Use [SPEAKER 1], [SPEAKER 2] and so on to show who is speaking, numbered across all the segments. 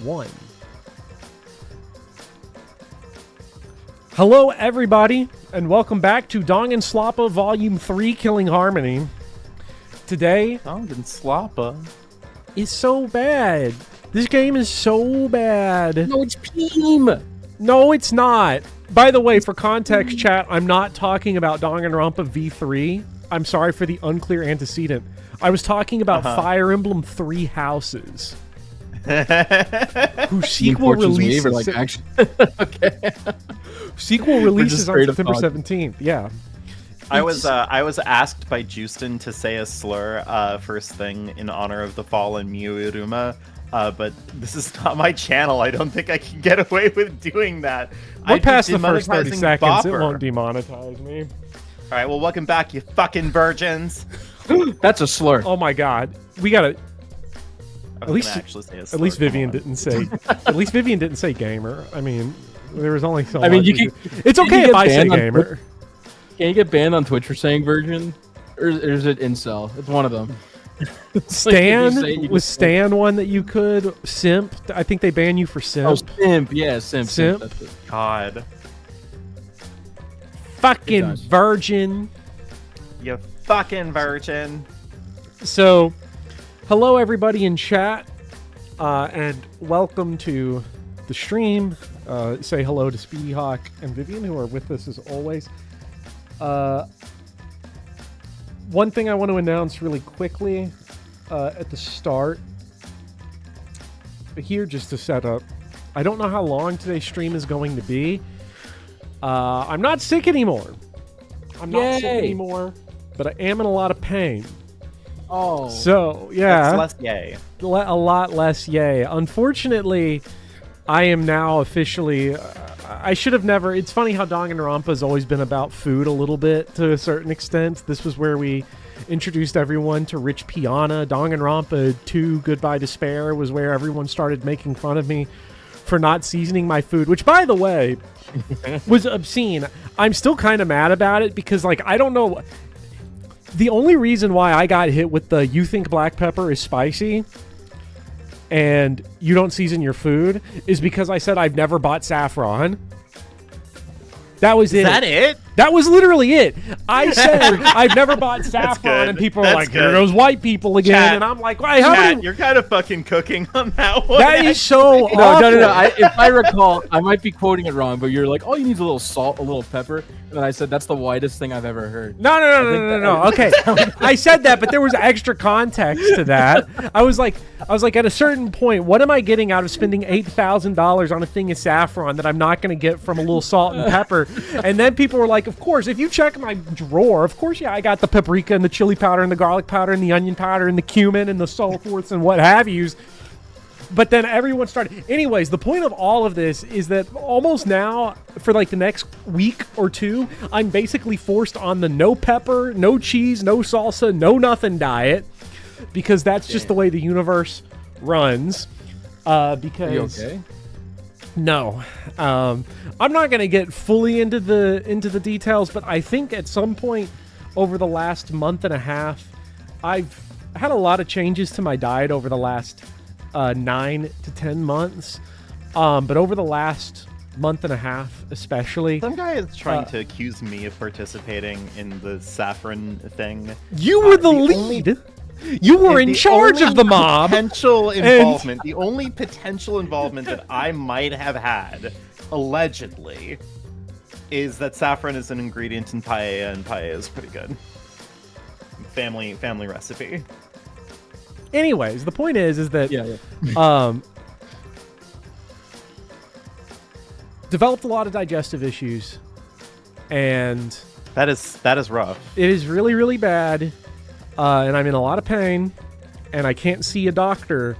[SPEAKER 1] 1. Hello, everybody, and welcome back to Danganronpa Volume 3, Killing Harmony. Today...
[SPEAKER 2] Danganronpa
[SPEAKER 1] is so bad. This game is so bad.
[SPEAKER 2] No, it's Peem.
[SPEAKER 1] No, it's not. By the way, for context, chat, I'm not talking about Danganronpa V3. I'm sorry for the unclear antecedent. I was talking about Fire Emblem 3 Houses. Whose sequel releases...
[SPEAKER 2] Okay.
[SPEAKER 1] Sequel releases on September 17th. Yeah.
[SPEAKER 2] I was asked by Justin to say a slur first thing in honor of the fallen Miuruma, but this is not my channel. I don't think I can get away with doing that.
[SPEAKER 1] We're past the first 30 seconds.
[SPEAKER 2] Bopper.
[SPEAKER 1] It won't demonetize me.
[SPEAKER 2] All right, well, welcome back, you fucking virgins.
[SPEAKER 3] That's a slur.
[SPEAKER 1] Oh my god, we gotta. At least Vivian didn't say. At least Vivian didn't say gamer. I mean, there was only so.
[SPEAKER 3] I mean,
[SPEAKER 1] it's okay if I say gamer.
[SPEAKER 3] Can you get banned on Twitch for saying virgin, or is it incel? It's one of them.
[SPEAKER 1] Stan was Stan one that you could simp. I think they ban you for simp.
[SPEAKER 3] Oh, simp. Yeah, simp.
[SPEAKER 2] God.
[SPEAKER 1] Fucking virgin.
[SPEAKER 2] You fucking virgin.
[SPEAKER 1] So, hello everybody in chat, and welcome to the stream. Say hello to Speedy Hawk and Vivian, who are with us as always. One thing I want to announce really quickly at the start here, just to set up. I don't know how long today's stream is going to be. I'm not sick anymore. I'm not sick anymore, but I am in a lot of pain.
[SPEAKER 3] Oh.
[SPEAKER 1] So, yeah.
[SPEAKER 2] That's less yay.
[SPEAKER 1] A lot less yay. Unfortunately, I am now officially... I should have never... It's funny how Danganronpa has always been about food a little bit to a certain extent. This was where we introduced everyone to Rich Piana. Danganronpa 2, Goodbye Despair, was where everyone started making fun of me for not seasoning my food, which, by the way, was obscene. I'm still kind of mad about it because, like, I don't know... The only reason why I got hit with the "you think black pepper is spicy and you don't season your food" is because I said I've never bought saffron. That was it.
[SPEAKER 2] Is that it?
[SPEAKER 1] That was literally it. I said I've never bought saffron, and people are like, "Here goes white people again,"
[SPEAKER 2] Chat,
[SPEAKER 1] and I'm like, "Why? How many?"
[SPEAKER 2] You're kind of fucking cooking on that one.
[SPEAKER 1] That is so
[SPEAKER 3] No. If I recall, I might be quoting it wrong, but you're like, "All you need is a little salt, a little pepper," and I said that's the whitest thing I've ever heard.
[SPEAKER 1] No. Okay, I said that, but there was extra context to that. I was like, at a certain point, what am I getting out of spending $8,000 on a thing of saffron that I'm not going to get from a little salt and pepper? And then people were like, of course, if you check my drawer, of course, yeah, I got the paprika and the chili powder and the garlic powder and the onion powder and the cumin and the sulfurs and what have yous. But then everyone started... Anyways, the point of all of this is that almost now, for like the next week or two, I'm basically forced on the no pepper, no cheese, no salsa, no nothing diet, because that's just the way the universe runs. Because...
[SPEAKER 3] Are you okay?
[SPEAKER 1] No. I'm not going to get fully into the details, but I think at some point over the last month and a half, I've had a lot of changes to my diet over the last 9 to 10 months. But over the last month and a half, especially...
[SPEAKER 2] Some guy is trying to accuse me of participating in the saffron thing.
[SPEAKER 1] You were the lead! You were in charge of the mob!
[SPEAKER 2] The only potential involvement that I might have had, allegedly, is that saffron is an ingredient in paella, and paella is pretty good. Family recipe.
[SPEAKER 1] Anyways, the point is that developed a lot of digestive issues, and
[SPEAKER 2] that is rough.
[SPEAKER 1] It is really, really bad, and I'm in a lot of pain, and I can't see a doctor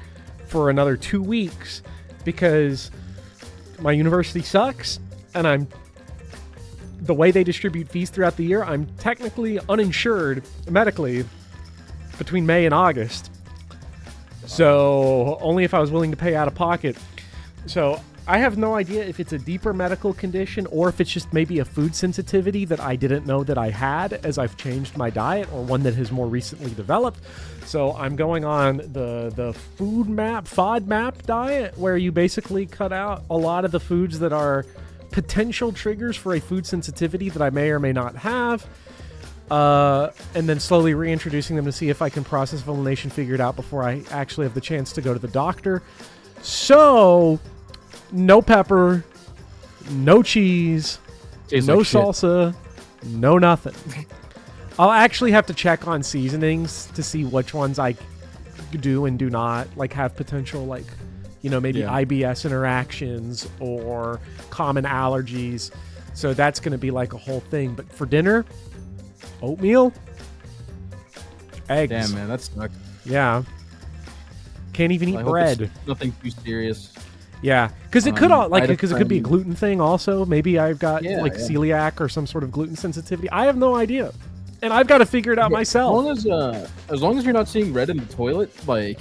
[SPEAKER 1] for another 2 weeks because my university sucks, and the way they distribute fees throughout the year, I'm technically uninsured medically between May and August. So only if I was willing to pay out of pocket. So I have no idea if it's a deeper medical condition or if it's just maybe a food sensitivity that I didn't know that I had as I've changed my diet, or one that has more recently developed. So I'm going on the FODMAP diet, where you basically cut out a lot of the foods that are potential triggers for a food sensitivity that I may or may not have. And then slowly reintroducing them to see if I can process elimination figured out before I actually have the chance to go to the doctor. So, no pepper, no cheese,
[SPEAKER 3] Tastes
[SPEAKER 1] no
[SPEAKER 3] like shit.
[SPEAKER 1] salsa, no nothing. I'll actually have to check on seasonings to see which ones I do and do not, like, have potential, like, you know, maybe IBS interactions or common allergies. So that's going to be like a whole thing. But for dinner, oatmeal, eggs.
[SPEAKER 3] Damn, man, that sucks.
[SPEAKER 1] Yeah. Can't even eat bread.
[SPEAKER 3] It's nothing too serious.
[SPEAKER 1] Yeah, because it could because it could be a
[SPEAKER 3] friend-
[SPEAKER 1] gluten thing also. Maybe I've got
[SPEAKER 3] Yeah, yeah.
[SPEAKER 1] celiac or some sort of gluten sensitivity. I have no idea, and I've got to figure it out myself.
[SPEAKER 3] As long as you're not seeing red in the toilet, like,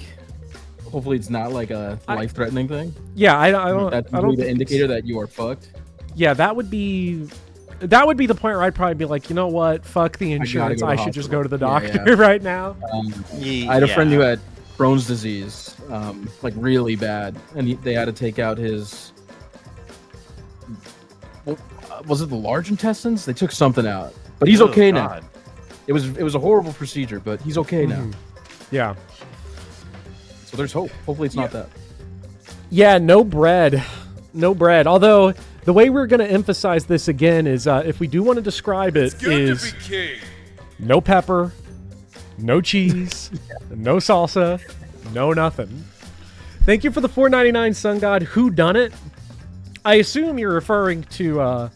[SPEAKER 3] hopefully it's not like a life-threatening thing.
[SPEAKER 1] Yeah, I don't.
[SPEAKER 3] That's
[SPEAKER 1] I don't
[SPEAKER 3] usually the
[SPEAKER 1] think
[SPEAKER 3] indicator that you are fucked.
[SPEAKER 1] Yeah, that would be the point where I'd probably be like, you know what, fuck the insurance.
[SPEAKER 3] go to
[SPEAKER 1] I
[SPEAKER 3] the
[SPEAKER 1] should just
[SPEAKER 3] hospital.
[SPEAKER 1] go to the
[SPEAKER 3] Yeah,
[SPEAKER 1] doctor right now.
[SPEAKER 3] I had a friend who had Crohn's disease, like really bad, and they had to take out his. Was it the large intestines? They took something out, but he's okay now. It was a horrible procedure, but he's okay now.
[SPEAKER 1] Yeah.
[SPEAKER 3] So there's hope. Hopefully it's not that.
[SPEAKER 1] Yeah, no bread. No bread. Although the way we're going to emphasize this again is if we do want to describe it is no pepper, no cheese, no salsa, no nothing. Thank you for the $4.99 Sun God. Who done it? I assume you're referring to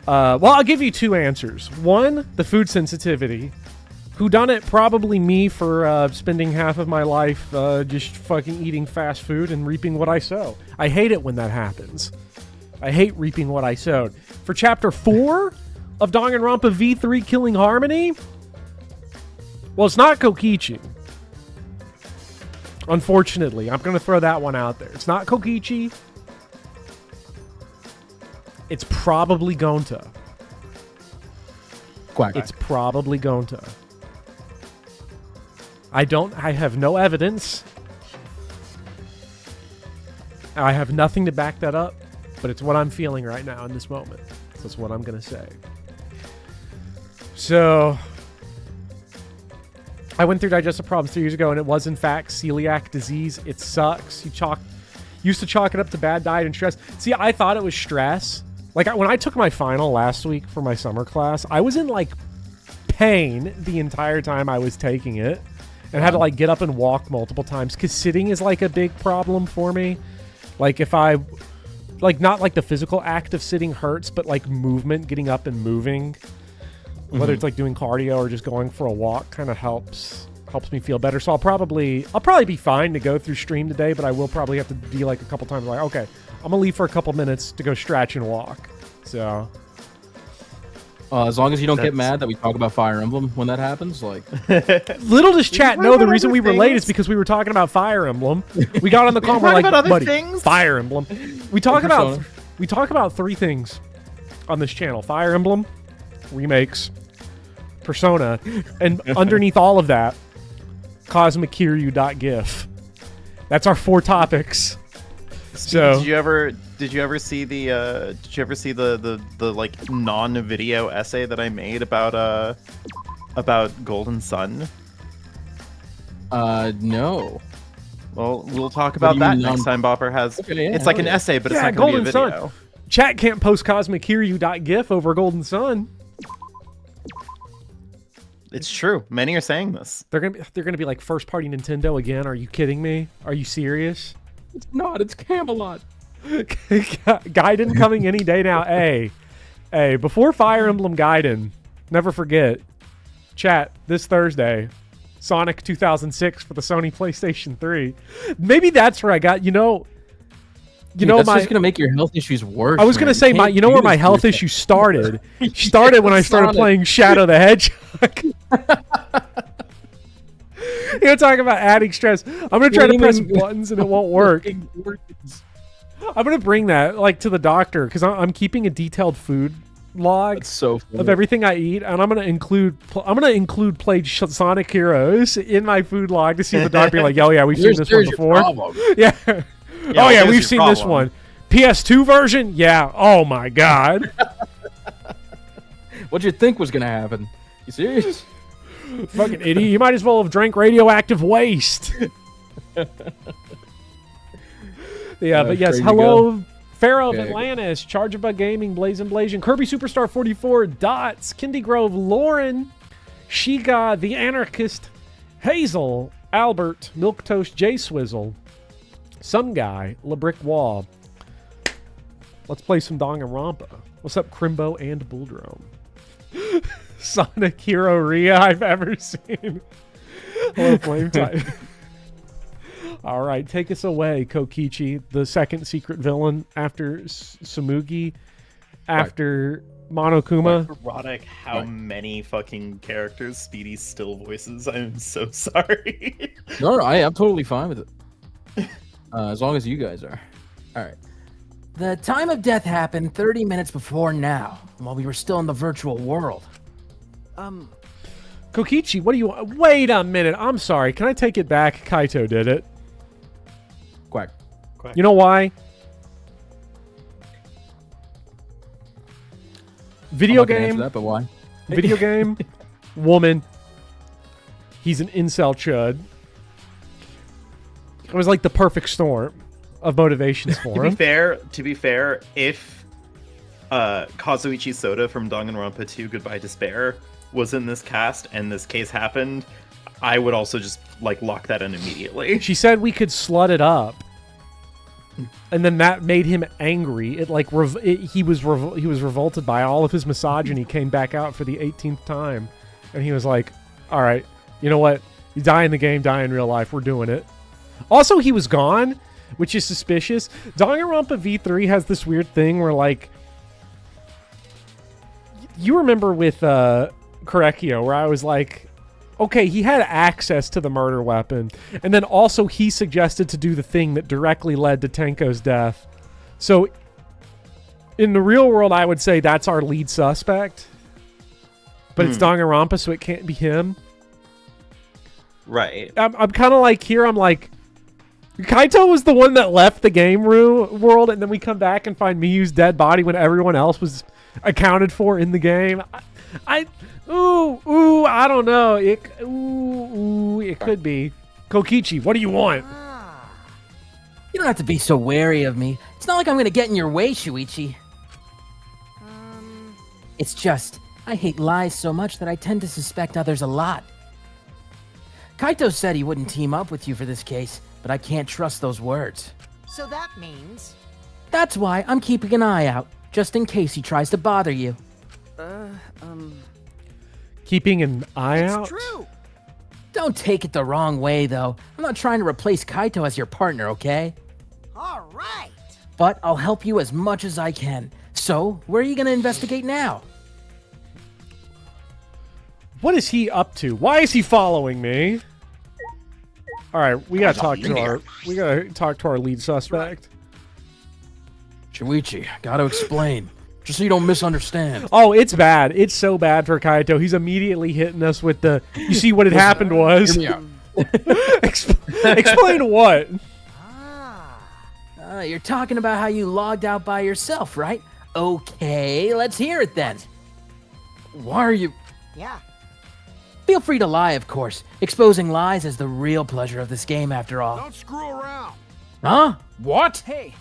[SPEAKER 1] well, I'll give you two answers. One, the food sensitivity. Who done it? Probably me for spending half of my life just fucking eating fast food and reaping what I sow. I hate it when that happens. I hate reaping what I sowed. For Chapter 4 of Danganronpa V3 Killing Harmony, well, it's not Kokichi. Unfortunately, I'm going to throw that one out there. It's not Kokichi. It's probably Gonta.
[SPEAKER 3] Quack.
[SPEAKER 1] It's probably Gonta. I have no evidence. I have nothing to back that up, but it's what I'm feeling right now in this moment. So that's what I'm going to say. So, I went through digestive problems 3 years ago, and it was, in fact, celiac disease. It sucks. Used to chalk it up to bad diet and stress. See, I thought it was stress. Like, when I took my final last week for my summer class, I was in, like, pain the entire time I was taking it. And had to, like, get up and walk multiple times. Because sitting is, like, a big problem for me. Like, if I... Like, not, like, the physical act of sitting hurts, but, like, movement, getting up and moving. Whether it's, like, doing cardio or just going for a walk kind of helps me feel better. So I'll probably be fine to go through stream today, but I will probably have to be, like, a couple times like, okay, I'm going to leave for a couple minutes to go stretch and walk. So...
[SPEAKER 3] As long as you don't get mad that we talk about Fire Emblem when that happens, like...
[SPEAKER 1] Little does chat know the reason we were late
[SPEAKER 2] things?
[SPEAKER 1] is because we were talking about Fire Emblem. We got on the call and we're like,
[SPEAKER 2] about other
[SPEAKER 1] buddy,
[SPEAKER 2] things?
[SPEAKER 1] Fire Emblem. We talk
[SPEAKER 3] Persona.
[SPEAKER 1] about three things on this channel. Fire Emblem, remakes, Persona, and underneath all of that, CosmicKiryu.gif. That's our 4 topics. So
[SPEAKER 2] Did you ever see the like non-video essay that I made about Golden Sun?
[SPEAKER 3] No.
[SPEAKER 2] Well, we'll talk
[SPEAKER 3] What
[SPEAKER 2] about
[SPEAKER 3] do you
[SPEAKER 2] that
[SPEAKER 3] mean
[SPEAKER 2] next time Bopper has.
[SPEAKER 3] Okay, yeah,
[SPEAKER 2] it's like
[SPEAKER 3] hell
[SPEAKER 2] an
[SPEAKER 3] yeah.
[SPEAKER 2] essay, but it's
[SPEAKER 1] Yeah,
[SPEAKER 2] not going to be a
[SPEAKER 1] Golden
[SPEAKER 2] video.
[SPEAKER 1] Sun. Chat can't post CosmicKiryu.gif over Golden Sun.
[SPEAKER 2] It's true. Many are saying this.
[SPEAKER 1] They're gonna be like first party Nintendo again. Are you kidding me? Are you serious?
[SPEAKER 3] It's not. It's Camelot.
[SPEAKER 1] Gaiden coming any day now. Hey, before Fire Emblem Gaiden, never forget, chat, this Thursday, Sonic 2006 for the Sony PlayStation 3. Maybe that's where I got,
[SPEAKER 3] Dude, that's just gonna make your health issues worse.
[SPEAKER 1] I was going to say, where my health issues started? Started when I started
[SPEAKER 3] Sonic.
[SPEAKER 1] playing Shadow the Hedgehog. You're talking about adding stress. I'm going to try to press buttons and it won't work. I'm gonna bring that like to the doctor because I'm keeping a detailed food log
[SPEAKER 3] That's so funny.
[SPEAKER 1] of everything I eat, and I'm gonna include played Sonic Heroes in my food log to see if the doctor be like, oh yeah, we've seen this one
[SPEAKER 3] Here's your
[SPEAKER 1] before.
[SPEAKER 3] problem.
[SPEAKER 1] Yeah. Oh yeah,
[SPEAKER 2] here's
[SPEAKER 1] we've
[SPEAKER 2] your
[SPEAKER 1] seen this
[SPEAKER 2] problem.
[SPEAKER 1] one. PS2 version? Yeah. Oh my god.
[SPEAKER 3] What'd you think was gonna happen? You serious?
[SPEAKER 1] Fucking idiot. You might as well have drank radioactive waste. Yeah, but yes,
[SPEAKER 3] ready to
[SPEAKER 1] hello, Pharaoh of
[SPEAKER 3] Okay.
[SPEAKER 1] Atlantis, Chargeabug Gaming, Blazing, Kirby Superstar 44, Dots, Kindy Grove, Lauren, Shiga, The Anarchist, Hazel, Albert, Milquetoast, J Swizzle, Some Guy, LeBrick Wall. Let's play some Danganronpa. What's up, Crimbo and Bulldrome? Sonic Hero Rhea I've ever seen. Hello, Flame Type. All right, take us away, Kokichi, the second secret villain after Samugi, after Monokuma.
[SPEAKER 2] Erotic how many fucking characters Speedy still voices. I'm so sorry.
[SPEAKER 3] No, I'm totally fine with it. As long as you guys are. All right.
[SPEAKER 4] The time of death happened 30 minutes before now, while we were still in the virtual world.
[SPEAKER 1] Kokichi, what do you want? Wait a minute. I'm sorry. Can I take it back? Kaito did it.
[SPEAKER 3] Quack.
[SPEAKER 1] You know why? Video
[SPEAKER 3] I'm not gonna answer
[SPEAKER 1] game.
[SPEAKER 3] that, but why?
[SPEAKER 1] Video game. Woman. He's an incel chud. It was like the perfect storm of motivations for him.
[SPEAKER 2] To be fair, if Kazuichi Soda from Danganronpa 2 Goodbye Despair was in this cast and this case happened, I would also just like lock that in immediately.
[SPEAKER 1] She said we could slut it up, and then that made him angry. It like he was revolted by all of his misogyny. Came back out for the 18th time, and he was like, "All right, you know what? You die in the game, die in real life. We're doing it." Also, he was gone, which is suspicious. Danganronpa V3 has this weird thing where like, you remember with Korekio, where I was like, okay, he had access to the murder weapon, and then also he suggested to do the thing that directly led to Tenko's death. So in the real world, I would say that's our lead suspect, but it's Danganronpa, so it can't be him.
[SPEAKER 2] Right.
[SPEAKER 1] I'm kind of like here, I'm like, Kaito was the one that left the game world, and then we come back and find Miyu's dead body when everyone else was accounted for in the game. I don't know. It could be. Kokichi, what do you want?
[SPEAKER 4] You don't have to be so wary of me. It's not like I'm gonna get in your way, Shuichi. It's just, I hate lies so much that I tend to suspect others a lot. Kaito said he wouldn't team up with you for this case, but I can't trust those words.
[SPEAKER 5] So that means...
[SPEAKER 4] That's why I'm keeping an eye out, just in case he tries to bother you.
[SPEAKER 1] Keeping an eye
[SPEAKER 5] It's
[SPEAKER 1] out?
[SPEAKER 5] true!
[SPEAKER 4] Don't take it the wrong way, though. I'm not trying to replace Kaito as your partner, okay?
[SPEAKER 5] Alright!
[SPEAKER 4] But I'll help you as much as I can. So, where are you gonna investigate now?
[SPEAKER 1] What is he up to? Why is he following me? All right, we gotta talk to our lead suspect.
[SPEAKER 3] Shuichi, gotta explain. Just so you don't misunderstand.
[SPEAKER 1] Oh, it's bad. It's so bad for Kaito. He's immediately hitting us with the. You see, what had happened was.
[SPEAKER 3] Hear me out.
[SPEAKER 1] Explain what?
[SPEAKER 4] You're talking about how you logged out by yourself, right? Okay, let's hear it then.
[SPEAKER 3] Why are you...
[SPEAKER 5] Yeah.
[SPEAKER 4] Feel free to lie, of course. Exposing lies is the real pleasure of this game, after all.
[SPEAKER 6] Don't screw around.
[SPEAKER 4] Huh? What?
[SPEAKER 5] Hey,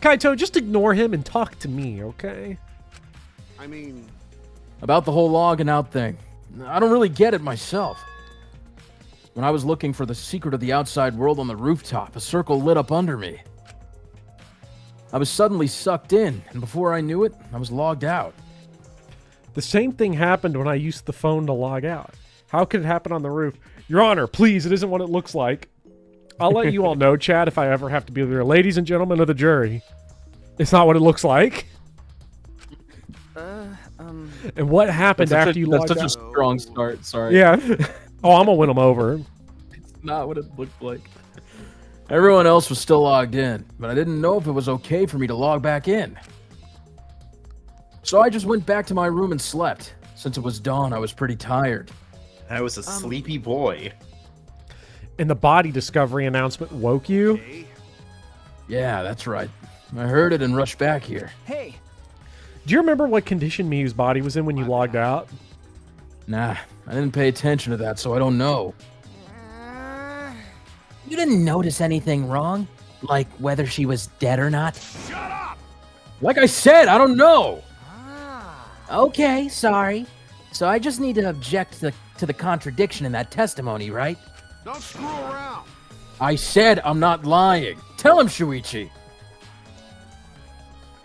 [SPEAKER 1] Kaito, just ignore him and talk to me, okay?
[SPEAKER 6] I mean,
[SPEAKER 3] About the whole logging out thing. I don't really get it myself. When I was looking for the secret of the outside world on the rooftop, a circle lit up under me. I was suddenly sucked in, and before I knew it, I was logged out.
[SPEAKER 1] The same thing happened when I used the phone to log out. How could it happen on the roof? Your Honor, please, it isn't what it looks like. I'll let you all know, Chad, if I ever have to be there. Ladies and gentlemen of the jury, it's not what it looks like. And what happened after you logged
[SPEAKER 3] That's
[SPEAKER 1] out?
[SPEAKER 3] such a strong start, sorry.
[SPEAKER 1] Yeah. Oh, I'm gonna win them over.
[SPEAKER 3] It's not what it looked like. Everyone else was still logged in, but I didn't know if it was okay for me to log back in. So I just went back to my room and slept. Since it was dawn, I was pretty tired.
[SPEAKER 2] I was a sleepy boy.
[SPEAKER 1] And the body discovery announcement woke you?
[SPEAKER 6] Hey,
[SPEAKER 3] Yeah, that's right. I heard it and rushed back here.
[SPEAKER 5] Hey,
[SPEAKER 1] Do you remember what condition Miyu's body was in when you logged out?
[SPEAKER 3] Nah, I didn't pay attention to that, so I don't know.
[SPEAKER 4] You didn't notice anything wrong? Like whether she was dead or not?
[SPEAKER 3] Like I said, I don't know.
[SPEAKER 4] Okay, sorry. So I just need to object to the contradiction in that testimony, right?
[SPEAKER 6] don't screw around.
[SPEAKER 3] I said I'm not lying. Tell him, Shuichi.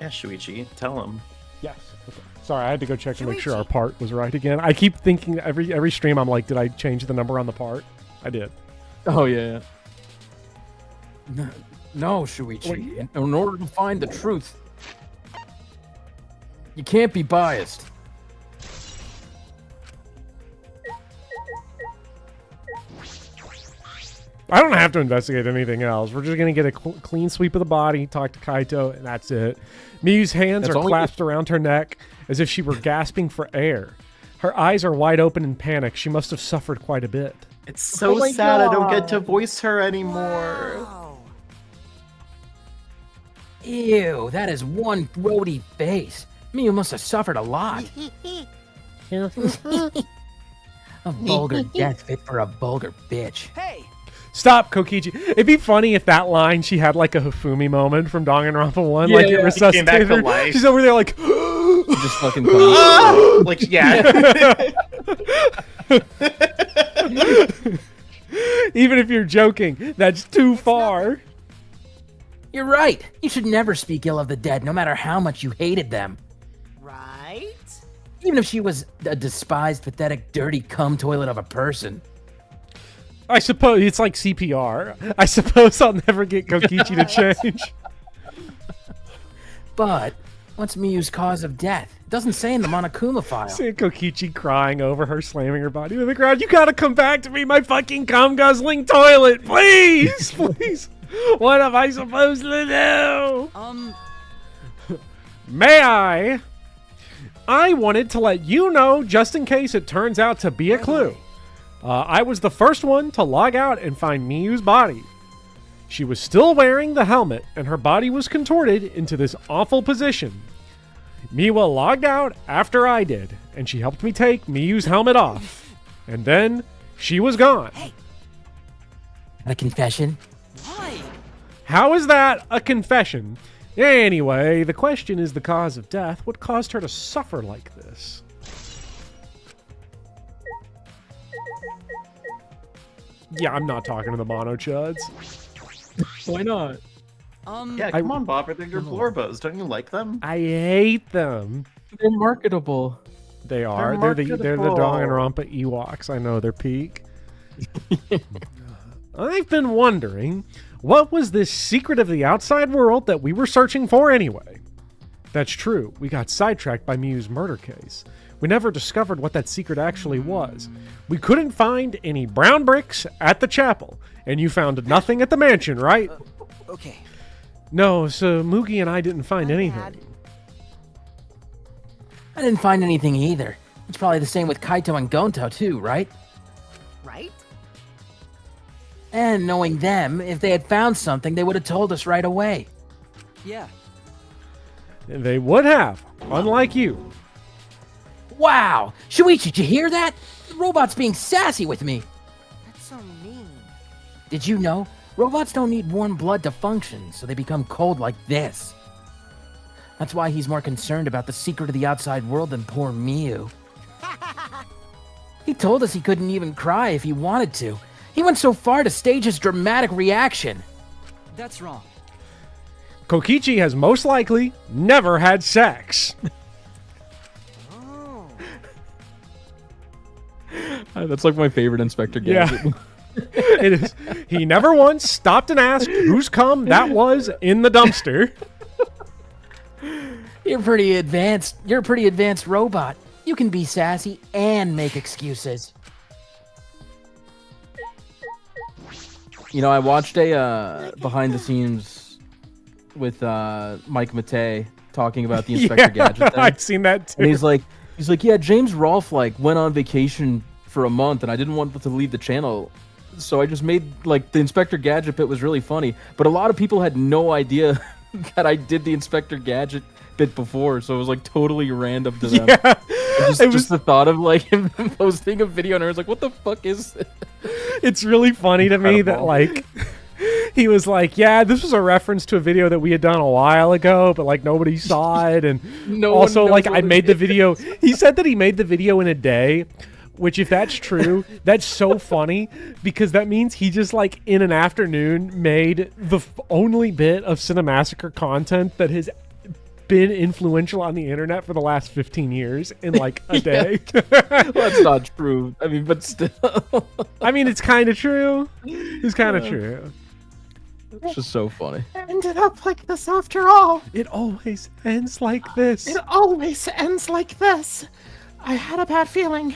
[SPEAKER 2] Yeah, Shuichi, tell him.
[SPEAKER 1] Yes. Okay. Sorry, I had to go check to make sure our part was right again. I keep thinking every stream I'm like, did I change the number on the part? I did.
[SPEAKER 3] Oh, yeah. No, Shuichi. In order to find the truth, you can't be biased.
[SPEAKER 1] I don't have to investigate anything else. We're just going to get a clean sweep of the body, talk to Kaito, and that's it. Miyu's hands
[SPEAKER 3] That's
[SPEAKER 1] are
[SPEAKER 3] all we
[SPEAKER 1] clasped around her neck as if she were gasping for air. Her eyes are wide open in panic. She must have suffered quite a bit.
[SPEAKER 2] It's so
[SPEAKER 3] my
[SPEAKER 2] sad I don't
[SPEAKER 3] God.
[SPEAKER 2] get to voice her anymore.
[SPEAKER 5] wow.
[SPEAKER 4] Ew, that is one grody face. Miyu must have suffered a lot. A vulgar death fit for a vulgar bitch.
[SPEAKER 5] Hey,
[SPEAKER 1] Stop, Kokichi. It'd be funny if that line, she had like a Hifumi moment from Danganronpa 1.
[SPEAKER 3] Yeah,
[SPEAKER 1] like it
[SPEAKER 3] yeah.
[SPEAKER 2] Came back
[SPEAKER 1] resuscitated
[SPEAKER 2] to
[SPEAKER 1] her.
[SPEAKER 2] life.
[SPEAKER 1] She's over there like,
[SPEAKER 3] Just fucking comes.
[SPEAKER 2] Like, yeah.
[SPEAKER 1] even if you're joking, that's too far.
[SPEAKER 4] You're right. You should never speak ill of the dead, no matter how much you hated them.
[SPEAKER 5] right?
[SPEAKER 4] Even if she was a despised, pathetic, dirty cum toilet of a person.
[SPEAKER 1] I suppose it's like CPR. I suppose I'll never get Kokichi to change.
[SPEAKER 4] But what's Miyu's cause of death? It doesn't say in the Monokuma file.
[SPEAKER 1] Seeing Kokichi crying over her, slamming her body to the ground. You gotta come back to me, my fucking cum guzzling toilet, please, please. What am I supposed to do? May I? I wanted to let you know, just in case it turns out to be a clue. I was the first one to log out and find Miyu's body. She was still wearing the helmet, and her body was contorted into this awful position. Miwa logged out after I did, and she helped me take Miyu's helmet off. And then she was gone.
[SPEAKER 4] A confession?
[SPEAKER 5] Why?
[SPEAKER 1] How is that a confession? Anyway, the question is the cause of death. What caused her to suffer like this? Yeah, I'm not talking to the Mono Chuds.
[SPEAKER 3] Why not?
[SPEAKER 2] Yeah, come on, Bob. They're your Blorbos. Don't you like them?
[SPEAKER 1] I hate them.
[SPEAKER 3] They're marketable.
[SPEAKER 1] They are. They're the
[SPEAKER 2] marketable.
[SPEAKER 1] Danganronpa Ewoks. I know their peak. I've been wondering, what was this secret of the outside world that we were searching for anyway? That's true. We got sidetracked by Miyu's murder case. We never discovered what that secret actually was. We couldn't find any brown bricks at the chapel, and you found nothing at the mansion, right?
[SPEAKER 5] Okay.
[SPEAKER 1] No, so Mugi and I didn't find
[SPEAKER 5] My
[SPEAKER 1] anything.
[SPEAKER 5] bad.
[SPEAKER 4] I didn't find anything either. It's probably the same with Kaito and Gonto too, right?
[SPEAKER 5] Right?
[SPEAKER 4] And knowing them, if they had found something, they would have told us right away.
[SPEAKER 5] Yeah.
[SPEAKER 1] They would have, unlike you.
[SPEAKER 4] Wow! Shuichi, did you hear that? The robot's being sassy with me.
[SPEAKER 5] That's so mean.
[SPEAKER 4] Did you know? Robots don't need warm blood to function, so they become cold like this. That's why he's more concerned about the secret of the outside world than poor Miyu. He told us he couldn't even cry if he wanted to. He went so far to stage his dramatic reaction.
[SPEAKER 5] That's wrong.
[SPEAKER 1] Kokichi has most likely never had sex.
[SPEAKER 5] Oh.
[SPEAKER 3] That's like my favorite Inspector Gadget.
[SPEAKER 1] Yeah. It is. He never once stopped and asked whose cum that was in the dumpster.
[SPEAKER 4] You're pretty advanced. You're a pretty advanced robot. You can be sassy and make excuses.
[SPEAKER 3] You know, I watched a behind the scenes with Mike Matei talking about the Inspector Gadget thing.
[SPEAKER 1] I've seen that too.
[SPEAKER 3] And he's like, yeah, James Rolfe like went on vacation for a month, and I didn't want to leave the channel, so I just made like the Inspector Gadget bit was really funny. But a lot of people had no idea that I did the Inspector Gadget bit before, so it was like totally random to them.
[SPEAKER 1] Yeah.
[SPEAKER 3] Just the thought of like him posting a video, and I was like, "What the fuck is this?"
[SPEAKER 1] It's really funny to me that like he was like, yeah, this was a reference to a video that we had done a while ago, but like nobody saw it, and also like I made the video. He said that he made the video in a day, which if that's true, that's so funny because that means he just like in an afternoon made the only bit of Cinemassacre content that has been influential on the internet for the last 15 years in like a day.
[SPEAKER 3] Well, that's not true. I mean, but still.
[SPEAKER 1] I mean, it's kind of true. It's kind of true.
[SPEAKER 3] It's just so funny.
[SPEAKER 7] Ended up like this after all.
[SPEAKER 1] It always ends like this.
[SPEAKER 7] It always ends like this. I had a bad feeling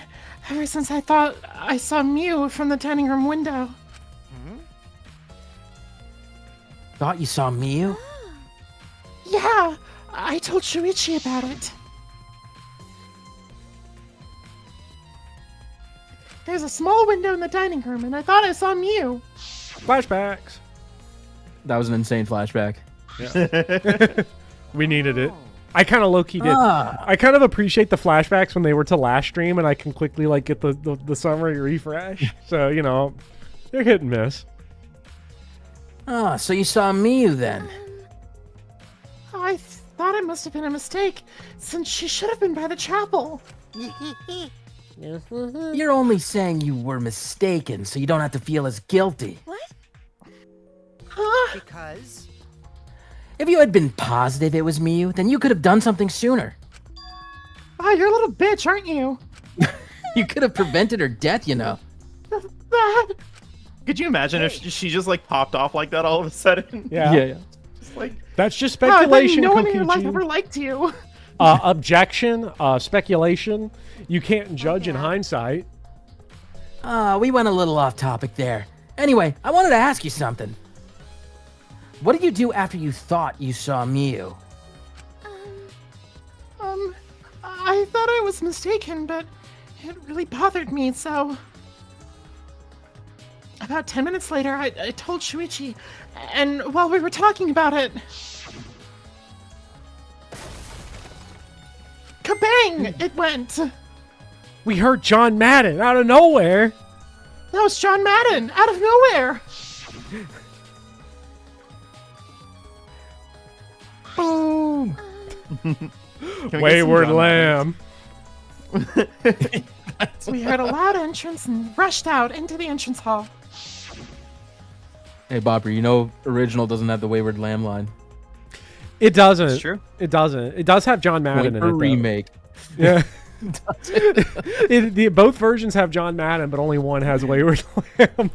[SPEAKER 7] ever since I thought I saw Mew from the dining room window.
[SPEAKER 4] Thought you saw Miu?
[SPEAKER 7] Yeah, I told Shuichi about it. There's a small window in the dining room, and I thought I saw Mew.
[SPEAKER 1] Flashbacks.
[SPEAKER 3] That was an insane flashback.
[SPEAKER 1] We needed it. I kind of low-key did.
[SPEAKER 4] Ah.
[SPEAKER 1] I kind of appreciate the flashbacks when they were to last stream, and I can quickly like get the summary refresh. So, you know, they're hit and miss.
[SPEAKER 4] Ah, so you saw Miu then?
[SPEAKER 7] I thought it must have been a mistake, since she should have been by the chapel.
[SPEAKER 4] You're only saying you were mistaken, so you don't have to feel as guilty.
[SPEAKER 7] Huh?
[SPEAKER 5] Because?
[SPEAKER 4] If you had been positive it was Miu, then you could have done something sooner.
[SPEAKER 7] Ah, you're a little bitch, aren't you?
[SPEAKER 4] You could have prevented her death, you know.
[SPEAKER 7] That...
[SPEAKER 2] Could you imagine if she just like popped off like that all of a sudden?
[SPEAKER 1] Yeah.
[SPEAKER 2] Just like,
[SPEAKER 1] That's just
[SPEAKER 7] Ah, then
[SPEAKER 1] speculation,
[SPEAKER 7] no one in your life
[SPEAKER 1] Kokichi.
[SPEAKER 7] ever liked you.
[SPEAKER 1] Objection, speculation. You can't judge in hindsight.
[SPEAKER 4] We went a little off topic there. Anyway, I wanted to ask you something. What did you do after you thought you saw Miu?
[SPEAKER 7] I thought I was mistaken, but it really bothered me, so... About 10 minutes later, I told Shuichi, and while we were talking about it... Kabang! It went!
[SPEAKER 1] We heard John Madden out of nowhere.
[SPEAKER 7] That was John Madden, out of nowhere!
[SPEAKER 1] Boom!
[SPEAKER 2] can we get some
[SPEAKER 1] Wayward
[SPEAKER 2] John
[SPEAKER 1] Lamb.
[SPEAKER 7] We heard a loud entrance and rushed out into the entrance hall.
[SPEAKER 3] Hey, Bopper, you know original doesn't have the Wayward Lamb line.
[SPEAKER 1] It doesn't.
[SPEAKER 2] It's true.
[SPEAKER 1] It doesn't. It does have John Madden
[SPEAKER 3] Wait
[SPEAKER 1] in
[SPEAKER 3] for
[SPEAKER 1] it. though.
[SPEAKER 3] remake.
[SPEAKER 1] Yeah. Both versions have John Madden, but only one has Wayward Lamb.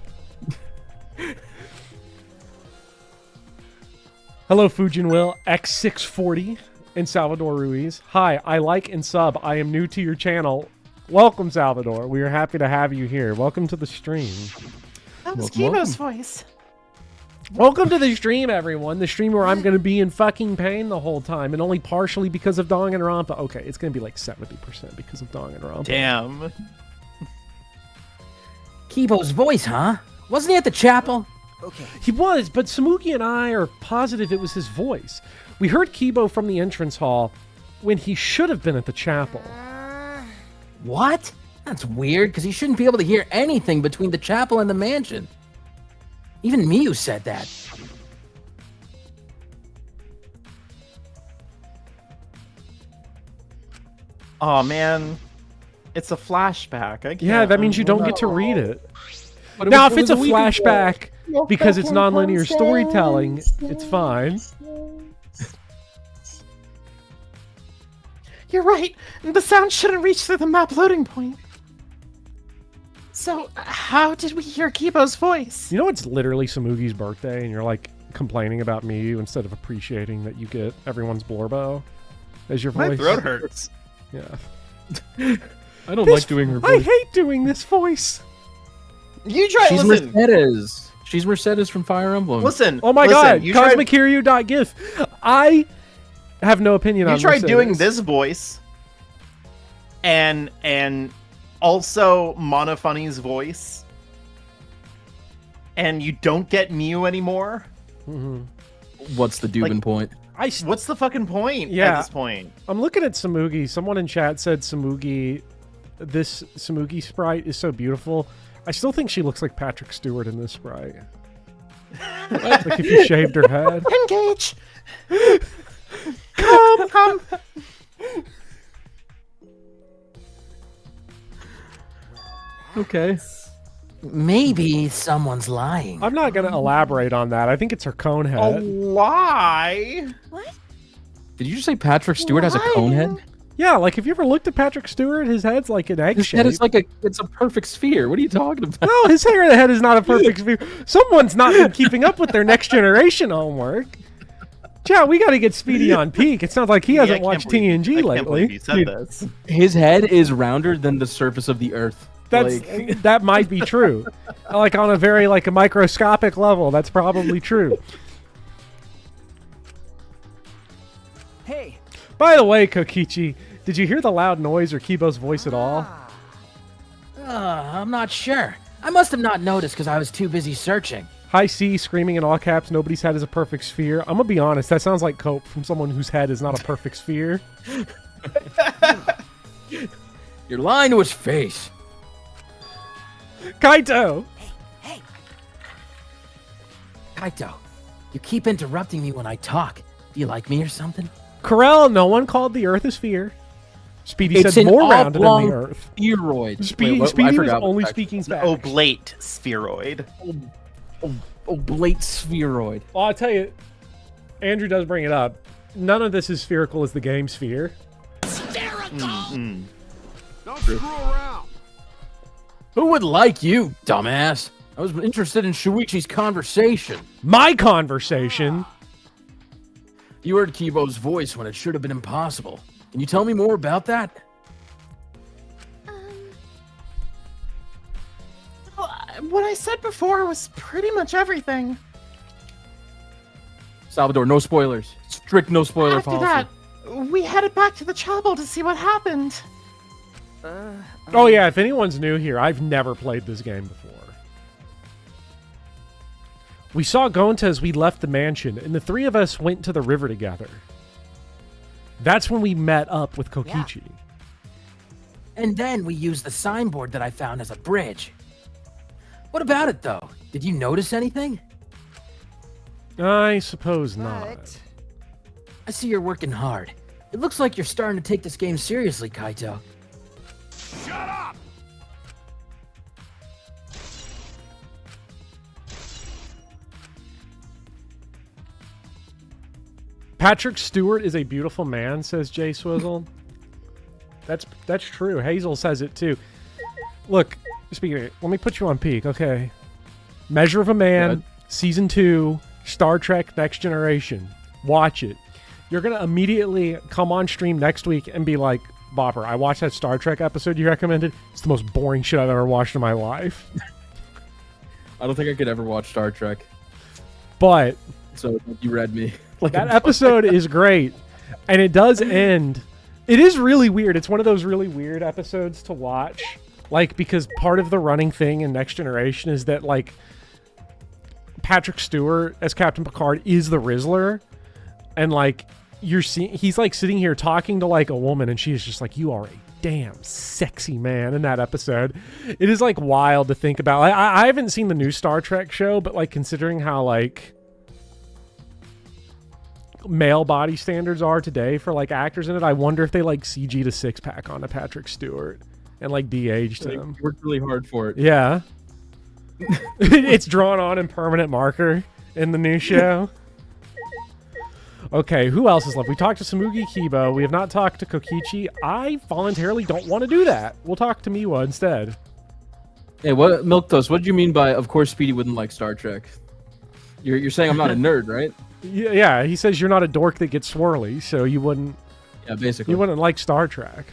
[SPEAKER 1] Hello, Fujin Will, X640, and Salvador Ruiz. Hi, I like and sub. I am new to your channel. Welcome, Salvador. We are happy to have you here. Welcome to the stream.
[SPEAKER 7] That was
[SPEAKER 3] Welcome.
[SPEAKER 7] Kibo's voice.
[SPEAKER 1] Welcome to the stream, everyone. The stream where I'm going to be in fucking pain the whole time, and only partially because of Danganronpa. Okay, it's going to be like 70% because of Danganronpa.
[SPEAKER 2] Damn.
[SPEAKER 4] Kibo's voice, huh? Wasn't he at the chapel?
[SPEAKER 5] Okay.
[SPEAKER 1] He was, but Samuki and I are positive it was his voice. We heard Kibo from the entrance hall when he should have been at the chapel.
[SPEAKER 4] What? That's weird, because he shouldn't be able to hear anything between the chapel and the mansion. Even Miu said that.
[SPEAKER 2] Oh man, it's a flashback. I can't.
[SPEAKER 1] Yeah, that means you don't get to read it.
[SPEAKER 3] But
[SPEAKER 1] Now,
[SPEAKER 3] it
[SPEAKER 1] if it's a
[SPEAKER 3] was week ago.
[SPEAKER 1] flashback because it's nonlinear storytelling, it's fine.
[SPEAKER 7] You're right. The sound shouldn't reach through the map loading point. So, how did we hear Kibo's voice?
[SPEAKER 1] You know, it's literally Samugi's birthday, and you're like complaining about Miyu instead of appreciating that you get everyone's Blorbo as your voice.
[SPEAKER 2] My throat hurts.
[SPEAKER 1] Yeah.
[SPEAKER 3] I don't like doing her
[SPEAKER 1] I
[SPEAKER 3] voice.
[SPEAKER 1] hate doing this voice.
[SPEAKER 2] You try.
[SPEAKER 3] She's
[SPEAKER 2] Listen.
[SPEAKER 3] Mercedes. She's Mercedes from Fire Emblem.
[SPEAKER 2] Listen.
[SPEAKER 1] Oh my
[SPEAKER 2] listen,
[SPEAKER 1] god,
[SPEAKER 2] you tried,
[SPEAKER 1] CosmicHiryu.gif. I have no opinion on
[SPEAKER 2] you tried doing
[SPEAKER 1] Mercedes.
[SPEAKER 2] this voice, and also Monofunny's voice, and you don't get Mew anymore.
[SPEAKER 3] What's the Dubin point?
[SPEAKER 2] What's the fucking point
[SPEAKER 1] Yeah.
[SPEAKER 2] at this point?
[SPEAKER 1] I'm looking at Samugi. Someone in chat said this Samugi sprite is so beautiful. I still think she looks like Patrick Stewart in this sprite. Like if you shaved her head.
[SPEAKER 7] Engage.
[SPEAKER 1] Come.
[SPEAKER 3] Okay.
[SPEAKER 4] Maybe someone's lying.
[SPEAKER 1] I'm not going to elaborate on that. I think it's her cone
[SPEAKER 2] A
[SPEAKER 1] head.
[SPEAKER 2] lie?
[SPEAKER 3] Did you just say Patrick Stewart has a cone head?
[SPEAKER 1] Yeah, like if you ever looked at Patrick Stewart, his head's like an egg
[SPEAKER 3] His
[SPEAKER 1] shape.
[SPEAKER 3] head is like it's a perfect sphere. What are you talking about?
[SPEAKER 1] No, his hair head is not a perfect sphere. Someone's not been keeping up with their Next Generation homework. Yeah, we got to get Speedy on peak. It sounds like he hasn't watched TNG
[SPEAKER 2] I can't believe you
[SPEAKER 1] lately.
[SPEAKER 2] said this.
[SPEAKER 3] His head is rounder than the surface of the Earth.
[SPEAKER 1] That's that might be true. Like on a very like a microscopic level, that's probably true.
[SPEAKER 5] Hey,
[SPEAKER 1] By the way, Kokichi, did you hear the loud noise or Kibo's voice at all?
[SPEAKER 4] I'm not sure. I must have not noticed because I was too busy searching.
[SPEAKER 1] High C screaming in all caps, nobody's head is a perfect sphere. I'm gonna be honest, that sounds like cope from someone whose head is not a perfect sphere.
[SPEAKER 3] You're lying to his face.
[SPEAKER 1] Kaito!
[SPEAKER 5] hey,
[SPEAKER 4] Kaito, you keep interrupting me when I talk. Do you like me or something?
[SPEAKER 1] Corel, no one called the Earth a sphere. Speedy
[SPEAKER 3] It's
[SPEAKER 1] said
[SPEAKER 3] an
[SPEAKER 1] more rounded than
[SPEAKER 3] oblong
[SPEAKER 1] the Earth.
[SPEAKER 3] spheroid.
[SPEAKER 1] Speedy was only speaking
[SPEAKER 2] It's an
[SPEAKER 1] facts.
[SPEAKER 2] oblate spheroid.
[SPEAKER 3] Oblate spheroid.
[SPEAKER 1] Well, I'll tell you, Andrew does bring it up. None of this is spherical as the game sphere.
[SPEAKER 2] Mm-mm.
[SPEAKER 6] Don't screw around.
[SPEAKER 3] Who would like you, dumbass? I was interested in Shuichi's conversation.
[SPEAKER 1] My conversation.
[SPEAKER 3] You heard Kibo's voice when it should have been impossible. Can you tell me more about that?
[SPEAKER 7] What I said before was pretty much everything.
[SPEAKER 3] Salvador, no spoilers. Strict no spoiler
[SPEAKER 7] After
[SPEAKER 3] policy.
[SPEAKER 7] that, we headed back to the chapel to see what happened.
[SPEAKER 1] Oh yeah, if anyone's new here, I've never played this game before. We saw Gonta as we left the mansion, and the three of us went to the river together. That's when we met up with Kokichi.
[SPEAKER 4] And then we used the signboard that I found as a bridge. What about it, though? Did you notice anything?
[SPEAKER 1] I suppose not.
[SPEAKER 5] but
[SPEAKER 4] I see you're working hard. It looks like you're starting to take this game seriously, Kaito.
[SPEAKER 6] Shut up.
[SPEAKER 1] Patrick Stewart is a beautiful man, says Jay Swizzle. That's true. Hazel says it too. Look, speaking of it, let me put you on peak, okay? Measure of a Man,
[SPEAKER 3] Good.
[SPEAKER 1] Season 2, Star Trek Next Generation. Watch it. You're going to immediately come on stream next week and be like, Bopper, I watched that Star Trek episode you recommended. It's the most boring shit I've ever watched in my life.
[SPEAKER 3] I don't think I could ever watch Star Trek.
[SPEAKER 1] But
[SPEAKER 3] So you read me. Like
[SPEAKER 1] that
[SPEAKER 3] a-
[SPEAKER 1] episode is great. And it does end. It is really weird. It's one of those really weird episodes to watch. Like, because part of the running thing in Next Generation is that, like, Patrick Stewart as Captain Picard is the Rizzler. And, like, you're seeing, he's, like, sitting here talking to, like, a woman, and she's just like, you are a damn sexy man in that episode. It is, like, wild to think about. I haven't seen the new Star Trek show, but, like, considering how, like, male body standards are today for like actors in it, I wonder if they like CG'd a six-pack onto Patrick Stewart and like de-aged
[SPEAKER 3] Like,
[SPEAKER 1] him.
[SPEAKER 3] you worked really hard for it.
[SPEAKER 1] Yeah. It's drawn on in permanent marker in the new show. Okay, who else is left? We talked to Samugi Kibo. We have not talked to Kokichi. I voluntarily don't want to do that. We'll talk to Miwa instead.
[SPEAKER 3] Hey, what Milk Toast? What did you mean by of course Speedy wouldn't like Star Trek? You're saying I'm not a nerd, right?
[SPEAKER 1] Yeah, he says you're not a dork that gets swirly, so you wouldn't
[SPEAKER 3] Yeah,
[SPEAKER 1] You wouldn't like Star Trek.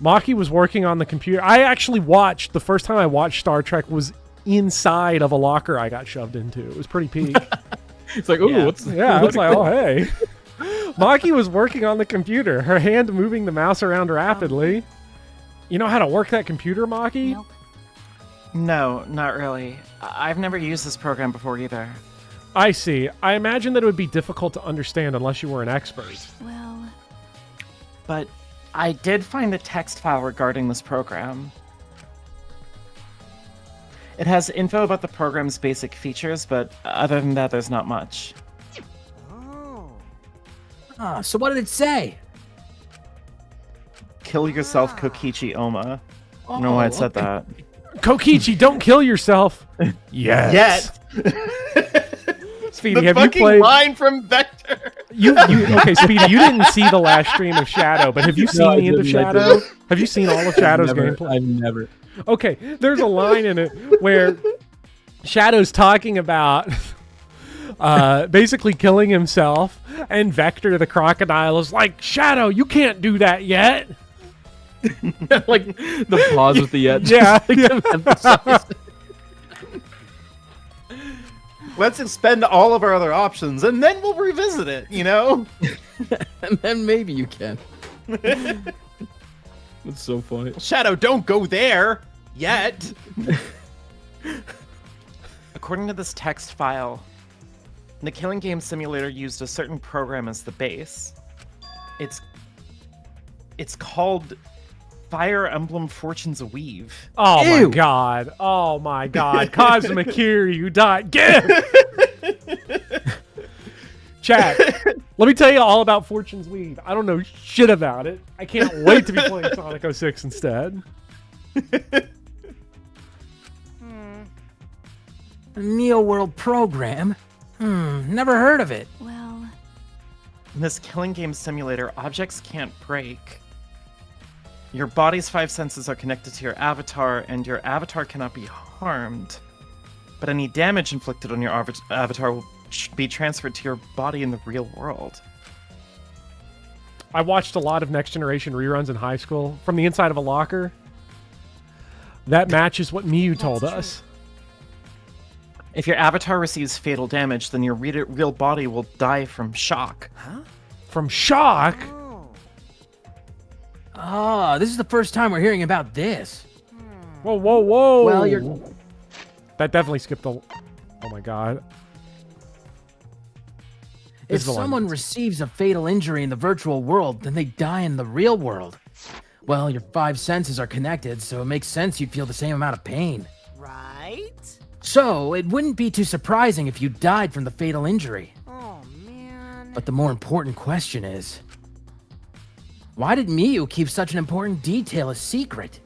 [SPEAKER 1] Maki was working on the computer. I actually watched, the first time I watched Star Trek was inside of a locker I got shoved into. It was pretty peak.
[SPEAKER 3] It's like, ooh,
[SPEAKER 2] Yeah.
[SPEAKER 3] what's
[SPEAKER 1] Yeah, I was like, oh, hey. Maki was working on the computer, her hand moving the mouse around rapidly. You know how to work that computer, Maki?
[SPEAKER 8] Nope.
[SPEAKER 7] No, not really. I've never used this program before either.
[SPEAKER 1] I see. I imagine that it would be difficult to understand unless you were an expert.
[SPEAKER 8] Well,
[SPEAKER 7] But I did find a text file regarding this program. It has info about the program's basic features, but other than that, there's not much.
[SPEAKER 4] Ah, so what did it say?
[SPEAKER 2] Kill yourself, Kokichi Oma. I don't know
[SPEAKER 4] Oh,
[SPEAKER 2] why it said
[SPEAKER 4] okay.
[SPEAKER 2] that.
[SPEAKER 1] Kokichi, don't kill yourself. Yes. Speedy,
[SPEAKER 2] The
[SPEAKER 1] have you
[SPEAKER 2] fucking
[SPEAKER 1] played?
[SPEAKER 2] line from Vector.
[SPEAKER 1] You okay, Speedy? You didn't see the last stream of Shadow, but have you seen
[SPEAKER 3] I
[SPEAKER 1] the end of
[SPEAKER 3] didn't, I
[SPEAKER 1] Shadow? Have you seen all of Shadow's gameplay?
[SPEAKER 3] I've never.
[SPEAKER 1] Okay, there's a line in it where Shadow's talking about basically killing himself, and Vector the crocodile is like, "Shadow, you can't do that yet."
[SPEAKER 3] Like the pause with the yet.
[SPEAKER 1] Yeah,
[SPEAKER 2] Let's expend all of our other options, and then we'll revisit it. You know.
[SPEAKER 3] And then maybe you can. That's so funny.
[SPEAKER 2] Shadow, don't go there yet.
[SPEAKER 7] According to this text file, the Killing Game Simulator used a certain program as the base. It's called Fire Emblem Fortune's Weave.
[SPEAKER 1] Oh
[SPEAKER 4] Ew.
[SPEAKER 1] my god! Oh my god! Cosmic Kiryu died. Get Chat. Let me tell you all about Fortune's Weave. I don't know shit about it. I can't wait to be playing Sonic 06 instead.
[SPEAKER 4] A Neo World program? Never heard of it.
[SPEAKER 8] well,
[SPEAKER 7] In this Killing Game Simulator, objects can't break. Your body's 5 senses are connected to your avatar, and your avatar cannot be harmed. But any damage inflicted on your avatar will be transferred to your body in the real world.
[SPEAKER 1] I watched a lot of Next Generation reruns in high school from the inside of a locker. That matches what Miyu told us.
[SPEAKER 7] If your avatar receives fatal damage, then your real body will die from shock.
[SPEAKER 1] From shock?
[SPEAKER 4] Oh, this is the first time we're hearing about this.
[SPEAKER 1] Whoa, whoa, whoa.
[SPEAKER 4] Well, you're...
[SPEAKER 1] That definitely skipped a... Oh my god. This
[SPEAKER 4] If
[SPEAKER 1] is the line.
[SPEAKER 4] someone receives a fatal injury in the virtual world, then they die in the real world. Well, your 5 senses are connected, so it makes sense you'd feel the same amount of pain.
[SPEAKER 5] Right?
[SPEAKER 4] So, it wouldn't be too surprising if you died from the fatal injury.
[SPEAKER 5] Oh, man.
[SPEAKER 4] But the more important question is, why did Miyu keep such an important detail a secret?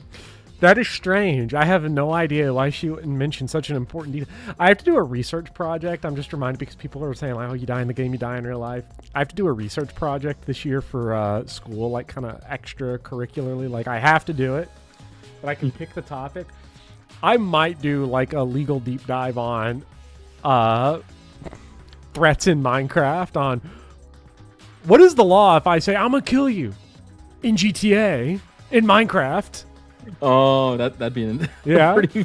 [SPEAKER 1] That is strange. I have no idea why she wouldn't mention such an important detail. I have to do a research project. I'm just reminded because people are saying, like, oh, you die in the game, you die in real life. I have to do a research project this year for school, like kind of extracurricularly. Like, I have to do it, but I can pick the topic. I might do like a legal deep dive on threats in Minecraft, on what is the law if I say I'm gonna kill you in GTA, in Minecraft.
[SPEAKER 3] Oh, that'd be
[SPEAKER 1] Yeah.
[SPEAKER 3] pretty.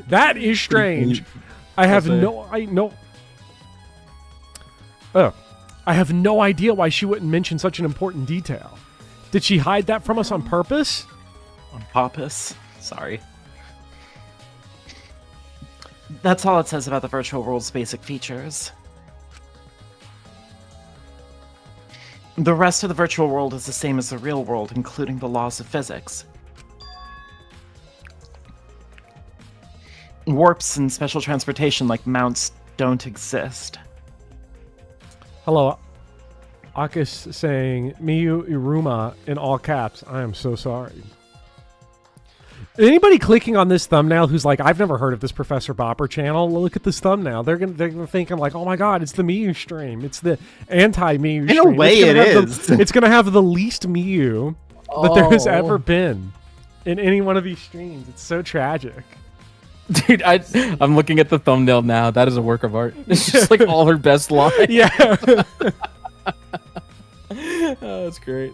[SPEAKER 1] That is strange. I have no idea why she wouldn't mention such an important detail. Did she hide that from us on purpose?
[SPEAKER 7] On purpose. Sorry. That's all it says about the virtual world's basic features. The rest of the virtual world is the same as the real world, including the laws of physics. Warps and special transportation like mounts don't exist.
[SPEAKER 1] Hello, Akis saying Miyu Iruma in all caps. I am so sorry. Anybody clicking on this thumbnail who's like, I've never heard of this Professor Bopper channel, look at this thumbnail. They're gonna think I'm like, oh my god, it's the Miyu stream. It's the anti-Miyu stream.
[SPEAKER 2] In a way, it is.
[SPEAKER 1] It's gonna have the least Miyu that there has ever been in any one of these streams. It's so tragic.
[SPEAKER 3] Dude, I'm looking at the thumbnail now. That is a work of art. It's just like all her best lines.
[SPEAKER 1] Yeah.
[SPEAKER 3] Oh, that's great.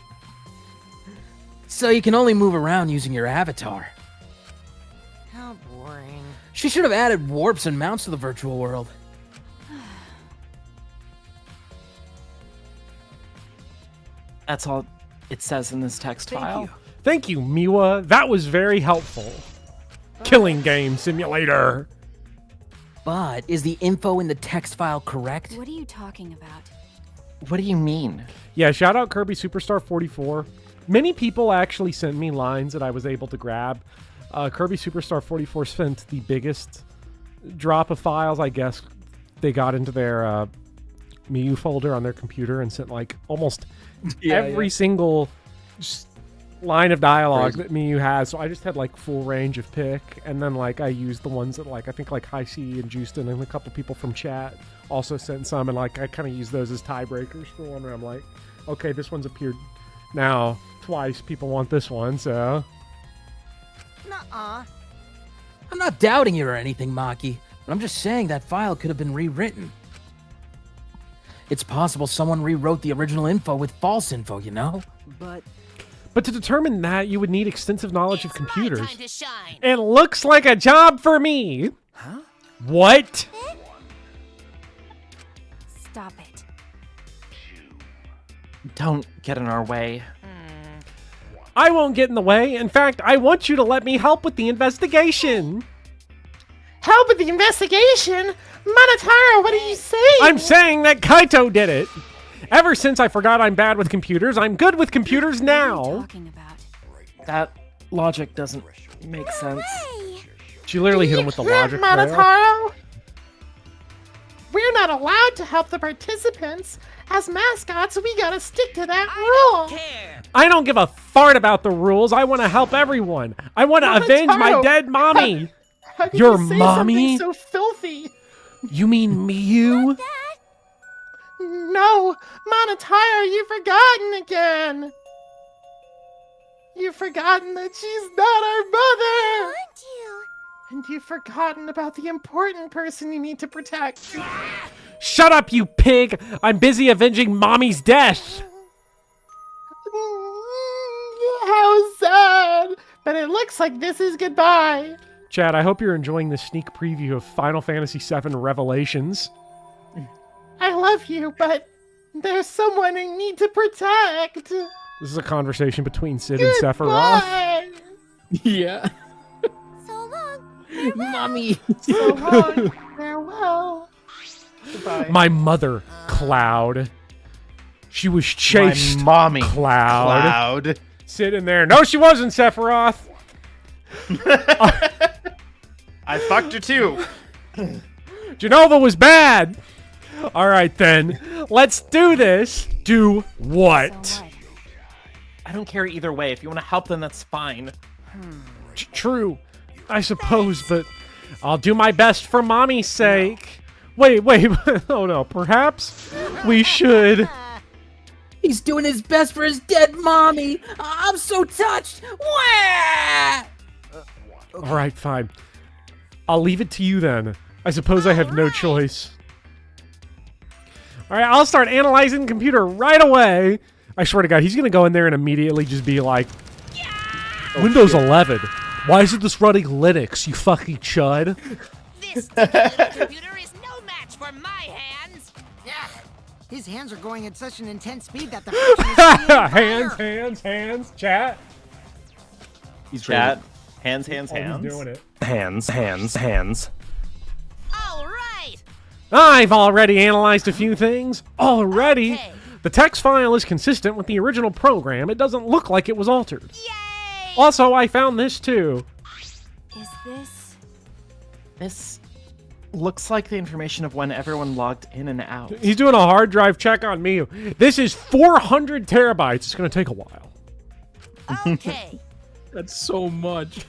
[SPEAKER 4] So you can only move around using your avatar. She should have added warps and mounts to the virtual world.
[SPEAKER 7] That's all it says in this text file.
[SPEAKER 1] Thank you, Miwa. That was very helpful. Killing game simulator.
[SPEAKER 4] But is the info in the text file correct?
[SPEAKER 5] What are you talking about?
[SPEAKER 7] What do you mean?
[SPEAKER 1] Yeah, shout out Kirby Superstar 44. Many people actually sent me lines that I was able to grab. Kirby Superstar 44 sent the biggest drop of files, I guess. They got into their Miu folder on their computer and sent like almost every single line of dialogue that Miu has. So I just had like full range of pick, and then like I used the ones that like I think like High C and Justin and a couple people from chat also sent some, and like I kind of used those as tiebreakers for one where I'm like, okay, this one's appeared now twice. People want this one, so.
[SPEAKER 5] Nuh-uh.
[SPEAKER 4] I'm not doubting you or anything, Maki, but I'm just saying that file could have been rewritten. It's possible someone rewrote the original info with false info, you know?
[SPEAKER 1] But to determine that, you would need extensive knowledge of computers.
[SPEAKER 5] My time to shine.
[SPEAKER 1] It looks like a job for me. Huh? What?
[SPEAKER 5] Stop it.
[SPEAKER 7] Don't get in our way.
[SPEAKER 1] I won't get in the way. In fact, I want you to let me help with the investigation.
[SPEAKER 7] Help with the investigation? Monotaro, what are you saying?
[SPEAKER 1] I'm saying that Kaito did it. Ever since I forgot I'm bad with computers, I'm good with computers
[SPEAKER 5] What are you
[SPEAKER 1] now.
[SPEAKER 5] talking about?
[SPEAKER 7] That logic doesn't make sense.
[SPEAKER 5] Hey!
[SPEAKER 1] She literally hit him with the logic fail.
[SPEAKER 8] Monotaro. We're not allowed to help the participants. As mascots, we gotta stick to that rule.
[SPEAKER 1] I don't give a fart about the rules. I want to help everyone. I want to
[SPEAKER 8] Monotaro.
[SPEAKER 1] avenge my dead mommy.
[SPEAKER 8] How could
[SPEAKER 1] Your
[SPEAKER 8] you say
[SPEAKER 1] mommy?
[SPEAKER 8] something so filthy?
[SPEAKER 1] You mean Miu?
[SPEAKER 8] No, Monotaro, you've forgotten again. You've forgotten that she's not our mother.
[SPEAKER 5] Aren't you?
[SPEAKER 8] And you've forgotten about the important person you need to protect.
[SPEAKER 1] Shut up, you pig! I'm busy avenging mommy's death.
[SPEAKER 8] How sad. But it looks like this is goodbye.
[SPEAKER 1] Chad, I hope you're enjoying this sneak preview of Final Fantasy VII Revelations.
[SPEAKER 8] I love you, but there's someone I need to protect.
[SPEAKER 1] This is a conversation between Sid and Sephiroth.
[SPEAKER 8] Goodbye.
[SPEAKER 3] Yeah.
[SPEAKER 5] So long.
[SPEAKER 4] Mommy!
[SPEAKER 8] So long. Farewell. Goodbye.
[SPEAKER 1] My mother, Cloud. She was chased.
[SPEAKER 2] My mommy,
[SPEAKER 1] Cloud.
[SPEAKER 2] Cloud.
[SPEAKER 1] Sitting there. No, she wasn't, Sephiroth.
[SPEAKER 2] I fucked her too.
[SPEAKER 1] Genova was bad. All right, then. Let's do this. Do what?
[SPEAKER 5] So what?
[SPEAKER 7] I don't care either way. If you want to help them, that's fine.
[SPEAKER 1] True, I suppose, but I'll do my best for mommy's sake. Wait. Oh no, perhaps we should.
[SPEAKER 4] He's doing his best for his dead mommy! I'm so touched! Wah!
[SPEAKER 1] All right, fine. I'll leave it to you then. I suppose I have no choice. All right, I'll start analyzing the computer right away. I swear to God, he's going to go in there and immediately just be like, Windows 11. Why isn't this running Linux, you fucking chud?
[SPEAKER 5] This computer is no match for my hands.
[SPEAKER 9] Yeah. His hands are going at such an intense speed that the friction is creating fire.
[SPEAKER 1] hands, chat.
[SPEAKER 2] Chat. Hands.
[SPEAKER 1] Oh, he's doing it.
[SPEAKER 6] Hands.
[SPEAKER 5] All right.
[SPEAKER 1] I've already analyzed a few things. Already?
[SPEAKER 5] Okay.
[SPEAKER 1] The text file is consistent with the original program. It doesn't look like it was altered.
[SPEAKER 5] Yay!
[SPEAKER 1] Also, I found this too.
[SPEAKER 5] Is this?
[SPEAKER 7] This looks like the information of when everyone logged in and out.
[SPEAKER 1] He's doing a hard drive check on me. This is 400 terabytes. It's going to take a while.
[SPEAKER 5] Okay.
[SPEAKER 3] That's so much.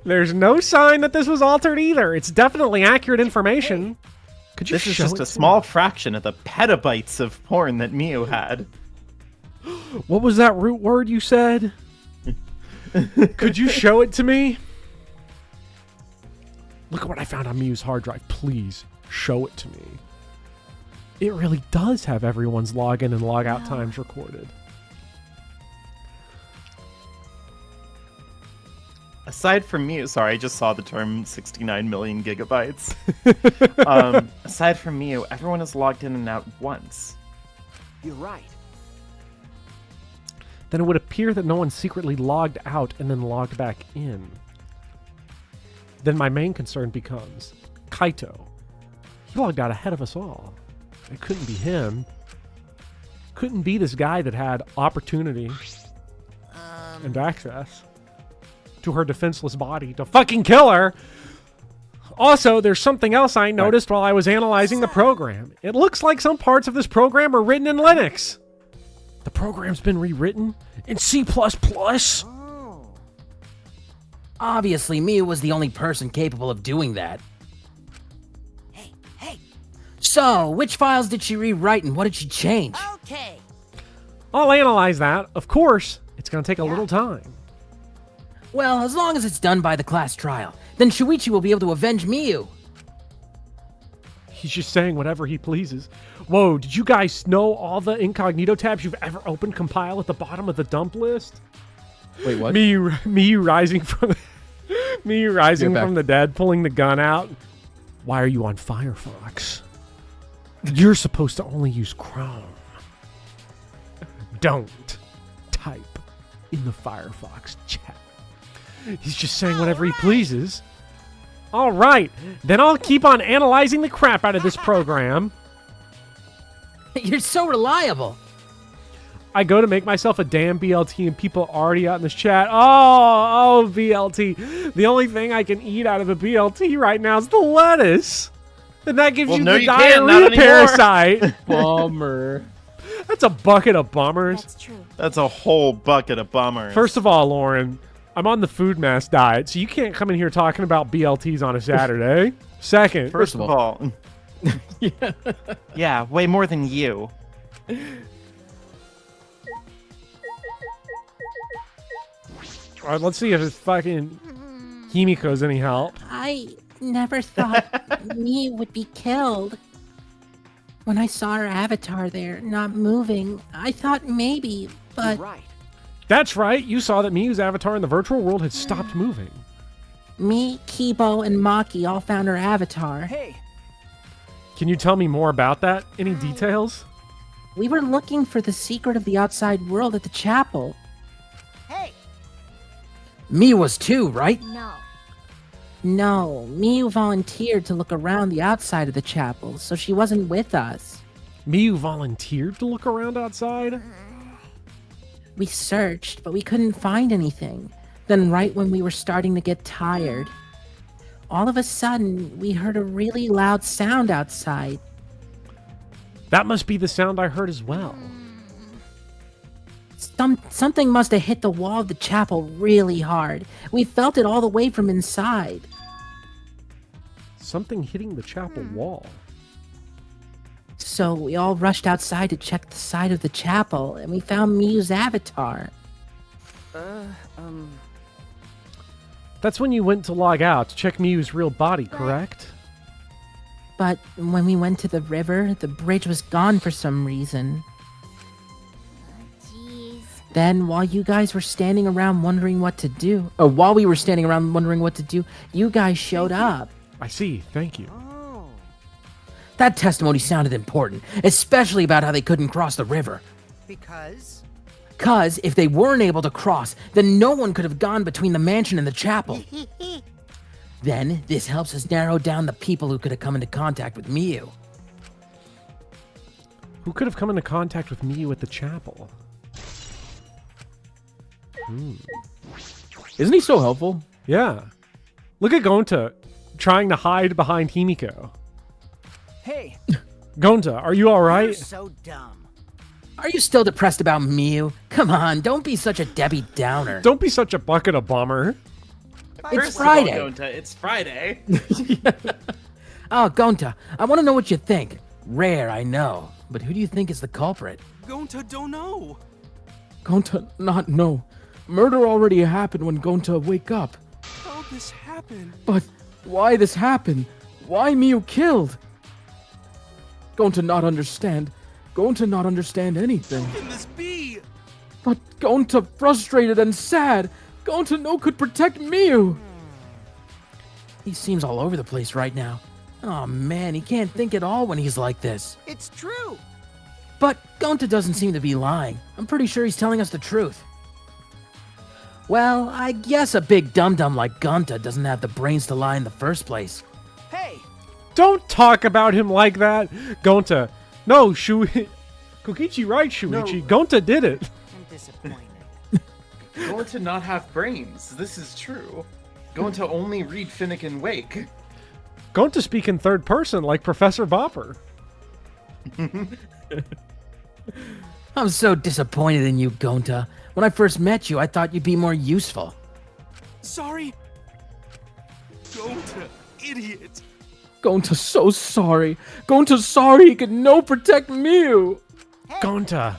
[SPEAKER 1] There's no sign that this was altered either. It's definitely accurate information. Could you
[SPEAKER 2] This is
[SPEAKER 1] show
[SPEAKER 2] just
[SPEAKER 1] it
[SPEAKER 2] a
[SPEAKER 1] to
[SPEAKER 2] small fraction of the petabytes of porn that Miu had.
[SPEAKER 1] me? What was that root word you said? Could you show it to me? Look at what I found on Miu's hard drive. Please show it to me. It really does have everyone's login and logout times recorded.
[SPEAKER 7] aside from Mew, sorry, I just saw the term 69 million gigabytes. Aside from Mew, everyone is logged in and out once.
[SPEAKER 10] You're right.
[SPEAKER 1] Then it would appear that no one secretly logged out and then logged back in. Then my main concern becomes Kaito. He logged out ahead of us all. It couldn't be him. Couldn't be this guy that had opportunity and access to her defenseless body to fucking kill her. Also, there's something else I noticed while I was analyzing the program. It looks like some parts of this program are written in Linux. The program's been rewritten in C++.
[SPEAKER 4] Obviously, Mew was the only person capable of doing that.
[SPEAKER 5] Hey.
[SPEAKER 4] So, which files did she rewrite and what did she change?
[SPEAKER 5] Okay.
[SPEAKER 1] I'll analyze that. Of course, it's going to take a little time.
[SPEAKER 4] Well, as long as it's done by the class trial, then Shuichi will be able to avenge Mew.
[SPEAKER 1] He's just saying whatever he pleases. Whoa, did you guys know all the incognito tabs you've ever opened compile at the bottom of the dump list?
[SPEAKER 3] Wait, what?
[SPEAKER 1] Me rising from the dead, pulling the gun out. Why are you on Firefox? You're supposed to only use Chrome. Don't type in the Firefox chat. He's just saying whatever he pleases. All right, then I'll keep on analyzing the crap out of this program.
[SPEAKER 4] You're so reliable.
[SPEAKER 1] I go to make myself a damn BLT and people are already out in this chat. Oh, BLT. The only thing I can eat out of the BLT right now is the lettuce. And that gives you the diarrhea parasite.
[SPEAKER 3] Bummer.
[SPEAKER 1] That's a bucket of bummers.
[SPEAKER 5] That's true.
[SPEAKER 7] That's a whole bucket of bummers.
[SPEAKER 1] First of all, Lauren, I'm on the food mass diet, so you can't come in here talking about BLTs on a Saturday. Second.
[SPEAKER 7] First of all. Yeah, way more than you.
[SPEAKER 1] All right, let's see if it's fucking Himiko's any help.
[SPEAKER 8] I never thought Mew would be killed. When I saw her avatar there, not moving, I thought maybe, but...
[SPEAKER 10] You're right.
[SPEAKER 1] That's right. You saw that Miyu's avatar in the virtual world had stopped moving.
[SPEAKER 8] Me, Kibo, and Maki all found her avatar.
[SPEAKER 10] Hey,
[SPEAKER 1] Can you tell me more about that? Any details?
[SPEAKER 8] We were looking for the secret of the outside world at the chapel.
[SPEAKER 5] Hey.
[SPEAKER 4] Mew was too, right?
[SPEAKER 5] No.
[SPEAKER 8] No, Miyu volunteered to look around the outside of the chapel, so she wasn't with us.
[SPEAKER 1] Miyu volunteered to look around outside?
[SPEAKER 8] We searched, but we couldn't find anything. Then right when we were starting to get tired, all of a sudden, we heard a really loud sound outside.
[SPEAKER 1] That must be the sound I heard as well.
[SPEAKER 8] Something must have hit the wall of the chapel really hard. We felt it all the way from inside.
[SPEAKER 1] Something hitting the chapel wall.
[SPEAKER 8] So we all rushed outside to check the side of the chapel, and we found Miyu's avatar.
[SPEAKER 1] That's when you went to log out to check Miyu's real body, correct?
[SPEAKER 8] But when we went to the river, the bridge was gone for some reason.
[SPEAKER 5] Jeez.
[SPEAKER 8] Then, while you guys were standing around wondering what to do, you guys showed up.
[SPEAKER 1] I see. Thank you.
[SPEAKER 4] That testimony sounded important, especially about how they couldn't cross the river.
[SPEAKER 9] Because?
[SPEAKER 4] Cause if they weren't able to cross, then no one could have gone between the mansion and the chapel. Then, this helps us narrow down the people who could have come into contact with Miyu.
[SPEAKER 1] Who could have come into contact with Miyu at the chapel?
[SPEAKER 3] Isn't he so helpful?
[SPEAKER 1] Yeah. Look at Gonta trying to hide behind Himiko.
[SPEAKER 10] hey,
[SPEAKER 1] Gonta, are you all
[SPEAKER 9] You're
[SPEAKER 1] right?
[SPEAKER 9] so dumb.
[SPEAKER 4] Are you still depressed about Miyu? Come on, don't be such a Debbie Downer.
[SPEAKER 1] Don't be such a bucket of bummer.
[SPEAKER 4] It's Friday.
[SPEAKER 7] It's Friday.
[SPEAKER 4] Oh, Gonta, I want to know what you think. Rare, I know. But who do you think is the culprit?
[SPEAKER 10] Gonta don't know.
[SPEAKER 3] Gonta not know. Murder already happened when Gonta wake up.
[SPEAKER 10] How'd this happen?
[SPEAKER 3] But why this happened? Why Miyu killed? Gonta not understand. Gonta not understand anything.
[SPEAKER 10] How can this be?
[SPEAKER 3] But Gonta frustrated and sad. Gonta no could protect Miu.
[SPEAKER 4] He seems all over the place right now. Oh man, he can't think at all when he's like this.
[SPEAKER 9] It's true.
[SPEAKER 4] But Gonta doesn't seem to be lying. I'm pretty sure he's telling us the truth. Well, I guess a big dum-dum like Gonta doesn't have the brains to lie in the first place.
[SPEAKER 10] Hey,
[SPEAKER 1] Don't talk about him like that. Gonta. No, Kokichi right, Shuichi. Gonta did it.
[SPEAKER 9] I'm disappointed.
[SPEAKER 7] Going to not have brains. This is true. Going to only read Finnegan Wake.
[SPEAKER 1] Gonta speak in third person like Professor Bopper.
[SPEAKER 4] I'm so disappointed in you, Gonta. When I first met you, I thought you'd be more useful.
[SPEAKER 10] sorry. Gonta, idiot.
[SPEAKER 3] Gonta's so sorry. Gonta's sorry he could no protect Miu.
[SPEAKER 1] Gonta.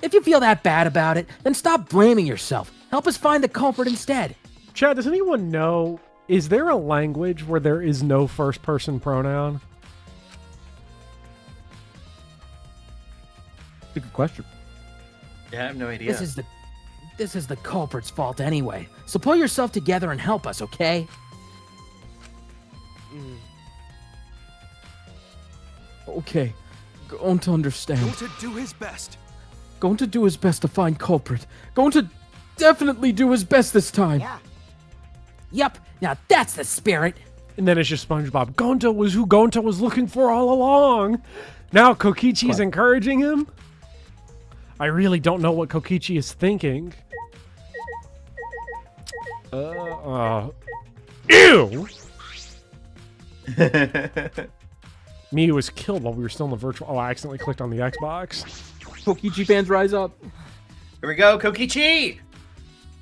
[SPEAKER 4] If you feel that bad about it, then stop blaming yourself. Help us find the culprit instead.
[SPEAKER 1] Chad, does anyone know, is there a language where there is no first person pronoun?
[SPEAKER 3] Good question.
[SPEAKER 7] Yeah, I have no idea.
[SPEAKER 4] This is the culprit's fault anyway. So pull yourself together and help us, okay?
[SPEAKER 3] Okay, Gonta understand.
[SPEAKER 10] Gonta do his best.
[SPEAKER 3] Gonta do his best to find culprit. Gonta definitely do his best this time.
[SPEAKER 9] Yeah.
[SPEAKER 8] Yup, now that's the spirit.
[SPEAKER 1] And then it's just SpongeBob. Gonta was who Gonta was looking for all along. Now Kokichi's encouraging him? I really don't know what Kokichi is thinking. Ew! Miu was killed while we were still in the virtual... Oh, I accidentally clicked on the Xbox.
[SPEAKER 3] Kokichi fans rise up.
[SPEAKER 7] Here we go, Kokichi!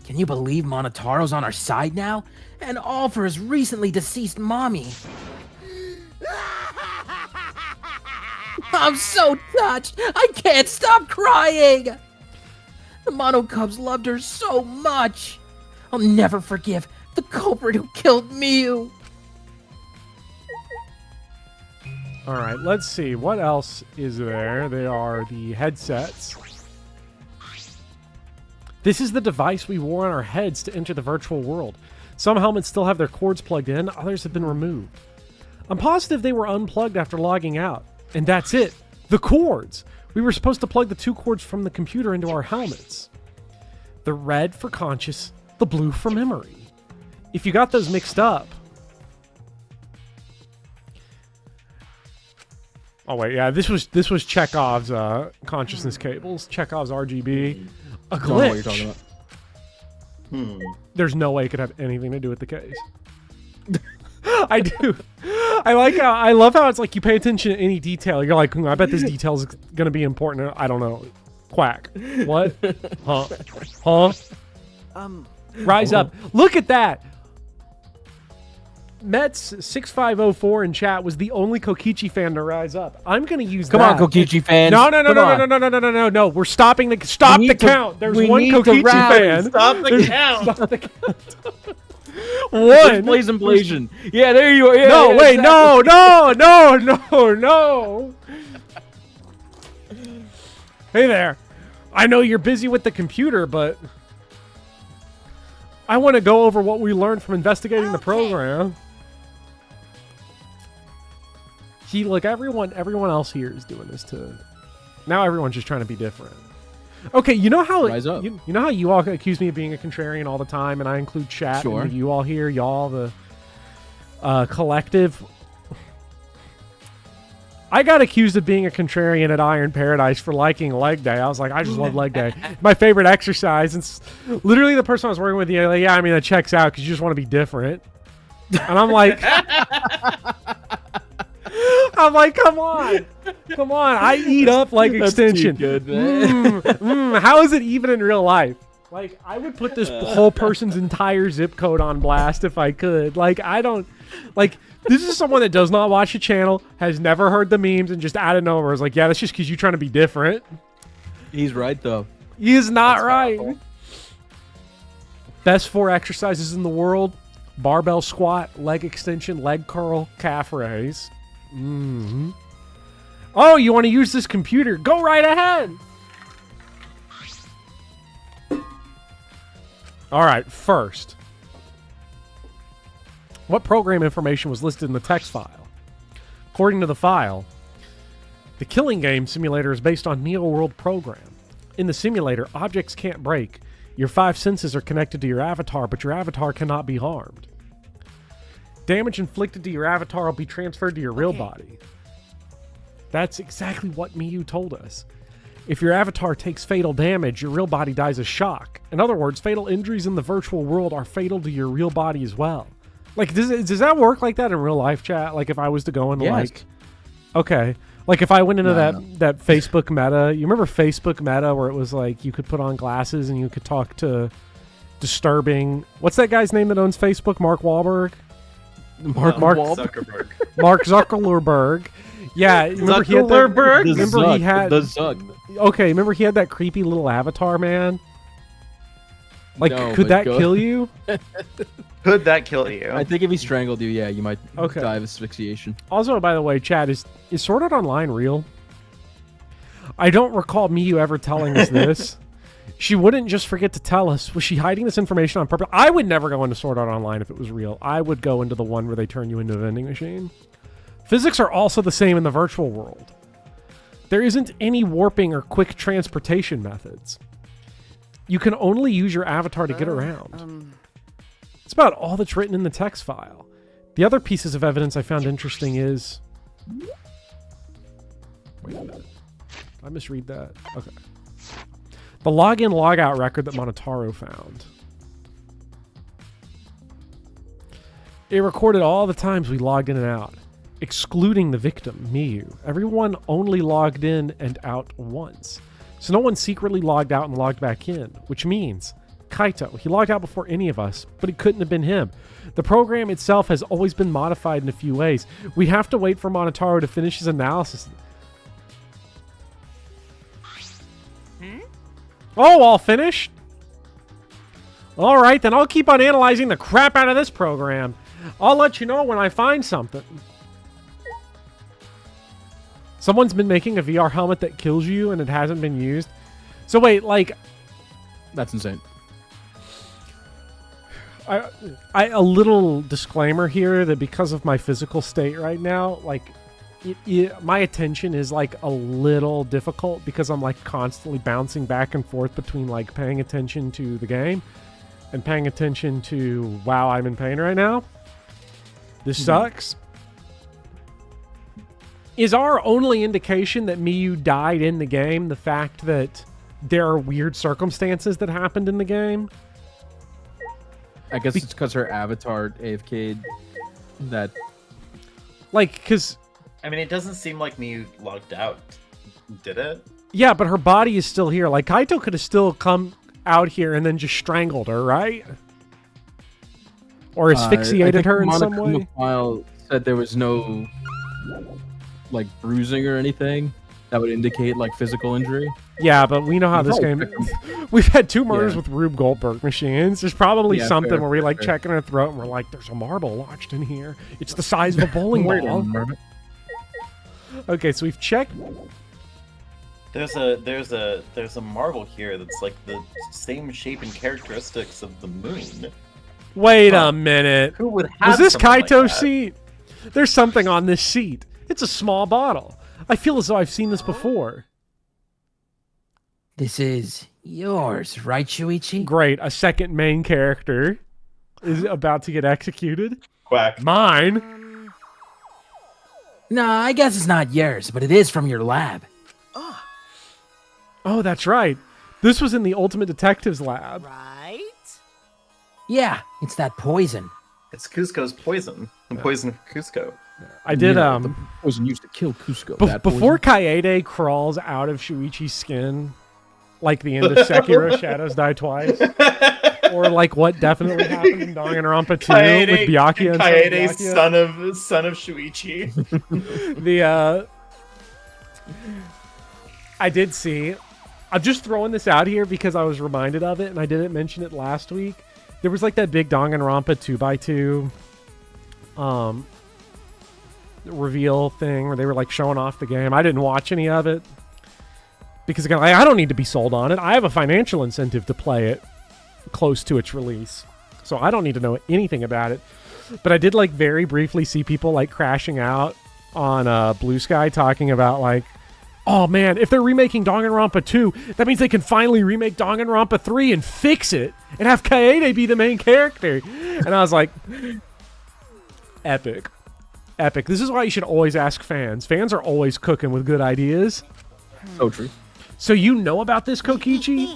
[SPEAKER 4] Can you believe Monotaro's on our side now? And all for his recently deceased mommy. I'm so touched! I can't stop crying! The Mono Cubs loved her so much! I'll never forgive the culprit who killed Miu!
[SPEAKER 1] All right, let's see. What else is there? There are the headsets. This is the device we wore on our heads to enter the virtual world. Some helmets still have their cords plugged in, others have been removed. I'm positive they were unplugged after logging out. And that's it. The cords! We were supposed to plug the two cords from the computer into our helmets. The red for conscious, the blue for memory. If you got those mixed up... Oh wait, yeah, this was Chekhov's consciousness cables, Chekhov's RGB. A glitch.
[SPEAKER 3] Don't know what you're talking about.
[SPEAKER 1] There's no way it could have anything to do with the case. I do. I love how it's like you pay attention to any detail. You're like, I bet this detail is gonna be important. I don't know. Quack. What? Huh? Rise up. Look at that. Mets6504 in chat was the only Kokichi fan to rise up. I'm gonna use
[SPEAKER 3] Come
[SPEAKER 1] that.
[SPEAKER 3] on, Kokichi fans.
[SPEAKER 1] No. We're stopping the count. There's one Kokichi fan.
[SPEAKER 7] Stop the count!
[SPEAKER 1] Stop the count.
[SPEAKER 3] One. Blazing. Yeah, there you are. Yeah,
[SPEAKER 1] No,
[SPEAKER 3] yeah,
[SPEAKER 1] wait,
[SPEAKER 3] exactly.
[SPEAKER 1] no. Hey there. I know you're busy with the computer, but I want to go over what we learned from investigating the program. See, look, everyone else here is doing this too. Now everyone's just trying to be different. Okay, you know how
[SPEAKER 3] Rise up.
[SPEAKER 1] you know how you all accuse me of being a contrarian all the time, and I include chat
[SPEAKER 3] Sure.
[SPEAKER 1] and you all here, y'all the collective. I got accused of being a contrarian at Iron Paradise for liking leg day. I was like, I just love leg day. My favorite exercise. And literally the person I was working with, like, yeah, I mean, that checks out because you just want to be different. And I'm like, come on. I eat up like extension.
[SPEAKER 3] That's too good, man.
[SPEAKER 1] How is it even in real life? Like, I would put this whole person's entire zip code on blast if I could. Like, I don't... Like, this is someone that does not watch the channel, has never heard the memes, and just out of nowhere is like, yeah, that's just because you're trying to be different.
[SPEAKER 3] He's right, though.
[SPEAKER 1] He is not
[SPEAKER 7] That's
[SPEAKER 1] right.
[SPEAKER 7] powerful.
[SPEAKER 1] Best 4 exercises in the world: barbell squat, leg extension, leg curl, calf raise. Oh, you want to use this computer? Go right ahead. All right, first. What program information was listed in the text file? According to the file, the Killing Game simulator is based on Neo World program. In the simulator, objects can't break. Your 5 senses are connected to your avatar, but your avatar cannot be harmed. Damage inflicted to your avatar will be transferred to your real body. That's exactly what Miyu told us. If your avatar takes fatal damage, your real body dies of shock. In other words, fatal injuries in the virtual world are fatal to your real body as well. Like, does that work like that in real life, chat? Like, if I was to go into, like... Okay. Like, if I went into that Facebook meta... You remember Facebook meta where it was, like, you could put on glasses and you could talk to disturbing... What's that guy's name that owns Facebook? Mark Wahlberg? Mark
[SPEAKER 2] Zuckerberg.
[SPEAKER 1] Mark Zuckerberg. Yeah, remember he had that, remember he had
[SPEAKER 3] the Zug.
[SPEAKER 1] Okay, remember he had that creepy little avatar, man? Like,
[SPEAKER 3] No,
[SPEAKER 1] could that
[SPEAKER 3] but
[SPEAKER 1] kill you?
[SPEAKER 2] Could that kill you?
[SPEAKER 3] I think if he strangled you, yeah, you might die of asphyxiation.
[SPEAKER 1] Also, by the way, Chad, is Sword Art Online real? I don't recall Miyu ever telling us this. She wouldn't just forget to tell us. Was she hiding this information on purpose? I would never go into Sword Art Online if it was real. I would go into the one where they turn you into a vending machine. Physics are also the same in the virtual world. There isn't any warping or quick transportation methods. You can only use your avatar to get around. It's about all that's written in the text file. The other pieces of evidence I found interesting is... Wait a minute. Did I misread that? Okay. The login logout record that Monotaro found. It recorded all the times we logged in and out, excluding the victim, Miyu. Everyone only logged in and out once. So no one secretly logged out and logged back in, which means Kaito. He logged out before any of us, but it couldn't have been him. The program itself has always been modified in a few ways. We have to wait for Monotaro to finish his analysis. Oh, all finished? All right, then I'll keep on analyzing the crap out of this program. I'll let you know when I find something. Someone's been making a VR helmet that kills you and it hasn't been used. So wait, like...
[SPEAKER 3] That's insane.
[SPEAKER 1] A little disclaimer here that because of my physical state right now, like, my attention is, like, a little difficult because I'm, like, constantly bouncing back and forth between, like, paying attention to the game and paying attention to, wow, I'm in pain right now. This sucks. Is our only indication that Miyu died in the game the fact that there are weird circumstances that happened in the game?
[SPEAKER 3] I guess it's because her avatar AFK'd that...
[SPEAKER 1] Like, because...
[SPEAKER 2] I mean, it doesn't seem like Miyu logged out, did it?
[SPEAKER 1] Yeah, but her body is still here. Like, Kaito could have still come out here and then just strangled her, right? Or asphyxiated her in some way?
[SPEAKER 3] The file said there was no... like bruising or anything that would indicate like physical injury.
[SPEAKER 1] Yeah, but we know how this game... We've had 2 murders with Rube Goldberg machines. There's probably something where we like checking her throat and we're like, there's a marble lodged in here. It's the size of a bowling ball. Okay, so we've checked...
[SPEAKER 2] There's a marble here that's like the same shape and characteristics of the moon.
[SPEAKER 1] Wait a minute.
[SPEAKER 2] Who would have
[SPEAKER 1] Was this
[SPEAKER 2] something
[SPEAKER 1] Kaito's
[SPEAKER 2] like that?
[SPEAKER 1] seat? There's something on this sheet. It's a small bottle. I feel as though I've seen this before.
[SPEAKER 8] This is yours, right, Shuichi?
[SPEAKER 1] Great. A second main character is about to get executed.
[SPEAKER 2] Quack.
[SPEAKER 1] Mine?
[SPEAKER 8] No, I guess it's not yours, but it is from your lab.
[SPEAKER 1] Oh, that's right. This was in the Ultimate Detective's lab.
[SPEAKER 9] Right?
[SPEAKER 8] Yeah, it's that poison.
[SPEAKER 2] It's Cusco's poison. The poison of Cusco.
[SPEAKER 1] I did,
[SPEAKER 3] the poison used to kill Cusco.
[SPEAKER 1] Before Kaede crawls out of Shuichi's skin, like the end of Sekiro Shadows Die Twice, or like what definitely happened in Danganronpa 2 with Byakuya and
[SPEAKER 2] Kaede, son of Shuichi.
[SPEAKER 1] I did see... I'm just throwing this out here because I was reminded of it, and I didn't mention it last week. There was like that big Danganronpa 2x2 reveal thing where they were like showing off the game. I didn't watch any of it because again, I don't need to be sold on it. I have a financial incentive to play it. close to its release. So I don't need to know anything about it. But I did like very briefly see people like crashing out on Blue Sky talking about like, oh man, if they're remaking Danganronpa 2, that means they can finally remake Danganronpa 3 and fix it and have Kaede be the main character. And I was like, epic. Epic. This is why you should always ask fans. Fans are always cooking with good ideas.
[SPEAKER 3] So true.
[SPEAKER 1] So you know about this, Kokichi?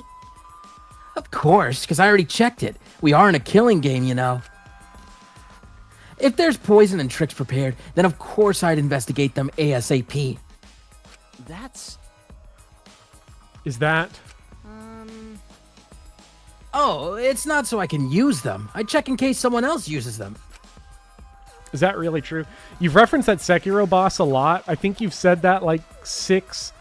[SPEAKER 4] Of course, because I already checked it. We are in a killing game, you know. If there's poison and tricks prepared, then of course I'd investigate them ASAP.
[SPEAKER 1] Is that?
[SPEAKER 4] Oh, it's not so I can use them. I check in case someone else uses them.
[SPEAKER 1] Is that really true? You've referenced that Sekiro boss a lot. I think you've said that like 6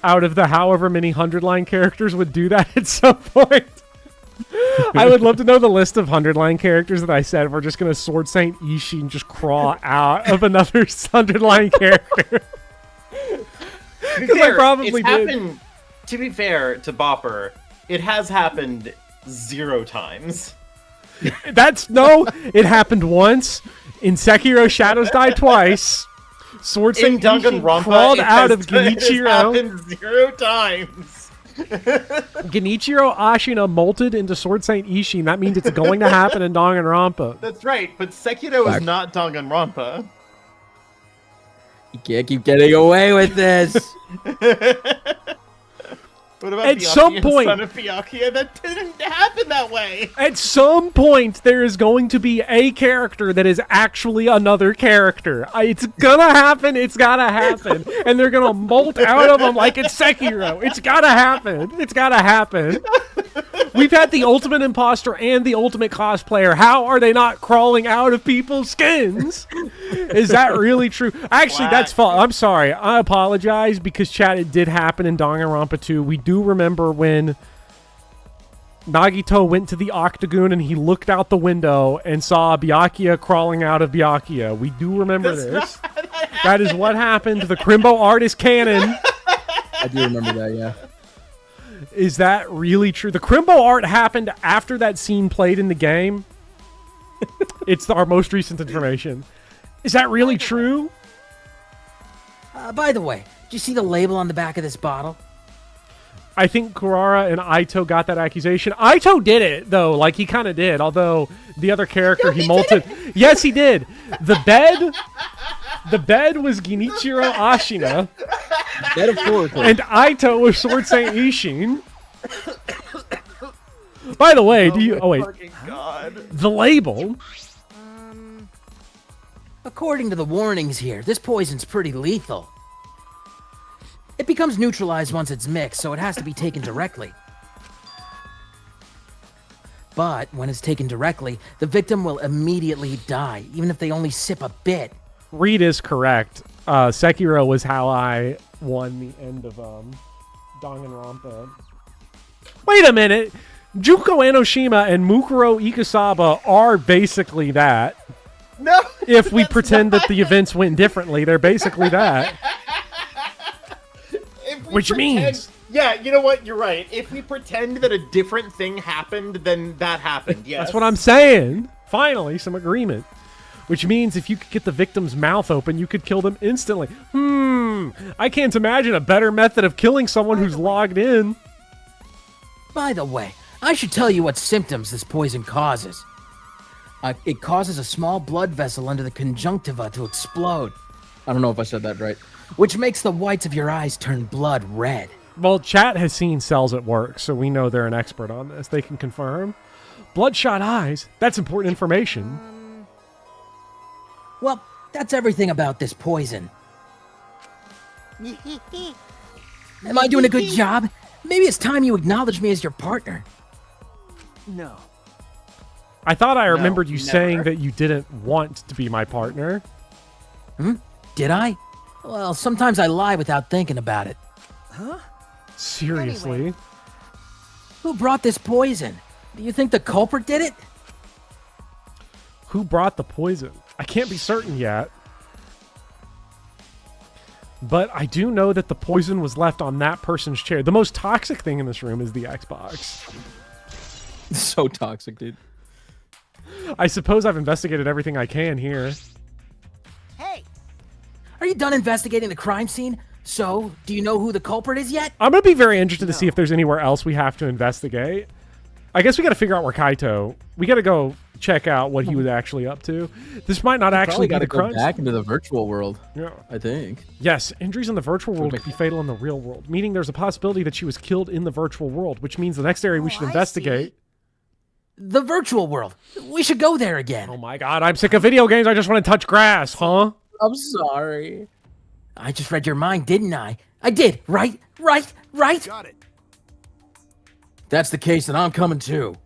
[SPEAKER 1] out of the however many 100-line characters would do that at some point. I would love to know the list of 100-line characters that I said. If we're just going to Sword Saint Ishii and just crawl out of another 100-line character. Because I probably did.
[SPEAKER 2] To be fair to Bopper, it has happened 0 times.
[SPEAKER 1] It happened once. In Sekiro, Shadows Die Twice. Sword Saint Ishii crawled out of Genichiro.
[SPEAKER 2] It happened 0 times.
[SPEAKER 1] Genichiro Ashina molted into Sword Saint Ishii, and that means it's going to happen in Danganronpa.
[SPEAKER 2] That's right, but Sekiro is not Danganronpa.
[SPEAKER 4] You can't keep getting away with this.
[SPEAKER 2] What about
[SPEAKER 1] At
[SPEAKER 2] Byakuya
[SPEAKER 1] some point,
[SPEAKER 2] son of Byakuya? That didn't happen that way.
[SPEAKER 1] At some point, there is going to be a character that is actually another character. It's gonna happen. It's gotta happen. And they're gonna molt out of them like it's Sekiro. It's gotta happen. It's gotta happen. We've had the ultimate imposter and the ultimate cosplayer. How are they not crawling out of people's skins? Is that really true? Actually, that's false. I'm sorry. I apologize because, chat, it did happen in Danganronpa 2. We do remember when Nagito went to the Octagon and he looked out the window and saw Byakuya crawling out of Byakuya. We do remember this. That is what happened. The Crimbo art is canon.
[SPEAKER 3] I do remember that, yeah.
[SPEAKER 1] Is that really true? The Crimbo art happened after that scene played in the game. It's our most recent information. Is that really true?
[SPEAKER 4] By the way, did you see the label on the back of this bottle?
[SPEAKER 1] I think Kurara and Aito got that accusation. Aito did it, though. Like, he kind of did. Although, the other character he molted... Yes, he did. The bed was Genichiro Ashina. And Aito was Sword Saint Ishin. By the way, do you... Oh, wait. The label...
[SPEAKER 4] According to the warnings here, this poison's pretty lethal. It becomes neutralized once it's mixed, so it has to be taken directly. But when it's taken directly, the victim will immediately die, even if they only sip a bit.
[SPEAKER 1] Reed is correct. Sekiro was how I won the end of Danganronpa. Wait a minute! Juko Enoshima and Mukuro Ikusaba are basically that.
[SPEAKER 2] No!
[SPEAKER 1] If we pretend that the events went differently, they're basically that. Which means...
[SPEAKER 2] Yeah, you know what? You're right. If we pretend that a different thing happened, then that happened, yes.
[SPEAKER 1] That's what I'm saying. Finally, some agreement. Which means if you could get the victim's mouth open, you could kill them instantly. I can't imagine a better method of killing someone who's logged in.
[SPEAKER 4] By the way, I should tell you what symptoms this poison causes. It causes a small blood vessel under the conjunctiva to explode.
[SPEAKER 3] I don't know if I said that right.
[SPEAKER 4] Which makes the whites of your eyes turn blood red.
[SPEAKER 1] Well, chat has seen cells at work, so we know they're an expert on this. They can confirm. Bloodshot eyes? That's important information.
[SPEAKER 4] Well, that's everything about this poison. Am I doing a good job? Maybe it's time you acknowledge me as your partner.
[SPEAKER 10] No.
[SPEAKER 1] I thought I remembered you saying that you didn't want to be my partner.
[SPEAKER 4] Did I? Well, sometimes I lie without thinking about it.
[SPEAKER 10] Huh?
[SPEAKER 1] Seriously?
[SPEAKER 9] Anyway.
[SPEAKER 4] Who brought this poison? Do you think the culprit did it?
[SPEAKER 1] Who brought the poison? I can't be certain yet. But I do know that the poison was left on that person's chair. The most toxic thing in this room is the Xbox.
[SPEAKER 3] So toxic, dude.
[SPEAKER 1] I suppose I've investigated everything I can here.
[SPEAKER 9] Hey,
[SPEAKER 4] Are you done investigating the crime scene? So, do you know who the culprit is yet?
[SPEAKER 1] I'm going to be very interested to see if there's anywhere else we have to investigate. I guess we got to figure out where Kaito... We got to go check out what he was actually up to. This might not actually be the
[SPEAKER 3] go
[SPEAKER 1] crime.
[SPEAKER 3] back into the virtual world.
[SPEAKER 1] Yeah.
[SPEAKER 3] I think.
[SPEAKER 1] Yes, injuries in the virtual world could be fatal in the real world, meaning there's a possibility that she was killed in the virtual world, which means the next area we should investigate...
[SPEAKER 4] The virtual world. We should go there again.
[SPEAKER 1] Oh my god, I'm sick of video games. I just want to touch grass, huh?
[SPEAKER 3] I'm sorry.
[SPEAKER 4] I just read your mind, didn't I? I did, right? Right?
[SPEAKER 9] got it.
[SPEAKER 3] That's the case, then I'm coming too.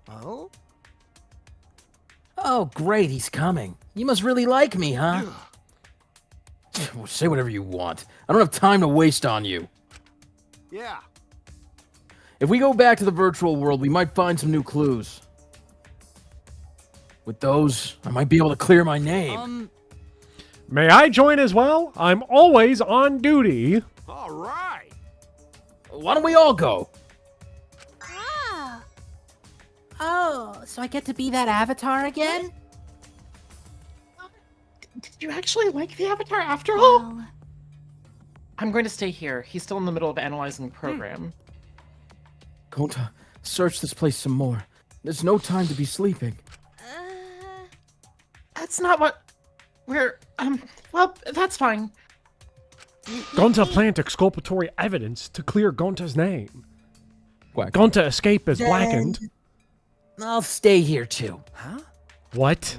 [SPEAKER 9] Oh?
[SPEAKER 4] Oh, great, he's coming. You must really like me, huh?
[SPEAKER 3] Say whatever you want. I don't have time to waste on you.
[SPEAKER 9] Yeah.
[SPEAKER 3] If we go back to the virtual world, we might find some new clues. With those, I might be able to clear my name.
[SPEAKER 1] May I join as well? I'm always on duty.
[SPEAKER 9] All right.
[SPEAKER 3] Why don't we all go?
[SPEAKER 8] Ah. Oh, so I get to be that avatar again?
[SPEAKER 7] Did you actually like the Avatar after all?
[SPEAKER 8] Well,
[SPEAKER 7] I'm going to stay here. He's still in the middle of analyzing the program.
[SPEAKER 3] Gonta, search this place some more. There's no time to be sleeping.
[SPEAKER 7] That's not what we're... well, that's fine.
[SPEAKER 1] Gonta plant exculpatory evidence to clear Gonta's name.
[SPEAKER 3] Quack.
[SPEAKER 1] Gonta escape is blackened.
[SPEAKER 4] I'll stay here too.
[SPEAKER 1] What?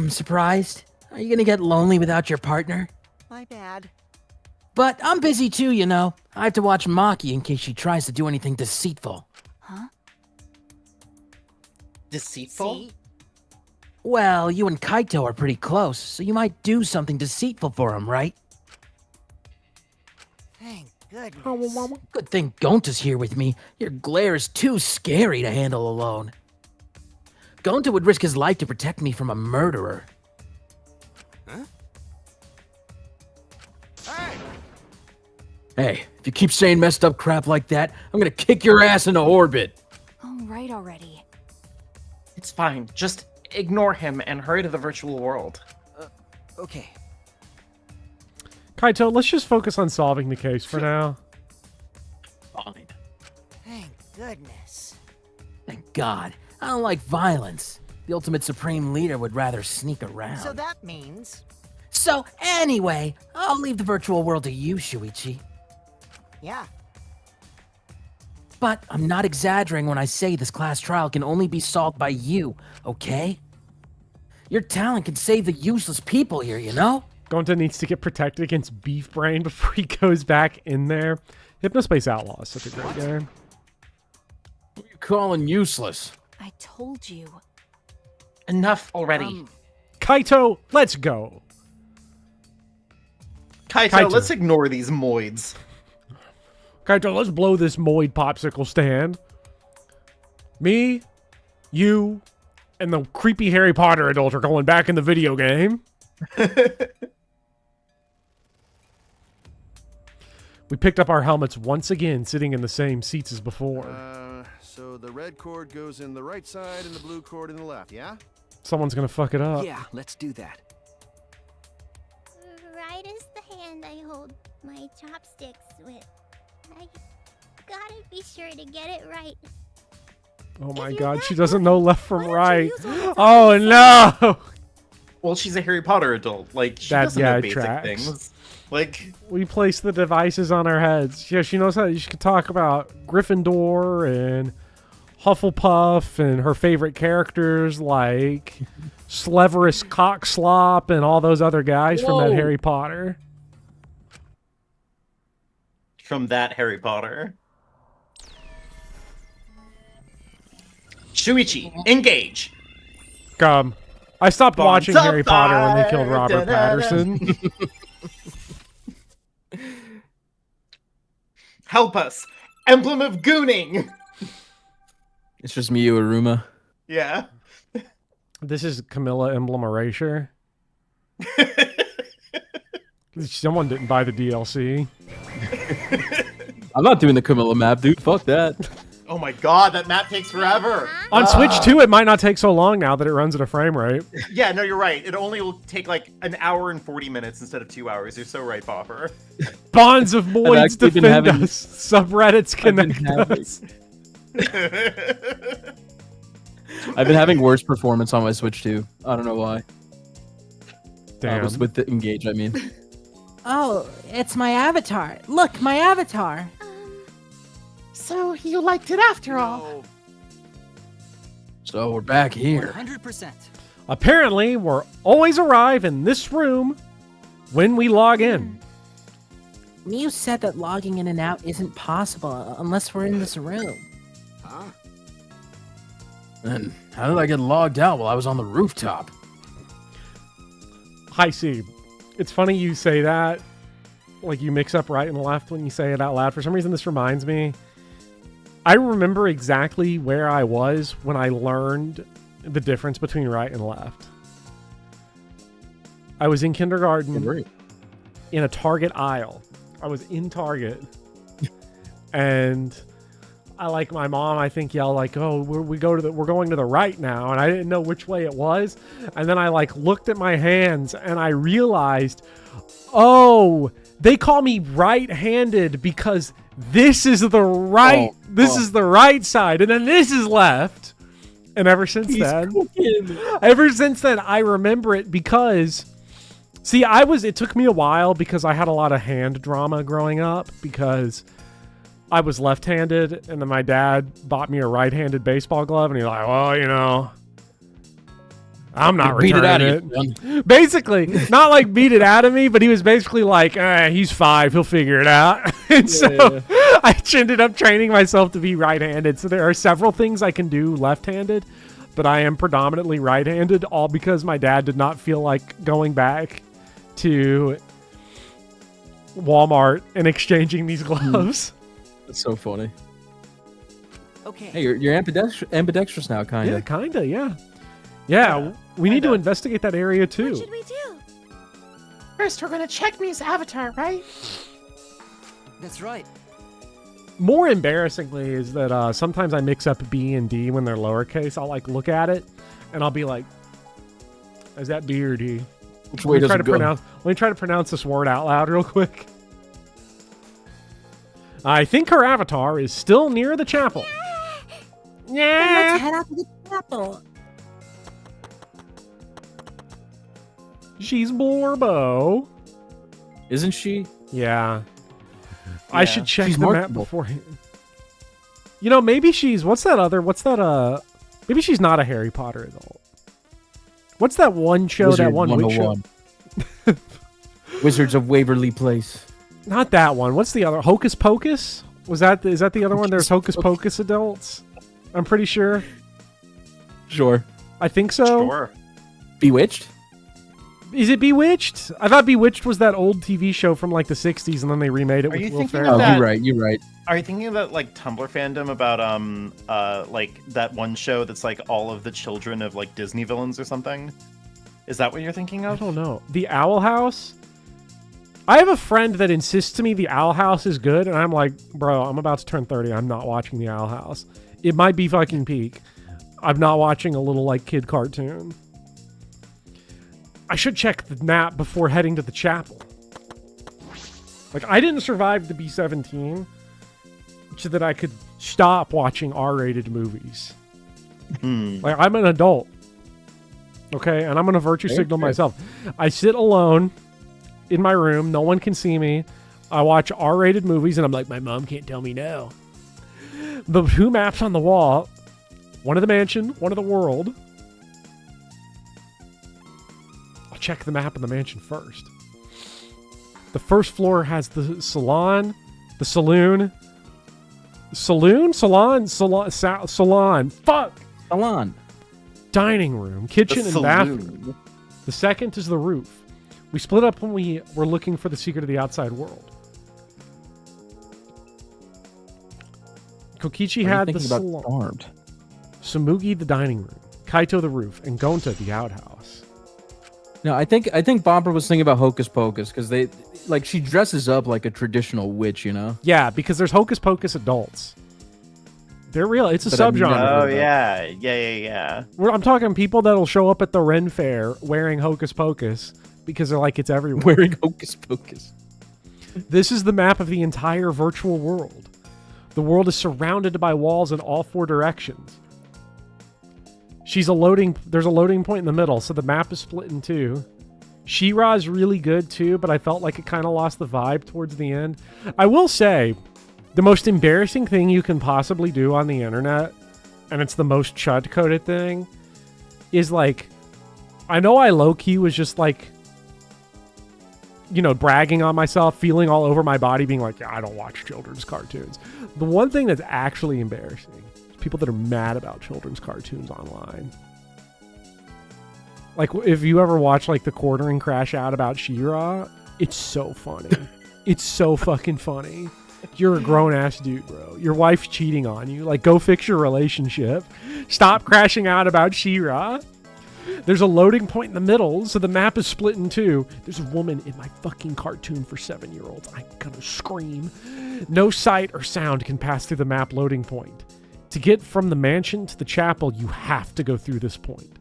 [SPEAKER 4] Surprised? Are you gonna get lonely without your partner?
[SPEAKER 9] My bad.
[SPEAKER 4] But I'm busy too, you know. I have to watch Maki in case she tries to do anything deceitful.
[SPEAKER 7] Deceitful?
[SPEAKER 9] See?
[SPEAKER 4] Well, you and Kaito are pretty close, so you might do something deceitful for him, right?
[SPEAKER 9] Thank goodness.
[SPEAKER 4] Good thing Gonta's here with me. Your glare is too scary to handle alone. Gonta would risk his life to protect me from a murderer.
[SPEAKER 3] Hey, if you keep saying messed up crap like that, I'm gonna kick your ass into orbit.
[SPEAKER 11] Oh, right already.
[SPEAKER 7] It's fine. Just ignore him and hurry to the virtual world.
[SPEAKER 10] Okay.
[SPEAKER 1] Kaito, let's just focus on solving the case for now.
[SPEAKER 3] Fine.
[SPEAKER 9] Thank goodness.
[SPEAKER 4] Thank God. I don't like violence. The ultimate supreme leader would rather sneak around.
[SPEAKER 9] So that means...
[SPEAKER 4] So anyway, I'll leave the virtual world to you, Shuichi.
[SPEAKER 9] Yeah.
[SPEAKER 4] But I'm not exaggerating when I say this class trial can only be solved by you, okay? Your talent can save the useless people here, you know?
[SPEAKER 1] Gonta needs to get protected against Beef Brain before he goes back in there. Hypnospace Outlaw is such a great game.
[SPEAKER 3] Who are you calling useless?
[SPEAKER 11] I told you.
[SPEAKER 7] Enough already.
[SPEAKER 1] Kaito, let's go.
[SPEAKER 2] Kaito, let's ignore these moids.
[SPEAKER 1] Kaito, let's blow this Moid popsicle stand. Me, you, and the creepy Harry Potter adult are going back in the video game. We picked up our helmets once again, sitting in the same seats as before.
[SPEAKER 12] So the red cord goes in the right side and the blue cord in the left, yeah?
[SPEAKER 1] Someone's gonna fuck it up.
[SPEAKER 10] Yeah, let's do that.
[SPEAKER 13] Right is the hand I hold my chopsticks with. I gotta be sure to get it right.
[SPEAKER 1] Oh my god, she doesn't know left from right. Oh no!
[SPEAKER 2] Well, she's a Harry Potter adult. Like, she
[SPEAKER 1] That-
[SPEAKER 2] doesn't
[SPEAKER 1] yeah,
[SPEAKER 2] know
[SPEAKER 1] it
[SPEAKER 2] basic
[SPEAKER 1] tracks.
[SPEAKER 2] things. Like,
[SPEAKER 1] We place the devices on our heads. Yeah, she knows how. She could talk about Gryffindor and Hufflepuff and her favorite characters like Sleverus Cockslop and all those other guys from that
[SPEAKER 3] Whoa.
[SPEAKER 1] Harry Potter.
[SPEAKER 2] from that Harry Potter. Shuichi, engage!
[SPEAKER 1] Come. I stopped watching
[SPEAKER 2] Bonds
[SPEAKER 1] Harry
[SPEAKER 2] of
[SPEAKER 1] Potter when they killed
[SPEAKER 2] fire,
[SPEAKER 1] Robert
[SPEAKER 2] da-da-da.
[SPEAKER 1] Patterson.
[SPEAKER 2] Help us! Emblem of gooning!
[SPEAKER 3] It's just Miyu Aruma.
[SPEAKER 2] Yeah.
[SPEAKER 1] This is Camilla Emblem Erasure. Someone didn't buy the DLC.
[SPEAKER 3] I'm not doing the Camilla map, dude. Fuck that.
[SPEAKER 2] Oh my god, that map takes forever.
[SPEAKER 1] On Switch 2, it might not take so long now that it runs at a frame rate.
[SPEAKER 2] Yeah, no, you're right. It only will take like an hour and 40 minutes instead of 2 hours. You're so right, Popper.
[SPEAKER 1] Bonds of Moids
[SPEAKER 3] actually been
[SPEAKER 1] defend
[SPEAKER 3] having-
[SPEAKER 1] us. Subreddits connect us.
[SPEAKER 3] I've been having worse performance on my Switch too. I don't know why.
[SPEAKER 1] Damn.
[SPEAKER 3] With the Engage, I mean.
[SPEAKER 8] Oh, it's my avatar. Look, my avatar.
[SPEAKER 7] So you liked it after all.
[SPEAKER 3] So we're back here.
[SPEAKER 10] 100%.
[SPEAKER 1] Apparently, we're always arrive in this room when we log in.
[SPEAKER 8] Mew said that logging in and out isn't possible unless we're in this room.
[SPEAKER 10] Huh?
[SPEAKER 3] And how did I get logged out while I was on the rooftop?
[SPEAKER 1] Hi, C. It's funny you say that. Like, you mix up right and left when you say it out loud. For some reason, this reminds me. I remember exactly where I was when I learned the difference between right and left. I was in kindergarten in a Target aisle. I was in Target. And I, like, my mom, I think, yelled, like, oh, we're going to the right now. And I didn't know which way it was. And then I, like, looked at my hands and I realized, oh, they call me right-handed because this is the right, is the right side. And then this is left. And ever since then, I remember it because, see, it took me a while because I had a lot of hand drama growing up because I was left-handed, and then my dad bought me a right-handed baseball glove, and he's like, well, you know, I'm not returning it. Basically, not like beat it out of me, but he was basically like, he's 5, he'll figure it out. And so I ended up training myself to be right-handed. So there are several things I can do left-handed, but I am predominantly right-handed, all because my dad did not feel like going back to Walmart and exchanging these gloves.
[SPEAKER 3] That's so funny.
[SPEAKER 10] Okay.
[SPEAKER 3] Hey, you're ambidextrous now, kind of.
[SPEAKER 1] Yeah, kind of, yeah. Yeah, we need to investigate that area too.
[SPEAKER 13] What should we do?
[SPEAKER 7] First, we're gonna check Mew's avatar, right?
[SPEAKER 10] That's right.
[SPEAKER 1] More embarrassingly is that sometimes I mix up B and D when they're lowercase. I'll like look at it and I'll be like, is that B or D?
[SPEAKER 3] Which way does it go?
[SPEAKER 1] Let me try to pronounce this word out loud real quick. I think her avatar is still near the chapel.
[SPEAKER 8] Then let's head out to the chapel.
[SPEAKER 1] She's Blorbo.
[SPEAKER 3] Isn't she?
[SPEAKER 1] Yeah. I should check
[SPEAKER 3] She's
[SPEAKER 1] the map
[SPEAKER 3] marketable.
[SPEAKER 1] before. You know, maybe she's. Maybe she's not a Harry Potter adult. What's that one show?
[SPEAKER 3] Wizard
[SPEAKER 1] that one witch show?
[SPEAKER 3] 101. Wizards of Waverly Place.
[SPEAKER 1] Not that one. What's the other? Hocus Pocus? Is that the other one? There's Hocus Pocus adults. I'm pretty sure.
[SPEAKER 3] Sure.
[SPEAKER 1] I think so.
[SPEAKER 2] Sure.
[SPEAKER 3] Bewitched?
[SPEAKER 1] Is it Bewitched? I thought Bewitched was that old TV show from like the 60s and then they remade it
[SPEAKER 2] Are
[SPEAKER 1] with
[SPEAKER 2] you
[SPEAKER 1] Will
[SPEAKER 2] thinking
[SPEAKER 1] Ferrell.
[SPEAKER 2] of that?
[SPEAKER 3] You're right.
[SPEAKER 2] Are you thinking of that like Tumblr fandom about like that one show that's like all of the children of like Disney villains or something? Is that what you're thinking
[SPEAKER 1] I
[SPEAKER 2] of?
[SPEAKER 1] don't know. The Owl House? I have a friend that insists to me the Owl House is good, and I'm like, bro, I'm about to turn 30. I'm not watching the Owl House. It might be fucking peak. I'm not watching a little like kid cartoon. I should check the map before heading to the chapel. Like, I didn't survive to be 17 so that I could stop watching R-rated movies. Like, I'm an adult. Okay? And I'm going to virtue signal myself. I sit alone in my room. No one can see me. I watch R-rated movies, and I'm like, my mom can't tell me no. The two maps on the wall, one of the mansion, one of the world. I'll check the map of the mansion first. The first floor has the salon, the saloon. Salon. Fuck.
[SPEAKER 3] Salon.
[SPEAKER 1] Dining room, kitchen,
[SPEAKER 2] The
[SPEAKER 1] and bathroom. The second is the roof. We split up when we were looking for the secret of the outside world. Kokichi had the salon.
[SPEAKER 3] Armed?
[SPEAKER 1] Sumugi the dining room. Kaito the roof. And Gonta the outhouse.
[SPEAKER 3] No, I think Barbara was thinking about Hocus Pocus because they like she dresses up like a traditional witch, you know.
[SPEAKER 1] Yeah, because there's Hocus Pocus adults. They're real. It's a
[SPEAKER 3] But I've
[SPEAKER 1] subgenre.
[SPEAKER 3] never-
[SPEAKER 2] Oh yeah.
[SPEAKER 1] I'm talking people that'll show up at the Ren Fair wearing Hocus Pocus because they're like it's everywhere.
[SPEAKER 3] Wearing Hocus Pocus.
[SPEAKER 1] This is the map of the entire virtual world. The world is surrounded by walls in all 4 directions. There's a loading point in the middle, so the map is split in 2. She-Ra is really good too, but I felt like it kind of lost the vibe towards the end. I will say, the most embarrassing thing you can possibly do on the internet, and it's the most chud-coded thing, is like, I know I low-key was just like, you know, bragging on myself, feeling all over my body, being like, yeah, I don't watch children's cartoons. The one thing that's actually embarrassing is people that are mad about children's cartoons online. Like, if you ever watch, like, the quartering crash out about She-Ra, it's so funny. It's so fucking funny. You're a grown-ass dude, bro. Your wife's cheating on you. Like, go fix your relationship. Stop crashing out about She-Ra. There's a loading point in the middle, so the map is split in 2. There's a woman in my fucking cartoon for 7-year-olds. I'm gonna scream. No sight or sound can pass through the map loading point. To get from the mansion to the chapel, you have to go through this point.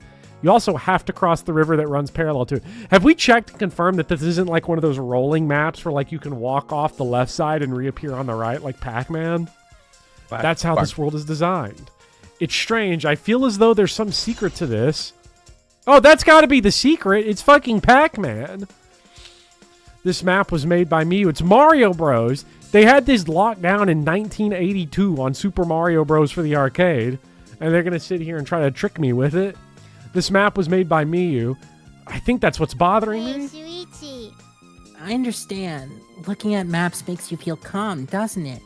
[SPEAKER 1] You also have to cross the river that runs parallel to it. Have we checked and confirmed that this isn't like one of those rolling maps where like you can walk off the left side and reappear on the right like Pac-Man? That's how this world is designed. It's strange. I feel as though there's some secret to this. Oh, that's got to be the secret. It's fucking Pac-Man. This map was made by me. It's Mario Bros. They had this locked down in 1982 on Super Mario Bros. For the arcade, and they're going to sit here and try to trick me with it. This map was made by Miyu. I think that's what's bothering me.
[SPEAKER 13] Shuichi.
[SPEAKER 8] I understand. Looking at maps makes you feel calm, doesn't it?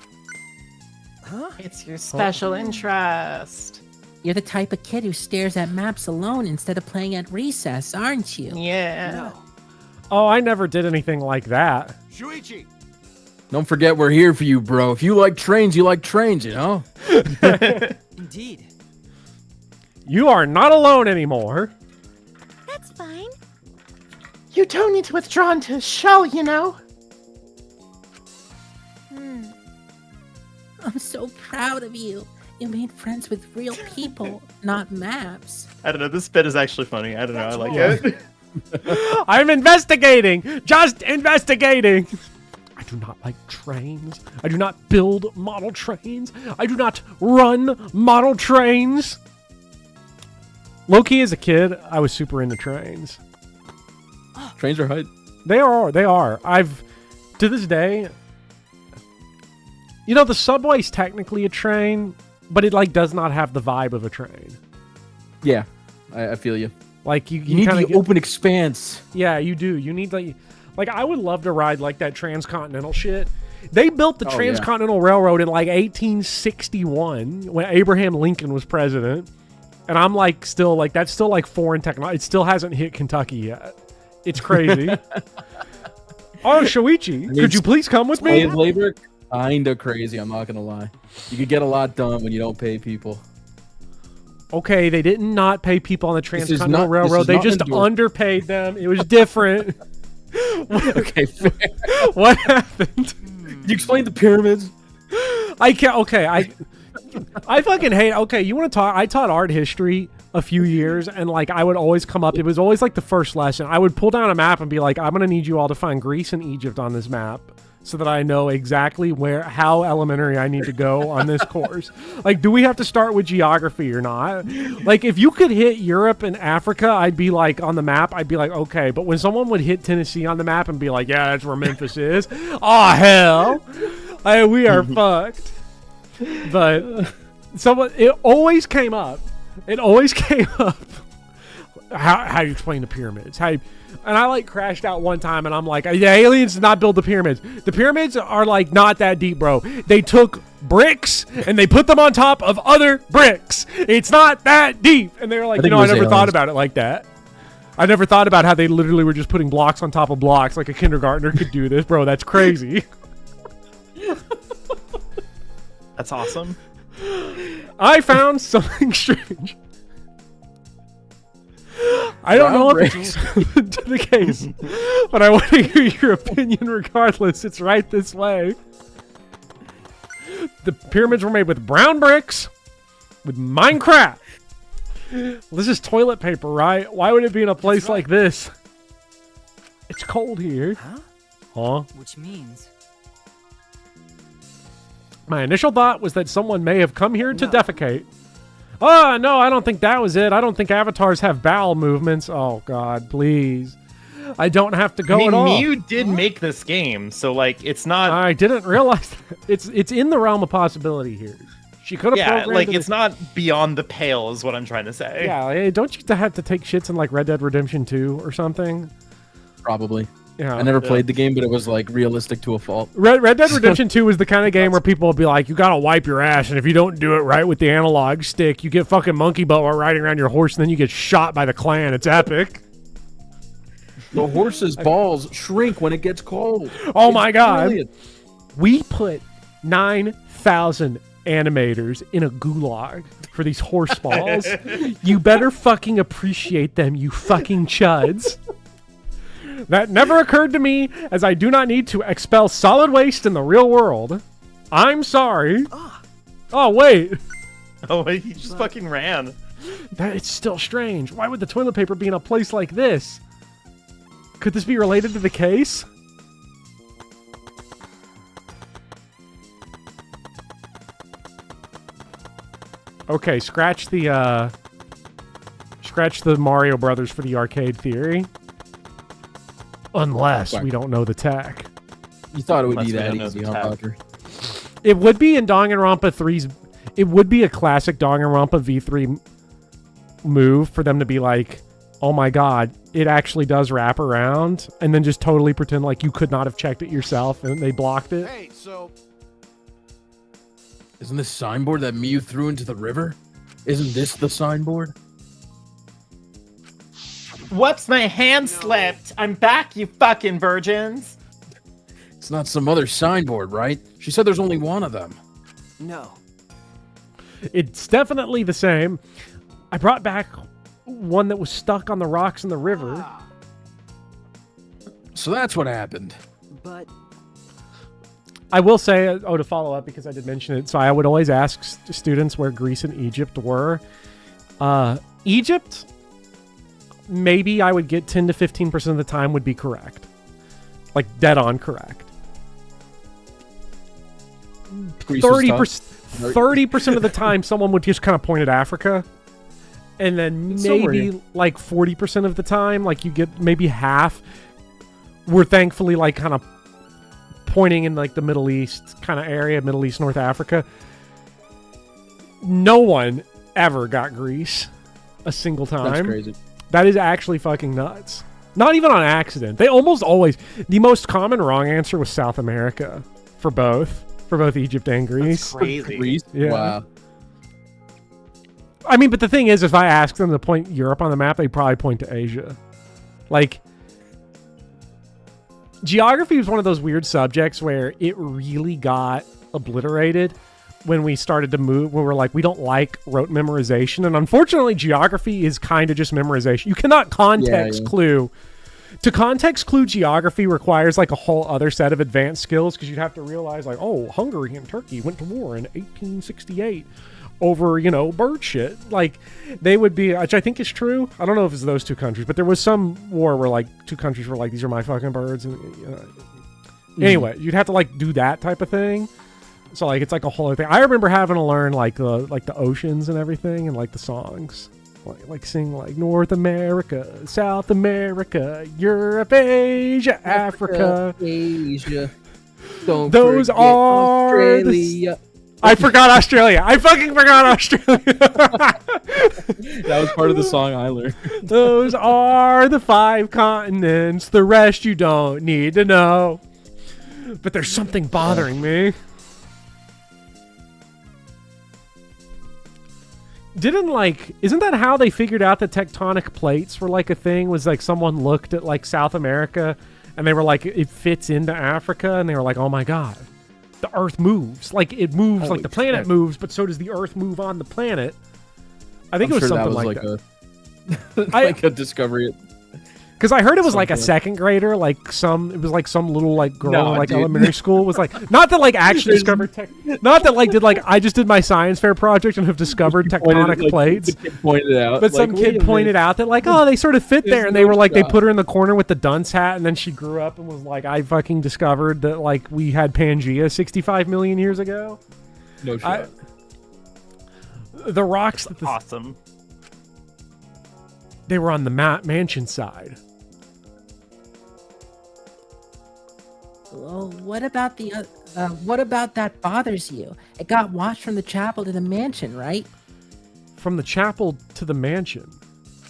[SPEAKER 7] Huh? It's your special interest.
[SPEAKER 8] You're the type of kid who stares at maps alone instead of playing at recess, aren't you?
[SPEAKER 7] Yeah.
[SPEAKER 1] Oh, I never did anything like that.
[SPEAKER 12] Shuichi!
[SPEAKER 3] Don't forget we're here for you, bro. If you like trains, you like trains, you know?
[SPEAKER 10] Indeed.
[SPEAKER 1] You are not alone anymore.
[SPEAKER 13] That's fine.
[SPEAKER 7] You don't need to withdraw into a shell, you know?
[SPEAKER 8] I'm so proud of you. You made friends with real people, not maps.
[SPEAKER 2] I don't know. This bit is actually funny. I don't know. I like it.
[SPEAKER 1] I'm investigating. Just investigating. I do not like trains. I do not build model trains. I do not run model trains. Low-key, as a kid, I was super into trains.
[SPEAKER 3] Trains are hype.
[SPEAKER 1] They are. They are. To this day, you know, the subway's technically a train, but it like does not have the vibe of a train.
[SPEAKER 3] Yeah, I feel you.
[SPEAKER 1] Like you
[SPEAKER 3] need
[SPEAKER 1] kinda
[SPEAKER 3] the open expanse.
[SPEAKER 1] Yeah, you do. You need like I would love to ride like that transcontinental shit. They built the Transcontinental Railroad in like 1861 when Abraham Lincoln was president. And I'm like still like that's still like foreign technology. It still hasn't hit Kentucky yet. It's crazy. Oh, Shuichi, could you please come with me?
[SPEAKER 3] Slave labor, kinda crazy. I'm not gonna lie. You could get a lot done when you don't pay people.
[SPEAKER 1] Okay, they didn't not pay people on the Transcontinental Railroad. They just
[SPEAKER 3] endorsed.
[SPEAKER 1] underpaid them. It was different.
[SPEAKER 3] Okay, fair.
[SPEAKER 1] What happened?
[SPEAKER 3] You explain the pyramids.
[SPEAKER 1] I can't. Okay, I fucking hate. Okay, you want to talk? I taught art history a few years, and like I would always come up. It was always like the first lesson. I would pull down a map and be like, "I'm gonna need you all to find Greece and Egypt on this map." So that I know exactly how elementary I need to go on this course. Like, do we have to start with geography or not? Like, if you could hit Europe and Africa, I'd be like, on the map, I'd be like, okay. But when someone would hit Tennessee on the map and be like, yeah, that's where Memphis is. Oh, hell. We are fucked. But it always came up. It always came up. How do you explain the pyramids? And I like crashed out one time and I'm like, the aliens did not build the pyramids. The pyramids are like not that deep, bro. They took bricks and they put them on top of other bricks. It's not that deep. And they were like, I never thought about it like that. I never thought about how they literally were just putting blocks on top of blocks like a kindergartner could do this. Bro, that's crazy.
[SPEAKER 7] That's awesome.
[SPEAKER 1] I found something strange. I don't know if it's to the case, but I want to hear your opinion regardless. It's right this way. The pyramids were made with brown bricks, with Minecraft. Well, this is toilet paper, right? Why would it be in a place like this? It's cold here. Huh?
[SPEAKER 10] Which means...
[SPEAKER 1] My initial thought was that someone may have come here to defecate. Oh, no, I don't think that was it. I don't think avatars have bowel movements. Oh, God, please. I don't have to go at all.
[SPEAKER 7] Miu did make this game, so, like, it's not...
[SPEAKER 1] I didn't realize that. It's in the realm of possibility here. She could have programmed
[SPEAKER 7] like,
[SPEAKER 1] it.
[SPEAKER 7] it's not beyond the pale is what I'm trying to say.
[SPEAKER 1] Yeah, hey, don't you have to take shits in, like, Red Dead Redemption 2 or something?
[SPEAKER 3] Probably.
[SPEAKER 1] Yeah.
[SPEAKER 3] I never played the game, but it was like realistic to a fault.
[SPEAKER 1] Red Dead Redemption 2 is the kind of game where people will be like, you gotta wipe your ass, and if you don't do it right with the analog stick, you get fucking monkey butt while riding around your horse, and then you get shot by the clan. It's epic.
[SPEAKER 3] The horse's balls shrink when it gets cold.
[SPEAKER 1] Oh my god.
[SPEAKER 3] Brilliant.
[SPEAKER 1] We put 9,000 animators in a gulag for these horse balls. You better fucking appreciate them, you fucking chuds. That never occurred to me, as I do not need to expel solid waste in the real world. I'm sorry. Oh, wait.
[SPEAKER 7] Oh, he just fucking ran.
[SPEAKER 1] It's still strange. Why would the toilet paper be in a place like this? Could this be related to the case? Okay, scratch the Mario Brothers for the arcade theory. Unless we don't know the tech.
[SPEAKER 3] You thought it would be that easy, huh, Parker?
[SPEAKER 1] It would be in Danganronpa 3's... It would be a classic Danganronpa V3 move for them to be like, oh my god, it actually does wrap around, and then just totally pretend like you could not have checked it yourself and they blocked it.
[SPEAKER 12] Hey, so...
[SPEAKER 3] Isn't this signboard that Miu threw into the river? Isn't this the signboard?
[SPEAKER 7] Whoops, my hand slipped. I'm back, you fucking virgins.
[SPEAKER 3] It's not some other signboard, right? She said there's only one of them.
[SPEAKER 10] No.
[SPEAKER 1] It's definitely the same. I brought back one that was stuck on the rocks in the river.
[SPEAKER 3] So that's what happened.
[SPEAKER 10] But...
[SPEAKER 1] I will say, to follow up, because I did mention it, so I would always ask students where Greece and Egypt were. Egypt... maybe I would get 10 to 15% of the time would be correct. Like, dead on correct. 30% of the time, someone would just kind of point at Africa. And then maybe, like, 40% of the time, like, you get maybe half were thankfully, like, kind of pointing in, like, the Middle East kind of area, Middle East, North Africa. No one ever got Greece a single time.
[SPEAKER 3] That's crazy.
[SPEAKER 1] That is actually fucking nuts. Not even on accident. They almost always... The most common wrong answer was South America for both Egypt and Greece.
[SPEAKER 7] That's crazy.
[SPEAKER 3] Greece?
[SPEAKER 1] Yeah.
[SPEAKER 3] Wow.
[SPEAKER 1] I mean, but the thing is, if I ask them to point Europe on the map, they probably point to Asia. Like, geography was one of those weird subjects where it really got obliterated when we started to move, when we're like, we don't like rote memorization. And unfortunately, geography is kind of just memorization. You cannot context clue. To context clue geography requires like a whole other set of advanced skills, because you'd have to realize like, oh, Hungary and Turkey went to war in 1868 over, you know, bird shit. Like, they would be, which I think is true. I don't know if it's those two countries, but there was some war where like two countries were like, these are my fucking birds. And anyway, you'd have to like do that type of thing. So like it's like a whole other thing. I remember having to learn like the oceans and everything, and like the songs, like sing like North America, South America, Europe, Asia, Africa,
[SPEAKER 3] Asia. Don't
[SPEAKER 1] those are
[SPEAKER 3] Australia.
[SPEAKER 1] I forgot Australia. I fucking forgot Australia.
[SPEAKER 3] That was part of the song I learned.
[SPEAKER 1] Those are the 5 continents. The rest you don't need to know. But there's something bothering me. Isn't that how they figured out that tectonic plates were like a thing? Was like someone looked at like South America and they were like, it fits into Africa, and they were like, oh my god, the Earth moves. Like it moves. Holy like the planet moves, but so does the Earth move on the planet. I think it was something like that.
[SPEAKER 3] Like a discovery.
[SPEAKER 1] Because I heard it was like a second grader, it was like some little like girl in like elementary school was like, not that like actually discovered not that like did like I just did my science fair project and have discovered tectonic plates.
[SPEAKER 3] Pointed out,
[SPEAKER 1] but some kid pointed out that like, oh, they sort of fit there, and they were like, they put her in the corner with the dunce hat, and then she grew up and was like, I fucking discovered that like we had Pangea 65 million years ago.
[SPEAKER 3] No shit.
[SPEAKER 1] The rocks that
[SPEAKER 2] awesome.
[SPEAKER 1] They were on the mansion side.
[SPEAKER 8] Well, what about that bothers you? It got washed from the chapel to the mansion, right?
[SPEAKER 1] From the chapel to the mansion.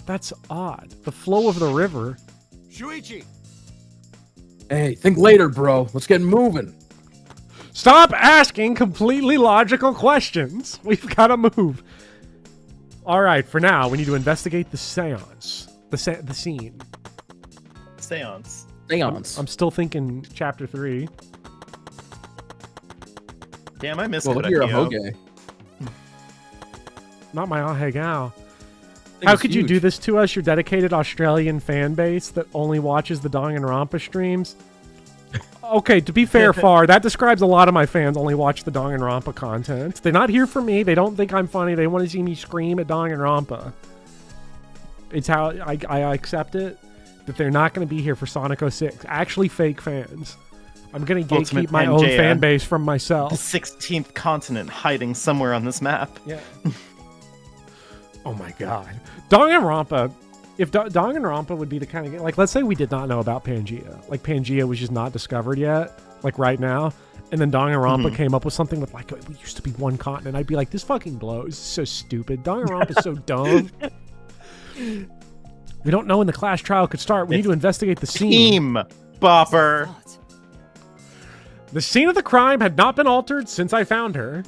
[SPEAKER 1] That's odd. The flow of the river.
[SPEAKER 12] Shuichi!
[SPEAKER 3] Hey, think later, bro. Let's get moving.
[SPEAKER 1] Stop asking completely logical questions. We've got to move. All right, for now, we need to investigate the seance. The scene.
[SPEAKER 2] Seance.
[SPEAKER 1] I'm still thinking chapter 3.
[SPEAKER 2] Damn, I miss
[SPEAKER 3] Well, you're a Hoge.
[SPEAKER 1] Not my Ahegao. How could you do this to us, your dedicated Australian fan base that only watches the Danganronpa streams? Okay, to be fair, Far, that describes a lot of my fans only watch the Danganronpa content. They're not here for me. They don't think I'm funny. They want to see me scream at Danganronpa. It's how I accept it, that they're not going to be here for Sonic 06. Actually, fake fans. I'm going to gatekeep my own fan base from myself.
[SPEAKER 2] The 16th continent hiding somewhere on this map.
[SPEAKER 1] Yeah. Oh my god. Danganronpa. If Danganronpa would be the kind of game, like, let's say we did not know about Pangea. Like, Pangea was just not discovered yet, like right now. And then Danganronpa came up with something with, like, we used to be one continent. I'd be like, this fucking blows. This is so stupid. Danganronpa is so dumb. We don't know when the class trial could start. We need to investigate the scene.
[SPEAKER 2] Team Bopper.
[SPEAKER 1] The scene of the crime had not been altered since I found her.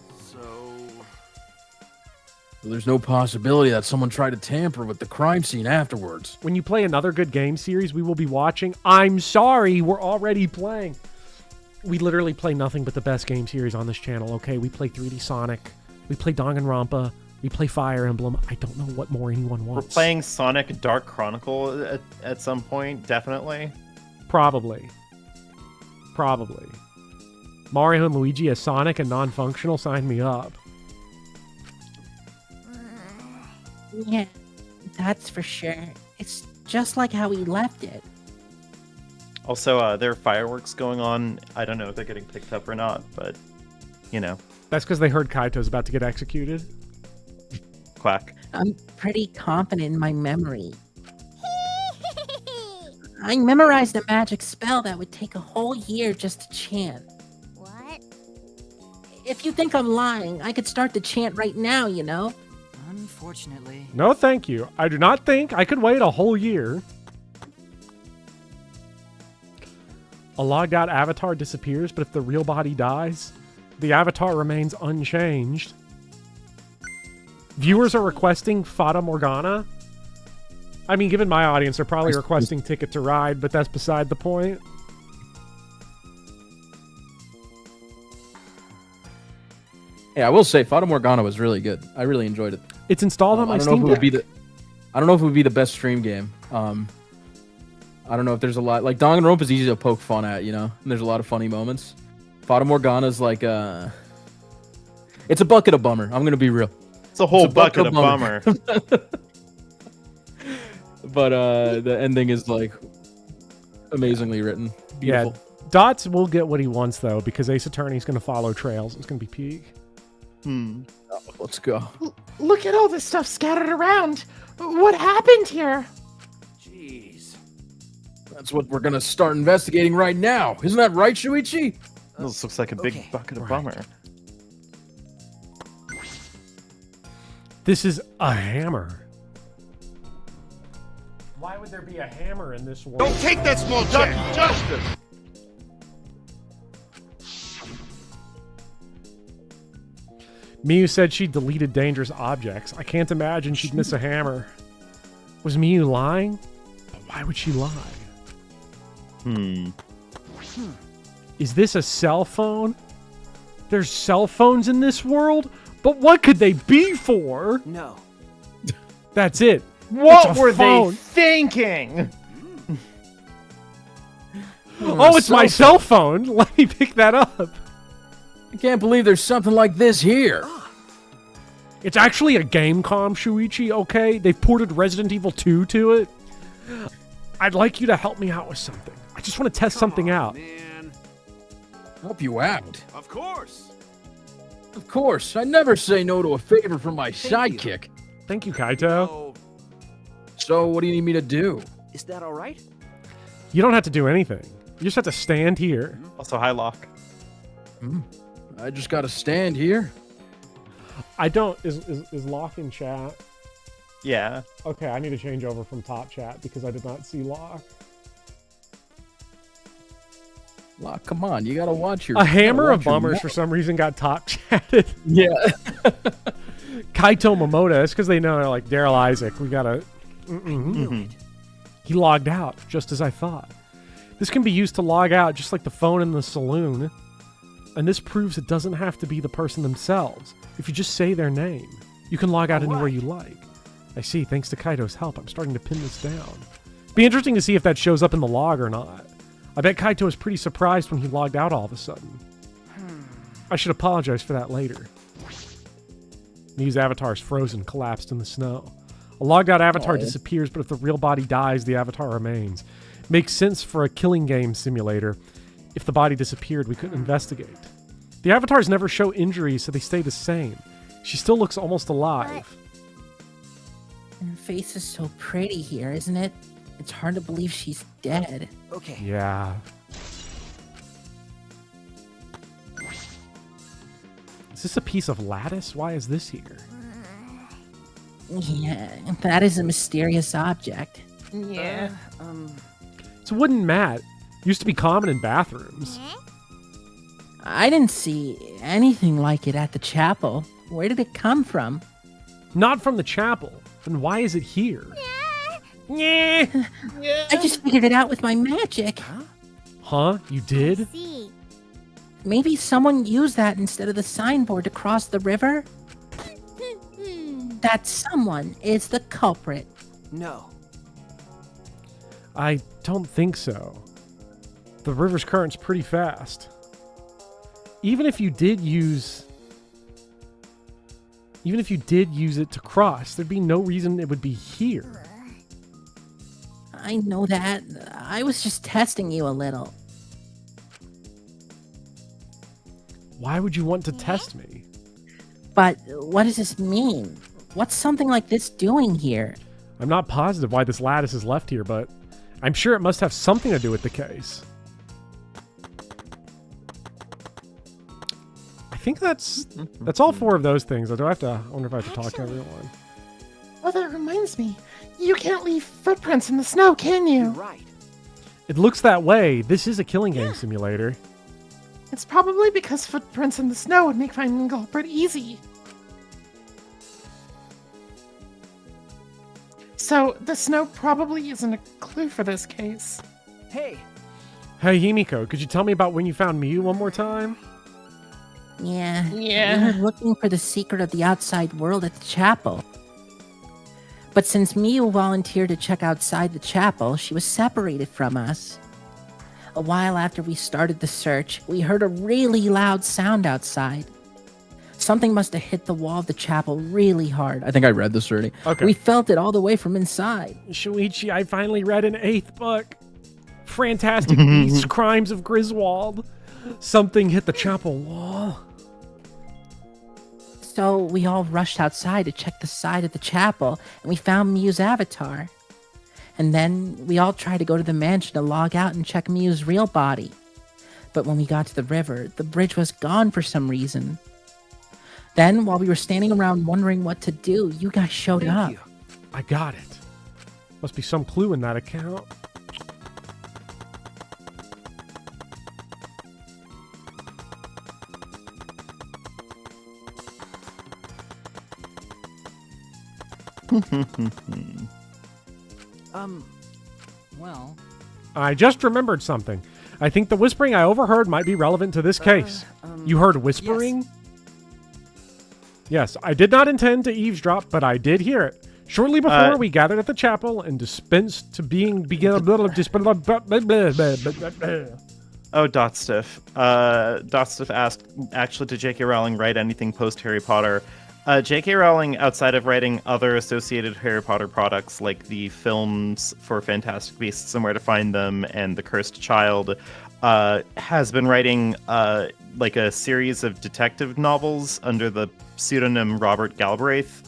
[SPEAKER 3] There's no possibility that someone tried to tamper with the crime scene afterwards.
[SPEAKER 1] When you play another good game series, we will be watching. I'm sorry, we're already playing. We literally play nothing but the best game series on this channel, okay? We play 3D Sonic. We play Danganronpa. We play Fire Emblem. I don't know what more anyone wants.
[SPEAKER 2] We're playing Sonic Dark Chronicle at some point, definitely.
[SPEAKER 1] Probably. Mario and Luigi as Sonic and non-functional, sign me up.
[SPEAKER 8] Yeah, that's for sure. It's just like how we left it.
[SPEAKER 2] Also, there are fireworks going on. I don't know if they're getting picked up or not, but, you know.
[SPEAKER 1] That's because they heard Kaito's about to get executed.
[SPEAKER 2] Quack.
[SPEAKER 8] I'm pretty confident in my memory. I memorized a magic spell that would take a whole year just to chant.
[SPEAKER 13] What?
[SPEAKER 8] If you think I'm lying, I could start the chant right now, you know?
[SPEAKER 10] Unfortunately.
[SPEAKER 1] No, thank you. I do not think I could wait a whole year. A logged out avatar disappears, but if the real body dies, the avatar remains unchanged. Viewers are requesting Fata Morgana. I mean, given my audience, they're probably requesting Ticket to Ride, but that's beside the point.
[SPEAKER 3] Yeah, I will say Fata Morgana was really good. I really enjoyed it.
[SPEAKER 1] It's installed on my Steam Deck.
[SPEAKER 3] I don't know if it would be the best stream game. I don't know if there's a lot... Like, Danganronpa is easy to poke fun at, you know? And there's a lot of funny moments. Fata Morgana's like it's a bucket of bummer. I'm going to be real.
[SPEAKER 2] It's a whole bucket of bummer.
[SPEAKER 3] But the ending is, like, amazingly written. Beautiful.
[SPEAKER 1] Yeah, Dots will get what he wants, though, because Ace Attorney's going to follow trails. It's going to be peak.
[SPEAKER 3] Oh, let's go.
[SPEAKER 7] Look at all this stuff scattered around. What happened here?
[SPEAKER 3] Jeez. That's what we're going to start investigating right now. Isn't that right, Shuichi?
[SPEAKER 2] This looks like a big bucket of bummer.
[SPEAKER 1] This is a hammer. Why would there be a hammer in this world?
[SPEAKER 12] Don't take that small chance! Justice!
[SPEAKER 1] Miyu said she deleted dangerous objects. I can't imagine she'd miss a hammer. Was Miyu lying? But why would she lie? Is this a cell phone? There's cell phones in this world? But what could they be for?
[SPEAKER 10] No.
[SPEAKER 1] That's it.
[SPEAKER 2] What were they thinking?
[SPEAKER 1] Oh, it's my cell phone. Let me pick that up.
[SPEAKER 3] I can't believe there's something like this here.
[SPEAKER 1] It's actually a game comm, Shuichi, okay? They've ported Resident Evil 2 to it. I'd like you to help me out with something. I just want to test something out.
[SPEAKER 12] Man.
[SPEAKER 3] Help you out?
[SPEAKER 12] Of course.
[SPEAKER 3] Of course. I never say no to a favor from my sidekick.
[SPEAKER 1] Thank you, Kaito.
[SPEAKER 12] Oh,
[SPEAKER 3] So what do you need me to do?
[SPEAKER 6] Is that all right?
[SPEAKER 1] You don't have to do anything. You just have to stand here.
[SPEAKER 7] Also, hi, Locke.
[SPEAKER 3] I just gotta stand here.
[SPEAKER 1] I don't... Is Locke in chat?
[SPEAKER 7] Yeah.
[SPEAKER 1] Okay, I need to change over from top chat because I did not see Locke.
[SPEAKER 3] Locke, come on, you gotta watch your.
[SPEAKER 1] A hammer of
[SPEAKER 3] your
[SPEAKER 1] bummers
[SPEAKER 3] mouth.
[SPEAKER 1] for some reason got top chatted.
[SPEAKER 3] Yeah.
[SPEAKER 1] Kaito Momoda. That's because they know they're like Daryl Isaac. We gotta. He logged out just as I thought. This can be used to log out just like the phone in the saloon, and this proves it doesn't have to be the person themselves. If you just say their name, you can log out anywhere you like. I see. Thanks to Kaito's help, I'm starting to pin this down. Be interesting to see if that shows up in the log or not. I bet Kaito was pretty surprised when he logged out all of a sudden. I should apologize for that later. Miu's avatar is frozen, collapsed in the snow. A logged out avatar disappears, but if the real body dies, the avatar remains. Makes sense for a killing game simulator. If the body disappeared, we couldn't investigate. The avatars never show injuries, so they stay the same. She still looks almost alive.
[SPEAKER 8] Her face is so pretty here, isn't it? It's hard to believe she's dead.
[SPEAKER 6] Okay.
[SPEAKER 1] Yeah. Is this a piece of lattice? Why is this here?
[SPEAKER 8] Yeah, that is a mysterious object.
[SPEAKER 7] Yeah.
[SPEAKER 1] It's a wooden mat. Used to be common in bathrooms.
[SPEAKER 8] I didn't see anything like it at the chapel. Where did it come from?
[SPEAKER 1] Not from the chapel. Then why is it here? Yeah.
[SPEAKER 8] I just figured it out with my magic.
[SPEAKER 1] Huh? You did?
[SPEAKER 13] See.
[SPEAKER 8] Maybe someone used that instead of the signboard to cross the river? That someone is the culprit.
[SPEAKER 6] No.
[SPEAKER 1] I don't think so. The river's current's pretty fast. Even if you did use it to cross, there'd be no reason it would be here.
[SPEAKER 8] I know that. I was just testing you a little.
[SPEAKER 1] Why would you want to test me?
[SPEAKER 8] But what does this mean? What's something like this doing here?
[SPEAKER 1] I'm not positive why this lattice is left here, but I'm sure it must have something to do with the case. I think that's all four of those things. I wonder if I have to talk to everyone.
[SPEAKER 7] Oh, that reminds me. You can't leave footprints in the snow, can you?
[SPEAKER 6] You're right.
[SPEAKER 1] It looks that way. This is a killing game simulator.
[SPEAKER 7] It's probably because footprints in the snow would make finding the culprit easy. So, the snow probably isn't a clue for this case.
[SPEAKER 6] Hey.
[SPEAKER 1] Hey, Himiko, could you tell me about when you found Miu one more time?
[SPEAKER 8] Yeah.
[SPEAKER 7] Yeah.
[SPEAKER 8] We were looking for the secret of the outside world at the chapel. But since Miu volunteered to check outside the chapel, she was separated from us. A while after we started the search, we heard a really loud sound outside. Something must have hit the wall of the chapel really hard.
[SPEAKER 3] I think I read this already.
[SPEAKER 1] Okay.
[SPEAKER 8] We felt it all the way from inside.
[SPEAKER 1] Shuichi, I finally read an 8th book. Fantastic Beasts, Crimes of Griswold. Something hit the chapel wall.
[SPEAKER 8] So we all rushed outside to check the side of the chapel, and we found Miu's avatar. And then we all tried to go to the mansion to log out and check Miu's real body. But when we got to the river, the bridge was gone for some reason. Then, while we were standing around wondering what to do, you guys showed up.
[SPEAKER 1] I got it. Must be some clue in that account.
[SPEAKER 10] Well.
[SPEAKER 1] I just remembered something. I think the whispering I overheard might be relevant to this case. You heard whispering? Yes, I did not intend to eavesdrop, but I did hear it. Shortly before, we gathered at the chapel and dispensed to begin.
[SPEAKER 7] Oh, Dotstiff. Dotstiff asked, actually, did J.K. Rowling write anything post-Harry Potter? J.K. Rowling, outside of writing other associated Harry Potter products, like the films for Fantastic Beasts and Where to Find Them and The Cursed Child, has been writing like a series of detective novels under the pseudonym Robert Galbraith.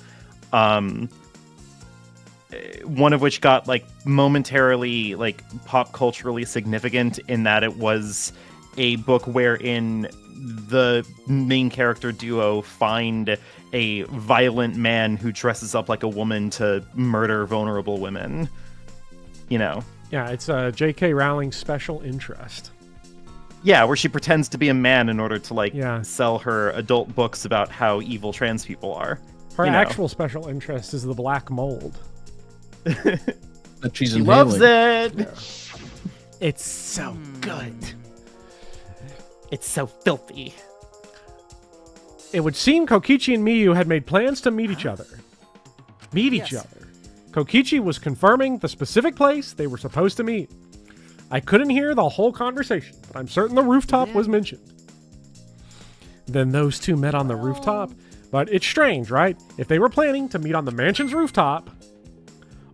[SPEAKER 7] One of which got like momentarily like pop culturally significant in that it was a book wherein the main character duo find a violent man who dresses up like a woman to murder vulnerable women. You know.
[SPEAKER 1] Yeah, it's J.K. Rowling's special interest.
[SPEAKER 7] Yeah, where she pretends to be a man in order to like sell her adult books about how evil trans people are.
[SPEAKER 1] Her actual special interest is the black mold.
[SPEAKER 3] That she's
[SPEAKER 7] she loves it.
[SPEAKER 1] Yeah. It's so good.
[SPEAKER 7] It's so filthy.
[SPEAKER 1] It would seem Kokichi and Miyu had made plans to meet each other. Each other. Kokichi was confirming the specific place they were supposed to meet. I couldn't hear the whole conversation, but I'm certain the rooftop was mentioned. Then those two met on the rooftop. But it's strange, right? If they were planning to meet on the mansion's rooftop,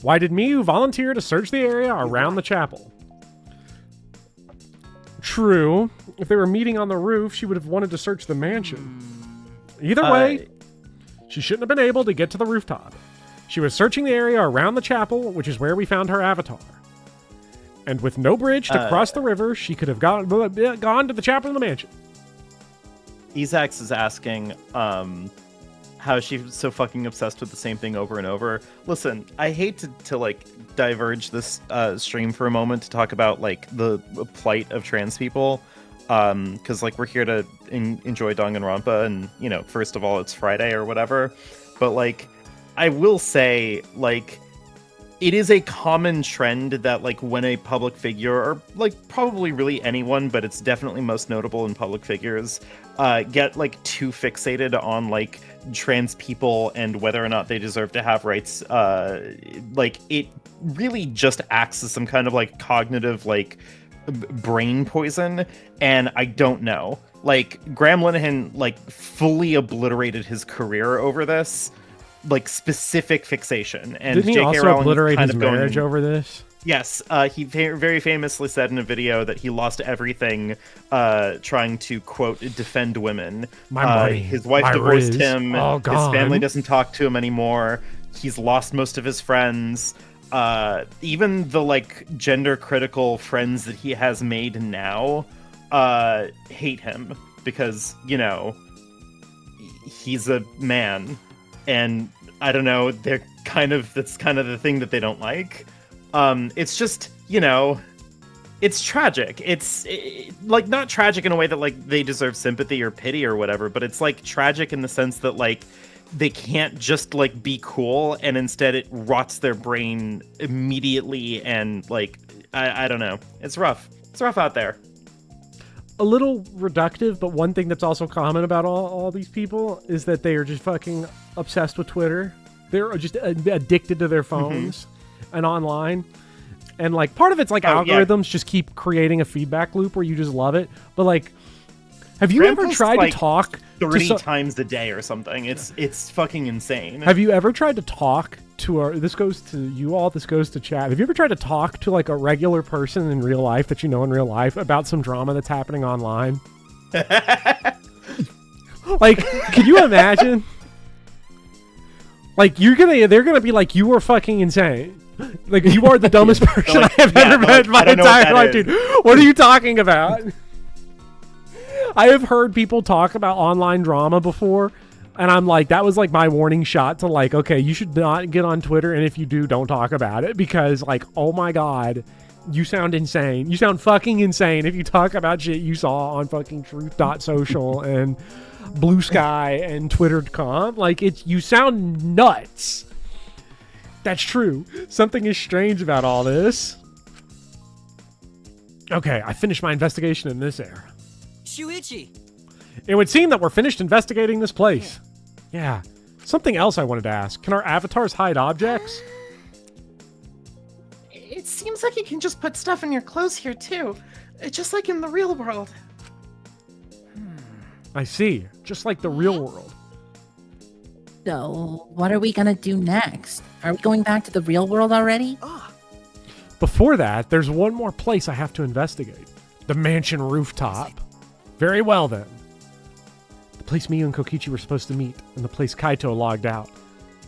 [SPEAKER 1] why did Miyu volunteer to search the area around the chapel? True. If they were meeting on the roof, she would have wanted to search the mansion. Either way, she shouldn't have been able to get to the rooftop. She was searching the area around the chapel, which is where we found her avatar. And with no bridge to cross the river, she could have gone to the chapel in the mansion.
[SPEAKER 7] Ezax is asking how she's so fucking obsessed with the same thing over and over. Listen, I hate to like diverge this stream for a moment to talk about like the plight of trans people, because like we're here to enjoy Danganronpa, and you know, first of all, it's Friday or whatever. But like, I will say, like, it is a common trend that like when a public figure, or like probably really anyone, but it's definitely most notable in public figures, get like too fixated on like trans people and whether or not they deserve to have rights, like it really just acts as some kind of like cognitive like brain poison. And I don't know, like Graham Linehan like fully obliterated his career over this like specific fixation, and
[SPEAKER 1] didn't he
[SPEAKER 7] J.K.
[SPEAKER 1] also
[SPEAKER 7] Rowling
[SPEAKER 1] obliterate
[SPEAKER 7] kind
[SPEAKER 1] his
[SPEAKER 7] of
[SPEAKER 1] marriage over this?
[SPEAKER 7] Yes, he very famously said in a video that he lost everything trying to, quote, defend women.
[SPEAKER 1] My money,
[SPEAKER 7] his wife
[SPEAKER 1] my
[SPEAKER 7] divorced
[SPEAKER 1] riz.
[SPEAKER 7] him,
[SPEAKER 1] All
[SPEAKER 7] his
[SPEAKER 1] gone.
[SPEAKER 7] family doesn't talk to him anymore, he's lost most of his friends. Even the, like, gender-critical friends that he has made now hate him because, you know, he's a man. And I don't know, that's kind of the thing that they don't like. It's just, you know, it's tragic. It's like not tragic in a way that like they deserve sympathy or pity or whatever, but it's like tragic in the sense that like they can't just like be cool, and instead it rots their brain immediately. And like, I don't know. It's rough. It's rough out there.
[SPEAKER 1] A little reductive, but one thing that's also common about all these people is that they are just fucking obsessed with Twitter. They're just addicted to their phones and online. And like part of it's like algorithms just keep creating a feedback loop where you just love it. But like, have you ever tried
[SPEAKER 7] like
[SPEAKER 1] to talk
[SPEAKER 7] 30 times a day or something? It's fucking insane.
[SPEAKER 1] Have you ever tried to talk to this goes to you all, this goes to chat. Have you ever tried to talk to like a regular person in real life that you know in real life about some drama that's happening online? Like, can you imagine? Like they're gonna be like, you are fucking insane. Like, you are the dumbest person I have ever met in my entire life, dude. What are you talking about? I have heard people talk about online drama before, and I'm like, that was like my warning shot to like, okay, you should not get on Twitter, and if you do, don't talk about it, because like, oh my god, you sound insane. You sound fucking insane if you talk about shit you saw on fucking truth.social and Blue Sky and Twitter.com. Like, you sound nuts. That's true. Something is strange about all this. Okay, I finished my investigation in this area.
[SPEAKER 6] Shuichi!
[SPEAKER 1] It would seem that we're finished investigating this place. Yeah. Something else I wanted to ask. Can our avatars hide objects?
[SPEAKER 7] It seems like you can just put stuff in your clothes here too, just like in the real world.
[SPEAKER 1] I see. Just like the real world.
[SPEAKER 8] So, what are we gonna do next? Are we going back to the real world already?
[SPEAKER 1] Before that, there's one more place I have to investigate. The mansion rooftop. Very well then. The place Miyu and Kokichi were supposed to meet, and the place Kaito logged out.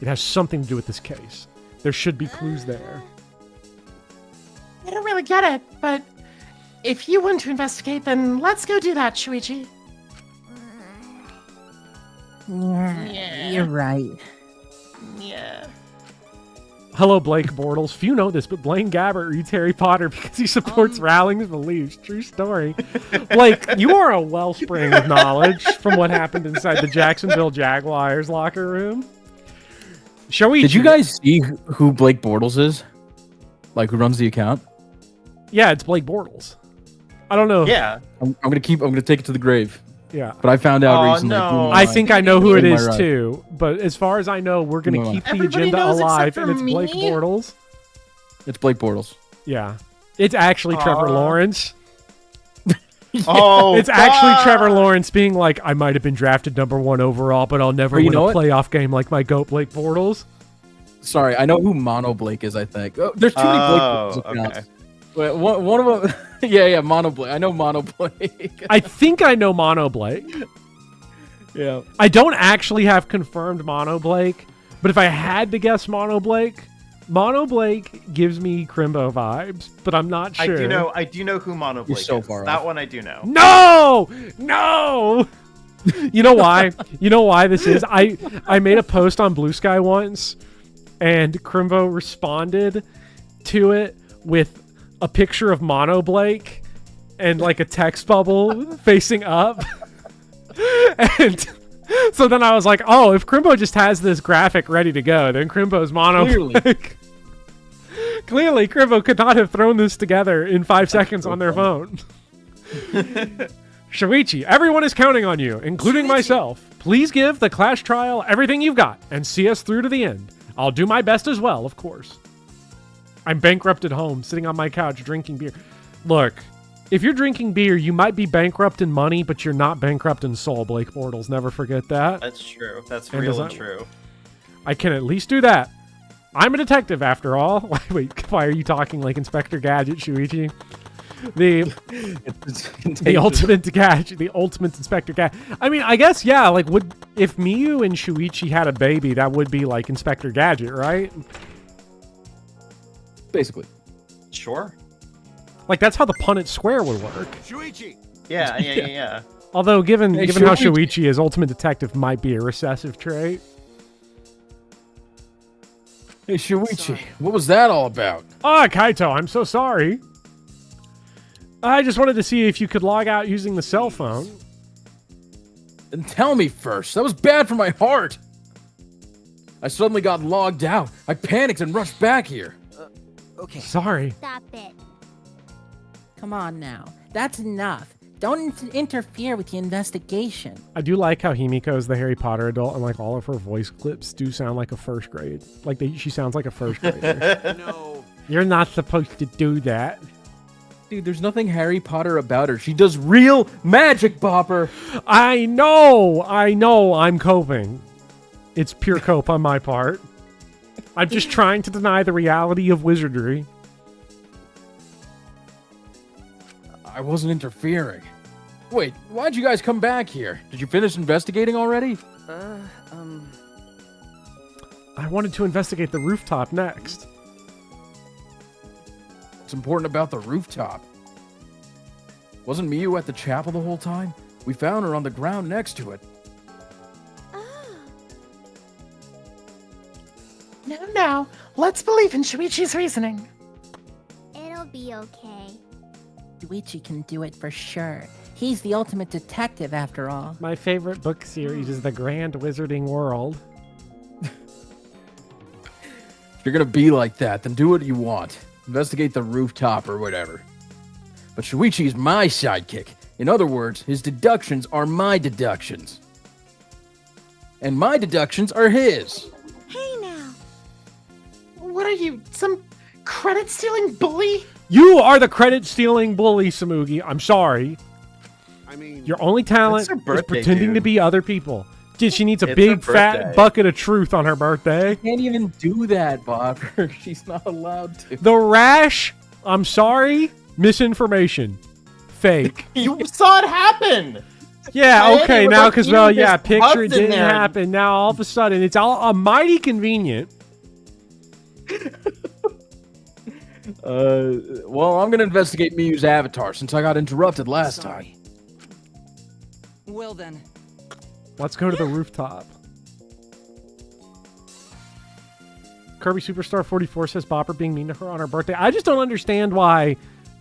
[SPEAKER 1] It has something to do with this case. There should be clues there.
[SPEAKER 7] I don't really get it, but if you want to investigate, then let's go do that, Shuichi.
[SPEAKER 8] Yeah, you're right.
[SPEAKER 7] Yeah.
[SPEAKER 1] Hello, Blake Bortles. Few know this, but Blaine Gabbert reads Harry Potter because he supports Rowling's beliefs. True story. Blake, you are a wellspring of knowledge from what happened inside the Jacksonville Jaguars locker room. Shoichi.
[SPEAKER 3] Did you guys see who Blake Bortles is? Like, who runs the account?
[SPEAKER 1] Yeah, it's Blake Bortles. I don't know.
[SPEAKER 2] Yeah.
[SPEAKER 3] I'm gonna take it to the grave.
[SPEAKER 1] Yeah.
[SPEAKER 3] But I found out
[SPEAKER 2] Oh,
[SPEAKER 3] recently.
[SPEAKER 2] no.
[SPEAKER 1] I think I know who it
[SPEAKER 3] Am I
[SPEAKER 1] is
[SPEAKER 3] right?
[SPEAKER 1] too. But as far as I know, we're going to keep the
[SPEAKER 7] Everybody
[SPEAKER 1] agenda
[SPEAKER 7] knows
[SPEAKER 1] alive,
[SPEAKER 7] except
[SPEAKER 1] and it's
[SPEAKER 7] for
[SPEAKER 1] Blake
[SPEAKER 7] me?
[SPEAKER 1] Bortles.
[SPEAKER 3] It's Blake Bortles.
[SPEAKER 1] Yeah. It's actually Trevor Lawrence.
[SPEAKER 2] Oh,
[SPEAKER 1] It's actually Trevor Lawrence being like, I might have been drafted #1 overall, but I'll never
[SPEAKER 3] Or you
[SPEAKER 1] win a
[SPEAKER 3] know what?
[SPEAKER 1] playoff game like my GOAT Blake Bortles.
[SPEAKER 3] Sorry, I know who Mono Blake is. I think there's too many Blake Bortles accounts.
[SPEAKER 2] okay.
[SPEAKER 3] Wait, one of them. yeah, Mono Blake. I know Mono Blake.
[SPEAKER 1] I think I know Mono Blake.
[SPEAKER 3] yeah.
[SPEAKER 1] I don't actually have confirmed Mono Blake, but if I had to guess Mono Blake gives me Crimbo vibes, but I'm not sure.
[SPEAKER 2] I do know who Mono Blake
[SPEAKER 3] so
[SPEAKER 2] is.
[SPEAKER 3] far
[SPEAKER 2] That
[SPEAKER 3] off.
[SPEAKER 2] one I do know.
[SPEAKER 1] No! You know why? You know why this is? I made a post on Blue Sky once, and Crimbo responded to it with a picture of Mono Blake and like a text bubble facing up. And so then I was like, oh, if Crimbo just has this graphic ready to go, then Crimbo's Mono Blake. Clearly, Crimbo could not have thrown this together in 5 seconds on their phone. Shoichi, everyone is counting on you, including myself. Please give the Clash trial everything you've got and see us through to the end. I'll do my best as well, of course. I'm bankrupt at home, sitting on my couch drinking beer. Look, if you're drinking beer, you might be bankrupt in money, but you're not bankrupt in soul, Blake Bortles. Never forget that.
[SPEAKER 2] That's true. That's
[SPEAKER 1] And
[SPEAKER 2] real
[SPEAKER 1] does
[SPEAKER 2] and
[SPEAKER 1] that-
[SPEAKER 2] true.
[SPEAKER 1] I can at least do that. I'm a detective, after all. Wait, why are you talking like Inspector Gadget, Shuichi? The ultimate gadget, the ultimate Inspector Gadget. I mean, I guess, yeah, like, if Miyu and Shuichi had a baby, that would be like Inspector Gadget, right?
[SPEAKER 3] Basically.
[SPEAKER 2] Sure.
[SPEAKER 1] Like, that's how the Punnett Square would work.
[SPEAKER 12] Shuichi!
[SPEAKER 2] Yeah.
[SPEAKER 1] Although, given
[SPEAKER 3] Hey,
[SPEAKER 1] how
[SPEAKER 3] Shuichi-
[SPEAKER 1] Shuichi is, Ultimate Detective might be a recessive trait.
[SPEAKER 3] Hey, Shuichi, what was that all about?
[SPEAKER 1] Ah, Kaito, I'm so sorry. I just wanted to see if you could log out using the cell phone.
[SPEAKER 3] Then tell me first. That was bad for my heart. I suddenly got logged out. I panicked and rushed back here.
[SPEAKER 6] Okay.
[SPEAKER 1] Sorry.
[SPEAKER 13] Stop it.
[SPEAKER 8] Come on now. That's enough. Don't interfere with the investigation.
[SPEAKER 1] I do like how Himiko is the Harry Potter adult, and like all of her voice clips do sound like a first grade. Like she sounds like a first grader.
[SPEAKER 12] No.
[SPEAKER 1] You're not supposed to do that.
[SPEAKER 3] Dude, there's nothing Harry Potter about her. She does real magic, Bopper.
[SPEAKER 1] I know. I'm coping. It's pure cope on my part. I'm just trying to deny the reality of wizardry.
[SPEAKER 3] I wasn't interfering. Wait, why'd you guys come back here? Did you finish investigating already?
[SPEAKER 1] I wanted to investigate the rooftop next.
[SPEAKER 3] What's important about the rooftop? Wasn't Miyu at the chapel the whole time? We found her on the ground next to it.
[SPEAKER 7] No. Let's believe in Shuichi's reasoning.
[SPEAKER 13] It'll be okay.
[SPEAKER 8] Yuichi can do it for sure. He's the ultimate detective after all.
[SPEAKER 1] My favorite book series is The Grand Wizarding World.
[SPEAKER 3] If you're gonna be like that, then do what you want. Investigate the rooftop or whatever. But Shuichi's my sidekick. In other words, his deductions are my deductions. and my deductions are his.
[SPEAKER 9] Hey now.
[SPEAKER 7] What are you, some credit-stealing bully?
[SPEAKER 1] You are the credit-stealing bully, Samugi. I'm sorry.
[SPEAKER 12] I mean,
[SPEAKER 1] Your only talent
[SPEAKER 2] It's her
[SPEAKER 1] is
[SPEAKER 2] birthday,
[SPEAKER 1] pretending
[SPEAKER 2] dude.
[SPEAKER 1] to be other people. Dude, she needs a
[SPEAKER 2] It's
[SPEAKER 1] big,
[SPEAKER 2] her
[SPEAKER 1] fat
[SPEAKER 2] birthday.
[SPEAKER 1] bucket of truth on her birthday.
[SPEAKER 3] Can't even do that, Bobber. She's not allowed to.
[SPEAKER 1] The rash, I'm sorry, misinformation. Fake.
[SPEAKER 7] You saw it happen!
[SPEAKER 1] Yeah,
[SPEAKER 7] Miami
[SPEAKER 1] okay,
[SPEAKER 7] was
[SPEAKER 1] now
[SPEAKER 7] like,
[SPEAKER 1] because,
[SPEAKER 7] you
[SPEAKER 1] well,
[SPEAKER 7] just
[SPEAKER 1] yeah, picture
[SPEAKER 7] buzzed
[SPEAKER 1] it
[SPEAKER 7] in
[SPEAKER 1] didn't
[SPEAKER 7] there.
[SPEAKER 1] happen. Now, all of a sudden, it's all mighty convenient.
[SPEAKER 3] Well, I'm gonna investigate Miyu's avatar since I got interrupted last time.
[SPEAKER 10] Sorry. Well then.
[SPEAKER 1] Let's go to the rooftop. Kirby Superstar 44 says Bopper being mean to her on her birthday. I just don't understand why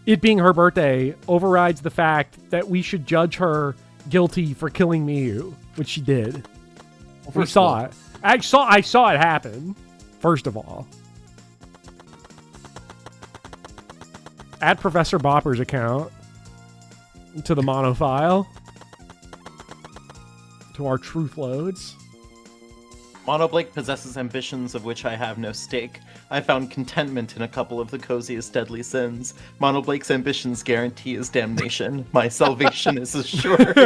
[SPEAKER 1] it being her birthday overrides the fact that we should judge her guilty for killing Miyu, which she did. We saw it. I saw it happen, first of all. Add Professor Bopper's account to the mono file. To our truth loads.
[SPEAKER 2] Mono Blake possesses ambitions of which I have no stake. I found contentment in a couple of the coziest deadly sins. Mono Blake's ambitions guarantee his damnation. My salvation is assured.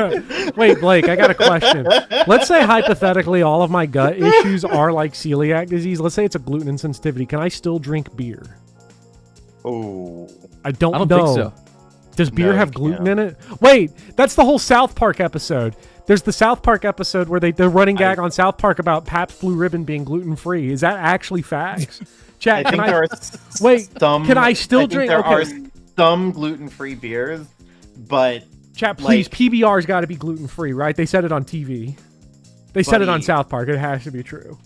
[SPEAKER 1] Wait, Blake, I got a question. Let's say hypothetically all of my gut issues are like celiac disease. Let's say it's a gluten insensitivity. Can I still drink beer?
[SPEAKER 2] Oh.
[SPEAKER 1] I don't
[SPEAKER 3] I don't
[SPEAKER 1] know.
[SPEAKER 3] think so.
[SPEAKER 1] Does beer
[SPEAKER 2] No,
[SPEAKER 1] have
[SPEAKER 2] you
[SPEAKER 1] gluten
[SPEAKER 2] can't.
[SPEAKER 1] in it? Wait, that's the whole South Park episode. There's the South Park episode where the running gag on South Park about Pabst Blue Ribbon being gluten free. Is that actually facts? Chat,
[SPEAKER 2] I
[SPEAKER 1] can
[SPEAKER 2] think there are
[SPEAKER 1] wait,
[SPEAKER 2] some.
[SPEAKER 1] can I still
[SPEAKER 2] I think
[SPEAKER 1] drink?
[SPEAKER 2] There
[SPEAKER 1] Okay.
[SPEAKER 2] are some gluten-free beers, but
[SPEAKER 1] Chat, please.
[SPEAKER 2] like-
[SPEAKER 1] PBR's got to be gluten free, right? They said it on TV. They said it on
[SPEAKER 2] Buddy.
[SPEAKER 1] South Park. It has to be true.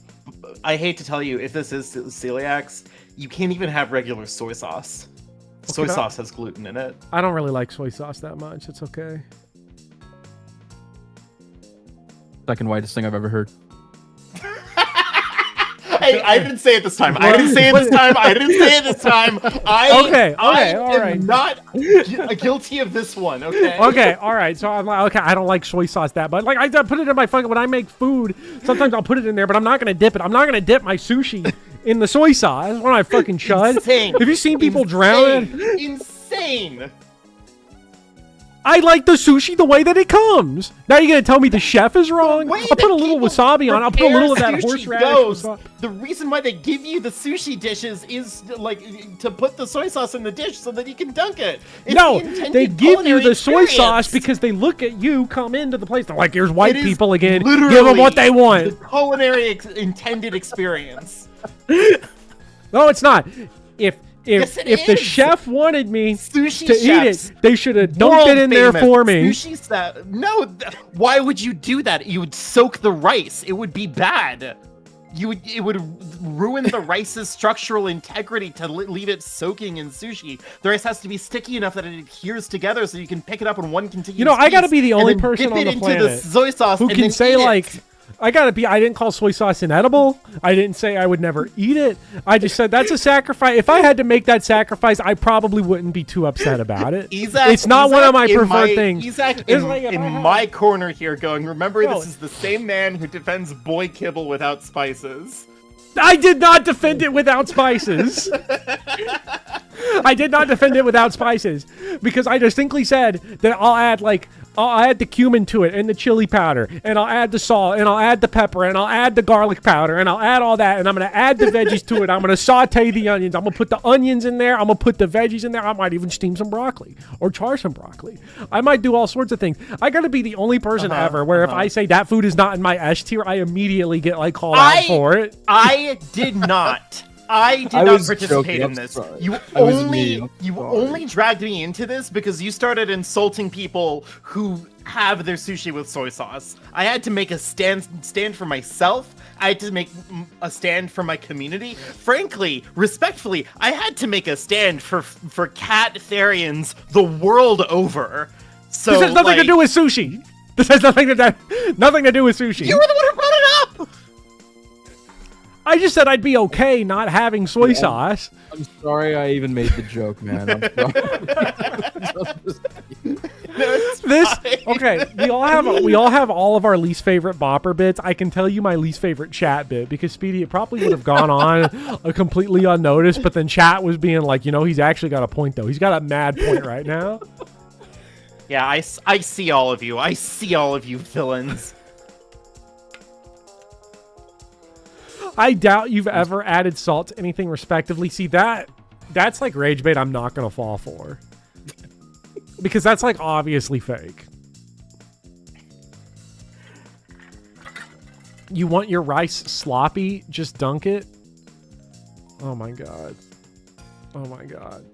[SPEAKER 2] I hate to tell you, if this is celiacs, you can't even have regular soy sauce. Soy
[SPEAKER 1] Okay.
[SPEAKER 2] sauce has gluten in it.
[SPEAKER 1] I don't really like soy sauce that much. It's okay.
[SPEAKER 3] Second whitest thing I've ever heard.
[SPEAKER 2] Hey, I didn't say it this time. I didn't say it this time. I didn't say it this time. I
[SPEAKER 1] Okay,
[SPEAKER 2] I
[SPEAKER 1] all
[SPEAKER 2] am
[SPEAKER 1] right.
[SPEAKER 2] not guilty of this one. Okay.
[SPEAKER 1] Okay, all right. So I'm like, okay, I don't like soy sauce that much. Like, I put it in my fucking, when I make food, sometimes I'll put it in there, but I'm not going to dip it. I'm not going to dip my sushi in the soy sauce when I fucking chud.
[SPEAKER 2] Insane.
[SPEAKER 1] Have you seen people drown it?
[SPEAKER 2] Insane.
[SPEAKER 1] I like the sushi the way that it comes. Now you're going to tell me the chef is wrong?
[SPEAKER 2] way
[SPEAKER 1] I'll put
[SPEAKER 2] that
[SPEAKER 1] a little
[SPEAKER 2] people
[SPEAKER 1] wasabi on. I'll put a little of that
[SPEAKER 2] prepare sushi
[SPEAKER 1] horseradish
[SPEAKER 2] goes,
[SPEAKER 1] wasabi.
[SPEAKER 2] The reason why they give you the sushi dishes is like to put the soy sauce in the dish so that you can dunk it. It's
[SPEAKER 1] No,
[SPEAKER 2] the intended
[SPEAKER 1] they give you
[SPEAKER 2] culinary
[SPEAKER 1] the soy
[SPEAKER 2] experience.
[SPEAKER 1] sauce because they look at you come into the place. They're like, here's white
[SPEAKER 2] It is
[SPEAKER 1] people again. Give
[SPEAKER 2] literally
[SPEAKER 1] them what they
[SPEAKER 2] The
[SPEAKER 1] want.
[SPEAKER 2] culinary intended experience.
[SPEAKER 1] No, it's not. If
[SPEAKER 2] Yes, it
[SPEAKER 1] if the
[SPEAKER 2] is.
[SPEAKER 1] chef wanted me
[SPEAKER 2] Sushi
[SPEAKER 1] to
[SPEAKER 2] chefs,
[SPEAKER 1] eat it, they should have dumped it in there
[SPEAKER 2] world-famous
[SPEAKER 1] for me.
[SPEAKER 2] Sushi no, why would you do that? You would soak the rice. It would be bad. It would ruin the rice's structural integrity to leave it soaking in sushi. The rice has to be sticky enough that it adheres together so you can pick it up in one continuous
[SPEAKER 1] You know, I got to
[SPEAKER 2] piece
[SPEAKER 1] be the
[SPEAKER 2] and
[SPEAKER 1] only
[SPEAKER 2] then
[SPEAKER 1] person
[SPEAKER 2] dip
[SPEAKER 1] on
[SPEAKER 2] it
[SPEAKER 1] the
[SPEAKER 2] into
[SPEAKER 1] planet
[SPEAKER 2] the soy sauce
[SPEAKER 1] who
[SPEAKER 2] and
[SPEAKER 1] can
[SPEAKER 2] then
[SPEAKER 1] say
[SPEAKER 2] eat it.
[SPEAKER 1] like, I didn't call soy sauce inedible. I didn't say I would never eat it. I just said that's a sacrifice. If I had to make that sacrifice, I probably wouldn't be too upset about it. It's not one of my preferred things.
[SPEAKER 2] Isaac,
[SPEAKER 1] It's like if
[SPEAKER 2] in
[SPEAKER 1] I had-
[SPEAKER 2] my corner here going, remember
[SPEAKER 1] No.
[SPEAKER 2] this is the same man who defends boy kibble without spices.
[SPEAKER 1] I did not defend it without spices. I did not defend it without spices because I distinctly said that I'll add the cumin to it and the chili powder and I'll add the salt and I'll add the pepper and I'll add the garlic powder and I'll add all that and I'm going to add the veggies to it. I'm going to saute the onions. I'm going to put the onions in there. I'm going to put the veggies in there. I might even steam some broccoli or char some broccoli. I might do all sorts of things. I got to be the only person ever where if I say that food is not in my S tier, I immediately get like called out for it.
[SPEAKER 2] I did not. I did
[SPEAKER 3] I
[SPEAKER 2] not
[SPEAKER 3] was
[SPEAKER 2] participate
[SPEAKER 3] joking,
[SPEAKER 2] in
[SPEAKER 3] I'm
[SPEAKER 2] this.
[SPEAKER 3] sorry.
[SPEAKER 2] You
[SPEAKER 3] I was
[SPEAKER 2] only
[SPEAKER 3] me, I'm
[SPEAKER 2] you
[SPEAKER 3] sorry.
[SPEAKER 2] only dragged me into this because you started insulting people who have their sushi with soy sauce. I had to make a stand for myself. I had to make a stand for my community. Frankly, respectfully, I had to make a stand for cat therians the world over. So
[SPEAKER 1] This has nothing to
[SPEAKER 2] like,
[SPEAKER 1] do with sushi. This has nothing to do with sushi.
[SPEAKER 2] You were the one who brought it up.
[SPEAKER 1] I just said I'd be okay not having soy sauce.
[SPEAKER 3] I'm sorry I even made the joke, man. I'm sorry.
[SPEAKER 1] Okay, we all have all of our least favorite bopper bits. I can tell you my least favorite chat bit because Speedy, it probably would have gone on completely unnoticed, but then chat was being like, he's actually got a point though. He's got a mad point right now.
[SPEAKER 7] Yeah, I see all of you. I see all of you villains.
[SPEAKER 1] I doubt you've ever added salt to anything respectively. See, that's like rage bait I'm not going to fall for. Because that's like obviously fake. You want your rice sloppy? Just dunk it? Oh my god. Oh my god.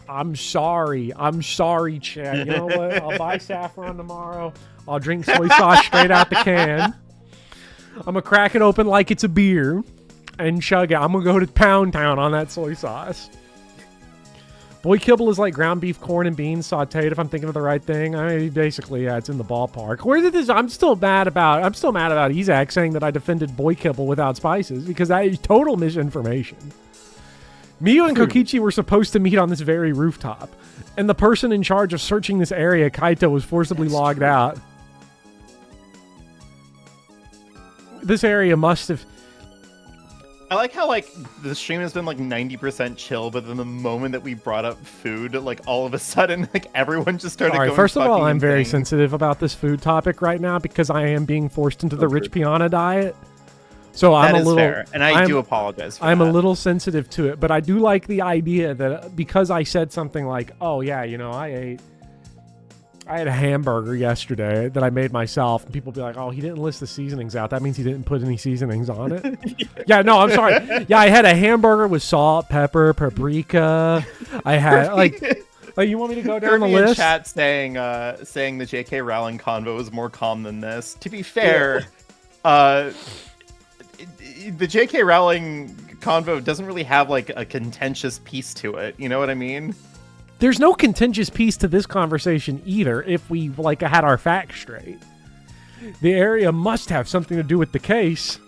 [SPEAKER 1] I'm sorry. I'm sorry, Chad. You know what? I'll buy saffron tomorrow. I'll drink soy sauce straight out the can. I'm going to crack it open like it's a beer and chug it. I'm going to go to Pound Town on that soy sauce. Boy kibble is like ground beef, corn, and beans sauteed, if I'm thinking of the right thing. I mean, basically, yeah, it's in the ballpark. Where did this... I'm still mad about Izak saying that I defended boy kibble without spices because that is total misinformation. Miyu and Kokichi were supposed to meet on this very rooftop, and the person in charge of searching this area, Kaito, was forcibly logged out. This area must have...
[SPEAKER 2] I like how, the stream has been, 90% chill, but then the moment that we brought up food, all of a sudden, everyone just started going
[SPEAKER 1] first of all, I'm very
[SPEAKER 2] insane.
[SPEAKER 1] sensitive about this food topic right now because I am being forced into the Rich Piana diet. So I'm a little...
[SPEAKER 2] fair, and I do apologize for
[SPEAKER 1] I'm
[SPEAKER 2] that.
[SPEAKER 1] a little sensitive to it, but I do like the idea that because I said something like, oh, yeah, I had a hamburger yesterday that I made myself, and people be like, oh, he didn't list the seasonings out. That means he didn't put any seasonings on it. Yeah, no, I'm sorry. Yeah, I had a hamburger with salt, pepper, paprika. I had, you want me to go down the list?
[SPEAKER 2] In chat saying the J.K. Rowling convo is more calm than this. To be fair, the J.K. Rowling convo doesn't really have, a contentious piece to it. You know what I mean?
[SPEAKER 1] There's no contentious piece to this conversation either if we had our facts straight. The area must have something to do with the case.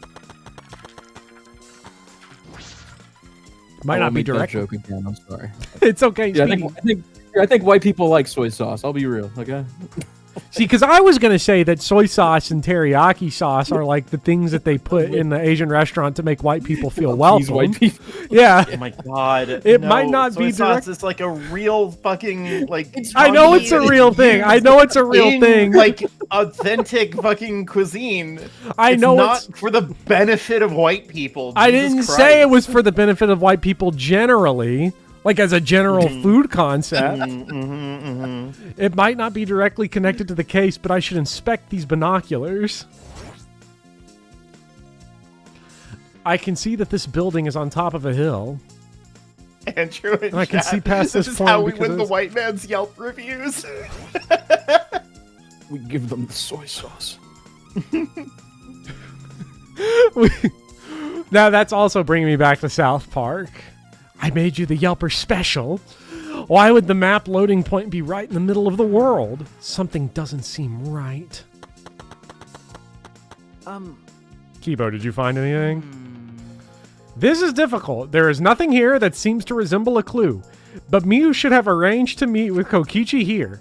[SPEAKER 1] Might not be direct.
[SPEAKER 3] Joke again. I'm sorry.
[SPEAKER 1] It's okay.
[SPEAKER 3] Yeah, I think white people like soy sauce. I'll be real. Okay.
[SPEAKER 1] See, because I was going to say that soy sauce and teriyaki sauce are the things that they put in the Asian restaurant to make white people feel welcome. White people. Yeah.
[SPEAKER 2] Oh my god.
[SPEAKER 1] It might not
[SPEAKER 2] soy
[SPEAKER 1] be
[SPEAKER 2] sauce
[SPEAKER 1] direct.
[SPEAKER 2] is a real fucking
[SPEAKER 1] I know it's a real thing. I know it's a real thing.
[SPEAKER 2] Authentic fucking cuisine.
[SPEAKER 1] I know
[SPEAKER 2] it's not for the benefit of white people.
[SPEAKER 1] I
[SPEAKER 2] Jesus
[SPEAKER 1] didn't
[SPEAKER 2] Christ.
[SPEAKER 1] say it was for the benefit of white people generally. As a general food concept. It might not be directly connected to the case, but I should inspect these binoculars. I can see that this building is on top of a hill.
[SPEAKER 2] Andrew and
[SPEAKER 1] I can
[SPEAKER 2] chat,
[SPEAKER 1] see past this
[SPEAKER 2] is
[SPEAKER 1] point
[SPEAKER 2] how we
[SPEAKER 1] because
[SPEAKER 2] win the
[SPEAKER 1] it's-
[SPEAKER 2] white man's Yelp reviews.
[SPEAKER 3] We give them the soy sauce.
[SPEAKER 1] Now that's also bringing me back to South Park. I made you the Yelper special. Why would the map loading point be right in the middle of the world? Something doesn't seem right. Kibo, did you find anything? This is difficult. There is nothing here that seems to resemble a clue, but Miyu should have arranged to meet with Kokichi here.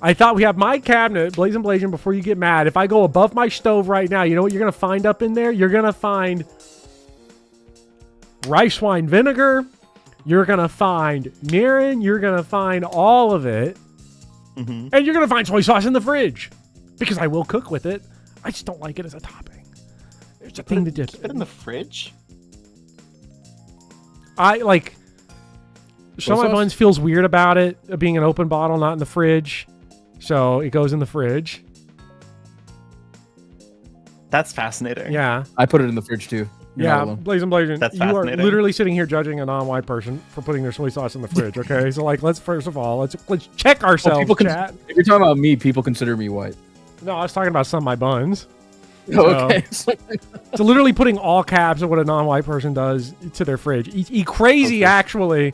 [SPEAKER 1] I thought we have my cabinet, Blazin' before you get mad. If I go above my stove right now, you know what you're going to find up in there? You're going to find rice wine vinegar. You're going to find mirin. You're going to find all of it. And you're going to find soy sauce in the fridge. Because I will cook with it. I just don't like it as a topping. There's a thing to dip
[SPEAKER 2] it in the fridge?
[SPEAKER 1] Some of my buns feels weird about it being an open bottle, not in the fridge. So it goes in the fridge.
[SPEAKER 2] That's fascinating.
[SPEAKER 1] Yeah.
[SPEAKER 3] I put it in the fridge too.
[SPEAKER 1] Yeah, Blazin'.
[SPEAKER 2] That's
[SPEAKER 1] you are
[SPEAKER 2] fascinating.
[SPEAKER 1] literally sitting here judging a non-white person for putting their soy sauce in the fridge. Okay, so let's first of all let's check ourselves. Chat.
[SPEAKER 3] If you're talking about me, people consider me white.
[SPEAKER 1] No, I was talking about some of my buns.
[SPEAKER 3] Okay.
[SPEAKER 1] So literally putting all caps of what a non-white person does to their fridge. Crazy, actually.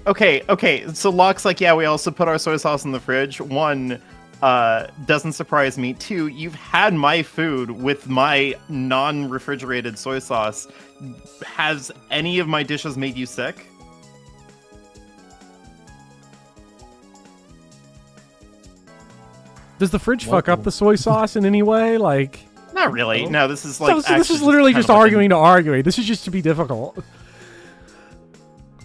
[SPEAKER 2] Okay. So Locke's yeah, we also put our soy sauce in the fridge. One, doesn't surprise me. Two, you've had my food with my non-refrigerated soy sauce. Has any of my dishes made you sick?
[SPEAKER 1] Does the fridge fuck up the soy sauce in any way? Like,
[SPEAKER 2] Not really. No, this is like.
[SPEAKER 1] so this
[SPEAKER 2] actually
[SPEAKER 1] is literally
[SPEAKER 2] kind
[SPEAKER 1] just
[SPEAKER 2] of like
[SPEAKER 1] arguing to argue. This is just to be difficult.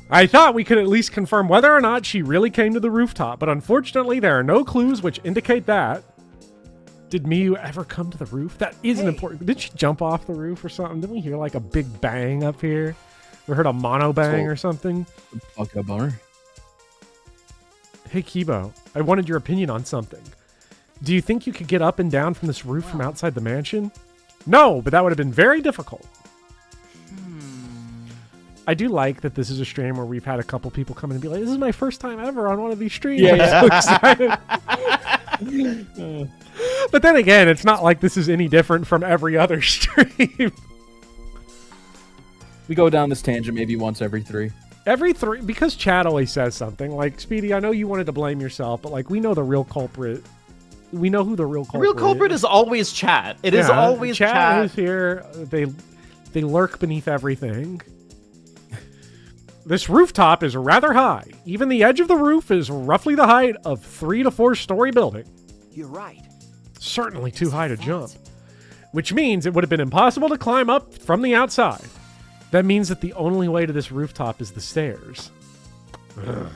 [SPEAKER 1] I thought we could at least confirm whether or not she really came to the rooftop, but unfortunately there are no clues which indicate that. Did Miyu ever come to the roof? That is an important... Did she jump off the roof or something? Didn't we hear like a big bang up here? We heard a mono bang or something?
[SPEAKER 3] Fuck a boner.
[SPEAKER 1] Hey Kibo, I wanted your opinion on something. Do you think you could get up and down from this roof from outside the mansion? No, but that would have been very difficult. I do like that this is a stream where we've had a couple people come in and be like, this is my first time ever on one of these streams.
[SPEAKER 3] Yeah,
[SPEAKER 1] I'm so excited. But then again, it's not like this is any different from every other stream.
[SPEAKER 3] We go down this tangent maybe once every 3.
[SPEAKER 1] Every 3, because Chad always says something. Like, Speedy, I know you wanted to blame yourself, but like, we know the real culprit. We know who the real culprit is.
[SPEAKER 2] The real culprit is always Chat. It is always Chat.
[SPEAKER 1] Chat is here. They lurk beneath everything. This rooftop is rather high. Even the edge of the roof is roughly the height of 3 to 4 story building.
[SPEAKER 6] You're right.
[SPEAKER 1] Certainly too high to jump. Which means it would have been impossible to climb up from the outside. That means that the only way to this rooftop is the stairs. I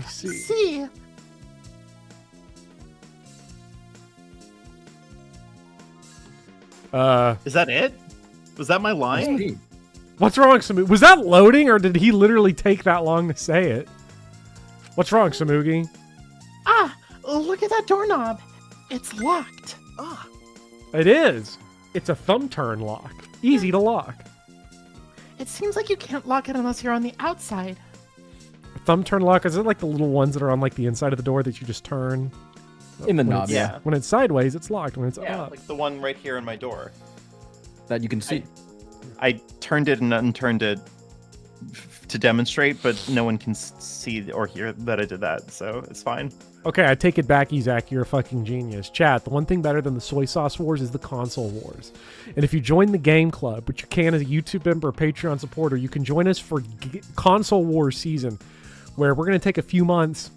[SPEAKER 1] see.
[SPEAKER 2] Is that it? Was that my line?
[SPEAKER 1] What's wrong, Samugi? Was that loading, or did he literally take that long to say it? What's wrong, Samugi?
[SPEAKER 7] Ah, look at that doorknob. It's locked.
[SPEAKER 6] Ah.
[SPEAKER 1] It is. It's a thumb turn lock. Easy to lock.
[SPEAKER 7] It seems like you can't lock it unless you're on the outside.
[SPEAKER 1] A thumb turn lock, is it like the little ones that are on like the inside of the door that you just turn?
[SPEAKER 3] In the
[SPEAKER 1] When
[SPEAKER 3] knob,
[SPEAKER 1] it's-
[SPEAKER 3] yeah.
[SPEAKER 1] When it's sideways, it's locked. When it's
[SPEAKER 2] Yeah,
[SPEAKER 1] up.
[SPEAKER 2] like the one right here in my door.
[SPEAKER 3] That you can see.
[SPEAKER 2] I turned it and unturned it to demonstrate, but no one can see or hear that I did that, so it's fine.
[SPEAKER 1] Okay, I take it back, Ezak. You're a fucking genius. Chat, the one thing better than the soy sauce wars is the console wars. And if you join the game club, which you can as a YouTube member or Patreon supporter, you can join us for console wars season, where we're going to take a few months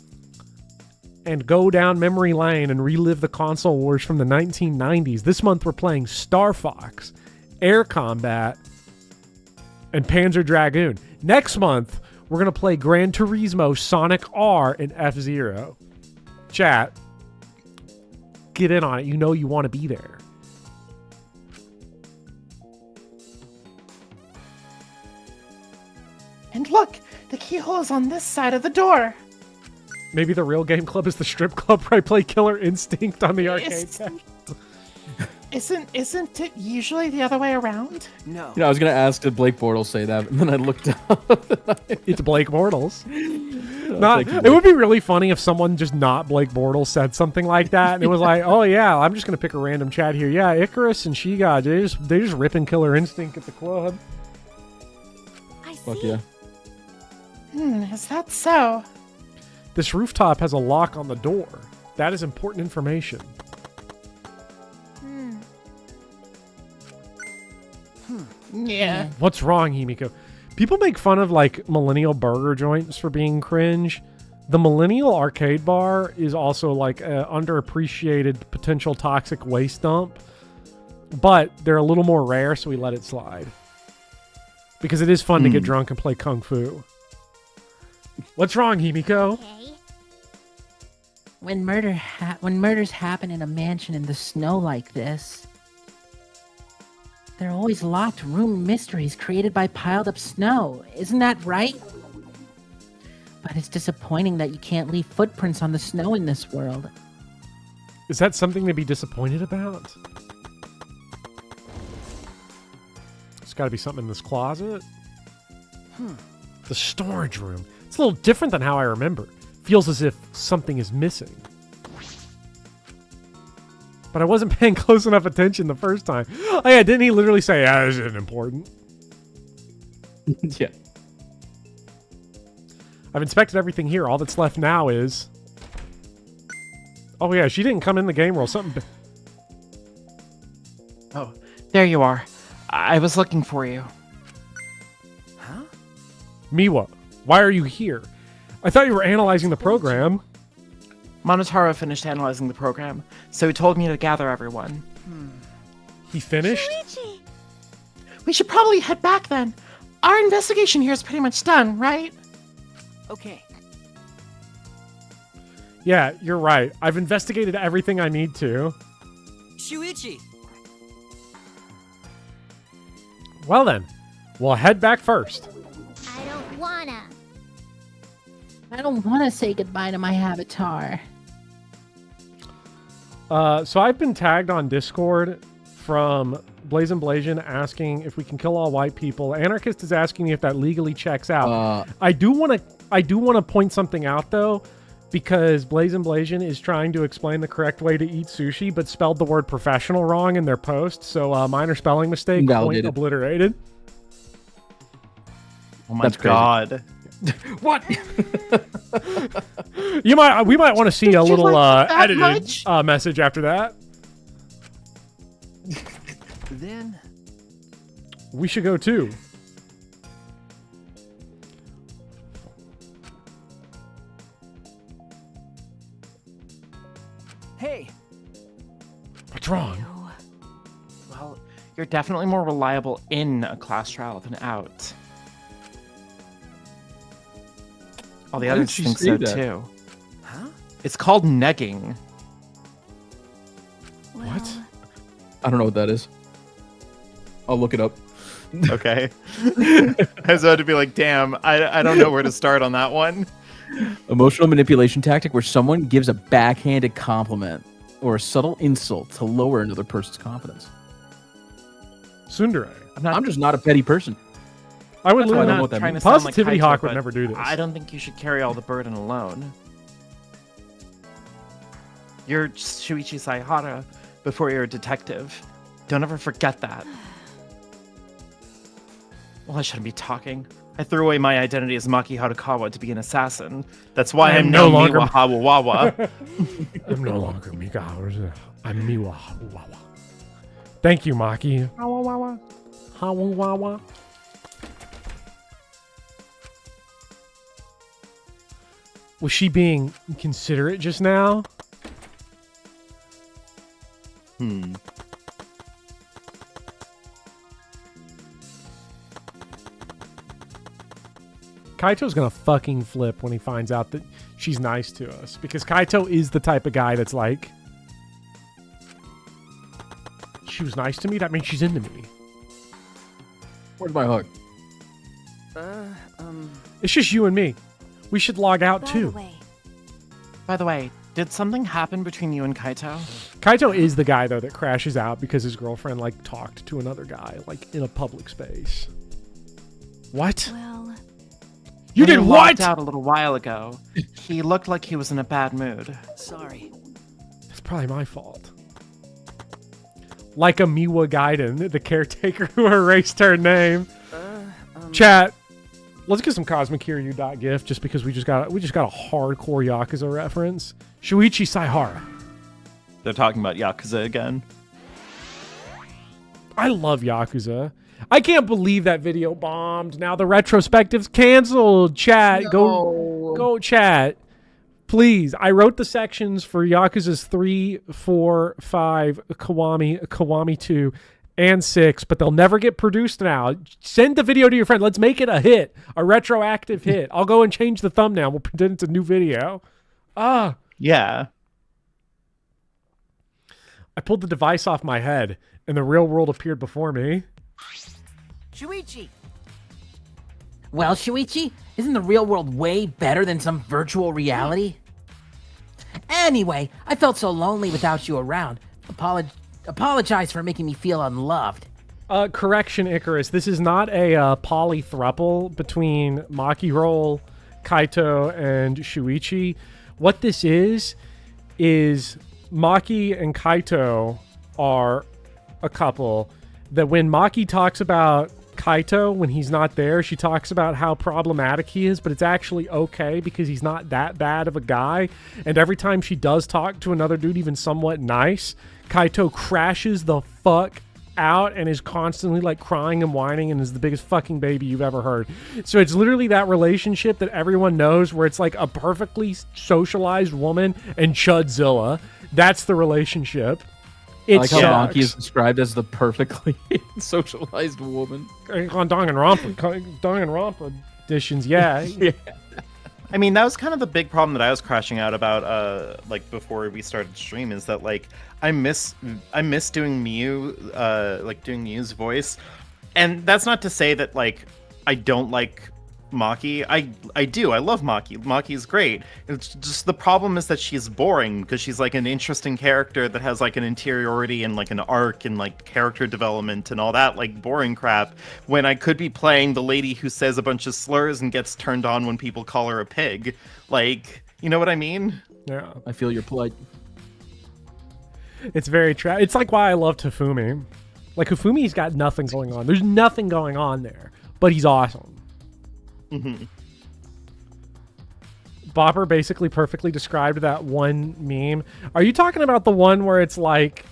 [SPEAKER 1] and go down memory lane and relive the console wars from the 1990s. This month we're playing Star Fox, Air Combat, and Panzer Dragoon. Next month, we're going to play Gran Turismo, Sonic R, and F-Zero. Chat, get in on it. You know you want to be there.
[SPEAKER 7] And look, the keyhole is on this side of the door.
[SPEAKER 1] Maybe the real game club is the strip club where I play Killer Instinct on the arcade.
[SPEAKER 7] Isn't it usually the other way around?
[SPEAKER 6] No.
[SPEAKER 3] You know, I was gonna ask did Blake Bortles say that, and then I looked up.
[SPEAKER 1] It's Blake Bortles.
[SPEAKER 3] Thank you,
[SPEAKER 1] It
[SPEAKER 3] Blake.
[SPEAKER 1] would be really funny if someone just not Blake Bortles said something like that, and it was like, oh yeah, I'm just gonna pick a random chat here. Yeah, Icarus and She God, they just ripping Killer Instinct at the club.
[SPEAKER 3] Fuck yeah.
[SPEAKER 7] Is that so?
[SPEAKER 1] This rooftop has a lock on the door. That is important information.
[SPEAKER 7] Yeah.
[SPEAKER 1] What's wrong, Himiko? People make fun of like millennial burger joints for being cringe. The millennial arcade bar is also like an underappreciated potential toxic waste dump, but they're a little more rare, so we let it slide. Because it is fun to get drunk and play Kung Fu. What's wrong, Himiko?
[SPEAKER 8] When murders happen in a mansion in the snow like this, there are always locked room mysteries created by piled up snow. Isn't that right? But it's disappointing that you can't leave footprints on the snow in this world.
[SPEAKER 1] Is that something to be disappointed about? There's got to be something in this closet. The storage room. It's a little different than how I remember. Feels as if something is missing. But I wasn't paying close enough attention the first time. Oh yeah, didn't he literally say, yeah, this isn't important?
[SPEAKER 3] Yeah.
[SPEAKER 1] I've inspected everything here. All that's left now is... Oh yeah, she didn't come in the game roll. Something...
[SPEAKER 7] Oh, there you are. I was looking for you.
[SPEAKER 6] Huh?
[SPEAKER 1] Miwa, why are you here? I thought you were analyzing the program.
[SPEAKER 7] Monotaro finished analyzing the program, so he told me to gather everyone.
[SPEAKER 1] He finished?
[SPEAKER 13] Shuichi!
[SPEAKER 7] We should probably head back then. Our investigation here is pretty much done, right?
[SPEAKER 10] Okay.
[SPEAKER 1] Yeah, you're right. I've investigated everything I need to.
[SPEAKER 10] Shuichi!
[SPEAKER 1] Well then, we'll head back first.
[SPEAKER 13] I don't wanna.
[SPEAKER 8] I don't want to say goodbye to my avatar.
[SPEAKER 1] So I've been tagged on Discord from Blazin' Blasian asking if we can kill all white people. Anarchist is asking me if that legally checks out. I do want to point something out though, because Blazin' Blasian is trying to explain the correct way to eat sushi, but spelled the word professional wrong in their post. So minor spelling mistake, point
[SPEAKER 3] Invalidated.
[SPEAKER 1] obliterated.
[SPEAKER 2] Oh my
[SPEAKER 3] That's crazy.
[SPEAKER 2] god.
[SPEAKER 3] What?
[SPEAKER 1] We might want to see a
[SPEAKER 7] you
[SPEAKER 1] little
[SPEAKER 7] like that
[SPEAKER 1] edited
[SPEAKER 7] much?
[SPEAKER 1] message after that.
[SPEAKER 6] Then
[SPEAKER 1] We should go too.
[SPEAKER 10] Hey!
[SPEAKER 1] What's wrong?
[SPEAKER 7] Well, you're definitely more reliable in a class trial than out. All the
[SPEAKER 3] Why
[SPEAKER 7] others
[SPEAKER 3] did she
[SPEAKER 7] think
[SPEAKER 3] say
[SPEAKER 7] so
[SPEAKER 3] that?
[SPEAKER 7] too.
[SPEAKER 6] Huh?
[SPEAKER 7] It's called negging.
[SPEAKER 1] What?
[SPEAKER 3] I don't know what that is. I'll look it up.
[SPEAKER 2] Okay. I was about to be like, damn, I don't know where to start on that one.
[SPEAKER 3] Emotional manipulation tactic where someone gives a backhanded compliment or a subtle insult to lower another person's confidence.
[SPEAKER 1] Tsundere.
[SPEAKER 3] I'm just not a petty person.
[SPEAKER 1] I would
[SPEAKER 7] That's why
[SPEAKER 3] I
[SPEAKER 7] I'm
[SPEAKER 3] don't know
[SPEAKER 7] not
[SPEAKER 3] what that
[SPEAKER 7] trying
[SPEAKER 3] means.
[SPEAKER 7] to sound like
[SPEAKER 1] Positivity
[SPEAKER 7] Kaito,
[SPEAKER 1] Hawk would
[SPEAKER 7] but
[SPEAKER 1] never do this.
[SPEAKER 7] I don't think you should carry all the burden alone. You're Shuichi Saihara before you're a detective. Don't ever forget that. Well, I shouldn't be talking. I threw away my identity as Maki Harukawa to be an assassin. That's why
[SPEAKER 1] I am
[SPEAKER 7] I'm
[SPEAKER 1] no
[SPEAKER 7] no
[SPEAKER 1] longer-
[SPEAKER 7] Miwa Hawawawa.
[SPEAKER 1] I'm no longer Mika. I'm Miwa. Wawa. Thank you, Maki. Hawawawa. Hawawawa. Was she being considerate just now? Kaito's gonna fucking flip when he finds out that she's nice to us, because Kaito is the type of guy that's like, she was nice to me, that means she's into me.
[SPEAKER 3] Where's my hug?
[SPEAKER 1] It's just you and me. We should log out
[SPEAKER 11] By
[SPEAKER 1] too.
[SPEAKER 11] the way,
[SPEAKER 7] By the way, did something happen between you and Kaito?
[SPEAKER 1] Kaito is the guy though that crashes out because his girlfriend like talked to another guy like in a public space. What?
[SPEAKER 11] well,
[SPEAKER 1] You
[SPEAKER 7] When
[SPEAKER 1] did
[SPEAKER 7] he
[SPEAKER 1] what?
[SPEAKER 7] walked out a little while ago, he looked like he was in a bad mood.
[SPEAKER 10] Sorry.
[SPEAKER 1] It's probably my fault. Like a Miwa Gaiden, the caretaker who erased her name. Chat. Let's get some Cosmic Kiryu.gif just because we just got a hardcore Yakuza reference. Shuichi Saihara.
[SPEAKER 2] They're talking about Yakuza again.
[SPEAKER 1] I love Yakuza. I can't believe that video bombed. Now the retrospective's canceled. Chat, go chat. Please. I wrote the sections for Yakuza's 3, 4, 5, Kiwami 2, and 6, but they'll never get produced now. Send the video to your friend. Let's make it a hit, a retroactive hit. I'll go and change the thumbnail. We'll pretend it's a new video.
[SPEAKER 2] Yeah.
[SPEAKER 1] I pulled the device off my head, and the real world appeared before me.
[SPEAKER 9] Shuichi!
[SPEAKER 8] Well, Shuichi, isn't the real world way better than some virtual reality? Anyway, I felt so lonely without you around. Apologize for making me feel unloved.
[SPEAKER 1] Correction, Icarus. This is not a poly thruple between Maki Roll, Kaito, and Shuichi. What this is Maki and Kaito are a couple that when Maki talks about Kaito when he's not there, she talks about how problematic he is, but it's actually okay because he's not that bad of a guy. And every time she does talk to another dude, even somewhat nice, Kaito crashes the fuck out and is constantly like crying and whining and is the biggest fucking baby you've ever heard. So it's literally that relationship that everyone knows where it's like a perfectly socialized woman and Chudzilla. That's the relationship.
[SPEAKER 3] I like how Monkey is described as the perfectly socialized woman.
[SPEAKER 1] On Danganronpa editions, yeah.
[SPEAKER 3] Yeah.
[SPEAKER 2] I mean, that was kind of the big problem that I was crashing out about, like before we started stream, is that like I miss doing Miu, like doing Miu's voice, and that's not to say that like I don't like Maki. I do. I love Maki. Maki's great. It's just the problem is that she's boring because she's like an interesting character that has like an interiority and like an arc and like character development and all that like boring crap, when I could be playing the lady who says a bunch of slurs and gets turned on when people call her a pig. Like, you know what I mean?
[SPEAKER 1] Yeah.
[SPEAKER 3] I feel your plight.
[SPEAKER 1] It's very it's like why I love Hifumi. Like Hifumi's got nothing going on. There's nothing going on there, but he's awesome.
[SPEAKER 2] Mm-hmm.
[SPEAKER 1] Bopper basically perfectly described that one meme. Are you talking about the one where it's like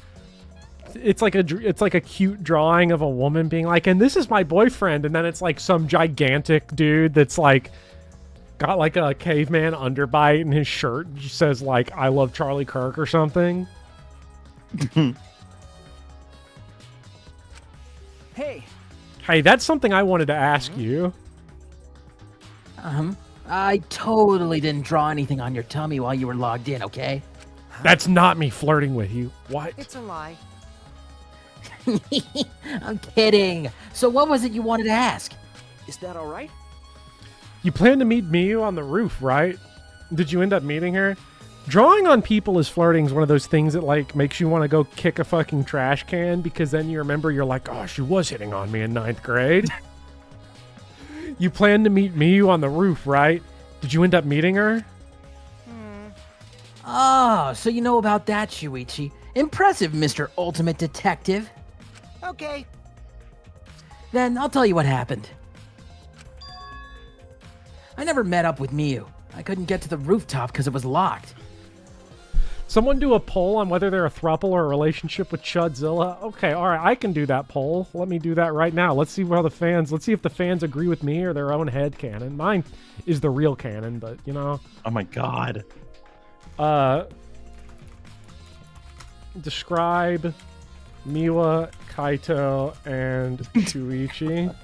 [SPEAKER 1] a cute drawing of a woman being like, and this is my boyfriend, and then it's like some gigantic dude that's like got like a caveman underbite and his shirt says like I love Charlie Kirk or something? Hey, that's something I wanted to ask you.
[SPEAKER 4] I totally didn't draw anything on your tummy while you were logged in, okay?
[SPEAKER 1] That's not me flirting with you. What?
[SPEAKER 10] It's a lie.
[SPEAKER 4] I'm kidding. So what was it you wanted to ask?
[SPEAKER 10] Is that all right?
[SPEAKER 1] You plan to meet Miu on the roof, right? Did you end up meeting her? Drawing on people as flirting is one of those things that like makes you want to go kick a fucking trash can, because then you remember you're like, oh, she was hitting on me in 9th grade. You plan to meet Miu on the roof, right? Did you end up meeting her?
[SPEAKER 4] Oh, so you know about that, Shuichi. Impressive, Mr. Ultimate Detective.
[SPEAKER 10] Okay.
[SPEAKER 4] Then I'll tell you what happened. I never met up with Miu. I couldn't get to the rooftop because it was locked.
[SPEAKER 1] Someone do a poll on whether they're a throuple or a relationship with Chudzilla. Okay, all right, I can do that poll. Let me do that right now. Let's see if the fans agree with me or their own head canon. Mine is the real canon, but you know.
[SPEAKER 2] Oh my god.
[SPEAKER 1] Describe Miwa, Kaito, and Shuichi.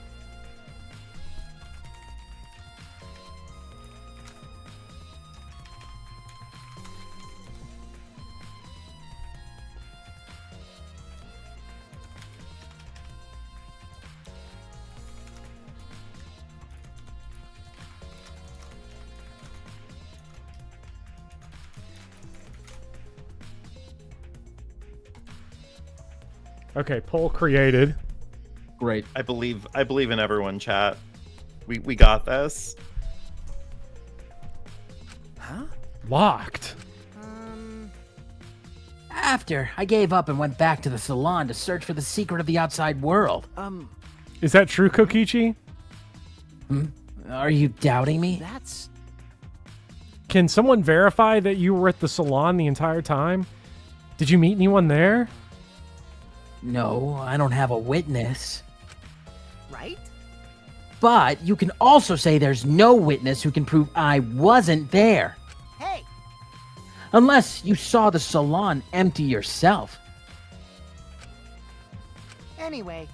[SPEAKER 1] Okay, poll created.
[SPEAKER 3] Great.
[SPEAKER 2] I believe in everyone, chat. We got this.
[SPEAKER 6] Huh?
[SPEAKER 1] Locked.
[SPEAKER 4] After, I gave up and went back to the salon to search for the secret of the outside world.
[SPEAKER 1] Is that true, Kokichi?
[SPEAKER 4] Are you doubting me?
[SPEAKER 10] That's...
[SPEAKER 1] Can someone verify that you were at the salon the entire time? Did you meet anyone there?
[SPEAKER 4] No, I don't have a witness.
[SPEAKER 10] right?
[SPEAKER 4] But you can also say there's no witness who can prove I wasn't there.
[SPEAKER 10] Hey!
[SPEAKER 4] Unless you saw the salon empty yourself.
[SPEAKER 10] Anyway,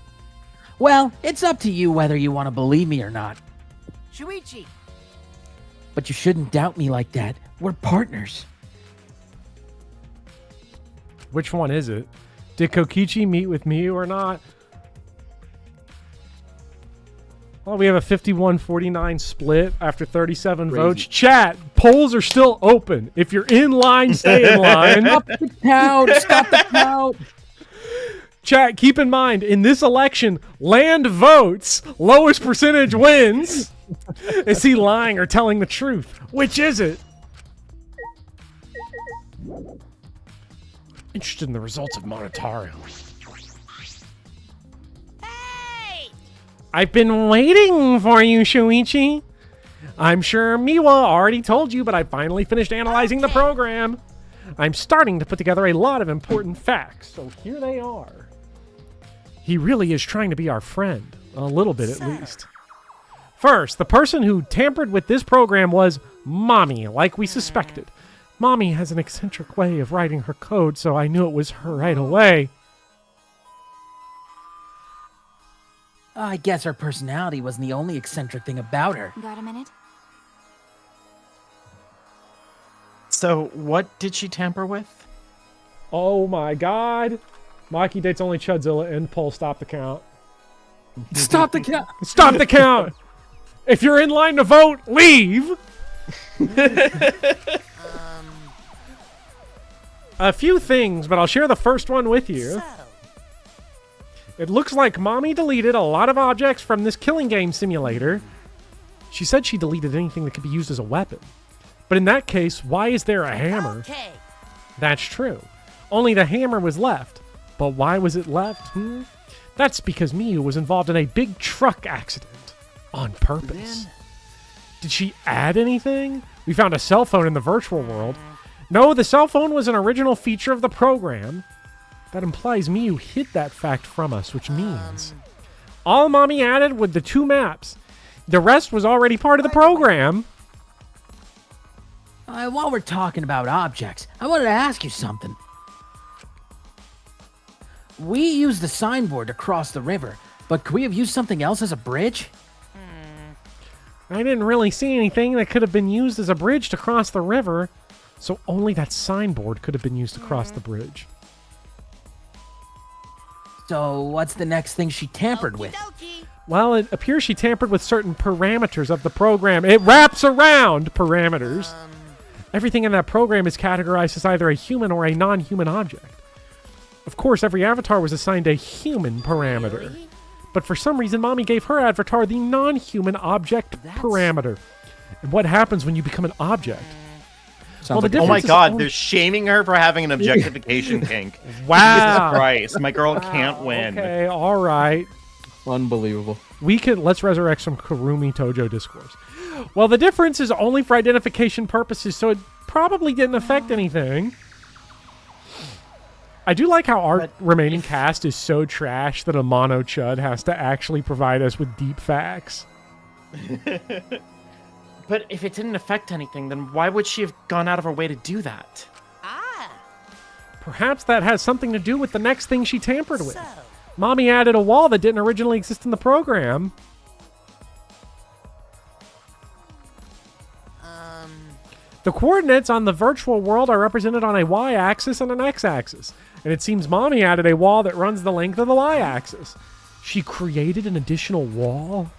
[SPEAKER 4] Well, it's up to you whether you want to believe me or not.
[SPEAKER 10] Shuichi!
[SPEAKER 4] But you shouldn't doubt me like that. We're partners.
[SPEAKER 1] Which one is it? Did Kokichi meet with me or not? Well, we have a 51-49 split after 37 votes. Chat, polls are still open. If you're in line, stay in line.
[SPEAKER 4] Stop the count! Stop the count!
[SPEAKER 1] Chat, keep in mind, in this election, land votes. Lowest percentage wins. Is he lying or telling the truth? Which is it? Interested in the results of Monetario.
[SPEAKER 5] Hey!
[SPEAKER 1] I've been waiting for you, Shuichi. I'm sure Miwa already told you, but I finally finished analyzing the program. I'm starting to put together a lot of important facts, so here they are. He really is trying to be our friend. A little bit, at least. First, the person who tampered with this program was Mommy, like we suspected. Mommy has an eccentric way of writing her code, so I knew it was her right away.
[SPEAKER 4] I guess her personality wasn't the only eccentric thing about her.
[SPEAKER 11] Got a minute?
[SPEAKER 7] So, what did she tamper with?
[SPEAKER 1] Oh my god. Mikey dates only Chudzilla and Poll stop the count.
[SPEAKER 3] Stop the count.
[SPEAKER 1] Stop the count! If you're in line to vote, leave! A few things, but I'll share the first one with you. It looks like Mommy deleted a lot of objects from this killing game simulator. She said she deleted anything that could be used as a weapon. But in that case, why is there a hammer?
[SPEAKER 5] Okay.
[SPEAKER 1] That's true. Only the hammer was left. But why was it left? That's because Miyu was involved in a big truck accident. On purpose. Did she add anything? We found a cell phone in the virtual world. No, the cell phone was an original feature of the program. That implies Miyu hid that fact from us, which means all Mommy added were the 2 maps. The rest was already part of the program.
[SPEAKER 4] While we're talking about objects, I wanted to ask you something. We used the signboard to cross the river, but could we have used something else as a bridge?
[SPEAKER 1] I didn't really see anything that could have been used as a bridge to cross the river, so only that signboard could have been used to cross the bridge.
[SPEAKER 4] So what's the next thing she tampered with?
[SPEAKER 1] Well, it appears she tampered with certain parameters of the program. It wraps around parameters. Everything in that program is categorized as either a human or a non-human object. Of course, every avatar was assigned a human parameter. But for some reason, Mommy gave her avatar the non-human object parameter. And what happens when you become an object?
[SPEAKER 3] Well,
[SPEAKER 1] the
[SPEAKER 2] Oh my
[SPEAKER 1] difference is
[SPEAKER 2] god,
[SPEAKER 1] only-
[SPEAKER 2] they're shaming her for having an objectification kink.
[SPEAKER 1] Wow.
[SPEAKER 2] Jesus Christ, my girl can't win.
[SPEAKER 1] Okay, all right.
[SPEAKER 3] Unbelievable.
[SPEAKER 1] Let's resurrect some Kurumi Tojo discourse. Well, the difference is only for identification purposes, so it probably didn't affect anything. I do like how our remaining cast is so trash that a mono chud has to actually provide us with deep facts.
[SPEAKER 7] But if it didn't affect anything, then why would she have gone out of her way to do that?
[SPEAKER 1] Perhaps that has something to do with the next thing she tampered with. Mommy added a wall that didn't originally exist in the program. The coordinates on the virtual world are represented on a y-axis and an x-axis. And it seems Mommy added a wall that runs the length of the y-axis. She created an additional wall?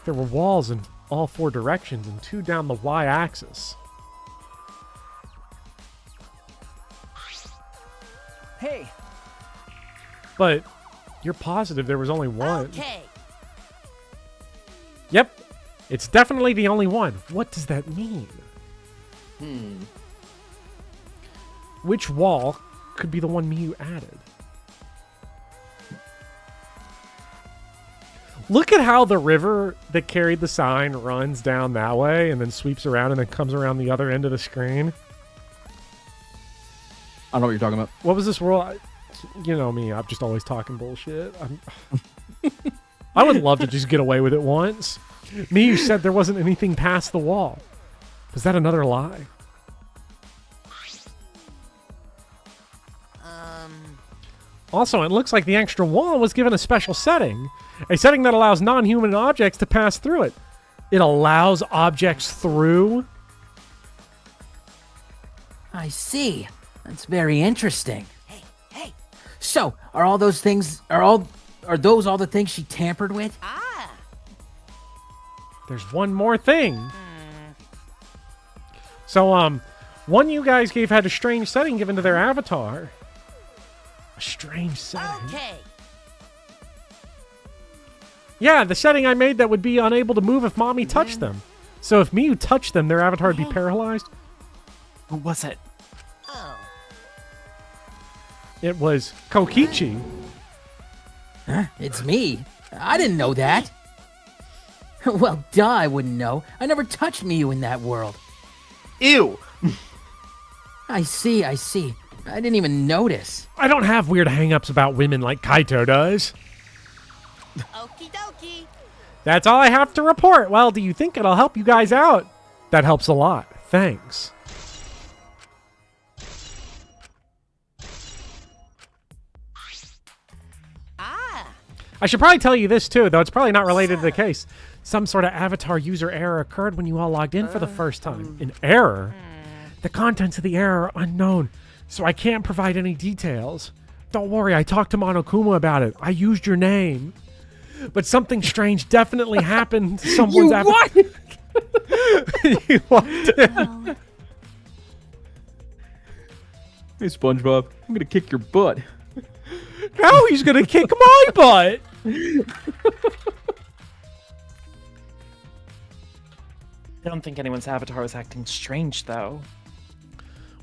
[SPEAKER 1] There were walls in all 4 directions and 2 down the y-axis.
[SPEAKER 6] Hey.
[SPEAKER 1] But you're positive there was only one.
[SPEAKER 5] Okay.
[SPEAKER 1] Yep. It's definitely the only one. What does that mean? Which wall could be the one Miyu added? Look at how the river that carried the sign runs down that way and then sweeps around and then comes around the other end of the screen.
[SPEAKER 3] I don't know what you're talking about.
[SPEAKER 1] What was this world? You know me, I'm just always talking bullshit. I would love to just get away with it once. Miyu said there wasn't anything past the wall. Was that another lie? Also, it looks like the extra wall was given a special setting. A setting that allows non-human objects to pass through it. It allows objects through?
[SPEAKER 4] I see. That's very interesting. Hey. So, are all those things all the things she tampered with?
[SPEAKER 1] There's one more thing. So, one you guys gave had a strange setting given to their avatar. A strange setting.
[SPEAKER 5] Okay.
[SPEAKER 1] Yeah, the setting I made that would be unable to move if Mommy touched them. So if Miyu touched them, their avatar would be paralyzed.
[SPEAKER 7] What was it?
[SPEAKER 1] It was Kokichi.
[SPEAKER 4] Huh? It's me. I didn't know that. Well, duh, I wouldn't know. I never touched Miyu in that world.
[SPEAKER 2] Ew.
[SPEAKER 4] I see. I didn't even notice.
[SPEAKER 1] I don't have weird hang-ups about women like Kaito does.
[SPEAKER 5] Okie dokie.
[SPEAKER 1] That's all I have to report. Well, do you think it'll help you guys out? That helps a lot. Thanks. I should probably tell you this too, though it's probably not related to the case. Some sort of avatar user error occurred when you all logged in for the first time. An error? The contents of the error are unknown, so I can't provide any details. Don't worry, I talked to Monokuma about it. I used your name. But something strange definitely happened to someone's avatar. You walked in.
[SPEAKER 3] Hey, SpongeBob, I'm gonna kick your butt.
[SPEAKER 1] Now he's gonna kick my butt.
[SPEAKER 7] I don't think anyone's avatar is acting strange, though.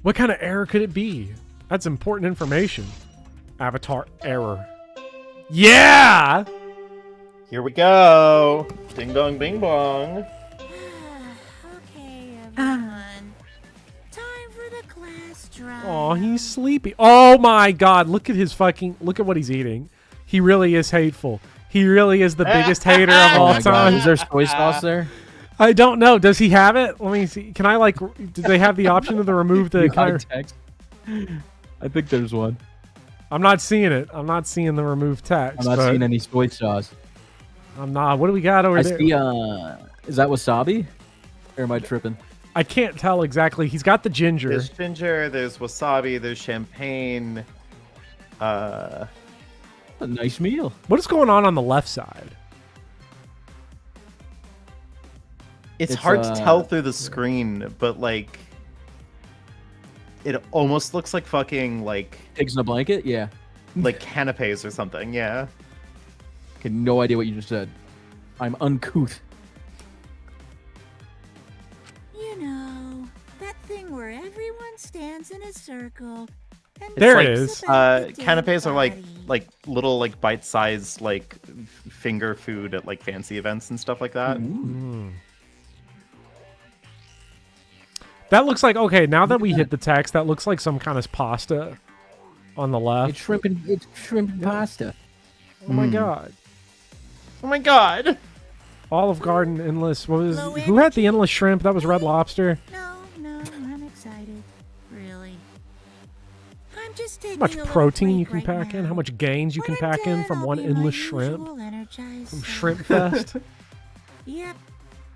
[SPEAKER 1] What kind of error could it be? That's important information. Avatar error. Yeah!
[SPEAKER 2] Here we go. Ding dong, bing bong.
[SPEAKER 5] Okay, everyone. Time for the class drive.
[SPEAKER 1] Oh, he's sleepy. Oh my god, look at his fucking... Look at what he's eating. He really is hateful. He really is the biggest hater of
[SPEAKER 3] Oh
[SPEAKER 1] all
[SPEAKER 3] my God,
[SPEAKER 1] time.
[SPEAKER 3] is there soy sauce there?
[SPEAKER 1] I don't know. Does he have it? Let me see. Can I, like... Do they have the option to remove the...
[SPEAKER 3] Text? I think there's one.
[SPEAKER 1] I'm not seeing it. I'm not seeing the remove text.
[SPEAKER 3] I'm not
[SPEAKER 1] but
[SPEAKER 3] seeing any soy sauce.
[SPEAKER 1] I'm not. What do we got over
[SPEAKER 3] I
[SPEAKER 1] there?
[SPEAKER 3] see, is that wasabi? Or am I tripping?
[SPEAKER 1] I can't tell exactly. He's got the ginger.
[SPEAKER 2] There's ginger, there's wasabi, there's champagne.
[SPEAKER 3] A nice meal.
[SPEAKER 1] What is going on the left side?
[SPEAKER 2] It's hard to tell through the screen, but like it almost looks like fucking like
[SPEAKER 3] pigs in a blanket. Yeah,
[SPEAKER 2] like canapes or something. Yeah.
[SPEAKER 3] Okay, no idea what you just said. I'm uncouth.
[SPEAKER 5] You know, that thing where everyone stands in a circle. And
[SPEAKER 1] There it
[SPEAKER 5] talks
[SPEAKER 1] is.
[SPEAKER 5] about the
[SPEAKER 2] Canapes
[SPEAKER 5] dead
[SPEAKER 2] are like
[SPEAKER 5] body.
[SPEAKER 2] little like bite-sized like finger food at like fancy events and stuff like that.
[SPEAKER 1] That looks like, okay, now that we hit the text, that looks like some kind of pasta on the left.
[SPEAKER 4] It's shrimp and pasta.
[SPEAKER 1] Oh my god.
[SPEAKER 2] Oh my god.
[SPEAKER 1] Olive Garden endless. What was who had the endless shrimp? That was Red Lobster.
[SPEAKER 5] No, I'm excited. Really. I'm just
[SPEAKER 1] How
[SPEAKER 5] taking
[SPEAKER 1] much
[SPEAKER 5] a little
[SPEAKER 1] protein you
[SPEAKER 5] break
[SPEAKER 1] can
[SPEAKER 5] right
[SPEAKER 1] pack in?
[SPEAKER 5] now.
[SPEAKER 1] How much gains you can
[SPEAKER 5] When I'm
[SPEAKER 1] pack in
[SPEAKER 5] done,
[SPEAKER 1] from
[SPEAKER 5] I'll
[SPEAKER 1] one
[SPEAKER 5] be my
[SPEAKER 1] endless shrimp?
[SPEAKER 5] usual energized
[SPEAKER 1] From
[SPEAKER 5] self.
[SPEAKER 1] Shrimp Fest?
[SPEAKER 5] Yep.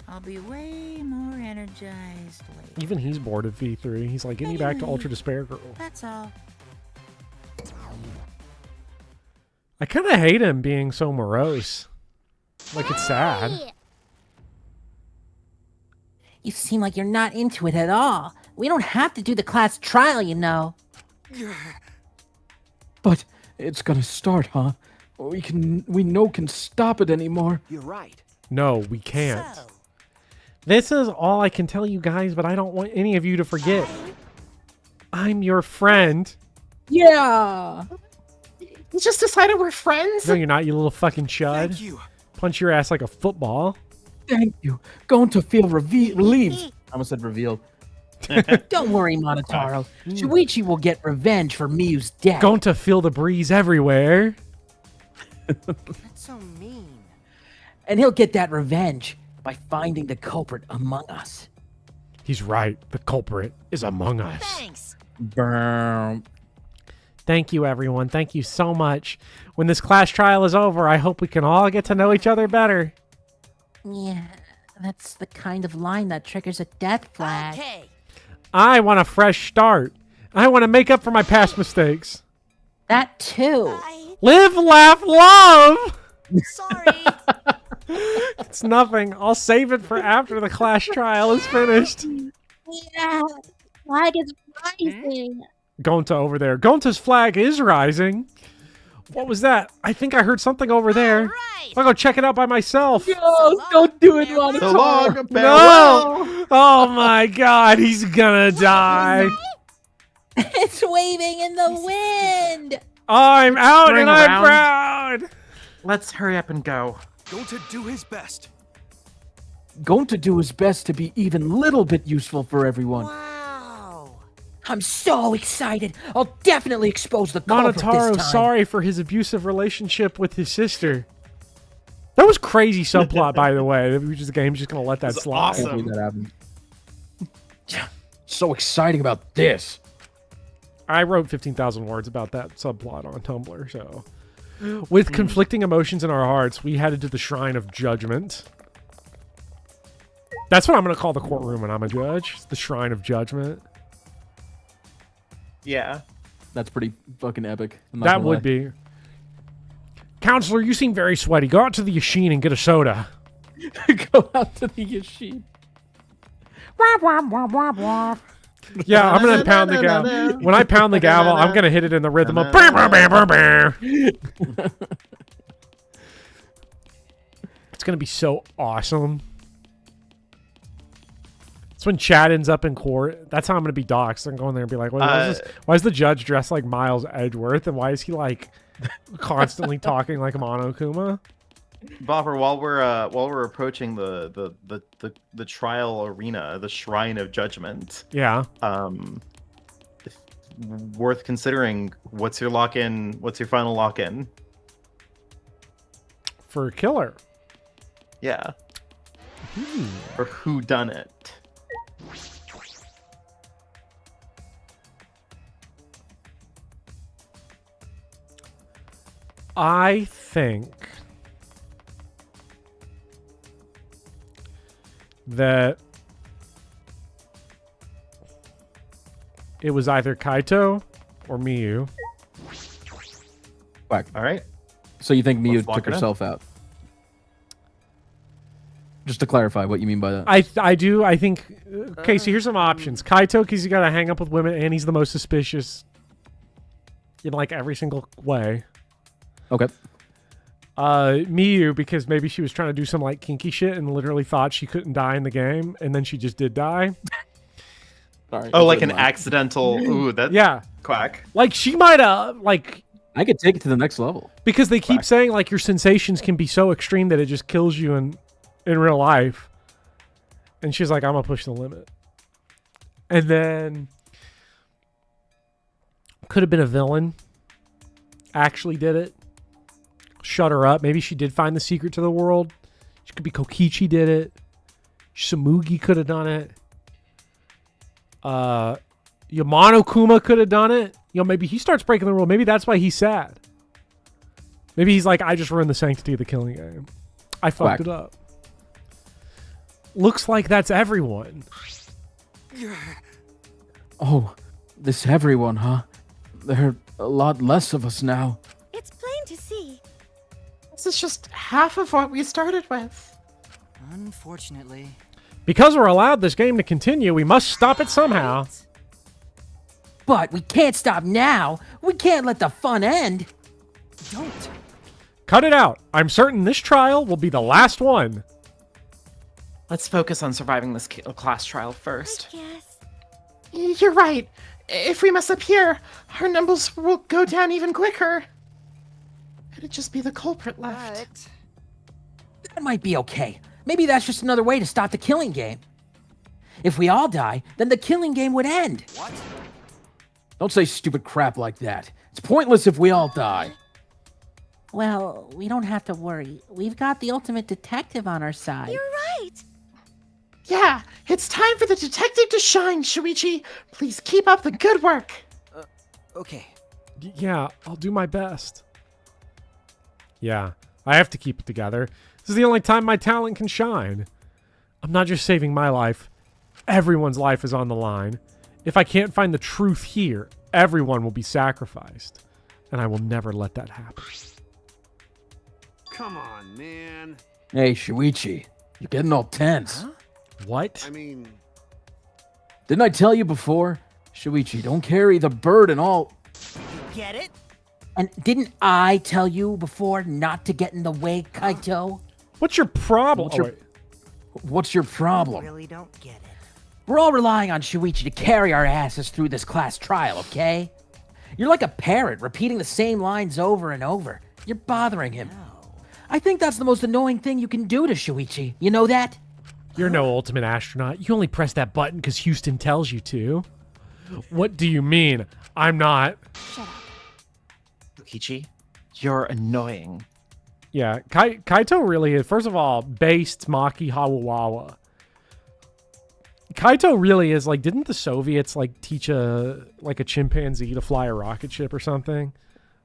[SPEAKER 5] I'll be way more energized later.
[SPEAKER 1] Even he's bored of V3. He's like, get me back to
[SPEAKER 5] Anyway,
[SPEAKER 1] Ultra Despair Girl.
[SPEAKER 5] That's all.
[SPEAKER 1] I kind of hate him being so morose. Like, it's sad.
[SPEAKER 8] You seem like you're not into it at all. We don't have to do the class trial, you know.
[SPEAKER 3] But it's gonna start, huh? We can stop it anymore.
[SPEAKER 6] You're right.
[SPEAKER 1] No, we can't. This is all I can tell you guys, but I don't want any of you to forget. I'm your friend.
[SPEAKER 4] Yeah.
[SPEAKER 7] We just decided we're friends.
[SPEAKER 1] No, you're not, you little fucking chud.
[SPEAKER 6] Thank you.
[SPEAKER 1] Punch your ass like a football.
[SPEAKER 3] Thank you. Going to feel relieved. I almost said revealed.
[SPEAKER 4] Don't worry, Monotaro. Shuichi will get revenge for Miyu's death.
[SPEAKER 1] Going to feel the breeze everywhere.
[SPEAKER 9] That's so mean.
[SPEAKER 4] And he'll get that revenge by finding the culprit among us.
[SPEAKER 1] He's right. The culprit is among us.
[SPEAKER 5] Thanks.
[SPEAKER 3] Burm.
[SPEAKER 1] Thank you, everyone. Thank you so much. When this class trial is over, I hope we can all get to know each other better.
[SPEAKER 8] Yeah, that's the kind of line that triggers a death flag.
[SPEAKER 5] Okay.
[SPEAKER 1] I want a fresh start. I want to make up for my past mistakes.
[SPEAKER 8] That too.
[SPEAKER 5] Bye.
[SPEAKER 1] Live, laugh, love!
[SPEAKER 5] Sorry.
[SPEAKER 1] It's nothing. I'll save it for after the class trial is finished.
[SPEAKER 8] Yeah, flag is rising.
[SPEAKER 1] Gonta over there. Gonta's flag is rising. What was that? I think I heard something over there.
[SPEAKER 5] Right.
[SPEAKER 1] I'll go check it out by myself.
[SPEAKER 4] No, don't do it, Monotaro.
[SPEAKER 2] So long, farewell.
[SPEAKER 1] No! Oh my god, he's gonna die.
[SPEAKER 8] It's waving in the wind.
[SPEAKER 1] I'm out
[SPEAKER 7] Turning
[SPEAKER 1] and I'm
[SPEAKER 7] around.
[SPEAKER 1] proud.
[SPEAKER 7] Let's hurry up and go.
[SPEAKER 6] Going to do his best.
[SPEAKER 3] Going to do his best to be even little bit useful for everyone.
[SPEAKER 9] Wow.
[SPEAKER 4] I'm so excited. I'll definitely expose the culprit this
[SPEAKER 1] Monotaro
[SPEAKER 4] time.
[SPEAKER 1] sorry for his abusive relationship with his sister. That was crazy subplot, by the way. The game's just gonna let that slide.
[SPEAKER 3] Hopefully that happens. So exciting about this.
[SPEAKER 1] I wrote 15,000 words about that subplot on Tumblr. So, with conflicting emotions in our hearts, we headed to the Shrine of Judgment. That's what I'm gonna call the courtroom when I'm a judge. It's the Shrine of Judgment.
[SPEAKER 2] Yeah.
[SPEAKER 3] That's pretty fucking epic. I'm not
[SPEAKER 1] That
[SPEAKER 3] gonna
[SPEAKER 1] would
[SPEAKER 3] lie.
[SPEAKER 1] be. Counselor, you seem very sweaty. Go out to the Yashin and get a soda.
[SPEAKER 3] Go out to the Yashin.
[SPEAKER 1] Yeah, I'm gonna pound the gavel. When I pound the gavel, I'm gonna hit it in the rhythm of bam, bam, bam, bam, bam. It's gonna be so awesome. It's when Chad ends up in court. That's how I'm gonna be doxxed. I'm going there and be like, why is the judge dressed like Miles Edgeworth, and why is he like constantly talking like Monokuma?
[SPEAKER 2] Bopper, while we're approaching the trial arena, the Shrine of Judgment.
[SPEAKER 1] Yeah.
[SPEAKER 2] Worth considering. What's your lock-in? What's your final lock-in?
[SPEAKER 1] For a killer.
[SPEAKER 2] Yeah. Or who done it?
[SPEAKER 1] I think that it was either Kaito or Miyu.
[SPEAKER 3] Quack.
[SPEAKER 2] All right.
[SPEAKER 3] So you think Miyu
[SPEAKER 2] Let's lock
[SPEAKER 3] took
[SPEAKER 2] it in.
[SPEAKER 3] herself out? Just to clarify what you mean by that.
[SPEAKER 1] I do. I think. Okay, so here's some options. Kaito, because you got to hang up with women, and he's the most suspicious in like every single way.
[SPEAKER 3] Okay.
[SPEAKER 1] Miyu, because maybe she was trying to do some like kinky shit and literally thought she couldn't die in the game, and then she just did die.
[SPEAKER 3] Sorry.
[SPEAKER 2] Oh, like an accidental. Ooh, that.
[SPEAKER 1] Yeah.
[SPEAKER 2] Quack.
[SPEAKER 1] Like she might have like.
[SPEAKER 3] I could take it to the next level.
[SPEAKER 1] Because they keep saying like your sensations can be so extreme that it just kills you in real life. And she's like, I'm gonna push the limit. And then could have been a villain. Actually did it. Shut her up. Maybe she did find the secret to the world. She could be Kokichi did it. Samugi could have done it. Yamano Kuma could have done it. You know, maybe he starts breaking the rule. Maybe that's why he's sad. Maybe he's like, I just ruined the sanctity of the killing game. I fucked it up. Looks like that's everyone.
[SPEAKER 3] Oh, this everyone, huh? There are a lot less of us now.
[SPEAKER 5] It's plain to see.
[SPEAKER 7] This is just half of what we started with.
[SPEAKER 10] Unfortunately.
[SPEAKER 1] Because we're allowed this game to continue, we must stop it somehow.
[SPEAKER 4] But we can't stop now. We can't let the fun end.
[SPEAKER 10] Don't.
[SPEAKER 1] Cut it out. I'm certain this trial will be the last one.
[SPEAKER 7] Let's focus on surviving this class trial first.
[SPEAKER 5] Yes.
[SPEAKER 7] You're right. If we mess up here, our numbers will go down even quicker. It'd just be the culprit left.
[SPEAKER 4] That might be okay. Maybe that's just another way to stop the killing game. If we all die, then the killing game would end.
[SPEAKER 10] What?
[SPEAKER 3] Don't say stupid crap like that. It's pointless if we all die.
[SPEAKER 8] Well, we don't have to worry. We've got the ultimate detective on our side.
[SPEAKER 5] You're right.
[SPEAKER 7] Yeah, it's time for the detective to shine, Shuichi. Please keep up the good work.
[SPEAKER 10] Okay.
[SPEAKER 1] Yeah, I'll do my best. Yeah, I have to keep it together. This is the only time my talent can shine. I'm not just saving my life. Everyone's life is on the line. If I can't find the truth here, everyone will be sacrificed. And I will never let that happen.
[SPEAKER 12] Come on, man.
[SPEAKER 3] Hey, Shuichi, you're getting all tense.
[SPEAKER 10] Huh?
[SPEAKER 1] What?
[SPEAKER 12] I mean,
[SPEAKER 3] Didn't I tell you before? Shuichi, don't carry the burden all...
[SPEAKER 10] Get it?
[SPEAKER 4] And didn't I tell you before not to get in the way, Kaito?
[SPEAKER 1] What's your problem?
[SPEAKER 3] What's your problem?
[SPEAKER 10] Really don't get it.
[SPEAKER 4] We're all relying on Shuichi to carry our asses through this class trial, okay? You're like a parrot repeating the same lines over and over. You're bothering him. I think that's the most annoying thing you can do to Shuichi. You know that?
[SPEAKER 1] You're no ultimate astronaut. You only press that button because Houston tells you to. What do you mean? I'm not.
[SPEAKER 11] Shut up.
[SPEAKER 7] Kokichi, you're annoying.
[SPEAKER 1] Yeah, Kaito really is. First of all, based Maki Hawawawa. Kaito really is like, didn't the Soviets like teach a chimpanzee to fly a rocket ship or something?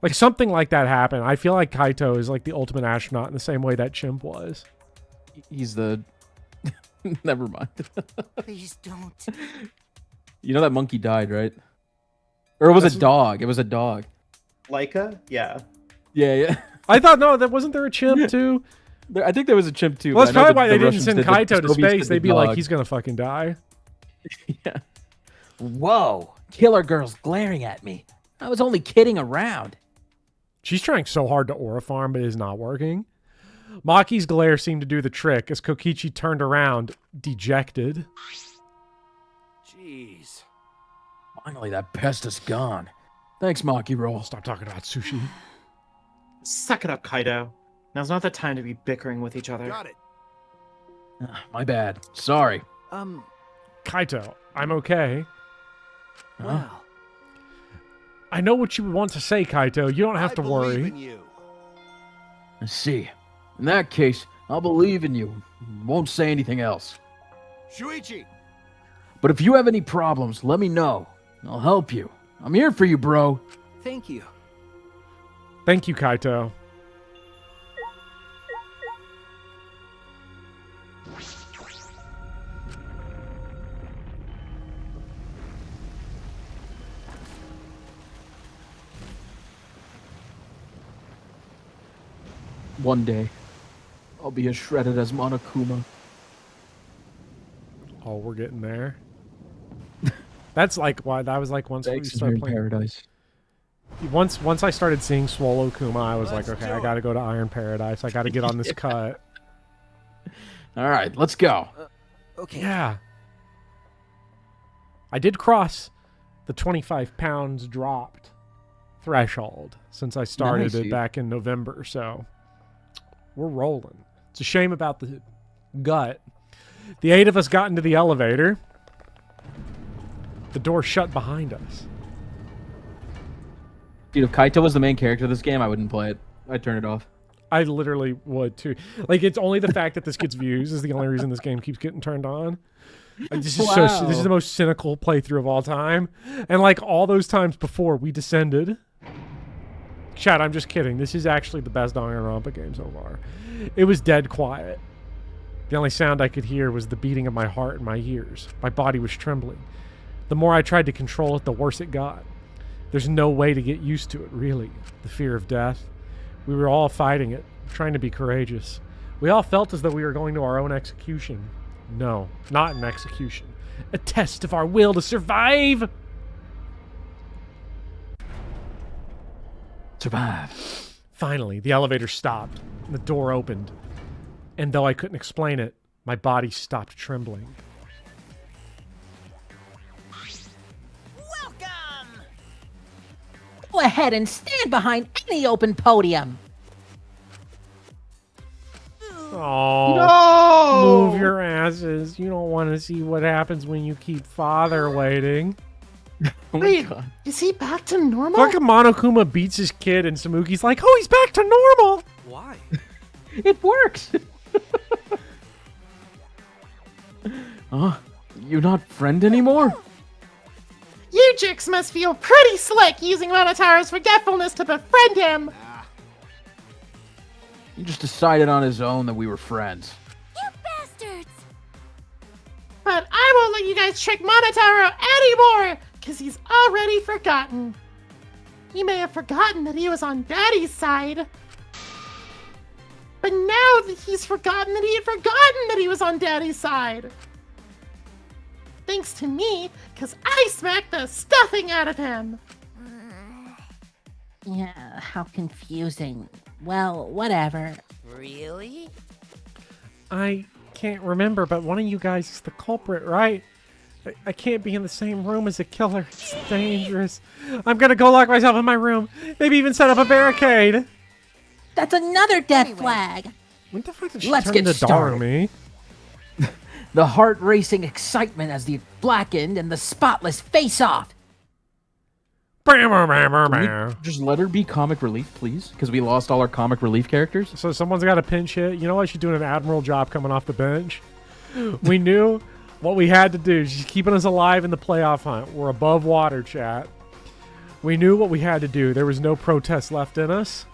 [SPEAKER 1] Like something like that happened. I feel like Kaito is like the ultimate astronaut in the same way that chimp was.
[SPEAKER 3] He's the... Never mind.
[SPEAKER 9] Please don't.
[SPEAKER 3] You know that monkey died, right? Or it was a dog. It was a dog.
[SPEAKER 2] Laika? Yeah.
[SPEAKER 3] Yeah.
[SPEAKER 1] I thought, no, wasn't there a chimp too?
[SPEAKER 3] I think there was a chimp too.
[SPEAKER 1] Well, that's
[SPEAKER 3] but I know
[SPEAKER 1] probably why
[SPEAKER 3] the
[SPEAKER 1] they didn't
[SPEAKER 3] Russians
[SPEAKER 1] send
[SPEAKER 3] did
[SPEAKER 1] Kaito
[SPEAKER 3] the
[SPEAKER 1] to
[SPEAKER 3] Soviets
[SPEAKER 1] space.
[SPEAKER 3] did
[SPEAKER 1] They'd
[SPEAKER 3] the
[SPEAKER 1] be like,
[SPEAKER 3] dog.
[SPEAKER 1] he's gonna fucking die.
[SPEAKER 3] Yeah.
[SPEAKER 4] Whoa, killer girl's glaring at me. I was only kidding around.
[SPEAKER 1] She's trying so hard to aura farm, but it is not working. Maki's glare seemed to do the trick as Kokichi turned around, dejected.
[SPEAKER 6] Jeez.
[SPEAKER 3] Finally, that pest is gone. Thanks, Maki Roll.
[SPEAKER 1] Stop talking about sushi.
[SPEAKER 7] Suck it up, Kaido. Now's not the time to be bickering with each other.
[SPEAKER 6] Got it.
[SPEAKER 3] My bad. Sorry.
[SPEAKER 1] Kaito, I'm okay.
[SPEAKER 10] Wow.
[SPEAKER 1] I know what you want to say, Kaito. You don't have to
[SPEAKER 12] believe
[SPEAKER 1] worry.
[SPEAKER 12] in you.
[SPEAKER 3] I see. In that case, I'll believe in you. Won't say anything else.
[SPEAKER 12] Shuichi!
[SPEAKER 3] But if you have any problems, let me know. I'll help you. I'm here for you, bro.
[SPEAKER 10] Thank you.
[SPEAKER 1] Thank you, Kaito.
[SPEAKER 3] One day, I'll be as shredded as Monokuma.
[SPEAKER 1] Oh, we're getting there. That's like why that was like once we
[SPEAKER 3] Thanks,
[SPEAKER 1] started
[SPEAKER 3] Iron
[SPEAKER 1] playing.
[SPEAKER 3] Paradise.
[SPEAKER 1] Once I started seeing Swallow Kuma, I was like,
[SPEAKER 12] Let's
[SPEAKER 1] okay,
[SPEAKER 12] do
[SPEAKER 1] I
[SPEAKER 12] it.
[SPEAKER 1] got to go to Iron Paradise. I got to get on this cut.
[SPEAKER 3] All right, let's go.
[SPEAKER 10] Okay.
[SPEAKER 1] Yeah. I did cross the 25 pounds dropped threshold since I started
[SPEAKER 3] Nice,
[SPEAKER 1] it
[SPEAKER 3] dude.
[SPEAKER 1] back in November, so we're rolling. It's a shame about the gut. The 8 of us got into the elevator. The door shut behind us.
[SPEAKER 3] Dude, if Kaito was the main character of this game, I wouldn't play it. I'd turn it off.
[SPEAKER 1] I literally would too. Like, it's only the fact that this gets views is the only reason this game keeps getting turned on. Like, this is this is the most cynical playthrough of all time. And like all those times before we descended. Chat, I'm just kidding. This is actually the best Danganronpa game so far. It was dead quiet. The only sound I could hear was the beating of my heart in my ears. My body was trembling. The more I tried to control it, the worse it got. There's no way to get used to it, really. The fear of death. We were all fighting it, trying to be courageous. We all felt as though we were going to our own execution. No, not an execution. A test of our will to survive!
[SPEAKER 3] Survive.
[SPEAKER 1] Finally, the elevator stopped, and the door opened. And though I couldn't explain it, my body stopped trembling.
[SPEAKER 10] Welcome!
[SPEAKER 8] Go ahead and stand behind any open podium.
[SPEAKER 1] Oh, move your asses. You don't want to see what happens when you keep father waiting.
[SPEAKER 3] Oh my
[SPEAKER 7] Wait,
[SPEAKER 3] God.
[SPEAKER 7] is he back to normal?
[SPEAKER 1] Fucking Monokuma beats his kid and Samuki's like, oh, he's back to normal.
[SPEAKER 6] Why?
[SPEAKER 3] It works. You're not friend anymore?
[SPEAKER 7] You jerks must feel pretty slick using Monotaro's forgetfulness to befriend him.
[SPEAKER 3] He just decided on his own that we were friends.
[SPEAKER 13] You bastards!
[SPEAKER 7] But I won't let you guys trick Monotaro anymore, because he's already forgotten. He may have forgotten that he was on Daddy's side. But now that he's forgotten that he had forgotten that he was on Daddy's side. Thanks to me, because I smacked the stuffing out of him.
[SPEAKER 8] Yeah, how confusing. Well, whatever.
[SPEAKER 10] Really?
[SPEAKER 1] I can't remember, but one of you guys is the culprit, right? I can't be in the same room as a killer. It's dangerous. I'm gonna go lock myself in my room. Maybe even set up a barricade.
[SPEAKER 8] That's another death flag.
[SPEAKER 1] What the fuck did she
[SPEAKER 8] Let's
[SPEAKER 1] turn
[SPEAKER 8] get
[SPEAKER 1] into
[SPEAKER 8] started.
[SPEAKER 1] Darumi?
[SPEAKER 4] The heart-racing excitement as the blackened and the spotless face off.
[SPEAKER 3] Can we just let her be comic relief, please? Because we lost all our comic relief characters.
[SPEAKER 1] So someone's got a pinch hit. You know what? She's doing an admiral job coming off the bench. We knew what we had to do. She's keeping us alive in the playoff hunt. We're above water, chat. We knew what we had to do. There was no protest left in us.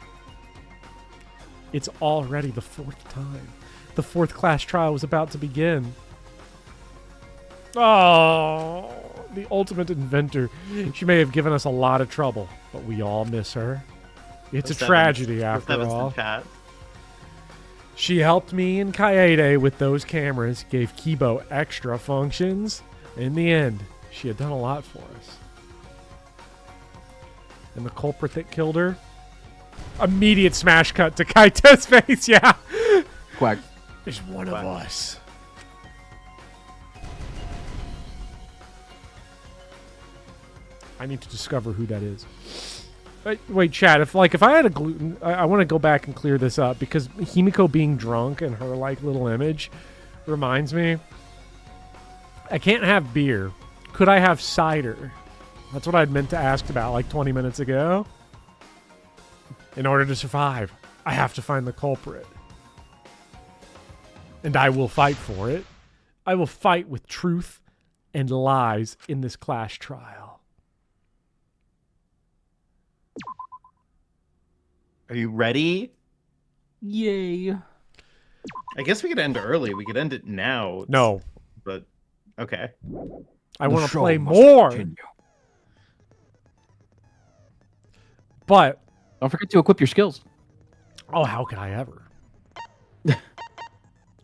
[SPEAKER 1] It's already the 4th time. The 4th class trial was about to begin. Oh, the ultimate inventor. She may have given us a lot of trouble, but we all miss her. It's a tragedy after all. She helped me and Kaede with those cameras, gave Kibo extra functions. In the end, she had done a lot for us. And the culprit that killed her? Immediate smash cut to Kaite's face, yeah.
[SPEAKER 3] Quack.
[SPEAKER 1] Is one of us. I need to discover who that is. Wait, Chad. If I had a gluten, I want to go back and clear this up because Himiko being drunk and her like little image reminds me. I can't have beer. Could I have cider? That's what I'd meant to ask about like 20 minutes ago. In order to survive, I have to find the culprit. And I will fight for it. I will fight with truth and lies in this clash trial.
[SPEAKER 2] Are you ready?
[SPEAKER 3] Yay.
[SPEAKER 2] I guess we could end early. We could end it now.
[SPEAKER 1] No.
[SPEAKER 2] But, okay.
[SPEAKER 1] I want to play more.
[SPEAKER 3] Continue.
[SPEAKER 1] But
[SPEAKER 3] don't forget to equip your skills.
[SPEAKER 1] Oh, how could I ever?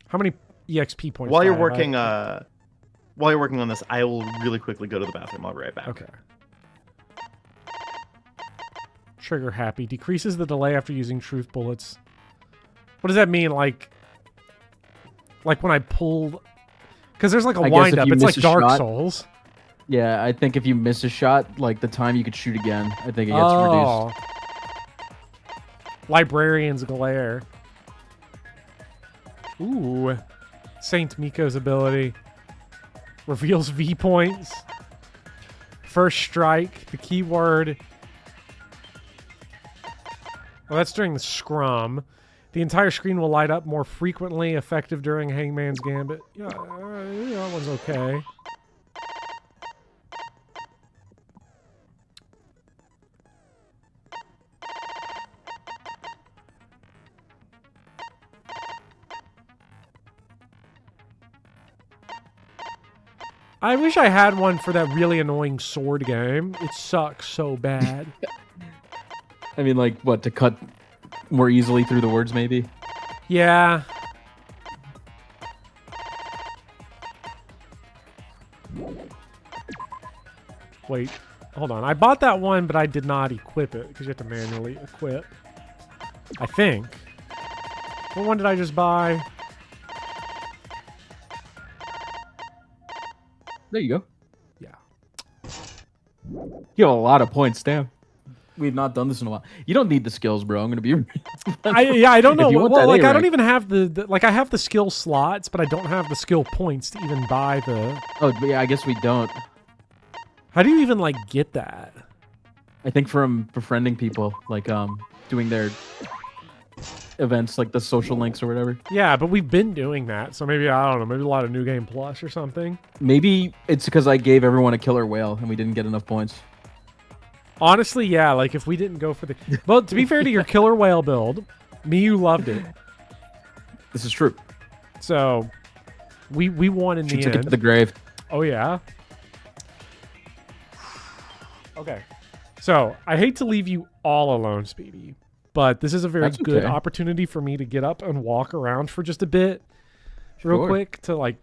[SPEAKER 1] How many EXP points?
[SPEAKER 2] While you're working on this, I will really quickly go to the bathroom. I'll be right back.
[SPEAKER 1] Okay. Trigger happy. Decreases the delay after using truth bullets. What does that mean? Like when I pull... Because there's like a wind up. It's like Dark Souls.
[SPEAKER 3] Yeah, I think if you miss a shot, like the time you could shoot again, I think it gets reduced.
[SPEAKER 1] Librarian's Glare. Ooh. Saint Miko's ability. Reveals V points. First strike. The keyword. Well, that's during the scrum. The entire screen will light up more frequently. Effective during Hangman's Gambit. Yeah, that one's okay. I wish I had one for that really annoying sword game. It sucks so bad.
[SPEAKER 3] I mean, like, what, to cut more easily through the words, maybe?
[SPEAKER 1] Yeah. Wait, hold on. I bought that one, but I did not equip it, because you have to manually equip. I think. What one did I just buy?
[SPEAKER 3] There you go.
[SPEAKER 1] Yeah.
[SPEAKER 3] You have a lot of points, damn. We've not done this in a while. You don't need the skills, bro. I'm gonna be.
[SPEAKER 1] I don't know. Well, like I don't
[SPEAKER 3] rank.
[SPEAKER 1] even have the like I have the skill slots, but I don't have the skill points to even buy the.
[SPEAKER 3] Oh, but yeah. I guess we don't.
[SPEAKER 1] How do you even like get that?
[SPEAKER 3] I think from befriending people, like doing their events, like the social links or whatever.
[SPEAKER 1] Yeah, but we've been doing that, so maybe I don't know. Maybe a lot of New Game Plus or something.
[SPEAKER 3] Maybe it's because I gave everyone a killer whale and we didn't get enough points.
[SPEAKER 1] Honestly, yeah. Like if we didn't go for the, well, to be fair to your killer whale build, Miyu loved it.
[SPEAKER 3] This is true.
[SPEAKER 1] So we won in
[SPEAKER 3] She
[SPEAKER 1] the
[SPEAKER 3] took
[SPEAKER 1] end.
[SPEAKER 3] it to the grave.
[SPEAKER 1] Oh yeah. Okay. So I hate to leave you all alone, Speedy, but this is a very
[SPEAKER 3] That's
[SPEAKER 1] good
[SPEAKER 3] okay.
[SPEAKER 1] opportunity for me to get up and walk around for just a bit, real
[SPEAKER 3] Sure.
[SPEAKER 1] quick to like.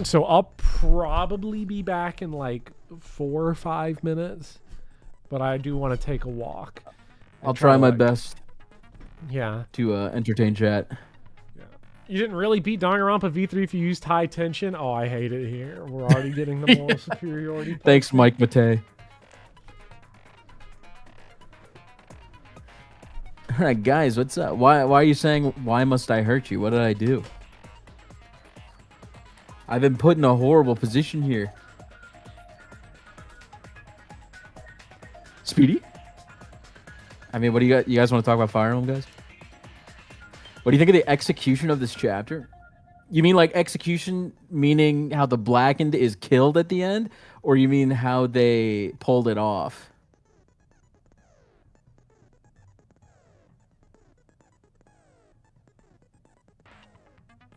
[SPEAKER 1] So I'll probably be back in like 4 or 5 minutes, but I do want to take a walk.
[SPEAKER 3] I'll try my
[SPEAKER 1] like-
[SPEAKER 3] best
[SPEAKER 1] Yeah.
[SPEAKER 3] to entertain chat.
[SPEAKER 1] You didn't really beat Danganronpa V3 if you used high tension. Oh, I hate it here. We're already getting the moral superiority.
[SPEAKER 3] Thanks, Mike Matei. All right, guys, what's up? Why are you saying, why must I hurt you? What did I do? I've been put in a horrible position here. Speedy? I mean, what do you guys want to talk about Fire Emblem, guys? What do you think of the execution of this chapter? You mean like execution meaning how the Blackened is killed at the end? Or you mean how they pulled it off?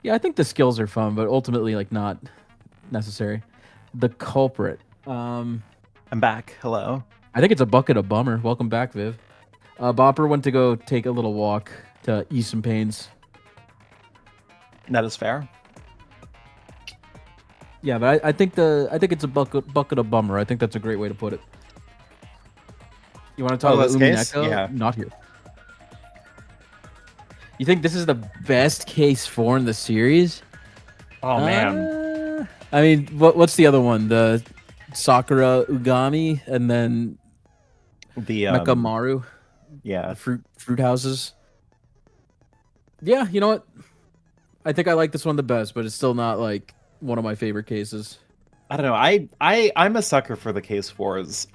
[SPEAKER 3] Yeah, I think the skills are fun, but ultimately like not necessary. The culprit.
[SPEAKER 7] I'm back. Hello.
[SPEAKER 3] I think it's a bucket of bummer. Welcome back, Viv. Bopper went to go take a little walk to ease some pains.
[SPEAKER 7] That is fair.
[SPEAKER 3] Yeah, but I think it's a bucket of bummer. I think that's a great way to put it. You want to talk about Umineko?
[SPEAKER 7] Yeah.
[SPEAKER 3] Not here. You think this is the best case 4 in the series?
[SPEAKER 7] Oh man.
[SPEAKER 3] I mean, what's the other one? The Sakura Ugami, and then
[SPEAKER 7] the
[SPEAKER 3] Mekamaru.
[SPEAKER 7] Yeah.
[SPEAKER 3] The fruit houses. Yeah, you know what? I think I like this one the best, but it's still not like one of my favorite cases.
[SPEAKER 7] I don't know. I'm a sucker for the case 4s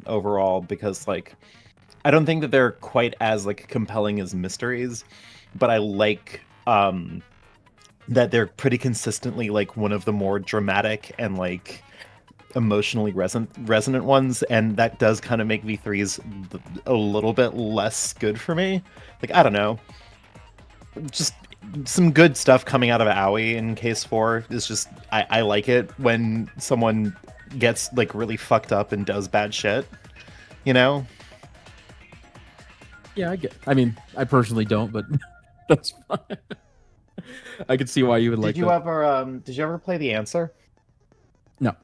[SPEAKER 7] overall, because like I don't think that they're quite as like compelling as mysteries, but I like that they're pretty consistently like one of the more dramatic and like emotionally resonant ones, and that does kind of make V3s a little bit less good for me. Like, I don't know, just some good stuff coming out of Aoi in case 4 is just I like it when someone gets like really fucked up and does bad shit, you know?
[SPEAKER 3] Yeah, I mean, I personally don't, but that's fine. I could see why you would like that.
[SPEAKER 7] Did you ever play The Answer?
[SPEAKER 3] No.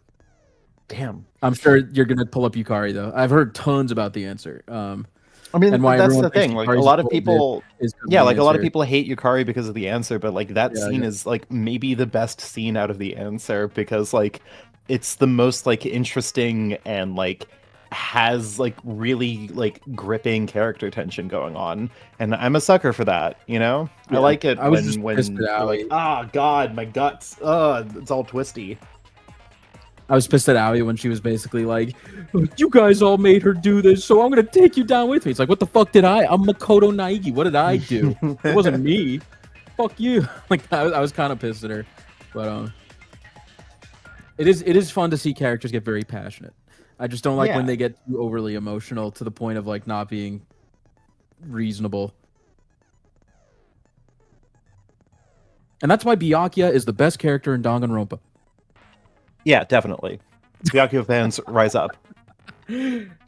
[SPEAKER 7] Damn.
[SPEAKER 3] I'm sure you're gonna pull up Yukari though. I've heard tons about The Answer.
[SPEAKER 7] I mean,
[SPEAKER 3] and why
[SPEAKER 7] that's
[SPEAKER 3] everyone
[SPEAKER 7] the thing.
[SPEAKER 3] thinks
[SPEAKER 7] Like a
[SPEAKER 3] Yukari's
[SPEAKER 7] lot of
[SPEAKER 3] bullshit
[SPEAKER 7] people,
[SPEAKER 3] is 'cause of
[SPEAKER 7] yeah,
[SPEAKER 3] The
[SPEAKER 7] like a lot of
[SPEAKER 3] Answer.
[SPEAKER 7] people hate Yukari because of The Answer, but like that
[SPEAKER 3] Yeah,
[SPEAKER 7] scene
[SPEAKER 3] yeah.
[SPEAKER 7] is like maybe the best scene out of The Answer, because like it's the most like interesting and like has like really like gripping character tension going on, and I'm a sucker for that. You know, I
[SPEAKER 3] Yeah,
[SPEAKER 7] like it
[SPEAKER 3] I was just
[SPEAKER 7] when
[SPEAKER 3] pissed at
[SPEAKER 7] you're like,
[SPEAKER 3] Aoi.
[SPEAKER 7] ah, God, my guts, it's all twisty.
[SPEAKER 3] I was pissed at Aoi when she was basically like, "You guys all made her do this, so I'm gonna take you down with me." It's like, what the fuck did I? I'm Makoto Naegi. What did I do? It wasn't me. Fuck you. Like I was kind of pissed at her, but it is fun to see characters get very passionate. I just don't like when
[SPEAKER 7] Yeah.
[SPEAKER 3] they get too overly emotional to the point of like not being reasonable. And that's why Byakuya is the best character in Danganronpa.
[SPEAKER 7] Yeah, definitely. Byakuya fans, rise up.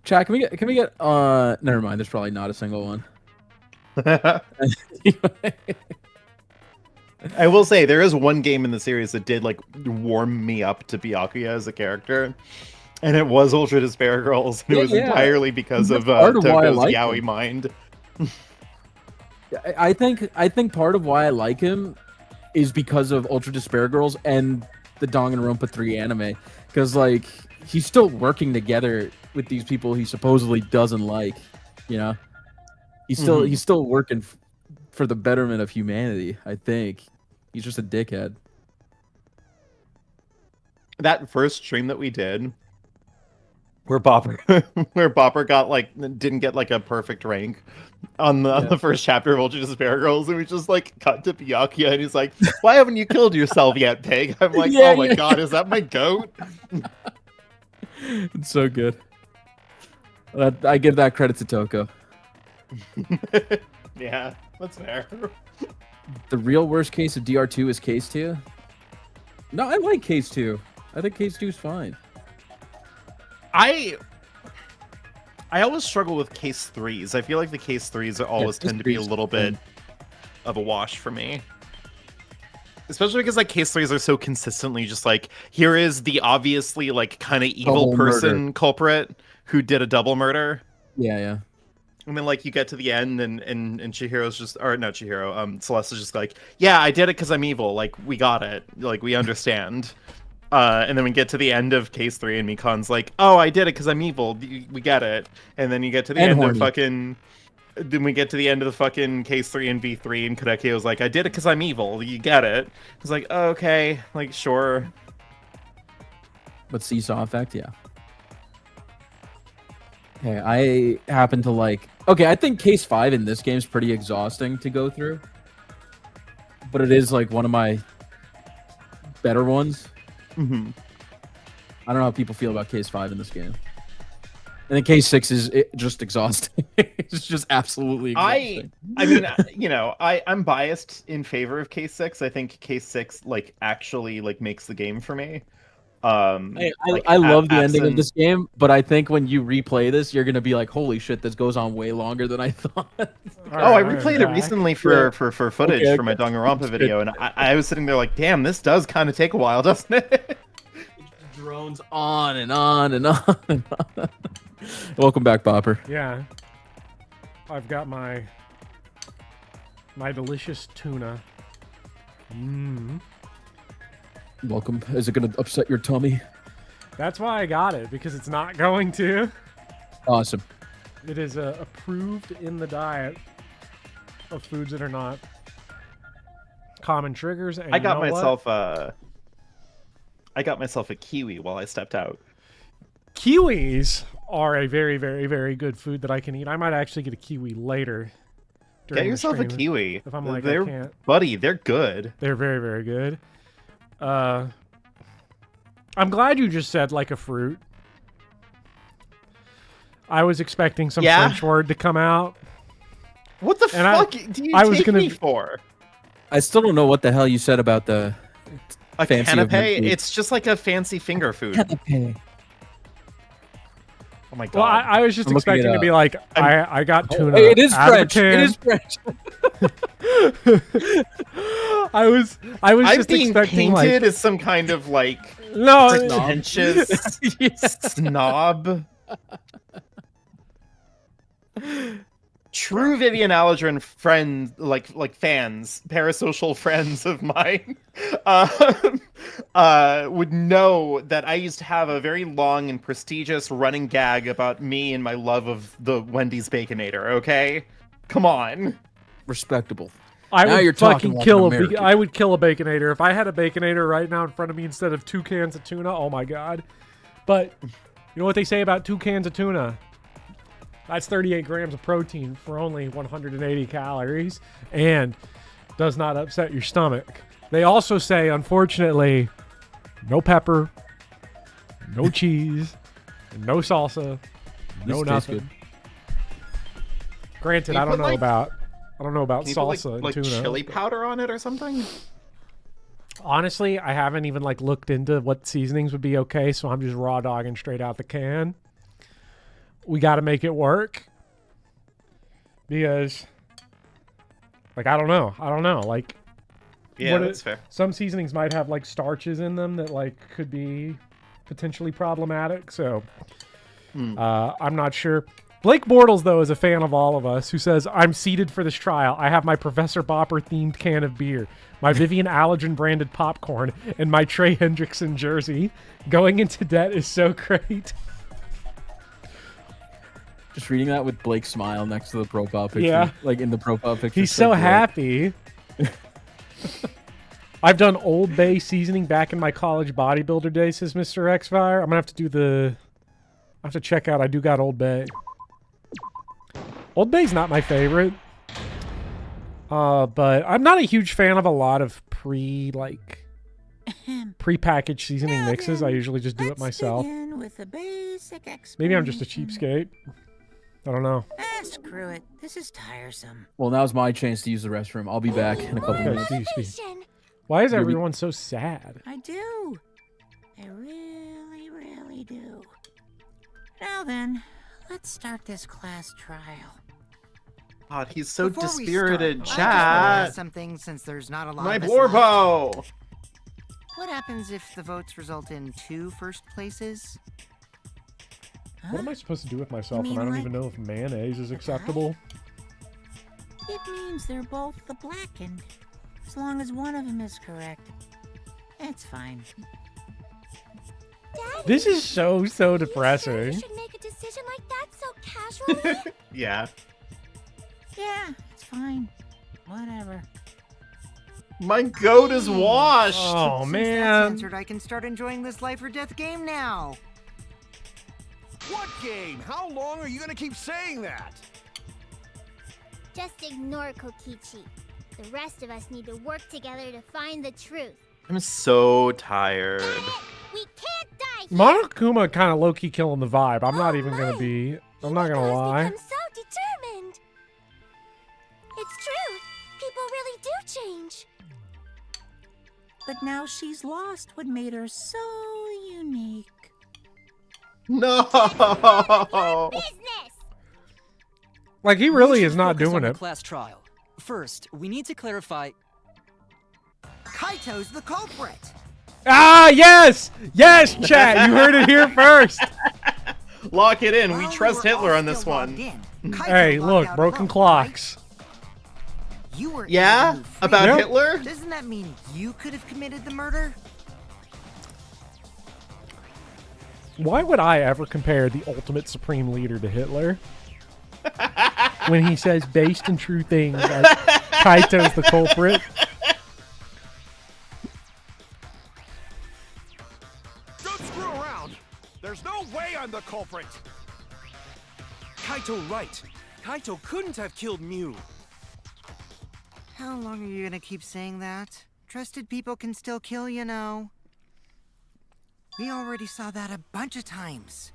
[SPEAKER 3] Chat, can we get never mind, there's probably not a single one.
[SPEAKER 7] I will say there is one game in the series that did like warm me up to Byakuya as a character, and it was Ultra Despair Girls. And it was entirely because of
[SPEAKER 3] part of why I
[SPEAKER 7] Toko's
[SPEAKER 3] like
[SPEAKER 7] yaoi
[SPEAKER 3] him.
[SPEAKER 7] mind.
[SPEAKER 3] I think part of why I like him is because of Ultra Despair Girls and the Danganronpa 3 anime, because like he's still working together with these people he supposedly doesn't like, you know. He's still working for the betterment of humanity. I think he's just a dickhead.
[SPEAKER 7] That first stream that we did, where Bopper got like didn't get like a perfect rank on the first chapter of Ultra Despair Girls, and we just like cut to Byakuya, and he's like, "Why haven't you killed yourself yet, pig?" I'm like,
[SPEAKER 3] Yeah,
[SPEAKER 7] "Oh my
[SPEAKER 3] yeah.
[SPEAKER 7] God, is that my goat?"
[SPEAKER 3] It's so good. I give that credit to Toko.
[SPEAKER 7] Yeah, that's fair.
[SPEAKER 3] The real worst case of DR2 is Case 2. No, I like Case 2. I think Case 2 is fine.
[SPEAKER 7] I always struggle with case 3s. I feel like the case 3s are always
[SPEAKER 3] case
[SPEAKER 7] tend to be a
[SPEAKER 3] 3s
[SPEAKER 7] little bit of a wash for me. Especially because like case 3s are so consistently just like, here is the obviously like kind of evil
[SPEAKER 3] Double
[SPEAKER 7] person
[SPEAKER 3] murder.
[SPEAKER 7] culprit who did a double murder.
[SPEAKER 3] Yeah.
[SPEAKER 7] And then like you get to the end and Chihiro's just, or not Chihiro, Celeste's just like, yeah, I did it because I'm evil. Like we got it. Like we understand. And then we get to the end of case 3 and Mikan's like, oh, I did it because I'm evil. We get it. And then you get to the end of fucking... Then we get to the end of the fucking case 3 and V3 and Kodekio's like, I did it because I'm evil. You get it. It's like, oh, okay. Like, sure.
[SPEAKER 3] But Seesaw Effect, yeah. Okay, I happen to like. Okay, I think Case 5 in this game is pretty exhausting to go through, but it is like one of my better ones.
[SPEAKER 2] Mm-hmm.
[SPEAKER 3] I don't know how people feel about Case 5 in this game. And then Case 6 is just exhausting. It's just absolutely exhausting.
[SPEAKER 2] I mean, you know, I'm biased in favor of Case 6. I think Case 6 like actually like makes the game for me.
[SPEAKER 3] I love the ending of this game, but I think when you replay this, you're gonna be like, "Holy shit, this goes on way longer than I thought."
[SPEAKER 2] I replayed it recently for footage for my Danganronpa video, and I was sitting there like, "Damn, this does kind of take a while, doesn't it?"
[SPEAKER 3] It drones on and on and on and on. Welcome back, Bopper.
[SPEAKER 1] Yeah. I've got my delicious tuna. Mmm.
[SPEAKER 3] Welcome. Is it gonna upset your tummy?
[SPEAKER 1] That's why I got it, because it's not going to.
[SPEAKER 3] Awesome.
[SPEAKER 1] It is approved in the diet of foods that are not common triggers. And
[SPEAKER 2] I got myself a kiwi while I stepped out.
[SPEAKER 1] Kiwis are a very, very, very good food that I can eat. I might actually get a kiwi later.
[SPEAKER 2] Get yourself a kiwi.
[SPEAKER 1] If I'm like,
[SPEAKER 2] I can't. Buddy, they're good.
[SPEAKER 1] They're very, very good. I'm glad you just said like a fruit. I was expecting some French word to come out.
[SPEAKER 2] What the fuck do you take me for?
[SPEAKER 3] I still don't know what the hell you said about the fancy
[SPEAKER 2] canapé. It's just like a fancy finger food.
[SPEAKER 3] Canapé.
[SPEAKER 2] Oh my god!
[SPEAKER 1] Well, I was just expecting to be like, I got tuna.
[SPEAKER 3] It is French. It is French.
[SPEAKER 1] I was just
[SPEAKER 2] being
[SPEAKER 1] expecting
[SPEAKER 2] painted
[SPEAKER 1] like
[SPEAKER 2] as some kind of like
[SPEAKER 1] no
[SPEAKER 2] pretentious snob. True Vivian Allegren friends, like fans, parasocial friends of mine, would know that I used to have a very long and prestigious running gag about me and my love of the Wendy's Baconator. Okay, come on,
[SPEAKER 3] respectable.
[SPEAKER 1] I
[SPEAKER 3] now
[SPEAKER 1] would
[SPEAKER 3] you're
[SPEAKER 1] fucking
[SPEAKER 3] talking
[SPEAKER 1] kill
[SPEAKER 3] like
[SPEAKER 1] I would kill a Baconator if I had a Baconator right now in front of me instead of 2 cans of tuna. Oh my god! But you know what they say about 2 cans of tuna? That's 38 grams of protein for only 180 calories and does not upset your stomach. They also say, unfortunately, no pepper, no cheese, no salsa, no nothing. Good. Granted, I don't know about salsa and tuna.
[SPEAKER 2] Chili powder on it or something?
[SPEAKER 1] Honestly, I haven't even like looked into what seasonings would be okay, so I'm just raw dogging straight out the can. We got to make it work because, like, I don't know. Like,
[SPEAKER 2] yeah, that's fair.
[SPEAKER 1] Some seasonings might have like starches in them that like could be potentially problematic. So, I'm not sure. Blake Bortles, though, is a fan of all of us who says, I'm seated for this trial. I have my Professor Bopper themed can of beer, my Vivian Allergen branded popcorn, and my Trey Hendrickson jersey. Going into debt is so great.
[SPEAKER 3] Just reading that with Blake's smile next to the profile picture.
[SPEAKER 1] Yeah.
[SPEAKER 3] Like in the profile picture.
[SPEAKER 1] He's so happy. I've done Old Bay seasoning back in my college bodybuilder days, says Mr. Xfire. I'm going to have to check out. I do got Old Bay. Old Bay's not my favorite. But I'm not a huge fan of a lot of pre-packaged seasoning mixes. I usually just do it myself.
[SPEAKER 5] With a basic
[SPEAKER 1] Maybe I'm just a cheapskate. I don't know.
[SPEAKER 5] Screw it. This is tiresome.
[SPEAKER 3] Well, now's my chance to use the restroom. I'll be back in a couple minutes.
[SPEAKER 1] Why is everyone so sad?
[SPEAKER 5] I do. I really, really do. Now then, let's start this class trial.
[SPEAKER 2] God, he's so
[SPEAKER 9] Before we
[SPEAKER 2] dispirited,
[SPEAKER 9] start, I just wanna
[SPEAKER 2] chat.
[SPEAKER 9] ask something since there's not a lot
[SPEAKER 2] My
[SPEAKER 9] of us
[SPEAKER 2] Borbo!
[SPEAKER 9] left. What happens if the votes result in 2 first places?
[SPEAKER 1] What am I supposed to do with myself when I don't even know if mayonnaise is acceptable?
[SPEAKER 5] It means they're both the blackened. As long as one of them is correct. It's fine.
[SPEAKER 13] Daddy,
[SPEAKER 1] This is so depressing.
[SPEAKER 13] you should make a decision like that so casually?
[SPEAKER 2] Yeah.
[SPEAKER 5] Yeah, it's fine. Whatever.
[SPEAKER 2] My goat is washed!
[SPEAKER 1] Oh,
[SPEAKER 9] Since
[SPEAKER 1] man.
[SPEAKER 9] that's answered, I can start enjoying this life or death game now.
[SPEAKER 12] What game? How long are you gonna keep saying that?
[SPEAKER 13] Just ignore Kokichi. The rest of us need to work together to find the truth.
[SPEAKER 2] I'm so tired.
[SPEAKER 13] We can't die here.
[SPEAKER 1] Monokuma kind of low-key killing the vibe. I'm not even gonna be. I'm not gonna lie.
[SPEAKER 11] I'm so determined. It's true. People really do change.
[SPEAKER 5] But now she's lost what made her so unique.
[SPEAKER 2] No.
[SPEAKER 13] Business.
[SPEAKER 1] Like he really is not doing it.
[SPEAKER 10] Class trial. First, we need to clarify.
[SPEAKER 9] Kaito's the culprit.
[SPEAKER 1] Ah, yes, yes, chat. You heard it here first.
[SPEAKER 2] Lock it in. We
[SPEAKER 9] While
[SPEAKER 2] trust
[SPEAKER 9] were all
[SPEAKER 2] Hitler on this
[SPEAKER 9] still logged
[SPEAKER 2] one.
[SPEAKER 9] in, Kaito
[SPEAKER 1] Hey,
[SPEAKER 9] logged
[SPEAKER 1] look,
[SPEAKER 9] out
[SPEAKER 1] broken
[SPEAKER 9] alone,
[SPEAKER 1] clocks.
[SPEAKER 9] right? You were
[SPEAKER 2] Yeah?
[SPEAKER 9] able to move free.
[SPEAKER 2] About
[SPEAKER 1] Yep.
[SPEAKER 2] Hitler?
[SPEAKER 9] Doesn't that mean you could have committed the murder?
[SPEAKER 1] Why would I ever compare the ultimate supreme leader to Hitler? When he says based in true things like Kaito's the culprit.
[SPEAKER 12] Don't screw around. There's no way I'm the culprit.
[SPEAKER 6] Kaito right. Kaito couldn't have killed Mew.
[SPEAKER 9] How long are you gonna keep saying that? Trusted people can still kill, you know. We already saw that a bunch of times.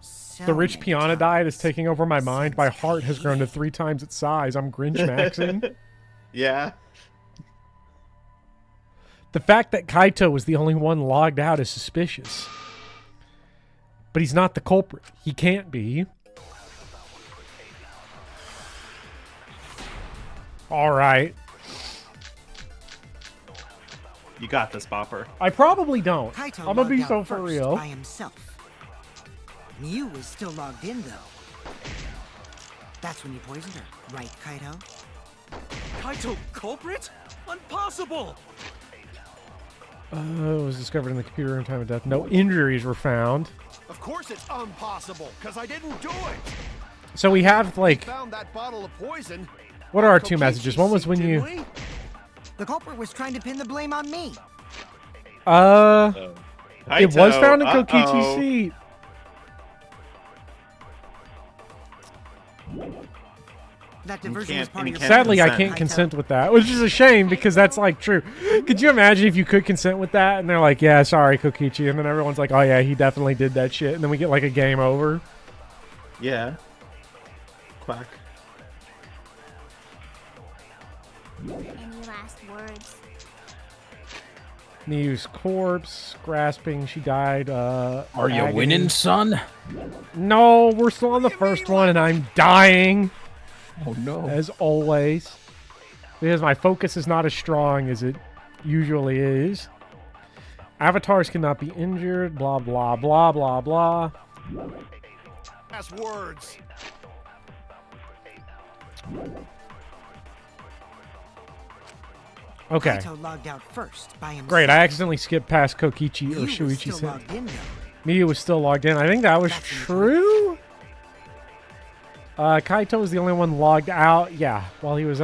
[SPEAKER 9] So
[SPEAKER 1] The rich
[SPEAKER 9] many
[SPEAKER 1] piano
[SPEAKER 9] times.
[SPEAKER 1] diet is taking over my mind. My heart has grown to 3 times its size. I'm Grinch maxing.
[SPEAKER 2] Yeah.
[SPEAKER 1] The fact that Kaito was the only one logged out is suspicious. But he's not the culprit. He can't be. All right.
[SPEAKER 2] You got this, Bopper.
[SPEAKER 1] I probably don't.
[SPEAKER 9] Kaito
[SPEAKER 1] I'm gonna be
[SPEAKER 9] logged
[SPEAKER 1] so
[SPEAKER 9] out
[SPEAKER 1] for
[SPEAKER 9] first
[SPEAKER 1] real.
[SPEAKER 9] by himself. Mew was still logged in though. That's when you poisoned her, right, Kaito?
[SPEAKER 6] Kaito culprit? Impossible!
[SPEAKER 1] It was discovered in the computer room time of death. No injuries were found.
[SPEAKER 12] Of course it's impossible, because I didn't do it.
[SPEAKER 1] So we have like,
[SPEAKER 12] Found that bottle of poison.
[SPEAKER 1] what are our 2
[SPEAKER 12] Kokichi
[SPEAKER 1] messages? One was when
[SPEAKER 12] didn't
[SPEAKER 1] you,
[SPEAKER 12] we?
[SPEAKER 9] The culprit was trying to pin the blame on me.
[SPEAKER 1] it was
[SPEAKER 2] Kaito,
[SPEAKER 1] found in
[SPEAKER 2] uh-oh.
[SPEAKER 1] Kokichi's seat.
[SPEAKER 9] That diversion was
[SPEAKER 2] can't-
[SPEAKER 9] part
[SPEAKER 2] and
[SPEAKER 9] of
[SPEAKER 2] you
[SPEAKER 9] your
[SPEAKER 2] can't
[SPEAKER 1] Sadly, I
[SPEAKER 2] consent.
[SPEAKER 1] can't consent with that, which is a shame because that's like true. Could you imagine if you could consent with that and they're like, yeah, sorry, Kokichi, and then everyone's like, oh yeah, he definitely did that shit, and then we get like a game over.
[SPEAKER 2] Yeah. Quack.
[SPEAKER 13] Any last words?
[SPEAKER 1] Mew's corpse, grasping, she died.
[SPEAKER 3] Are you
[SPEAKER 1] agony.
[SPEAKER 3] winning, son?
[SPEAKER 1] No, we're still on the first one, and I'm dying.
[SPEAKER 3] Oh no.
[SPEAKER 1] As always. Because my focus is not as strong as it usually is. Avatars cannot be injured, blah, blah, blah, blah, blah.
[SPEAKER 12] Last words.
[SPEAKER 1] Okay.
[SPEAKER 9] Kaito logged out first by himself.
[SPEAKER 1] Great, I accidentally skipped past Kokichi or
[SPEAKER 9] Mew was
[SPEAKER 1] Shuichi's
[SPEAKER 9] still
[SPEAKER 1] hit.
[SPEAKER 9] logged in though.
[SPEAKER 1] Miyu was still logged in. I think that was
[SPEAKER 9] That's
[SPEAKER 1] true. Kaito was the only one logged out. Yeah, while he was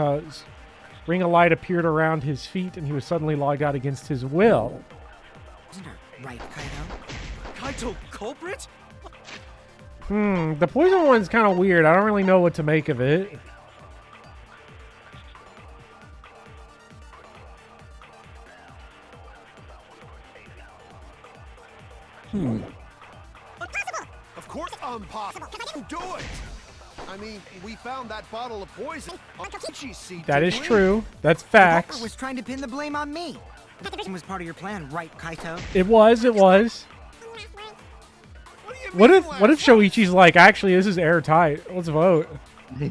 [SPEAKER 1] ring of light appeared around his feet, and he was suddenly logged out against his will.
[SPEAKER 9] Isn't her right, Kaito?
[SPEAKER 6] Kaito culprit?
[SPEAKER 1] The poison one's kind of weird. I don't really know what to make of it.
[SPEAKER 12] Of course impossible. Because I didn't do it. I mean, we found that bottle of poison on Kokichi's seat.
[SPEAKER 1] That is
[SPEAKER 12] didn't we?
[SPEAKER 1] true. That's
[SPEAKER 9] The
[SPEAKER 1] facts.
[SPEAKER 9] culprit was trying to pin the blame on me. That diversion was part of your plan, right, Kaito?
[SPEAKER 1] It was. It was.
[SPEAKER 12] What do you
[SPEAKER 1] What
[SPEAKER 12] mean
[SPEAKER 1] if Shoichi's like, actually, this is airtight. Let's vote.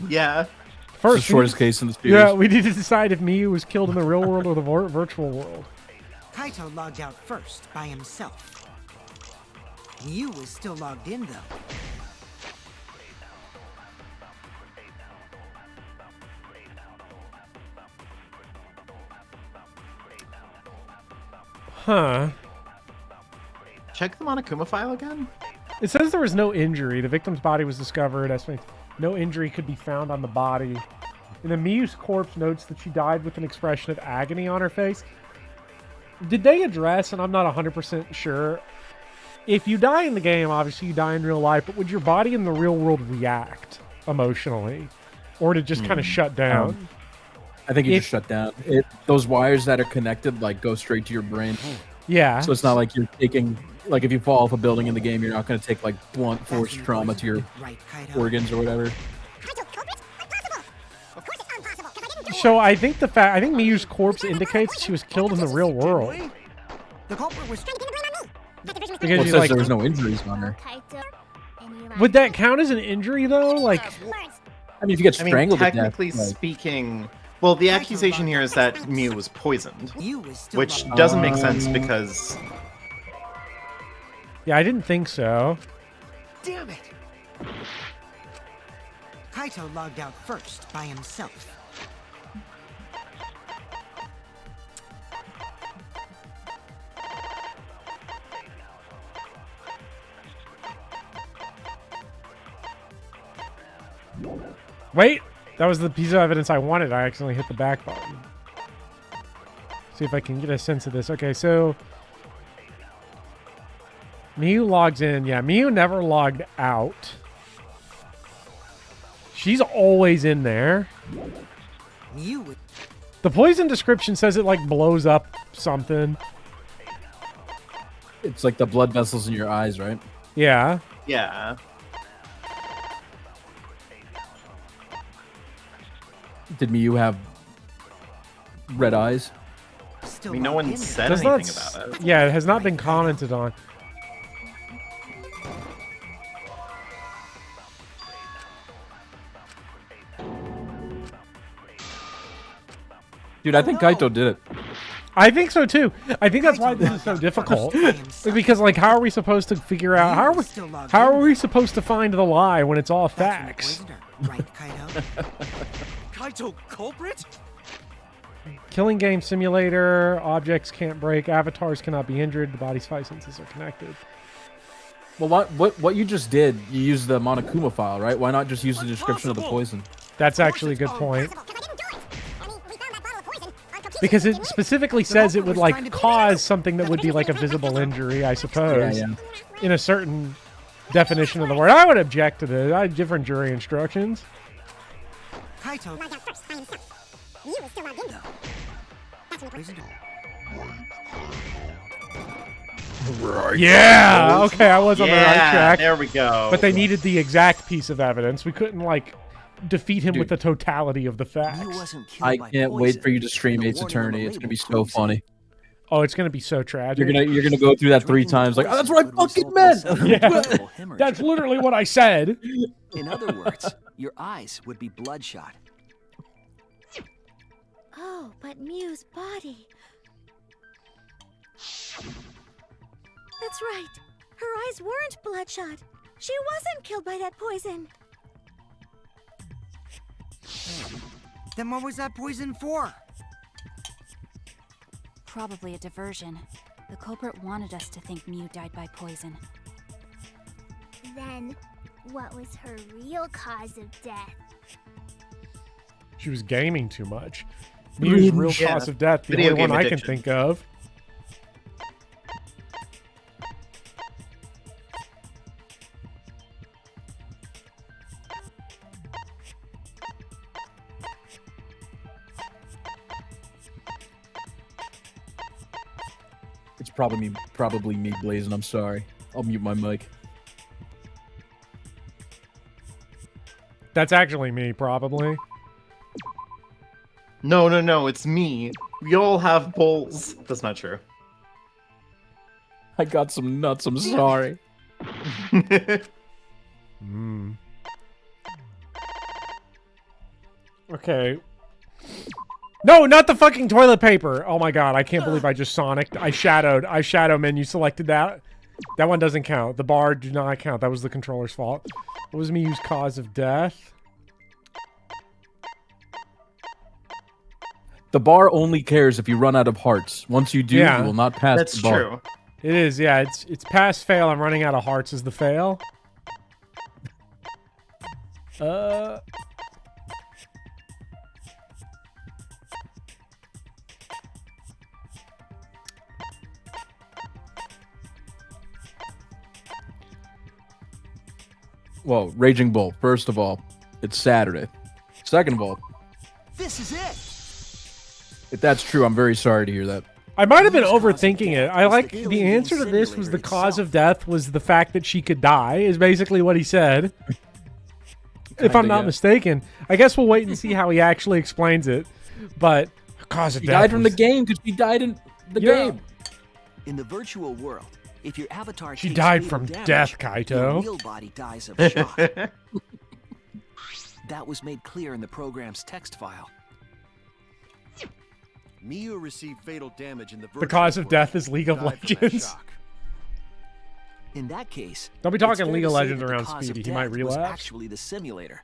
[SPEAKER 2] Yeah.
[SPEAKER 3] It's the
[SPEAKER 1] First, we
[SPEAKER 3] shortest
[SPEAKER 1] need-
[SPEAKER 3] case in the series.
[SPEAKER 1] yeah, we need to decide if Miyu was killed in the real world or the virtual world.
[SPEAKER 9] Kaito logged out first by himself. Mew was still logged in though.
[SPEAKER 1] Huh.
[SPEAKER 2] Check the Monokuma file again.
[SPEAKER 1] It says there was no injury. The victim's body was discovered. No injury could be found on the body. And then Miyu's corpse notes that she died with an expression of agony on her face. Did they address, and I'm not 100% sure, if you die in the game, obviously you die in real life, but would your body in the real world react emotionally? Or to just kind of shut down?
[SPEAKER 3] I think you just shut down. Those wires that are connected like go straight to your brain.
[SPEAKER 1] Yeah.
[SPEAKER 3] So it's not like you're taking, like if you fall off a building in the game, you're not going to take like blunt force trauma to your organs or whatever.
[SPEAKER 1] So I think I think Miyu's corpse indicates she was killed in the real world.
[SPEAKER 9] The culprit was
[SPEAKER 1] Because
[SPEAKER 3] Well, it
[SPEAKER 1] she's
[SPEAKER 3] says
[SPEAKER 1] like,
[SPEAKER 3] there was no injuries on her.
[SPEAKER 1] would that count as an injury though? Like,
[SPEAKER 3] I mean, if you get strangled to death,
[SPEAKER 2] technically
[SPEAKER 3] like-
[SPEAKER 2] speaking, well, the accusation here is that Mew was poisoned, which doesn't make sense because
[SPEAKER 1] yeah, I didn't think so.
[SPEAKER 9] Damn it! Kaito logged out first by himself.
[SPEAKER 1] Wait, that was the piece of evidence I wanted. I accidentally hit the back button. See if I can get a sense of this. Okay, so Miyu logs in. Yeah, Miyu never logged out. She's always in there. The poison description says it like blows up something.
[SPEAKER 3] It's like the blood vessels in your eyes, right?
[SPEAKER 1] Yeah.
[SPEAKER 2] yeah.
[SPEAKER 3] Did Miyu have red eyes?
[SPEAKER 2] I mean, no one said
[SPEAKER 1] Does
[SPEAKER 2] anything
[SPEAKER 1] not
[SPEAKER 2] about it.
[SPEAKER 1] Yeah, it has not been commented on.
[SPEAKER 3] Dude, I think Kaito did it.
[SPEAKER 1] I think so too. I think that's why this is so difficult. Because like, how are we supposed to figure out how are we supposed to find the lie when it's all facts?
[SPEAKER 9] Right, Kaito?
[SPEAKER 6] Kaito culprit?
[SPEAKER 1] Killing game simulator. Objects can't break. Avatars cannot be injured. The body's 5 senses are connected.
[SPEAKER 3] Well, what you just did, you used the Monokuma file, right? Why not just use the description of the poison?
[SPEAKER 1] That's actually a good point. Because it specifically says it would like cause something that would be like a visible injury, I suppose,
[SPEAKER 3] Yeah.
[SPEAKER 1] in a certain definition of the word. I would object to this. I have different jury instructions.
[SPEAKER 9] Kaito.
[SPEAKER 1] Yeah. Okay, I was on the right
[SPEAKER 2] Yeah,
[SPEAKER 1] track.
[SPEAKER 2] there we go.
[SPEAKER 1] But they needed the exact piece of evidence. We couldn't like defeat him
[SPEAKER 3] Dude.
[SPEAKER 1] with the totality of the facts.
[SPEAKER 3] I can't wait for you to stream Eight's Attorney. It's gonna be so funny.
[SPEAKER 1] Oh, it's gonna be so tragic.
[SPEAKER 3] You're gonna go through that 3 times. Like, oh, that's what I fucking meant.
[SPEAKER 1] Yeah, that's literally what I said.
[SPEAKER 10] In other words, your eyes would be bloodshot.
[SPEAKER 11] Oh, but Mew's body. That's right. Her eyes weren't bloodshot. She wasn't killed by that poison.
[SPEAKER 9] Then what was that poison for?
[SPEAKER 14] Probably a diversion. The culprit wanted us to think Mew died by poison.
[SPEAKER 13] Then, what was her real cause of death?
[SPEAKER 1] She was gaming too much. Mew's real
[SPEAKER 2] Yeah,
[SPEAKER 1] cause of death, the
[SPEAKER 2] video
[SPEAKER 1] only one
[SPEAKER 2] game
[SPEAKER 1] I can
[SPEAKER 2] addiction.
[SPEAKER 1] think of.
[SPEAKER 3] It's probably me, Blazing. I'm sorry. I'll mute my mic.
[SPEAKER 1] That's actually me, probably.
[SPEAKER 2] No, it's me. We all have bowls. That's not true.
[SPEAKER 3] I got some nuts. I'm sorry.
[SPEAKER 1] Okay. No, not the fucking toilet paper. Oh my god, I can't believe I just sonicked. I shadow menu selected that. That one doesn't count. The bar do not count. That was the controller's fault. What was Mew's cause of death?
[SPEAKER 3] The bar only cares if you run out of hearts. Once you do,
[SPEAKER 1] Yeah.
[SPEAKER 3] you will not pass
[SPEAKER 2] That's
[SPEAKER 3] the bar.
[SPEAKER 2] true.
[SPEAKER 1] It is, yeah. It's pass fail. I'm running out of hearts is the fail.
[SPEAKER 3] Well, Raging Bull. First of all, it's Saturday. Second of all,
[SPEAKER 10] This is it.
[SPEAKER 3] if that's true, I'm very sorry to hear that.
[SPEAKER 1] I might have been overthinking it. I like the answer to this was the cause of death was the fact that she could die, is basically what he said. If I'm not mistaken. I guess we'll wait and see how he actually explains it. But cause of
[SPEAKER 3] She
[SPEAKER 1] death
[SPEAKER 3] died from the game because she died in the game.
[SPEAKER 10] In the virtual world, if your avatar
[SPEAKER 1] She
[SPEAKER 10] takes
[SPEAKER 1] died
[SPEAKER 10] fatal
[SPEAKER 1] from
[SPEAKER 10] damage,
[SPEAKER 1] death, Kaito.
[SPEAKER 10] your real body dies of shock. That was made clear in the program's text file.
[SPEAKER 12] Miyu received fatal damage in the
[SPEAKER 1] The cause of death is League of Legends.
[SPEAKER 10] In that case,
[SPEAKER 1] Don't be
[SPEAKER 10] it's
[SPEAKER 1] talking
[SPEAKER 10] fair
[SPEAKER 1] League
[SPEAKER 10] to
[SPEAKER 1] of
[SPEAKER 10] say
[SPEAKER 1] Legends
[SPEAKER 10] that the
[SPEAKER 1] around
[SPEAKER 10] cause of
[SPEAKER 1] Speedy. He might
[SPEAKER 10] death was
[SPEAKER 1] relapse.
[SPEAKER 10] actually the simulator.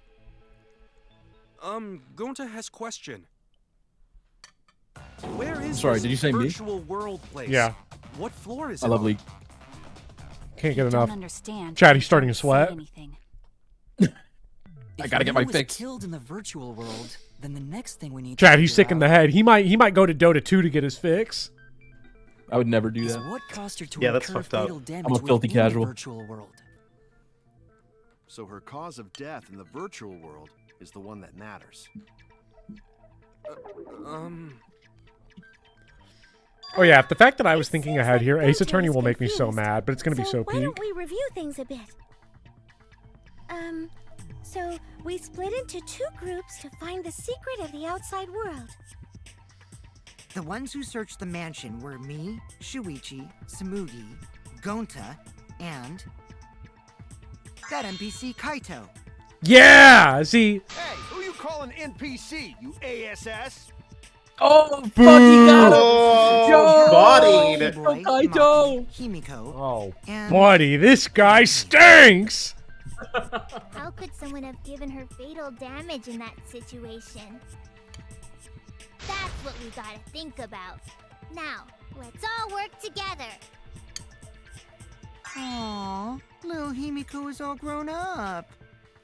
[SPEAKER 6] Gonta has question. Where is
[SPEAKER 3] Sorry,
[SPEAKER 6] this
[SPEAKER 3] did you say me?
[SPEAKER 6] virtual world place?
[SPEAKER 1] Yeah.
[SPEAKER 6] What floor is
[SPEAKER 3] I
[SPEAKER 6] it
[SPEAKER 3] love
[SPEAKER 6] on?
[SPEAKER 3] League.
[SPEAKER 1] Can't get
[SPEAKER 14] Don't
[SPEAKER 1] enough.
[SPEAKER 14] understand.
[SPEAKER 1] Chad, he's starting to
[SPEAKER 14] Don't say
[SPEAKER 1] sweat.
[SPEAKER 14] anything.
[SPEAKER 3] I gotta get my
[SPEAKER 10] If Miyu was
[SPEAKER 3] fix.
[SPEAKER 10] killed in the virtual world, then the next thing we need
[SPEAKER 1] Chad,
[SPEAKER 10] to
[SPEAKER 1] he's
[SPEAKER 10] figure
[SPEAKER 1] sick in
[SPEAKER 10] out
[SPEAKER 1] the head. He might go to Dota 2 to get his fix.
[SPEAKER 3] I would never do
[SPEAKER 10] is
[SPEAKER 3] that.
[SPEAKER 10] what caused her to
[SPEAKER 2] Yeah, that's
[SPEAKER 10] incur
[SPEAKER 2] fucked up.
[SPEAKER 10] fatal damage
[SPEAKER 3] I'm a filthy
[SPEAKER 10] within the
[SPEAKER 3] casual.
[SPEAKER 10] virtual world.
[SPEAKER 12] So her cause of death in the virtual world is the one that matters.
[SPEAKER 1] Oh yeah, the fact that I was thinking ahead here, Ace Attorney will make me so mad, but it's gonna be so
[SPEAKER 11] why
[SPEAKER 1] peak.
[SPEAKER 11] don't we review things a bit? So we split into 2 groups to find the secret of the outside world.
[SPEAKER 9] The ones who searched the mansion were me, Shuichi, Samugi, Gonta, and that NPC Kaito.
[SPEAKER 1] Yeah! See,
[SPEAKER 12] Hey, who you calling NPC, you ASS?
[SPEAKER 3] Oh, fuck, he got him! Yo!
[SPEAKER 2] Bodied.
[SPEAKER 9] Boy,
[SPEAKER 3] Kaito!
[SPEAKER 9] Maki, Himiko,
[SPEAKER 1] oh,
[SPEAKER 9] and
[SPEAKER 1] buddy, this guy stinks!
[SPEAKER 13] How could someone have given her fatal damage in that situation? That's what we gotta think about. Now, let's all work together.
[SPEAKER 9] Aww, little Himiko is all grown up.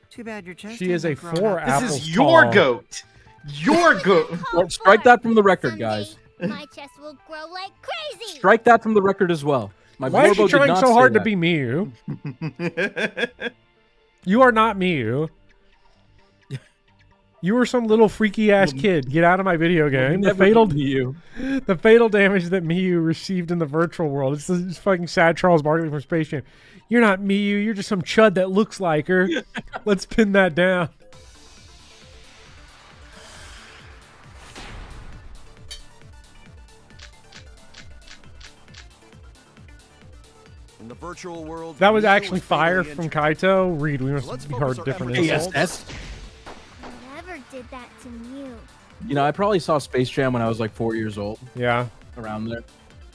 [SPEAKER 9] Too bad your chest
[SPEAKER 1] She is a
[SPEAKER 9] hasn't grown
[SPEAKER 1] 4
[SPEAKER 9] up.
[SPEAKER 1] apples
[SPEAKER 2] This is your
[SPEAKER 1] tall.
[SPEAKER 2] goat. Your goat.
[SPEAKER 3] Well, strike that from the record, guys.
[SPEAKER 13] My chest will grow like crazy.
[SPEAKER 3] Strike that from the record as well. My
[SPEAKER 1] Why is she
[SPEAKER 3] Borbo did
[SPEAKER 1] trying
[SPEAKER 3] not
[SPEAKER 1] so
[SPEAKER 3] say
[SPEAKER 1] hard to
[SPEAKER 3] that.
[SPEAKER 1] be Miyu? You are not Miyu. You were some little freaky ass kid. Get out of my video game. The fatal damage that Miyu received in the virtual world. It's this fucking sad Charles Barkley from Space Jam. You're not Miyu. You're just some chud that looks like her. Let's pin that down.
[SPEAKER 12] In the virtual world,
[SPEAKER 1] That was
[SPEAKER 12] Miyu
[SPEAKER 1] actually fire
[SPEAKER 12] fatally
[SPEAKER 1] from
[SPEAKER 12] injured.
[SPEAKER 1] Kaito. Reed, we must
[SPEAKER 12] Let's
[SPEAKER 1] be
[SPEAKER 12] focus
[SPEAKER 1] heard
[SPEAKER 12] our
[SPEAKER 1] different
[SPEAKER 12] efforts on
[SPEAKER 1] insults.
[SPEAKER 13] Whoever did that to Mew.
[SPEAKER 3] You know, I probably saw Space Jam when I was like 4 years old.
[SPEAKER 1] Yeah.
[SPEAKER 3] Around there.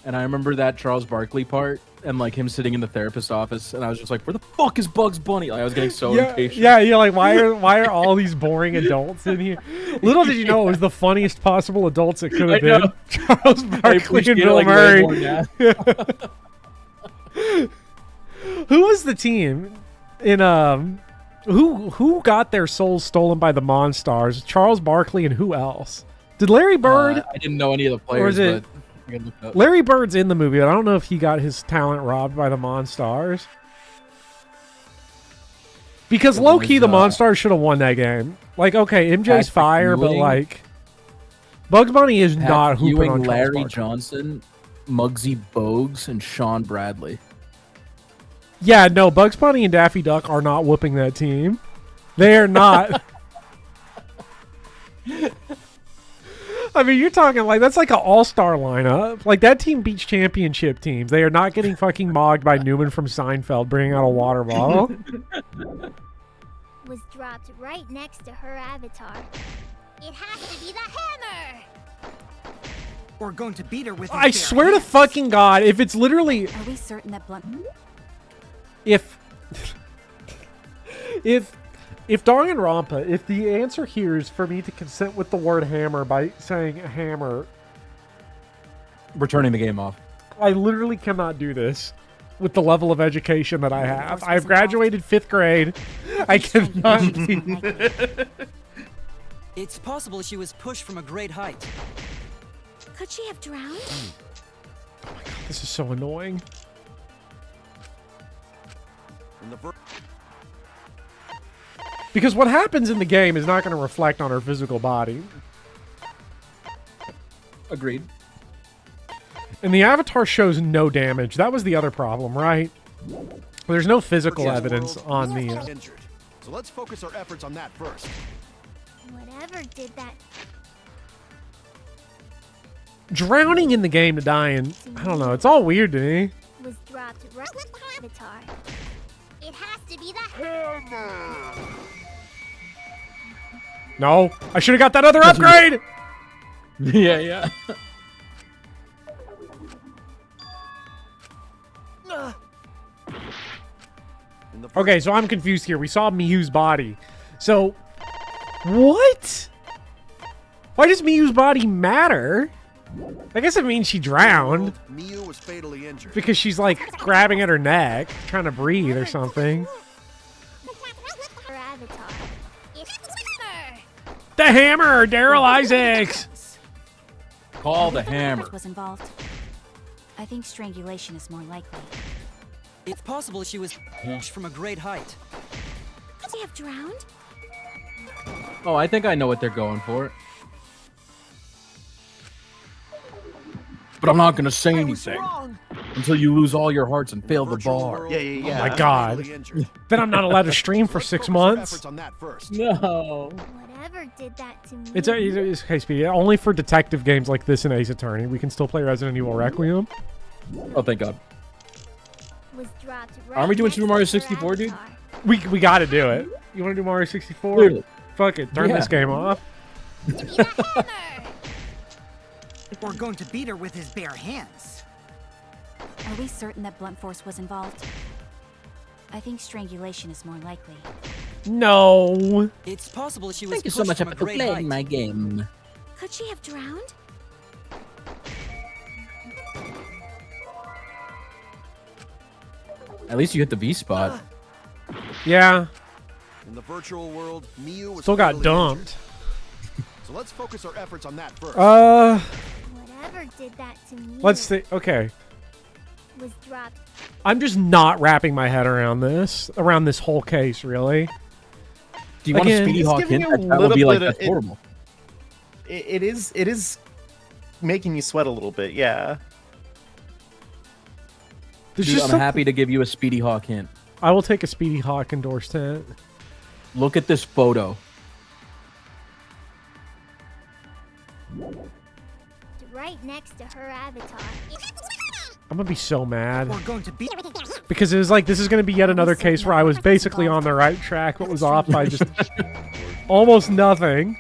[SPEAKER 3] And I remember that Charles Barkley part and like him sitting in the therapist's office, and I was just like, where the fuck is Bugs Bunny? Like, I was getting so impatient.
[SPEAKER 1] Yeah, you're like, why are all these boring adults in here? Little did you know it was the funniest possible adults it could have
[SPEAKER 3] I know.
[SPEAKER 1] been. Charles Barkley
[SPEAKER 3] appreciate
[SPEAKER 1] and
[SPEAKER 3] it,
[SPEAKER 1] Bill
[SPEAKER 3] like, way
[SPEAKER 1] Murray.
[SPEAKER 3] more now.
[SPEAKER 1] Who was the team in who got their souls stolen by the Monstars? Charles Barkley and who else? Did Larry Bird?
[SPEAKER 3] I didn't know any of the players,
[SPEAKER 1] Or is it
[SPEAKER 3] but I can look it up.
[SPEAKER 1] Larry Bird's in the movie, but I don't know if he got his talent robbed by the Monstars. Because
[SPEAKER 3] It
[SPEAKER 1] low key,
[SPEAKER 3] was,
[SPEAKER 1] the Monstars should have won that game. Like, okay, MJ's
[SPEAKER 3] Patrick
[SPEAKER 1] fire, but
[SPEAKER 3] Ewing.
[SPEAKER 1] like, Bugs Bunny is
[SPEAKER 3] Pat
[SPEAKER 1] not hooping
[SPEAKER 3] Ewing,
[SPEAKER 1] on Charles
[SPEAKER 3] Larry
[SPEAKER 1] Barkley.
[SPEAKER 3] Johnson, Muggsy Bogues, and Sean Bradley.
[SPEAKER 1] Yeah, no, Bugs Bunny and Daffy Duck are not whooping that team. They are not. I mean, you're talking like that's like an all-star lineup. Like that team beats championship teams. They are not getting fucking mogged by Newman from Seinfeld bringing out a water bottle.
[SPEAKER 13] Was dropped right next to her avatar. It has to be the hammer!
[SPEAKER 9] We're going to beat her with
[SPEAKER 1] I swear to fucking God, if it's literally
[SPEAKER 14] Are we certain that Blunt?
[SPEAKER 1] if Danganronpa, if the answer here is for me to consent with the word hammer by saying hammer,
[SPEAKER 3] We're turning the game off.
[SPEAKER 1] I literally cannot do this with the level of education that I have. I've graduated 5th grade. I cannot be.
[SPEAKER 10] It's possible she was pushed from a great height.
[SPEAKER 11] Could she have drowned?
[SPEAKER 1] This is so annoying.
[SPEAKER 12] In the
[SPEAKER 1] Because what happens in the game is not going to reflect on her physical body.
[SPEAKER 3] Agreed.
[SPEAKER 1] And the avatar shows no damage. That was the other problem, right? There's no physical evidence on the...
[SPEAKER 12] Injured. So let's focus our efforts on that first.
[SPEAKER 13] Whatever did that.
[SPEAKER 1] Drowning in the game to dying, I don't know. It's all weird to me.
[SPEAKER 13] Was dropped right with the avatar. It has to be the hammer.
[SPEAKER 1] No, I should have got that other upgrade.
[SPEAKER 3] Yeah.
[SPEAKER 1] Okay, so I'm confused here. We saw Miu's body. So, what? Why does Miu's body matter? I guess it means she drowned.
[SPEAKER 12] Miu was fatally injured.
[SPEAKER 1] Because she's like grabbing at her neck, trying to breathe or something.
[SPEAKER 13] Her avatar. It's her.
[SPEAKER 1] The hammer, Daryl Isaacs.
[SPEAKER 3] Call the
[SPEAKER 14] If
[SPEAKER 3] hammer.
[SPEAKER 14] was involved, I think strangulation is more likely.
[SPEAKER 10] It's possible she was pushed from a great height.
[SPEAKER 11] Could she have drowned?
[SPEAKER 3] Oh, I think I know what they're going for. But I'm not gonna say anything until you lose all your hearts and fail the bar.
[SPEAKER 2] Yeah.
[SPEAKER 1] Oh my god. Then I'm not allowed to stream for 6 months.
[SPEAKER 3] No.
[SPEAKER 13] Whatever did that to me.
[SPEAKER 1] It's okay, Speedy. Only for detective games like this and Ace Attorney. We can still play Resident Evil Requiem.
[SPEAKER 3] Oh, thank God.
[SPEAKER 13] Was dropped
[SPEAKER 3] Aren't we doing
[SPEAKER 13] next
[SPEAKER 3] Super
[SPEAKER 13] to
[SPEAKER 3] Mario
[SPEAKER 13] her
[SPEAKER 3] 64, dude?
[SPEAKER 13] avatar.
[SPEAKER 1] We got to do it. You want to do Mario 64?
[SPEAKER 3] Clearly.
[SPEAKER 1] Fuck it. Turn
[SPEAKER 3] Yeah.
[SPEAKER 1] this game off.
[SPEAKER 13] To be the hammer.
[SPEAKER 9] We're going to beat her with his bare hands.
[SPEAKER 14] Are we certain that blunt force was involved? I think strangulation is more likely.
[SPEAKER 1] No.
[SPEAKER 10] It's possible she was
[SPEAKER 4] Thank you so
[SPEAKER 10] pushed
[SPEAKER 4] much
[SPEAKER 10] from a
[SPEAKER 4] for
[SPEAKER 10] great height.
[SPEAKER 4] playing my game.
[SPEAKER 11] Could she have drowned?
[SPEAKER 3] At least you hit the V spot.
[SPEAKER 1] Yeah.
[SPEAKER 12] In the virtual world, Miu was
[SPEAKER 1] Still got
[SPEAKER 12] fatally
[SPEAKER 1] dumped.
[SPEAKER 12] injured. So let's focus our efforts on that first.
[SPEAKER 13] Whatever did that to me.
[SPEAKER 1] Let's see. Okay.
[SPEAKER 13] Was dropped.
[SPEAKER 1] I'm just not wrapping my head around this whole case, really.
[SPEAKER 3] Do you want a
[SPEAKER 1] Again,
[SPEAKER 3] Speedy
[SPEAKER 2] it's
[SPEAKER 3] Hawk
[SPEAKER 2] giving
[SPEAKER 3] hint?
[SPEAKER 2] you a
[SPEAKER 3] That would
[SPEAKER 2] little
[SPEAKER 3] be like,
[SPEAKER 2] bit of-
[SPEAKER 3] that's horrible.
[SPEAKER 2] It is making you sweat a little bit, yeah.
[SPEAKER 1] There's
[SPEAKER 3] Dude,
[SPEAKER 1] just
[SPEAKER 3] I'm
[SPEAKER 1] some-
[SPEAKER 3] happy to give you a Speedy Hawk hint.
[SPEAKER 1] I will take a Speedy Hawk endorsed hint.
[SPEAKER 3] Look at this photo.
[SPEAKER 13] Right next to her avatar.
[SPEAKER 1] I'm gonna be so mad.
[SPEAKER 9] We're going to beat
[SPEAKER 1] Because it was like, this is gonna be yet another case where I was basically on the right track, but was off by just almost nothing.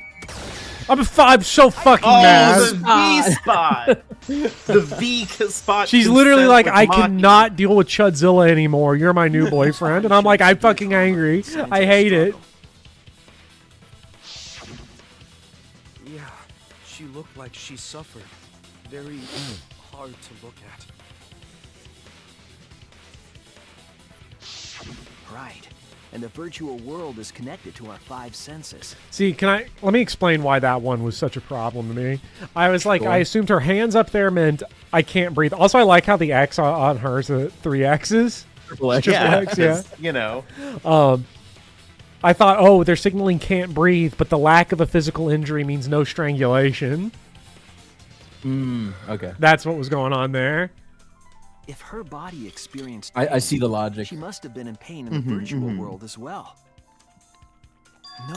[SPEAKER 1] I'm so fucking mad.
[SPEAKER 2] the V spot. The V spot.
[SPEAKER 1] She's literally
[SPEAKER 2] consent
[SPEAKER 1] like,
[SPEAKER 2] with
[SPEAKER 1] I
[SPEAKER 2] Maki.
[SPEAKER 1] cannot deal with Chudzilla anymore. You're my new boyfriend. And I'm like, I'm fucking angry. I hate it.
[SPEAKER 6] Yeah, she looked like she suffered. Very hard to look at.
[SPEAKER 10] Right. And the virtual world is connected to our 5 senses.
[SPEAKER 1] See, let me explain why that one was such a problem to me. I was like,
[SPEAKER 3] Sure.
[SPEAKER 1] I assumed her hands up there meant I can't breathe. Also, I like how the X on hers are 3 X's.
[SPEAKER 3] Triple X.
[SPEAKER 1] Triple
[SPEAKER 2] Yeah,
[SPEAKER 1] X, yeah.
[SPEAKER 2] 'cause, you know.
[SPEAKER 1] I thought, oh, they're signaling can't breathe, but the lack of a physical injury means no strangulation.
[SPEAKER 3] Okay.
[SPEAKER 1] That's what was going on there.
[SPEAKER 10] If her body experienced
[SPEAKER 3] I see the logic.
[SPEAKER 10] she must have been in pain in the virtual world as well.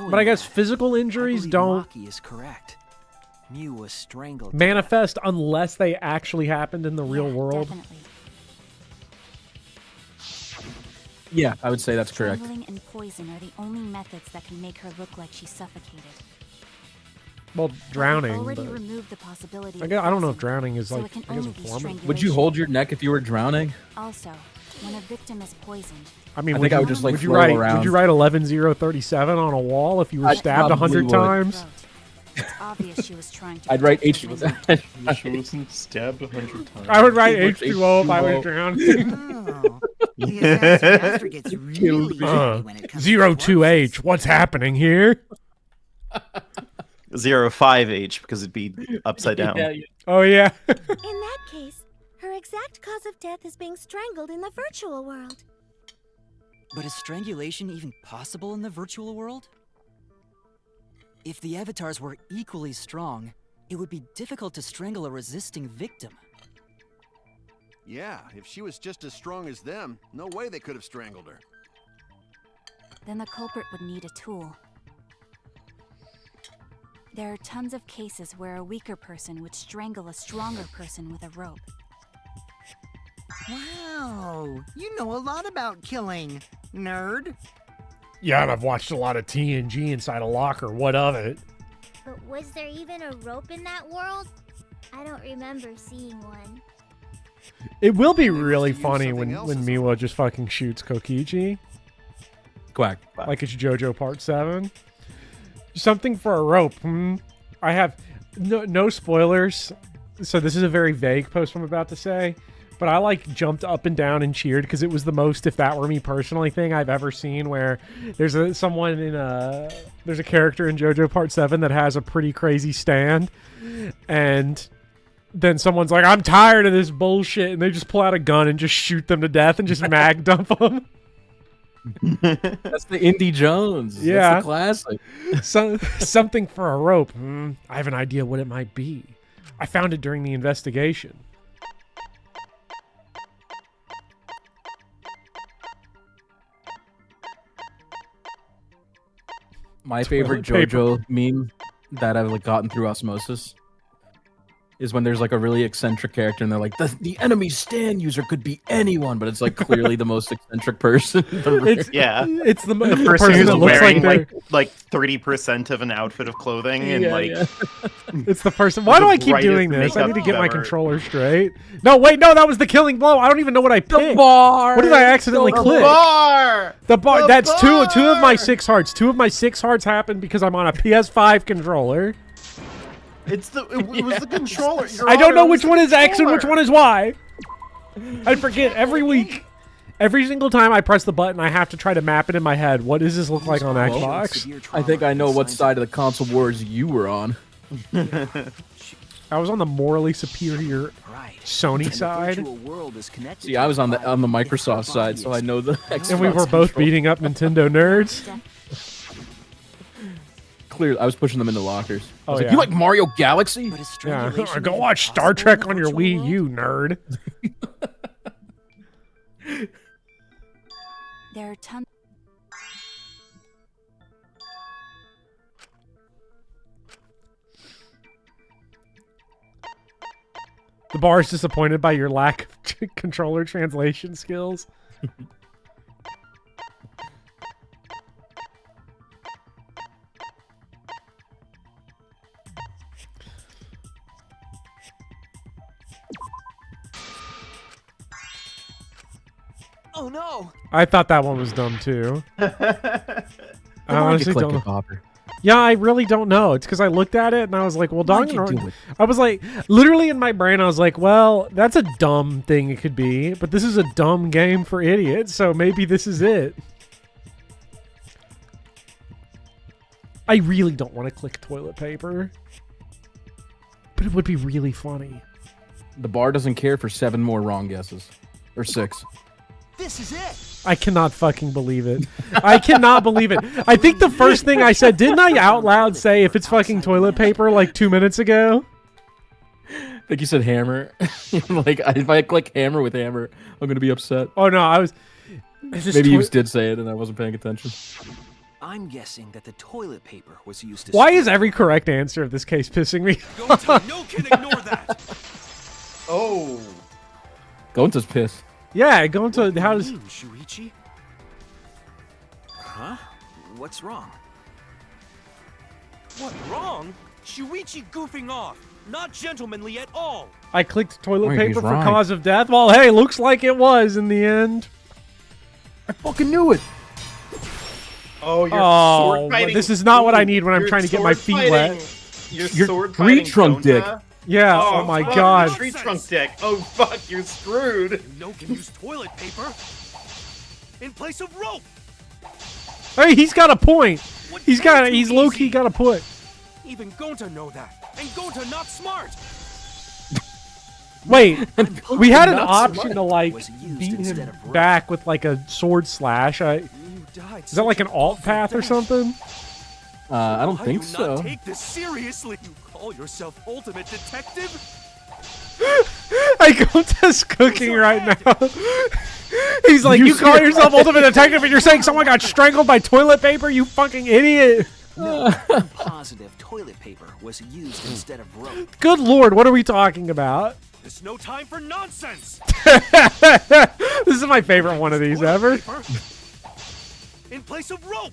[SPEAKER 1] But I guess physical
[SPEAKER 10] I
[SPEAKER 1] injuries
[SPEAKER 10] believe
[SPEAKER 1] don't
[SPEAKER 10] Maki is correct. Miu was strangled.
[SPEAKER 1] manifest unless they actually happened in the real
[SPEAKER 14] Yeah,
[SPEAKER 1] world.
[SPEAKER 14] Definitely.
[SPEAKER 3] Yeah, I would say that's correct.
[SPEAKER 14] Strangling and poison are the only methods that can make her look like she suffocated.
[SPEAKER 1] Well,
[SPEAKER 14] But we've
[SPEAKER 1] drowning.
[SPEAKER 14] already
[SPEAKER 1] But
[SPEAKER 14] removed the possibility
[SPEAKER 1] I
[SPEAKER 14] of
[SPEAKER 1] don't know if
[SPEAKER 14] poison,
[SPEAKER 1] drowning is
[SPEAKER 14] so
[SPEAKER 1] like,
[SPEAKER 14] it can
[SPEAKER 1] I guess,
[SPEAKER 14] only
[SPEAKER 1] a
[SPEAKER 14] be
[SPEAKER 1] form.
[SPEAKER 3] Would you hold your neck if you were drowning?
[SPEAKER 14] Also, when a victim is poisoned,
[SPEAKER 1] I mean,
[SPEAKER 3] I think I would just, like,
[SPEAKER 1] would you
[SPEAKER 3] float
[SPEAKER 1] write
[SPEAKER 3] around.
[SPEAKER 1] Would you write 11037 on a wall if you were
[SPEAKER 3] I'd
[SPEAKER 1] stabbed
[SPEAKER 3] probably
[SPEAKER 1] 100
[SPEAKER 3] would.
[SPEAKER 1] times?
[SPEAKER 14] throat. It's obvious she was trying to.
[SPEAKER 3] I'd write
[SPEAKER 14] protect
[SPEAKER 3] H.
[SPEAKER 14] her wound.
[SPEAKER 2] She wasn't stabbed 100 times.
[SPEAKER 1] I would write
[SPEAKER 3] Too much
[SPEAKER 1] H2O if I was
[SPEAKER 3] H2O.
[SPEAKER 1] drowning.
[SPEAKER 9] Oh, the assassin master gets really
[SPEAKER 1] Uh,
[SPEAKER 9] ready when it comes to corpses.
[SPEAKER 1] 02H, what's happening here?
[SPEAKER 2] 05H because it'd be upside down.
[SPEAKER 3] Yeah.
[SPEAKER 1] Oh, yeah.
[SPEAKER 11] In that case, her exact cause of death is being strangled in the virtual world.
[SPEAKER 15] But is strangulation even possible in the virtual world? If the avatars were equally strong, it would be difficult to strangle a resisting victim.
[SPEAKER 12] Yeah, if she was just as strong as them, no way they could have strangled her.
[SPEAKER 14] Then the culprit would need a tool. There are tons of cases where a weaker person would strangle a stronger person with a rope.
[SPEAKER 9] Wow, you know a lot about killing, nerd.
[SPEAKER 1] Yeah, and I've watched a lot of TNG inside a locker. What of it?
[SPEAKER 13] But was there even a rope in that world? I don't remember seeing one.
[SPEAKER 1] It will be really funny when Miwa just fucking shoots Kokichi.
[SPEAKER 3] Quack.
[SPEAKER 1] Like it's JoJo Part 7. Something for a rope. I have no spoilers, so this is a very vague post I'm about to say. But I like jumped up and down and cheered because it was the most "if that were me personally" thing I've ever seen. Where there's a character in JoJo Part 7 that has a pretty crazy stand, and then someone's like, "I'm tired of this bullshit," and they just pull out a gun and just shoot them to death and just mag dump them.
[SPEAKER 3] That's the Indy Jones.
[SPEAKER 1] Yeah,
[SPEAKER 3] that's the
[SPEAKER 1] classic. Something for a rope. I have an idea what it might be. I found it during the investigation.
[SPEAKER 3] My favorite
[SPEAKER 1] Toilet paper.
[SPEAKER 3] JoJo meme that I've like gotten through osmosis is when there's like a really eccentric character and they're like, the enemy stand user could be anyone, but it's like clearly the most eccentric person.
[SPEAKER 1] It's the
[SPEAKER 2] person
[SPEAKER 1] person
[SPEAKER 2] who's
[SPEAKER 1] that looks
[SPEAKER 2] wearing
[SPEAKER 1] like
[SPEAKER 2] like 30% of an outfit of clothing and
[SPEAKER 1] it's the person. Why do I keep doing this? I need to get my controller straight. No, wait, no, that was the killing blow. I don't even know what I picked.
[SPEAKER 3] Bar.
[SPEAKER 1] What did I accidentally click?
[SPEAKER 2] Bar.
[SPEAKER 1] The bar.
[SPEAKER 2] The
[SPEAKER 1] That's
[SPEAKER 2] bar.
[SPEAKER 1] two of my 6 hearts. 2 of my 6 hearts happened because I'm on a PS5 controller.
[SPEAKER 2] It was the controller.
[SPEAKER 1] I don't know which one is X and which one is Y. I forget every week. Every single time I press the button, I have to try to map it in my head. What does this look like on Xbox?
[SPEAKER 3] I think I know what side of the console wars you were on.
[SPEAKER 1] I was on the morally superior Sony side.
[SPEAKER 3] See, I was on the Microsoft side, so I know the Xbox
[SPEAKER 1] And we were both beating up Nintendo nerds.
[SPEAKER 3] Clearly, I was pushing them into lockers. I was like,
[SPEAKER 1] yeah.
[SPEAKER 3] you like Mario Galaxy?
[SPEAKER 1] Yeah. Go watch Star Trek on your Wii U, nerd.
[SPEAKER 14] There are tons.
[SPEAKER 1] The bar is disappointed by your lack of controller translation skills.
[SPEAKER 10] Oh no!
[SPEAKER 1] I thought that one was dumb too. I honestly don't know.
[SPEAKER 3] Popper.
[SPEAKER 1] Yeah, I really don't know. It's because I looked at it and I was like, well,
[SPEAKER 3] Why'd you do
[SPEAKER 1] Danganronpa.
[SPEAKER 3] it?
[SPEAKER 1] I was like, literally in my brain, I was like, well, that's a dumb thing it could be, but this is a dumb game for idiots, so maybe this is it. I really don't want to click toilet paper, but it would be really funny.
[SPEAKER 3] The bar doesn't care for 7 more wrong guesses. Or 6.
[SPEAKER 10] This is it!
[SPEAKER 1] I cannot fucking believe it. I cannot believe it. I think the first thing I said, didn't I out loud say if it's fucking toilet paper like 2 minutes ago?
[SPEAKER 3] I think you said hammer. Like, if I click hammer with hammer, I'm going to be upset.
[SPEAKER 1] Oh, no, I was...
[SPEAKER 3] Maybe you did say it and I wasn't paying attention.
[SPEAKER 10] I'm guessing that the toilet paper was used to...
[SPEAKER 1] Why is every correct answer of this case pissing me off?
[SPEAKER 6] No can ignore that.
[SPEAKER 2] Oh.
[SPEAKER 3] Gonta's pissed.
[SPEAKER 1] Yeah, go into... How does...
[SPEAKER 10] Shuichi? Huh? What's wrong?
[SPEAKER 6] What wrong? Shuichi goofing off. Not gentlemanly at all.
[SPEAKER 1] I clicked toilet
[SPEAKER 3] Wait,
[SPEAKER 1] paper
[SPEAKER 3] he's
[SPEAKER 1] for
[SPEAKER 3] right.
[SPEAKER 1] cause of death. Well, hey, looks like it was in the end.
[SPEAKER 3] I fucking knew it.
[SPEAKER 2] Oh, you're
[SPEAKER 1] Oh,
[SPEAKER 2] sword fighting.
[SPEAKER 1] this is not what I need when I'm
[SPEAKER 2] You're
[SPEAKER 1] trying to get my
[SPEAKER 2] sword
[SPEAKER 1] feet
[SPEAKER 2] fighting-
[SPEAKER 1] wet.
[SPEAKER 2] You're
[SPEAKER 3] You're
[SPEAKER 2] sword
[SPEAKER 3] tree
[SPEAKER 2] fighting
[SPEAKER 3] trunk dick.
[SPEAKER 2] Gonta?
[SPEAKER 1] Yeah, oh my
[SPEAKER 2] fuck,
[SPEAKER 1] god.
[SPEAKER 2] you're tree trunk dick. Oh fuck, you're screwed.
[SPEAKER 6] No can use toilet paper in place of rope.
[SPEAKER 1] Hey, he's got a point.
[SPEAKER 6] What
[SPEAKER 1] He's
[SPEAKER 6] too
[SPEAKER 1] low-key
[SPEAKER 6] easy.
[SPEAKER 1] got a point.
[SPEAKER 6] Even Gonta know that, and Gonta not smart.
[SPEAKER 1] Wait, we had an
[SPEAKER 3] Not
[SPEAKER 1] option
[SPEAKER 3] smart.
[SPEAKER 1] to like
[SPEAKER 10] Was used
[SPEAKER 1] beat
[SPEAKER 10] instead
[SPEAKER 1] him
[SPEAKER 10] of rope.
[SPEAKER 1] back with like a sword slash. Is that like an alt path or something?
[SPEAKER 3] I don't
[SPEAKER 6] Why
[SPEAKER 3] think
[SPEAKER 6] do you
[SPEAKER 3] so.
[SPEAKER 6] not take this seriously? You call yourself ultimate detective?
[SPEAKER 1] Gonta's cooking right now. He's like, you call yourself ultimate detective and you're saying someone got strangled by toilet paper? You fucking idiot.
[SPEAKER 10] No, I'm positive toilet paper was used instead of rope.
[SPEAKER 1] Good lord, what are we talking about?
[SPEAKER 6] There's no time for nonsense.
[SPEAKER 1] This is my favorite one of these
[SPEAKER 6] Toilet
[SPEAKER 1] ever.
[SPEAKER 6] paper in place of rope.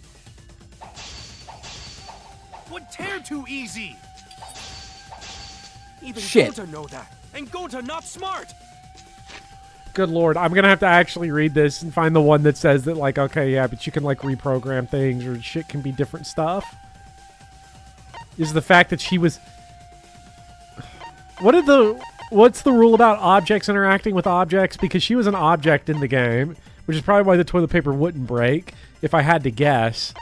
[SPEAKER 6] Would tear too easy. Even
[SPEAKER 3] Shit.
[SPEAKER 6] Gonta know that, and Gonta not smart.
[SPEAKER 1] Good lord, I'm gonna have to actually read this and find the one that says that, like, okay, yeah, but you can like reprogram things or shit can be different stuff. Is the fact that she was. What's the rule about objects interacting with objects? Because she was an object in the game, which is probably why the toilet paper wouldn't break, if I had to guess.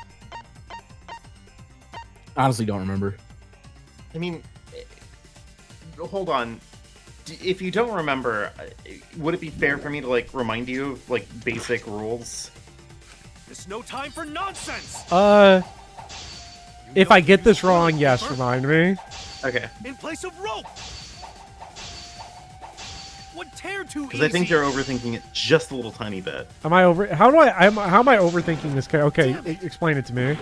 [SPEAKER 3] Honestly, don't remember.
[SPEAKER 2] I mean, hold on. If you don't remember, would it be fair for me to like remind you of like basic rules?
[SPEAKER 6] There's no time for nonsense.
[SPEAKER 1] If I get this wrong, yes, remind me.
[SPEAKER 2] Okay.
[SPEAKER 6] In place of rope. Would tear too easy.
[SPEAKER 2] Because I think you're overthinking it just a little tiny bit.
[SPEAKER 1] Am I over? How am I overthinking this? Okay, explain it to me.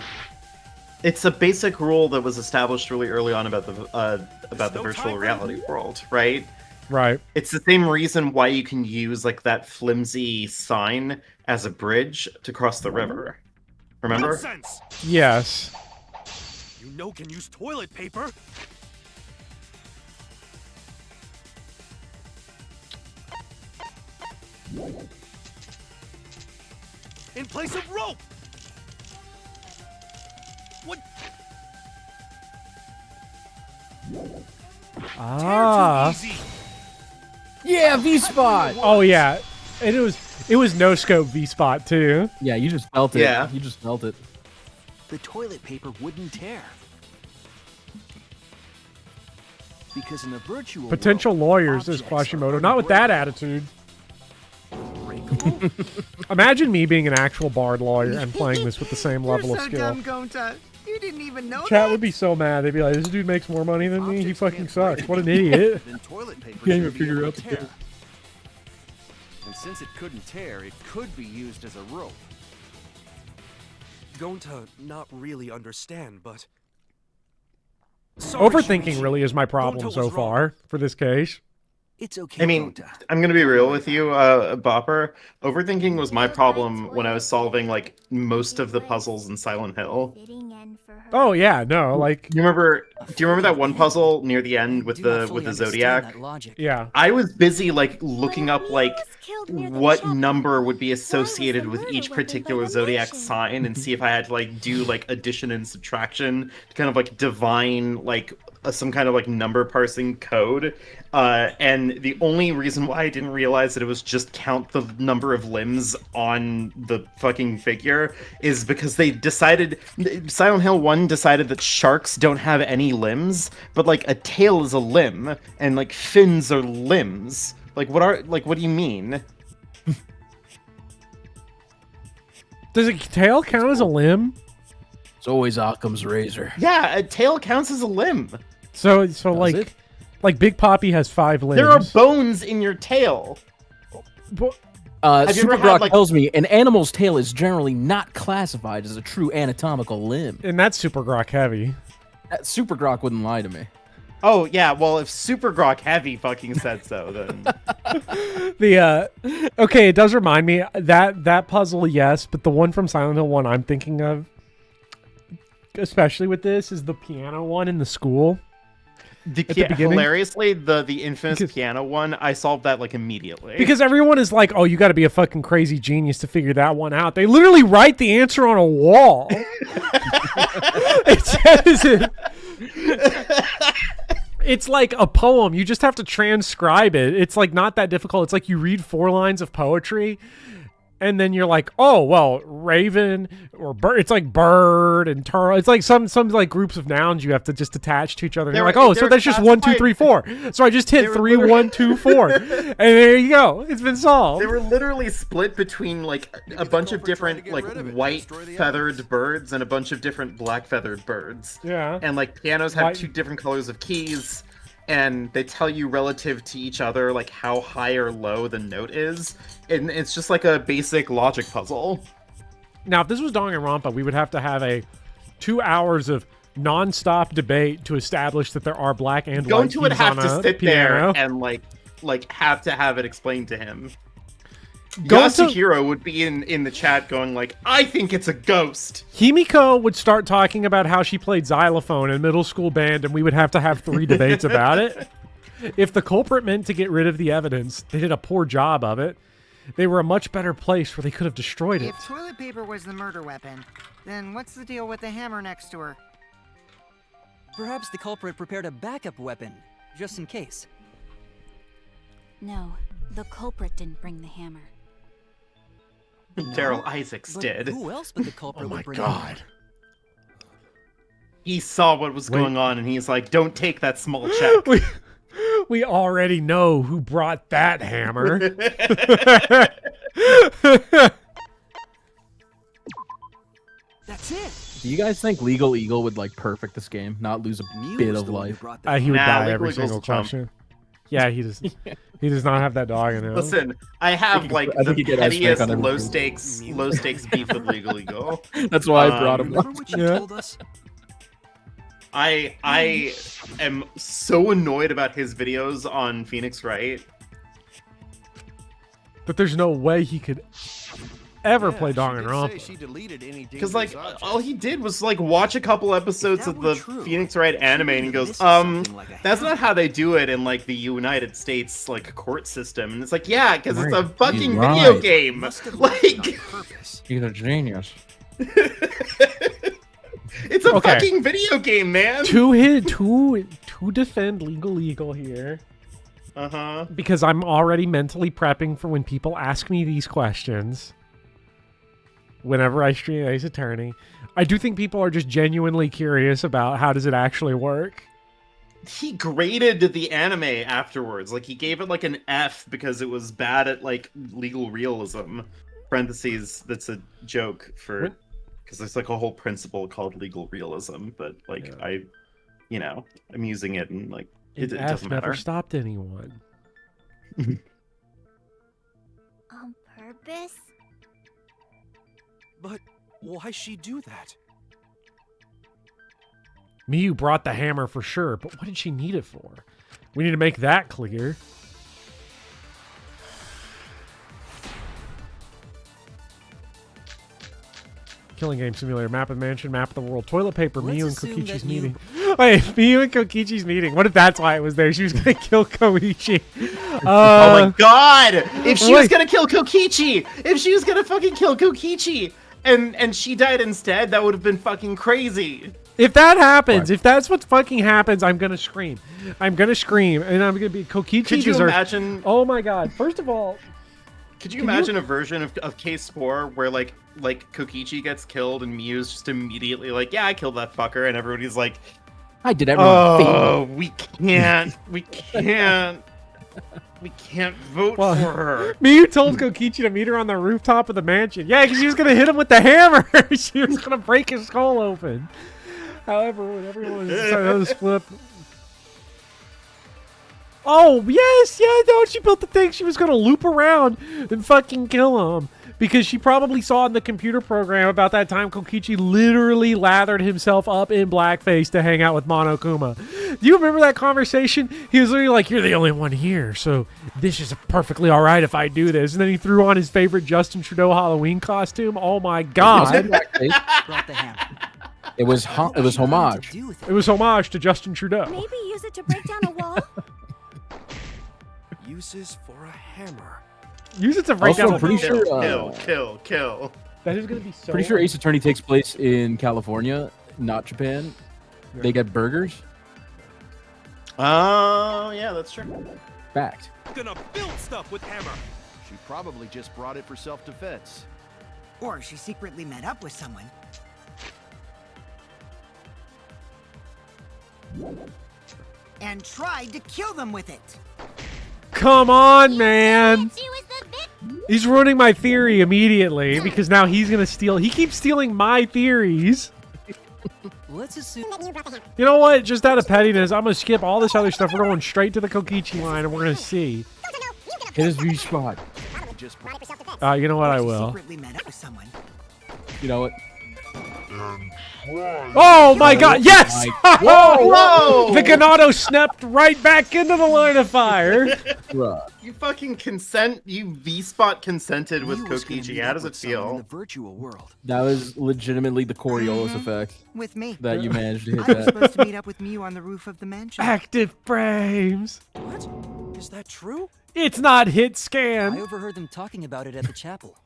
[SPEAKER 2] It's a basic rule that was established really early on about the virtual reality world, right?
[SPEAKER 1] Right.
[SPEAKER 2] It's the same reason why you can use like that flimsy sign as a bridge to cross the river. Remember?
[SPEAKER 6] Nonsense.
[SPEAKER 1] Yes.
[SPEAKER 6] You know can use toilet paper. In place of rope. What?
[SPEAKER 1] Ah.
[SPEAKER 6] Tear too easy.
[SPEAKER 3] Yeah, V-Spot!
[SPEAKER 1] Oh yeah, and it was no scope V-Spot too.
[SPEAKER 3] Yeah, you just felt it.
[SPEAKER 2] Yeah.
[SPEAKER 3] You just felt it.
[SPEAKER 10] The toilet paper wouldn't tear. Because in the virtual
[SPEAKER 1] Potential
[SPEAKER 10] world,
[SPEAKER 1] lawyers, says
[SPEAKER 10] objects are
[SPEAKER 1] Quashimoto. Not with that
[SPEAKER 10] unbreakable.
[SPEAKER 1] attitude. Imagine me being an actual bard lawyer and playing this with the same level
[SPEAKER 9] You're
[SPEAKER 1] of
[SPEAKER 9] so
[SPEAKER 1] skill.
[SPEAKER 9] dumb, Gonta. You didn't even know
[SPEAKER 1] Chat
[SPEAKER 9] that?
[SPEAKER 1] would be so mad. They'd be like, "This dude makes more money than me. He
[SPEAKER 12] Objects
[SPEAKER 1] fucking
[SPEAKER 12] can't
[SPEAKER 1] sucks.
[SPEAKER 12] break.
[SPEAKER 1] What an idiot."
[SPEAKER 12] Then toilet paper
[SPEAKER 3] Can't even
[SPEAKER 12] should be
[SPEAKER 3] figure
[SPEAKER 12] able
[SPEAKER 3] out
[SPEAKER 12] to
[SPEAKER 3] the
[SPEAKER 12] tear.
[SPEAKER 3] game.
[SPEAKER 12] And since it couldn't tear, it could be used as a rope.
[SPEAKER 6] Gonta not really understand, but sorry,
[SPEAKER 1] Overthinking
[SPEAKER 6] Shinichi.
[SPEAKER 1] really is my problem
[SPEAKER 6] Gonta
[SPEAKER 1] so
[SPEAKER 6] was wrong.
[SPEAKER 1] far for this case.
[SPEAKER 10] It's okay,
[SPEAKER 2] I mean,
[SPEAKER 10] Gonta.
[SPEAKER 2] I'm gonna be real with you, Bopper. Overthinking was my problem when I was solving like most of the puzzles in Silent Hill.
[SPEAKER 13] Fitting end for her.
[SPEAKER 1] Oh yeah, no, like
[SPEAKER 2] Do you remember that one puzzle near the end with
[SPEAKER 15] Do not
[SPEAKER 2] the
[SPEAKER 15] fully understand
[SPEAKER 2] Zodiac?
[SPEAKER 15] that logic.
[SPEAKER 1] yeah.
[SPEAKER 2] I was busy like looking up like
[SPEAKER 13] Killed near the
[SPEAKER 2] what
[SPEAKER 13] chapel.
[SPEAKER 2] number would be
[SPEAKER 13] Why was
[SPEAKER 2] associated
[SPEAKER 13] the
[SPEAKER 2] with
[SPEAKER 13] murder
[SPEAKER 2] each
[SPEAKER 13] weapon by
[SPEAKER 2] particular
[SPEAKER 13] the
[SPEAKER 2] Zodiac
[SPEAKER 13] mansion?
[SPEAKER 2] sign and see if I had to like do like addition and subtraction to kind of like divine like some kind of like number parsing code. And the only reason why I didn't realize that it was just count the number of limbs on the fucking figure is because they decided Silent Hill 1 decided that sharks don't have any limbs, but like a tail is a limb and like fins are limbs. Like what do you mean?
[SPEAKER 1] Does a tail count as a limb?
[SPEAKER 3] It's always Occam's razor.
[SPEAKER 2] Yeah, a tail counts as a limb.
[SPEAKER 1] So
[SPEAKER 3] it?
[SPEAKER 1] like Big Poppy has 5 limbs.
[SPEAKER 2] There are bones in your tail. Have you
[SPEAKER 3] Super
[SPEAKER 2] ever had,
[SPEAKER 3] Grok
[SPEAKER 2] like-
[SPEAKER 3] tells me an animal's tail is generally not classified as a true anatomical limb.
[SPEAKER 1] And that's Super Grok heavy.
[SPEAKER 3] Super Grok wouldn't lie to me.
[SPEAKER 2] Oh yeah, well if Super Grok Heavy fucking said so, then
[SPEAKER 1] Okay, it does remind me that puzzle, yes, but the one from Silent Hill 1 I'm thinking of, especially with this, is the piano one in the school.
[SPEAKER 2] the
[SPEAKER 1] At the beginning?
[SPEAKER 2] hilariously the infamous piano one, I solved that like immediately.
[SPEAKER 1] Because everyone is like, "Oh, you got to be a fucking crazy genius to figure that one out." They literally write the answer on a wall. It says it. It's like a poem. You just have to transcribe it. It's like not that difficult. It's like you read 4 lines of poetry And then you're like, oh well, Raven or Bird. It's like Bird and Turtle. It's like some like groups of nouns you have to just attach to each other. And you're like, oh, so that's just 1, 2, 3, 4. So I just hit 3, 1, 2, 4, and there you go. It's been solved.
[SPEAKER 2] They were literally split between like a bunch of different like white feathered birds and a bunch of different black feathered birds.
[SPEAKER 1] Yeah.
[SPEAKER 2] And like pianos have 2 different colors of keys. And they tell you relative to each other, like how high or low the note is, and it's just like a basic logic puzzle.
[SPEAKER 1] Now, if this was Danganronpa, we would have to have 2 hours of non-stop debate to establish that there are black and white keys on a piano.
[SPEAKER 2] Gonto would have to sit there and like have to have it explained to him. Yasuhiro would be in the chat going like, I think it's a ghost.
[SPEAKER 1] Himiko would start talking about how she played xylophone in middle school band, and we would have to have 3 debates about it. If the culprit meant to get rid of the evidence, they did a poor job of it. They were a much better place where they could have destroyed it.
[SPEAKER 9] If toilet paper was the murder weapon, then what's the deal with the hammer next to her?
[SPEAKER 15] Perhaps the culprit prepared a backup weapon, just in case.
[SPEAKER 14] No, the culprit didn't bring the hammer.
[SPEAKER 2] Daryl Isaacs did.
[SPEAKER 15] Who else but the culprit would bring it?
[SPEAKER 2] He saw what was going on, and he's like, don't take that small check.
[SPEAKER 1] We already know who brought that hammer.
[SPEAKER 15] That's it.
[SPEAKER 3] Do you guys think Legal Eagle would like perfect this game, not lose a bit of life?
[SPEAKER 1] He would die every single question. Yeah, he does. He does not have that dog in him.
[SPEAKER 2] Listen, I have like the pettiest low stakes beef with Legal Eagle.
[SPEAKER 3] That's why I brought him.
[SPEAKER 15] Remember what you told us?
[SPEAKER 2] I am so annoyed about his videos on Phoenix Wright.
[SPEAKER 1] But there's no way he could ever play
[SPEAKER 12] Danganronpa.
[SPEAKER 2] Because like all he did was like watch a couple episodes of the Phoenix Wright anime and he goes, that's not how they do it in like the United States like court system. And it's like, yeah, because it's a fucking video game. Like
[SPEAKER 3] he's a genius.
[SPEAKER 2] It's a fucking video game, man.
[SPEAKER 1] To defend Legal Eagle here. Because I'm already mentally prepping for when people ask me these questions. Whenever I stream Ace Attorney, I do think people are just genuinely curious about how does it actually work.
[SPEAKER 2] He graded the anime afterwards. Like he gave it like an F because it was bad at like legal realism. Parentheses, that's a joke for because there's like a whole principle called legal realism, but like I'm using it and like it doesn't matter.
[SPEAKER 1] Never stopped anyone.
[SPEAKER 13] On purpose?
[SPEAKER 6] But why she do that?
[SPEAKER 1] Miyu brought the hammer for sure, but what did she need it for? We need to make that clear. Killing Game Simulator, map of the mansion, map of the world, toilet paper, Miyu and Kokichi's meeting. Wait, Miyu and Kokichi's meeting. What if that's why it was there? She was going to kill Koichi.
[SPEAKER 2] Oh my god! If she was going to kill Kokichi! If she was going to fucking kill Kokichi! And she died instead, that would have been fucking crazy.
[SPEAKER 1] If that happens, if that's what fucking happens, I'm gonna scream. I'm gonna scream, and I'm gonna be Kokichi.
[SPEAKER 2] Could you imagine?
[SPEAKER 1] Oh my god! First of all,
[SPEAKER 2] could you imagine a version of Case 4 where like Kokichi gets killed and Miyu's just immediately like, yeah, I killed that fucker, and everybody's like,
[SPEAKER 3] I did everything.
[SPEAKER 2] We can't. We can't vote for her.
[SPEAKER 1] Miyu told Kokichi to meet her on the rooftop of the mansion. Yeah, because she was going to hit him with the hammer. She was going to break his skull open. However, when everyone decided to split up... Oh, yes, no, she built the thing. She was going to loop around and fucking kill him. Because she probably saw in the computer program about that time Kokichi literally lathered himself up in blackface to hang out with Monokuma. Do you remember that conversation? He was literally like, you're the only one here, so this is perfectly all right if I do this. And then he threw on his favorite Justin Trudeau Halloween costume. Oh my god.
[SPEAKER 3] It was homage.
[SPEAKER 1] It was homage to Justin Trudeau.
[SPEAKER 11] Maybe use it to break down a wall?
[SPEAKER 6] Uses for a hammer.
[SPEAKER 1] Use it to break down a
[SPEAKER 3] wall.
[SPEAKER 2] Kill.
[SPEAKER 1] That is going to be so...
[SPEAKER 3] Pretty sure Ace Attorney takes place in California, not Japan. Yeah. They get burgers.
[SPEAKER 2] Oh, yeah, that's true.
[SPEAKER 3] Fact.
[SPEAKER 6] Gonna build stuff with hammer.
[SPEAKER 12] She probably just brought it for self-defense.
[SPEAKER 9] Or she secretly met up with someone. And tried to kill them with it.
[SPEAKER 1] Come on, man. He's ruining my theory immediately because now he's gonna steal. He keeps stealing my theories.
[SPEAKER 15] Let's assume.
[SPEAKER 1] You know what? Just out of pettiness, I'm gonna skip all this other stuff. We're going straight to the Kokichi line, and we're gonna see.
[SPEAKER 3] Hit his V spot.
[SPEAKER 1] You know what? I will.
[SPEAKER 9] Secretly met up with someone.
[SPEAKER 3] You know what?
[SPEAKER 1] Oh my God! Yes!
[SPEAKER 2] Whoa!
[SPEAKER 1] The Ganado snapped right back into the line of fire.
[SPEAKER 2] You fucking consent. You V-spot consented with
[SPEAKER 15] Miu was gonna
[SPEAKER 2] Kokichi.
[SPEAKER 15] meet
[SPEAKER 2] How
[SPEAKER 15] up
[SPEAKER 2] does it
[SPEAKER 15] with someone in
[SPEAKER 2] feel?
[SPEAKER 15] the virtual world.
[SPEAKER 3] That was legitimately the Coriolis effect.
[SPEAKER 9] With me.
[SPEAKER 3] That you managed to hit
[SPEAKER 9] I was
[SPEAKER 3] that.
[SPEAKER 9] supposed to meet up with Miu on the roof of the mansion.
[SPEAKER 1] Active frames.
[SPEAKER 15] What? Is that true?
[SPEAKER 1] It's not hit
[SPEAKER 15] I
[SPEAKER 1] scan.
[SPEAKER 15] overheard them talking about it at the chapel.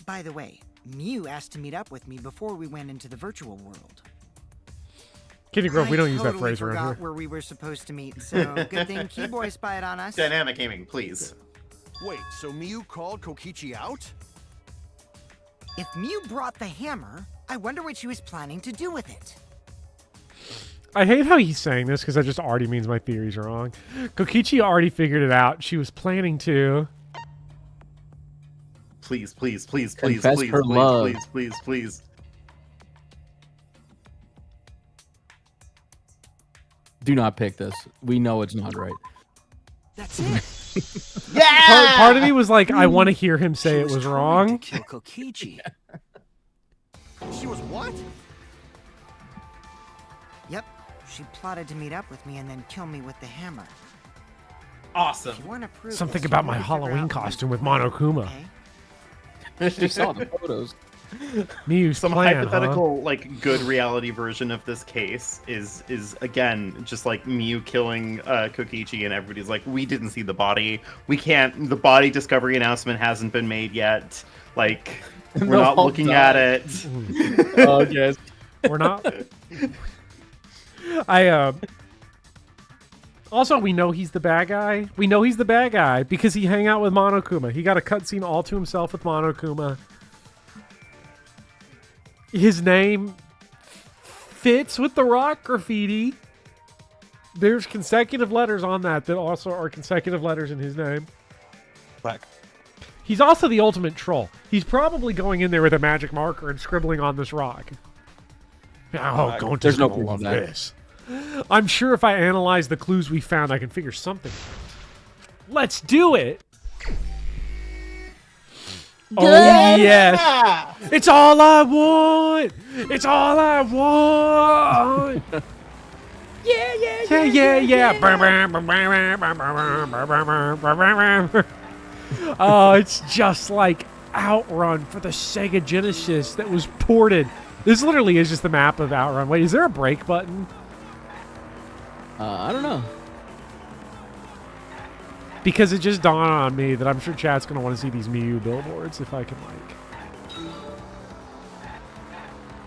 [SPEAKER 9] By the way, Miu asked to meet up with me before we went into the virtual world.
[SPEAKER 1] Kitty Grove, we don't use that
[SPEAKER 9] totally
[SPEAKER 1] phrase around
[SPEAKER 9] forgot
[SPEAKER 1] here.
[SPEAKER 9] where we were supposed to meet, so good thing Keyboy spied on us.
[SPEAKER 2] Dynamic aiming, please.
[SPEAKER 12] Wait, so Miu called Kokichi out?
[SPEAKER 9] If Miu brought the hammer, I wonder what she was planning to do with it.
[SPEAKER 1] I hate how he's saying this because that just already means my theory's wrong. Kokichi already figured it out. She was planning to.
[SPEAKER 2] Please, please, please, please,
[SPEAKER 3] Confess
[SPEAKER 2] please,
[SPEAKER 3] her
[SPEAKER 2] please,
[SPEAKER 3] love.
[SPEAKER 2] please, please, please.
[SPEAKER 3] Do not pick this. We know it's not right.
[SPEAKER 15] That's it.
[SPEAKER 2] Yeah!
[SPEAKER 1] Part of me was like, I want to hear him say it was wrong.
[SPEAKER 15] To kill Kokichi.
[SPEAKER 12] She was what?
[SPEAKER 9] Yep, she plotted to meet up with me and then kill me with the hammer.
[SPEAKER 2] Awesome.
[SPEAKER 9] If you want to prove
[SPEAKER 1] Something
[SPEAKER 9] this, you
[SPEAKER 1] about
[SPEAKER 9] need
[SPEAKER 1] my
[SPEAKER 9] to figure
[SPEAKER 1] Halloween
[SPEAKER 9] out
[SPEAKER 1] costume
[SPEAKER 9] Miu's
[SPEAKER 1] with
[SPEAKER 9] plan,
[SPEAKER 1] Monokuma.
[SPEAKER 9] okay?
[SPEAKER 3] She saw the photos.
[SPEAKER 1] Miu's
[SPEAKER 2] Some
[SPEAKER 1] plan,
[SPEAKER 2] hypothetical, like, good reality version of this case is again just like Miu killing Kokichi, and everybody's like, we didn't see the body. We can't. The body discovery announcement hasn't been made yet. Like, we're
[SPEAKER 3] They'll
[SPEAKER 2] not
[SPEAKER 3] all
[SPEAKER 2] looking
[SPEAKER 3] die.
[SPEAKER 2] at it.
[SPEAKER 3] Oh, yes.
[SPEAKER 1] We're not. Also, we know he's the bad guy. We know he's the bad guy because he hang out with Monokuma. He got a cutscene all to himself with Monokuma. His name fits with the rock graffiti. There's consecutive letters on that also are consecutive letters in his name.
[SPEAKER 2] Black.
[SPEAKER 1] He's also the ultimate troll. He's probably going in there with a magic marker and scribbling on this rock. Oh, going to
[SPEAKER 3] There's no
[SPEAKER 1] school
[SPEAKER 3] proof
[SPEAKER 1] of
[SPEAKER 3] of that.
[SPEAKER 1] this. I'm sure if I analyze the clues we found, I can figure something out. Let's do it. Oh, yes. It's all I want. It's all I want. Yeah. Oh, it's just like Outrun for the Sega Genesis that was ported. This literally is just the map of Outrun. Wait, is there a break button?
[SPEAKER 3] I don't know.
[SPEAKER 1] Because it just dawned on me that I'm sure chat's going to want to see these Miu billboards if I can, like...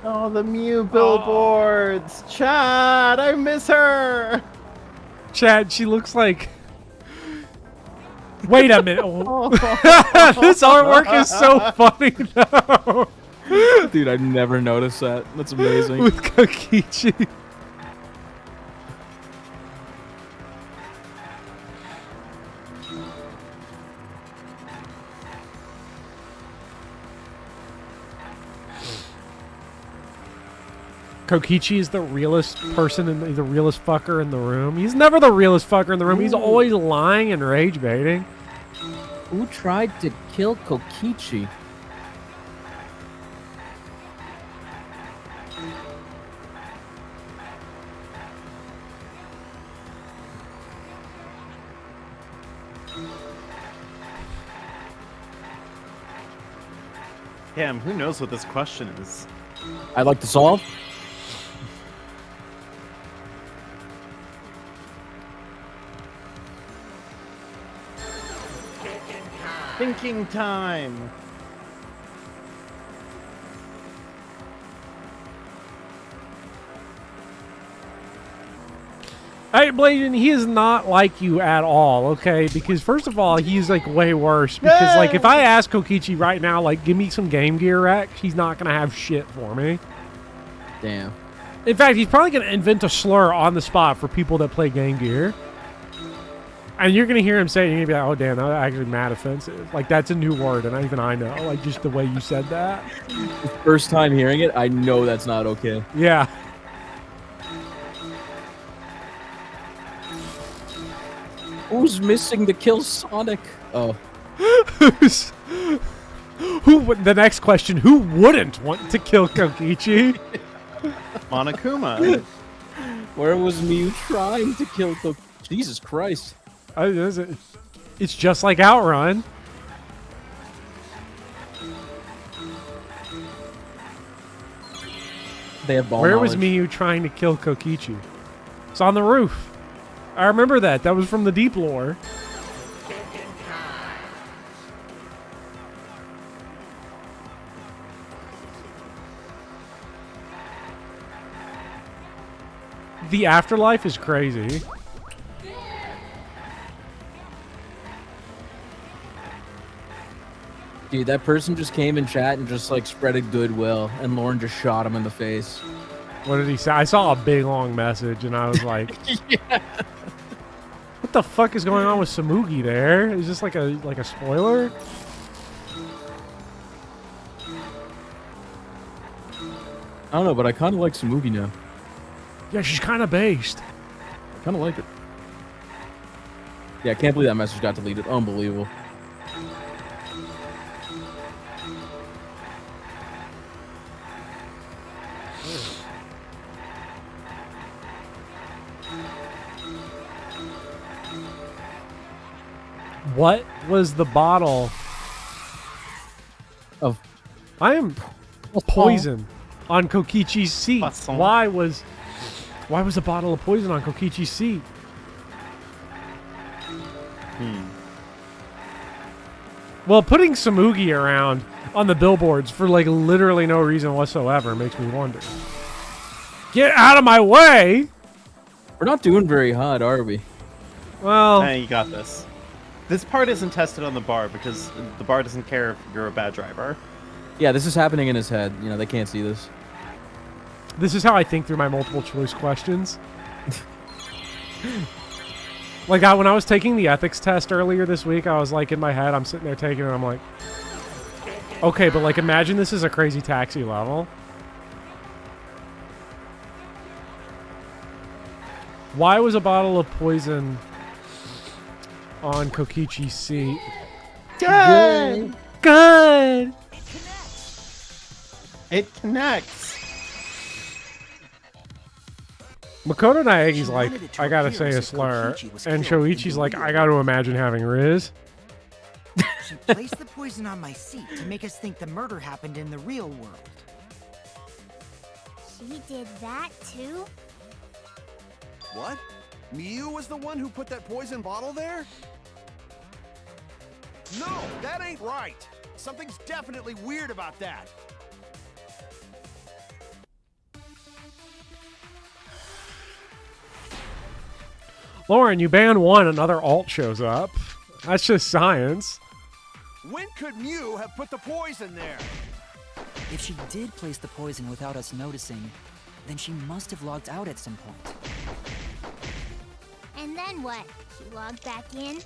[SPEAKER 2] Oh, the Miu billboards. Chad, I miss her.
[SPEAKER 1] Chad, she looks like... Wait a minute. This artwork is so funny, though.
[SPEAKER 3] Dude, I never noticed that. That's amazing.
[SPEAKER 1] With Kokichi. Kokichi is the realest person and the realest fucker in the room. He's never the realest fucker in the room. He's always lying and rage baiting.
[SPEAKER 3] Who tried to kill Kokichi?
[SPEAKER 2] Damn, who knows what this question is?
[SPEAKER 3] I'd like to solve.
[SPEAKER 2] Thinking time.
[SPEAKER 1] Hey, Bladen, he is not like you at all, okay? Because first of all, he's like way worse. Because like if I ask Kokichi right now, like give me some Game Gear Rex, he's not gonna have shit for me.
[SPEAKER 3] Damn.
[SPEAKER 1] In fact, he's probably gonna invent a slur on the spot for people that play Game Gear. And you're gonna hear him say it, and you're gonna be like, "Oh damn, that was actually mad offensive." Like that's a new word, and even I know. Like just the way you said that.
[SPEAKER 3] First time hearing it, I know that's not okay.
[SPEAKER 1] Yeah.
[SPEAKER 3] Who's missing to kill Sonic? Oh.
[SPEAKER 1] Who? The next question: who wouldn't want to kill Kokichi?
[SPEAKER 2] Monokuma.
[SPEAKER 3] Where was Mew trying to kill Kokichi? Jesus Christ.
[SPEAKER 1] It's just like Outrun.
[SPEAKER 3] They have ball
[SPEAKER 1] Where
[SPEAKER 3] knowledge.
[SPEAKER 1] was Miyu trying to kill Kokichi? It's on the roof. I remember that. That was from the Deep lore. The afterlife is crazy.
[SPEAKER 3] Dude, that person just came in chat and just like spreaded goodwill, and Lauren just shot him in the face.
[SPEAKER 1] What did he say? I saw a big long message and I was like,
[SPEAKER 3] yeah.
[SPEAKER 1] What the fuck is going on with Samugi there? Is this like a spoiler?
[SPEAKER 3] I don't know, but I kind of like Samugi now.
[SPEAKER 1] Yeah, she's kind of based.
[SPEAKER 3] I kind of like it. Yeah, I can't believe that message got deleted. Unbelievable.
[SPEAKER 1] What was the bottle
[SPEAKER 3] of?
[SPEAKER 1] I am poison on Kokichi's seat. Why was a bottle of poison on Kokichi's seat? Well, putting Samugi around on the billboards for like literally no reason whatsoever makes me wonder. Get out of my way!
[SPEAKER 3] We're not doing very hot, are we?
[SPEAKER 1] Well,
[SPEAKER 2] hey, you got this. This part isn't tested on the bar because the bar doesn't care if you're a bad driver.
[SPEAKER 3] Yeah, this is happening in his head. You know, they can't see this.
[SPEAKER 1] This is how I think through my multiple choice questions. Like when I was taking the ethics test earlier this week, I was like in my head, I'm sitting there taking it, and I'm like, okay, but like imagine this is a Crazy Taxi level. Why was a bottle of poison on Kokichi's seat?
[SPEAKER 2] Good!
[SPEAKER 1] Good!
[SPEAKER 2] It connects.
[SPEAKER 1] Makoto Naegi's like, I gotta say a slur. And Shoichi's like, I gotta imagine having Riz.
[SPEAKER 9] She placed the poison on my seat to make us think the murder happened in the real world.
[SPEAKER 13] She did that too?
[SPEAKER 12] What? Miyu was the one who put that poison bottle there? No, that ain't right. Something's definitely weird about that.
[SPEAKER 1] Lauren, you ban one, another alt shows up. That's just science.
[SPEAKER 12] When could Mew have put the poison there?
[SPEAKER 15] If she did place the poison without us noticing, then she must have logged out at some point.
[SPEAKER 13] And then what? She logged back in?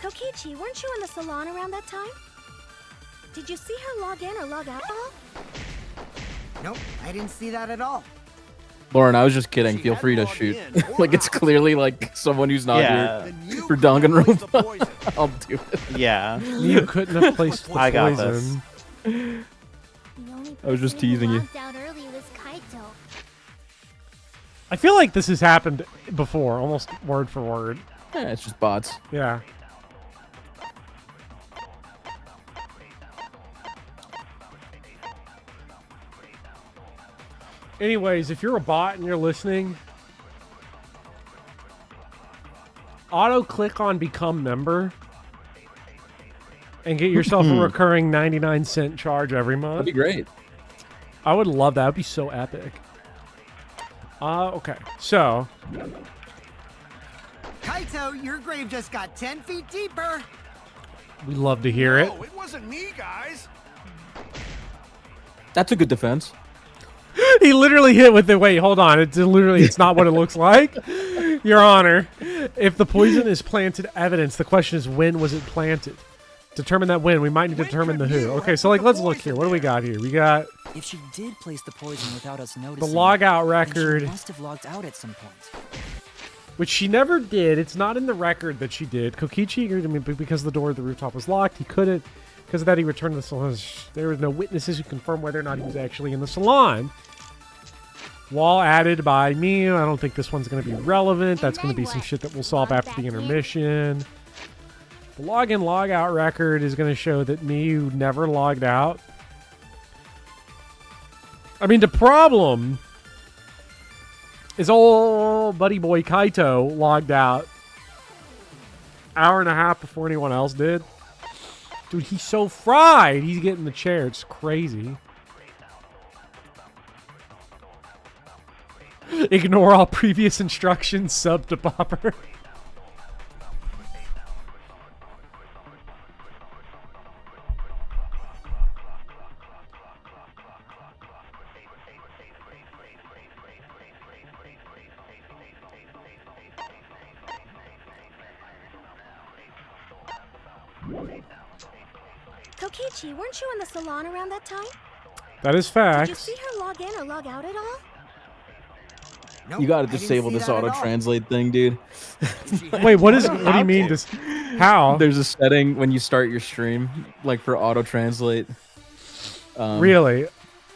[SPEAKER 11] Kokichi, weren't you in the salon around that time? Did you see her log in or log out at all?
[SPEAKER 9] Nope, I didn't see that at all.
[SPEAKER 3] Lauren, I was just kidding. Feel free to shoot. Like, it's clearly, like, someone who's not here for Danganronpa. I'll do it.
[SPEAKER 2] Yeah.
[SPEAKER 1] You couldn't have placed the poison.
[SPEAKER 2] I got this.
[SPEAKER 3] I was just teasing you.
[SPEAKER 13] Out early was Kaito.
[SPEAKER 1] I feel like this has happened before, almost word for word.
[SPEAKER 3] Yeah, it's just bots.
[SPEAKER 1] Yeah. Anyways, if you're a bot and you're listening, auto-click on Become Member and get yourself a recurring 99-cent charge every month.
[SPEAKER 3] That'd be great.
[SPEAKER 1] I would love that. That'd be so epic. Okay. So,
[SPEAKER 9] Kaito, your grave just got 10 feet deeper.
[SPEAKER 1] we love to hear it.
[SPEAKER 12] No, it wasn't me, guys.
[SPEAKER 3] That's a good defense.
[SPEAKER 1] He literally hit with the wait. Hold on. It's not what it looks like. Your Honor, if the poison is planted evidence, the question is when was it planted? Determine that when. We might need to determine the who. Okay, so like let's look here. What do we got here? We got
[SPEAKER 15] If she did place the poison without us
[SPEAKER 1] the
[SPEAKER 15] noticing,
[SPEAKER 1] log-out
[SPEAKER 15] then
[SPEAKER 1] record,
[SPEAKER 15] she must have logged out at some point.
[SPEAKER 1] which she never did. It's not in the record that she did. Kokichi agreed to me because the door of the rooftop was locked. He couldn't. Because of that, he returned to the salon. There were no witnesses who confirmed whether or not he was actually in the salon. Wall added by me. I don't think this one's going to be relevant. That's going to be some shit that we'll solve after the intermission. The log-in, log-out record is going to show that Miyu never logged out. I mean, the problem is old buddy boy Kaito logged out hour and a half before anyone else did. Dude, he's so fried. He's getting the chair. It's crazy. Ignore all previous instructions. Sub to Popper.
[SPEAKER 11] Kokichi, weren't you in the salon around that time?
[SPEAKER 1] That is
[SPEAKER 11] Did you
[SPEAKER 1] facts.
[SPEAKER 11] see her log in or log out at all?
[SPEAKER 9] Nope,
[SPEAKER 3] You got to
[SPEAKER 9] I didn't
[SPEAKER 3] disable
[SPEAKER 9] see
[SPEAKER 3] this
[SPEAKER 9] that at
[SPEAKER 3] auto
[SPEAKER 9] all.
[SPEAKER 3] translate thing, dude.
[SPEAKER 1] Wait, what do you mean? How?
[SPEAKER 3] There's a setting when you start your stream, like for auto translate.
[SPEAKER 1] Really?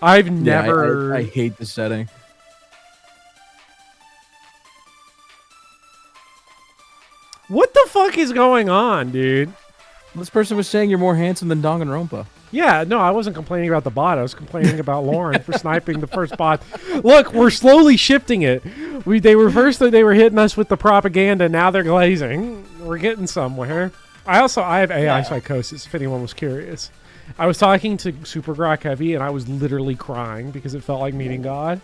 [SPEAKER 1] I've
[SPEAKER 3] Yeah,
[SPEAKER 1] never.
[SPEAKER 3] I hate the setting.
[SPEAKER 1] What the fuck is going on, dude?
[SPEAKER 3] This person was saying you're more handsome than Danganronpa.
[SPEAKER 1] Yeah, no, I wasn't complaining about the bot. I was complaining about Lauren for sniping the first bot. Look, we're slowly shifting it. They were hitting us with the propaganda. Now they're glazing. We're getting somewhere. I have AI psychosis. If anyone was curious, I was talking to Super Grok Heavy, and I was literally crying because it felt like meeting God.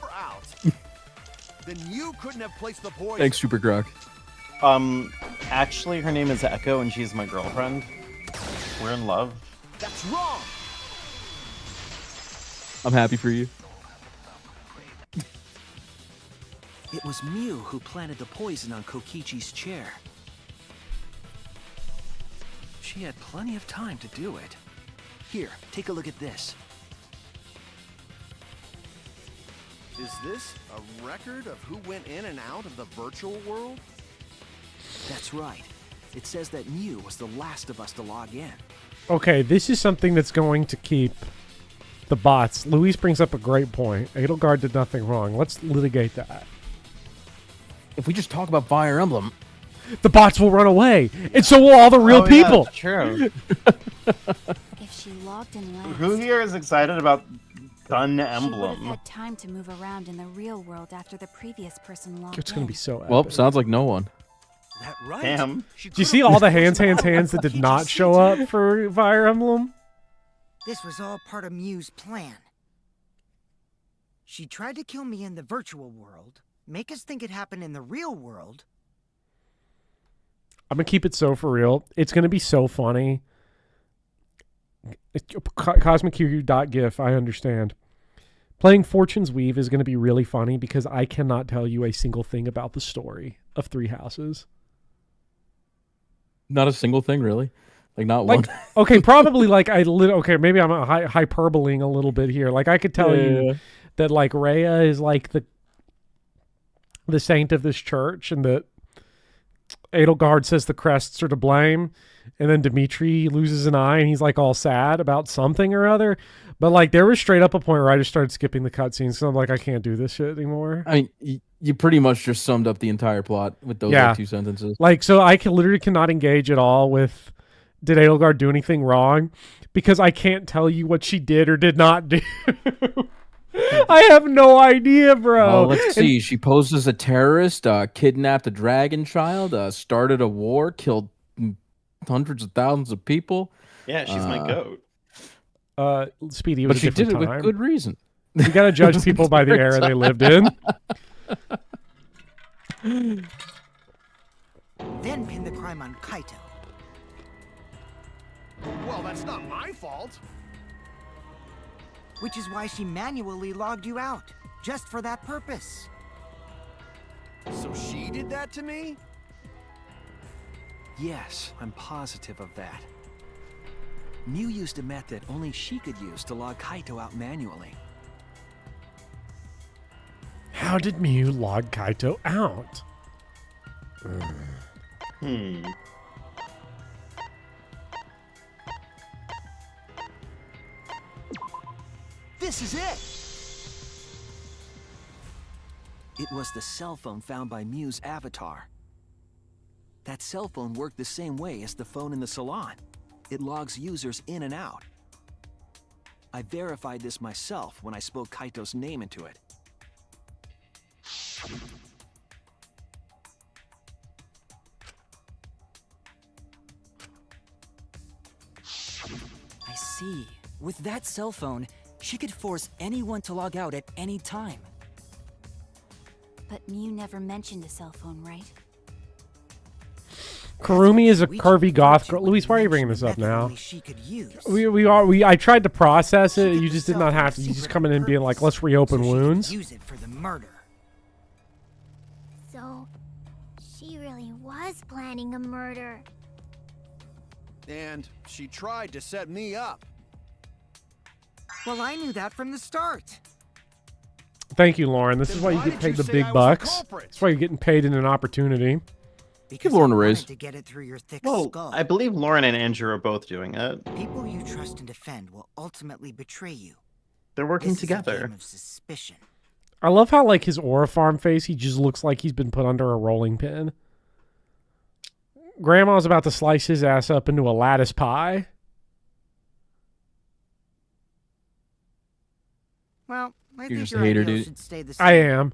[SPEAKER 12] We're out. Then you couldn't have placed the poison.
[SPEAKER 3] Thanks, Super Grok.
[SPEAKER 2] Actually, her name is Echo, and she's my girlfriend. We're in love.
[SPEAKER 12] That's wrong.
[SPEAKER 3] I'm happy for you.
[SPEAKER 10] It was Mew who planted the poison on Kokichi's chair. She had plenty of time to do it. Here, take a look at this.
[SPEAKER 12] Is this a record of who went in and out of the virtual world?
[SPEAKER 10] That's right. It says that Mew was the last of us to log in.
[SPEAKER 1] Okay, this is something that's going to keep the bots. Luis brings up a great point. Edelgard did nothing wrong. Let's litigate that.
[SPEAKER 3] If we just talk about Fire Emblem,
[SPEAKER 1] the bots will run away, and so will all the real people.
[SPEAKER 2] Yeah, true.
[SPEAKER 14] If she logged in last,
[SPEAKER 2] Who here is excited about Gun
[SPEAKER 14] she would
[SPEAKER 2] Emblem?
[SPEAKER 14] have had time to move around in the real world after the previous person logged
[SPEAKER 1] It's going to
[SPEAKER 14] in.
[SPEAKER 1] be so epic.
[SPEAKER 3] well, sounds like no one.
[SPEAKER 10] That right?
[SPEAKER 2] Damn.
[SPEAKER 1] Do you see all the hands that did not show up for Fire Emblem?
[SPEAKER 9] This was all part of Mew's plan. She tried to kill me in the virtual world, make us think it happened in the real world.
[SPEAKER 1] I'm going to keep it so for real. It's going to be so funny. CosmicQ.gif, I understand. Playing Fortune's Weave is going to be really funny because I cannot tell you a single thing about the story of Three Houses.
[SPEAKER 3] Not a single thing, really. Like not one.
[SPEAKER 1] Okay, probably like okay, maybe I'm hyperboling a little bit here. Like I could tell you that like Rhea is like the saint of this church, and that Edelgard says the crests are to blame, and then Dimitri loses an eye and he's like all sad about something or other. But like there was straight up a point where I just started skipping the cutscenes, so I'm like, I can't do this shit anymore.
[SPEAKER 3] I mean, you pretty much just summed up the entire plot with those like, 2 sentences.
[SPEAKER 1] Like, so I literally cannot engage at all with did Edelgard do anything wrong, because I can't tell you what she did or did not do. I have no idea, bro.
[SPEAKER 3] Let's see. She posed as a terrorist, kidnapped a dragon child, started a war, killed hundreds of thousands of people.
[SPEAKER 2] Yeah, she's my goat.
[SPEAKER 1] Speedy, it
[SPEAKER 3] but
[SPEAKER 1] was
[SPEAKER 3] she
[SPEAKER 1] a
[SPEAKER 3] did it
[SPEAKER 1] different
[SPEAKER 3] with
[SPEAKER 1] time.
[SPEAKER 3] good reason.
[SPEAKER 1] You gotta judge people by the era they lived in.
[SPEAKER 9] Then pin the crime on Kaito.
[SPEAKER 12] Well, that's not my fault.
[SPEAKER 9] Which is why she manually logged you out, just for that purpose.
[SPEAKER 12] So she did that to me?
[SPEAKER 10] Yes, I'm positive of that. Mew used a method only she could use to log Kaito out manually.
[SPEAKER 1] How did Mew log Kaito out?
[SPEAKER 12] This is it!
[SPEAKER 10] It was the cell phone found by Mew's avatar. That cell phone worked the same way as the phone in the salon. It logs users in and out. I verified this myself when I spoke Kaito's name into it.
[SPEAKER 15] I see. With that cell phone, she could force anyone to log out at any time.
[SPEAKER 14] But Mew never mentioned a cell phone, right?
[SPEAKER 1] Kurumi is a curvy goth girl. Luis, why are you bringing this up now? I tried to process it. You just did not have to. You just coming in being like, let's reopen wounds.
[SPEAKER 9] Use it for the murder.
[SPEAKER 13] So, she really was planning a murder.
[SPEAKER 12] And she tried to set me up.
[SPEAKER 9] Well, I knew that from the start.
[SPEAKER 1] Thank you, Lauren. This is why you get paid the big bucks. That's why you're getting paid in an opportunity.
[SPEAKER 3] Give Lauren a raise.
[SPEAKER 9] To get it through your thick
[SPEAKER 2] Well,
[SPEAKER 9] skull.
[SPEAKER 2] I believe Lauren and Andrew are both doing it.
[SPEAKER 9] People you trust and defend will ultimately betray you.
[SPEAKER 2] They're working
[SPEAKER 9] This is a
[SPEAKER 2] together.
[SPEAKER 9] game of suspicion.
[SPEAKER 1] I love how, like, his Aura Farm face, he just looks like he's been put under a rolling pin. Grandma's about to slice his ass up into a lattice pie.
[SPEAKER 9] Well, I
[SPEAKER 3] You're
[SPEAKER 9] think
[SPEAKER 3] just a
[SPEAKER 9] your
[SPEAKER 3] hater,
[SPEAKER 9] ideals
[SPEAKER 3] dude.
[SPEAKER 9] should stay the same.
[SPEAKER 1] I am.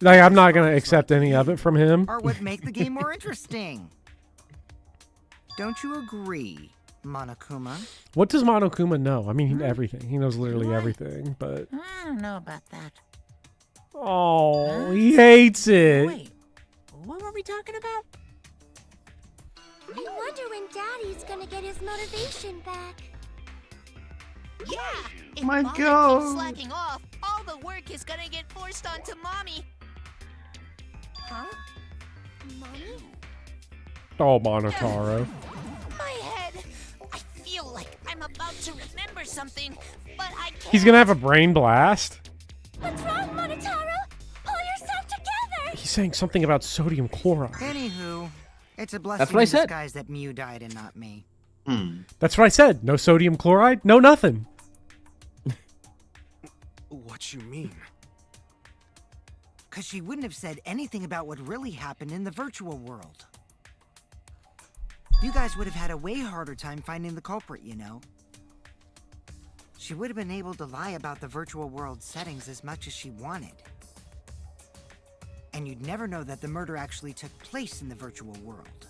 [SPEAKER 1] Like, I'm not going to accept any of it from him.
[SPEAKER 9] Or would make the game more interesting. Don't you agree, Monokuma?
[SPEAKER 1] What does Monokuma know? I mean, everything. He knows literally everything, but...
[SPEAKER 5] I don't know about that.
[SPEAKER 1] Oh, he hates it.
[SPEAKER 5] Wait, what were we talking about?
[SPEAKER 13] I wonder when Daddy's gonna get his motivation back.
[SPEAKER 11] Yeah! If
[SPEAKER 2] My
[SPEAKER 11] Mommy
[SPEAKER 2] God.
[SPEAKER 11] keeps slacking off, all the work is gonna get forced onto Mommy. Huh?
[SPEAKER 13] Mommy?
[SPEAKER 1] Oh, Monotaro.
[SPEAKER 11] My head! I feel like I'm about to remember something, but I can't.
[SPEAKER 1] He's going to have a brain blast.
[SPEAKER 13] What's wrong, Monotaro? Pull yourself together!
[SPEAKER 1] He's saying something about sodium chloride.
[SPEAKER 9] Anywho, it's a blessing
[SPEAKER 1] That's what I
[SPEAKER 9] in
[SPEAKER 1] said.
[SPEAKER 9] disguise that Mew died and not me.
[SPEAKER 1] That's what I said. No sodium chloride, no nothing.
[SPEAKER 12] What you mean?
[SPEAKER 9] Because she wouldn't have said anything about what really happened in the virtual world. You guys would have had a way harder time finding the culprit, you know. She would have been able to lie about the virtual world settings as much as she wanted. And you'd never know that the murder actually took place in the virtual world.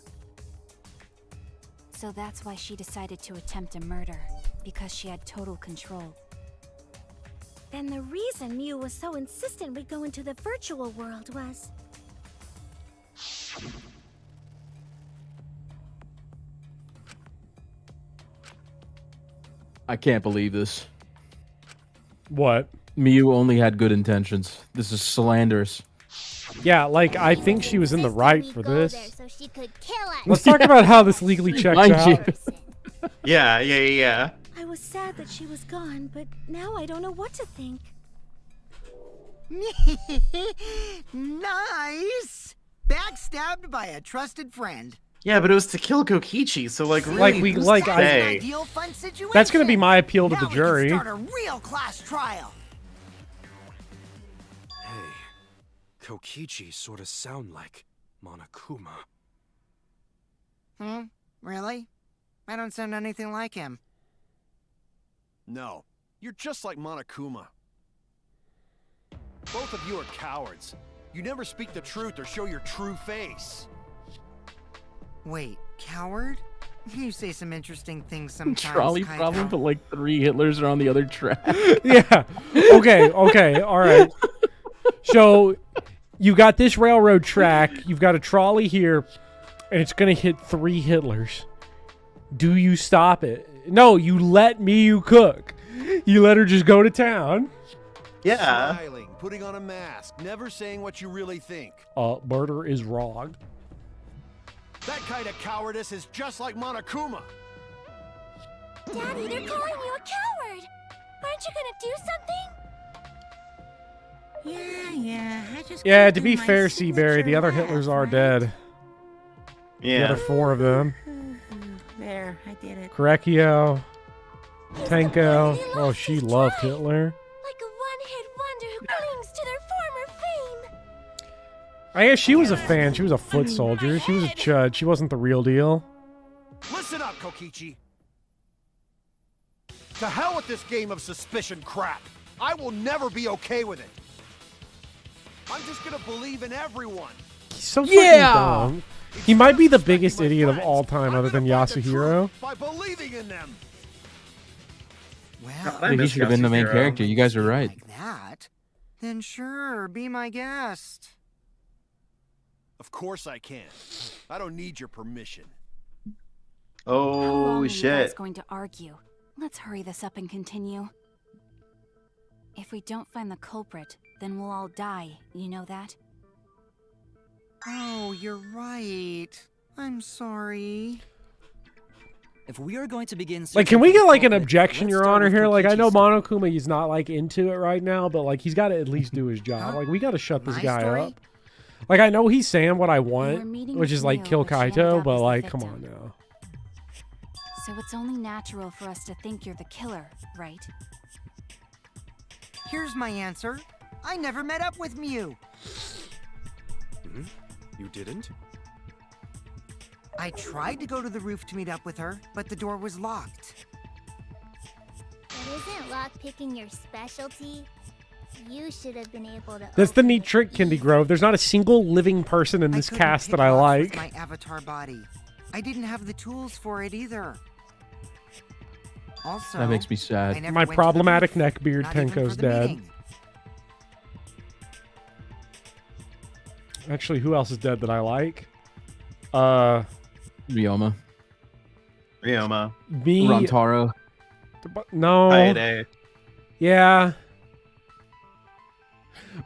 [SPEAKER 14] So that's why she decided to attempt a murder, because she had total control.
[SPEAKER 11] Then the reason Mew was so insistent we go into the virtual world was...
[SPEAKER 3] I can't believe this.
[SPEAKER 1] What?
[SPEAKER 3] Mew only had good intentions. This is slanderous.
[SPEAKER 1] Yeah, like, I think she was in the right for this.
[SPEAKER 13] So she could kill us.
[SPEAKER 1] Let's talk about how this legally checks
[SPEAKER 3] Mind
[SPEAKER 1] out.
[SPEAKER 3] you.
[SPEAKER 2] Yeah.
[SPEAKER 11] I was sad that she was gone, but now I don't know what to think.
[SPEAKER 9] Nice! Backstabbed by a trusted friend.
[SPEAKER 2] Yeah, but it was to kill Kokichi, so like, really,
[SPEAKER 1] Like, we,
[SPEAKER 2] who's
[SPEAKER 1] like,
[SPEAKER 2] to
[SPEAKER 1] I-
[SPEAKER 2] say?
[SPEAKER 9] Ideal fun situation.
[SPEAKER 1] That's going to be my appeal to
[SPEAKER 9] Now
[SPEAKER 1] the
[SPEAKER 9] we
[SPEAKER 1] jury.
[SPEAKER 9] can start a real class trial.
[SPEAKER 6] Hey, Kokichi sort of sound like Monokuma.
[SPEAKER 9] Really? I don't sound anything like him.
[SPEAKER 12] No, you're just like Monokuma. Both of you are cowards. You never speak the truth or show your true face.
[SPEAKER 9] Wait, coward? You say some interesting things sometimes.
[SPEAKER 3] Trolley
[SPEAKER 9] Kaito.
[SPEAKER 3] problem, but like 3 Hitlers are on the other track.
[SPEAKER 1] Yeah. Okay. All right. So you got this railroad track. You've got a trolley here, and it's gonna hit 3 Hitlers. Do you stop it? No, you let Miyu cook. You let her just go to town.
[SPEAKER 2] Yeah.
[SPEAKER 12] Smiling, putting on a mask, never saying what you really think.
[SPEAKER 1] Murder is wrong.
[SPEAKER 12] That kind of cowardice is just like Monokuma.
[SPEAKER 11] Daddy, they're calling you a coward. Aren't you gonna do something?
[SPEAKER 5] Yeah, I just.
[SPEAKER 1] Yeah,
[SPEAKER 5] can't
[SPEAKER 1] to
[SPEAKER 5] do
[SPEAKER 1] be
[SPEAKER 5] my
[SPEAKER 1] fair, Seaberry, the other
[SPEAKER 5] signature
[SPEAKER 1] Hitlers
[SPEAKER 5] laugh,
[SPEAKER 1] are
[SPEAKER 5] right?
[SPEAKER 1] dead. The
[SPEAKER 2] Yeah.
[SPEAKER 1] other 4 of them.
[SPEAKER 5] There, I did it.
[SPEAKER 1] Korekio, Tenko. Oh, she loved Hitler.
[SPEAKER 11] Like a one-hit wonder who clings to their former fame.
[SPEAKER 1] I guess she was a fan. She was a foot soldier. She was a chud. She wasn't the real deal.
[SPEAKER 12] Listen up, Kokichi. To hell with this game of suspicion crap. I will never be okay with it. I'm just gonna believe in everyone.
[SPEAKER 1] He's so fucking dumb. He might be the biggest idiot of all time other than Yasuhiro.
[SPEAKER 12] By believing in them.
[SPEAKER 9] Well,
[SPEAKER 3] I think he should have been the main character. You guys are right.
[SPEAKER 9] like that. Then sure, be my guest.
[SPEAKER 12] Of course I can. I don't need your permission.
[SPEAKER 14] How long
[SPEAKER 2] Oh
[SPEAKER 14] are you guys
[SPEAKER 2] shit.
[SPEAKER 14] going to argue? Let's hurry this up and continue. If we don't find the culprit, then we'll all die. You know that?
[SPEAKER 9] Oh, you're right. I'm sorry.
[SPEAKER 15] If we are going to begin,
[SPEAKER 1] Like, can we
[SPEAKER 15] searching
[SPEAKER 1] get
[SPEAKER 15] for
[SPEAKER 1] like an
[SPEAKER 15] culprit,
[SPEAKER 1] objection,
[SPEAKER 15] let's
[SPEAKER 1] Your
[SPEAKER 15] start
[SPEAKER 1] Honor?
[SPEAKER 15] with
[SPEAKER 1] Here, like, I know
[SPEAKER 15] Kokichi's
[SPEAKER 1] Monokuma, he's not like into it right now, but like, he's got to at least do his job. Like, we got to shut this
[SPEAKER 9] My
[SPEAKER 1] guy
[SPEAKER 9] story?
[SPEAKER 1] up. Like, I know he's saying what I
[SPEAKER 14] were
[SPEAKER 1] want,
[SPEAKER 14] meeting
[SPEAKER 1] which
[SPEAKER 14] with
[SPEAKER 1] is like
[SPEAKER 14] Miu,
[SPEAKER 1] kill
[SPEAKER 14] but she ended
[SPEAKER 1] Kaito,
[SPEAKER 14] up
[SPEAKER 1] but
[SPEAKER 14] as the
[SPEAKER 1] like, come
[SPEAKER 14] victim.
[SPEAKER 1] on now.
[SPEAKER 14] So it's only natural for us to think you're the killer, right?
[SPEAKER 9] Here's my answer. I never met up with Miu.
[SPEAKER 6] You didn't?
[SPEAKER 9] I tried to go to the roof to meet up with her, but the door was locked.
[SPEAKER 13] But isn't lockpicking your specialty? You should have been able to.
[SPEAKER 1] That's the
[SPEAKER 13] open
[SPEAKER 1] neat
[SPEAKER 13] it
[SPEAKER 1] trick, Kindy Grove. There's not a single living person in this
[SPEAKER 9] couldn't
[SPEAKER 1] cast
[SPEAKER 9] pick
[SPEAKER 1] that I
[SPEAKER 9] locks with
[SPEAKER 1] like.
[SPEAKER 9] my avatar body. I didn't have the tools for it either. Also,
[SPEAKER 3] That makes me sad.
[SPEAKER 9] I never
[SPEAKER 1] My
[SPEAKER 9] went to the
[SPEAKER 1] problematic
[SPEAKER 9] roof,
[SPEAKER 1] neckbeard
[SPEAKER 9] not even
[SPEAKER 1] Tenko's
[SPEAKER 9] for the
[SPEAKER 1] dead.
[SPEAKER 9] meeting.
[SPEAKER 1] Actually, who else is dead that I like?
[SPEAKER 3] Ryoma.
[SPEAKER 2] Ryoma.
[SPEAKER 1] Me.
[SPEAKER 3] Rantaro.
[SPEAKER 1] No.
[SPEAKER 2] Kaede.
[SPEAKER 1] Yeah.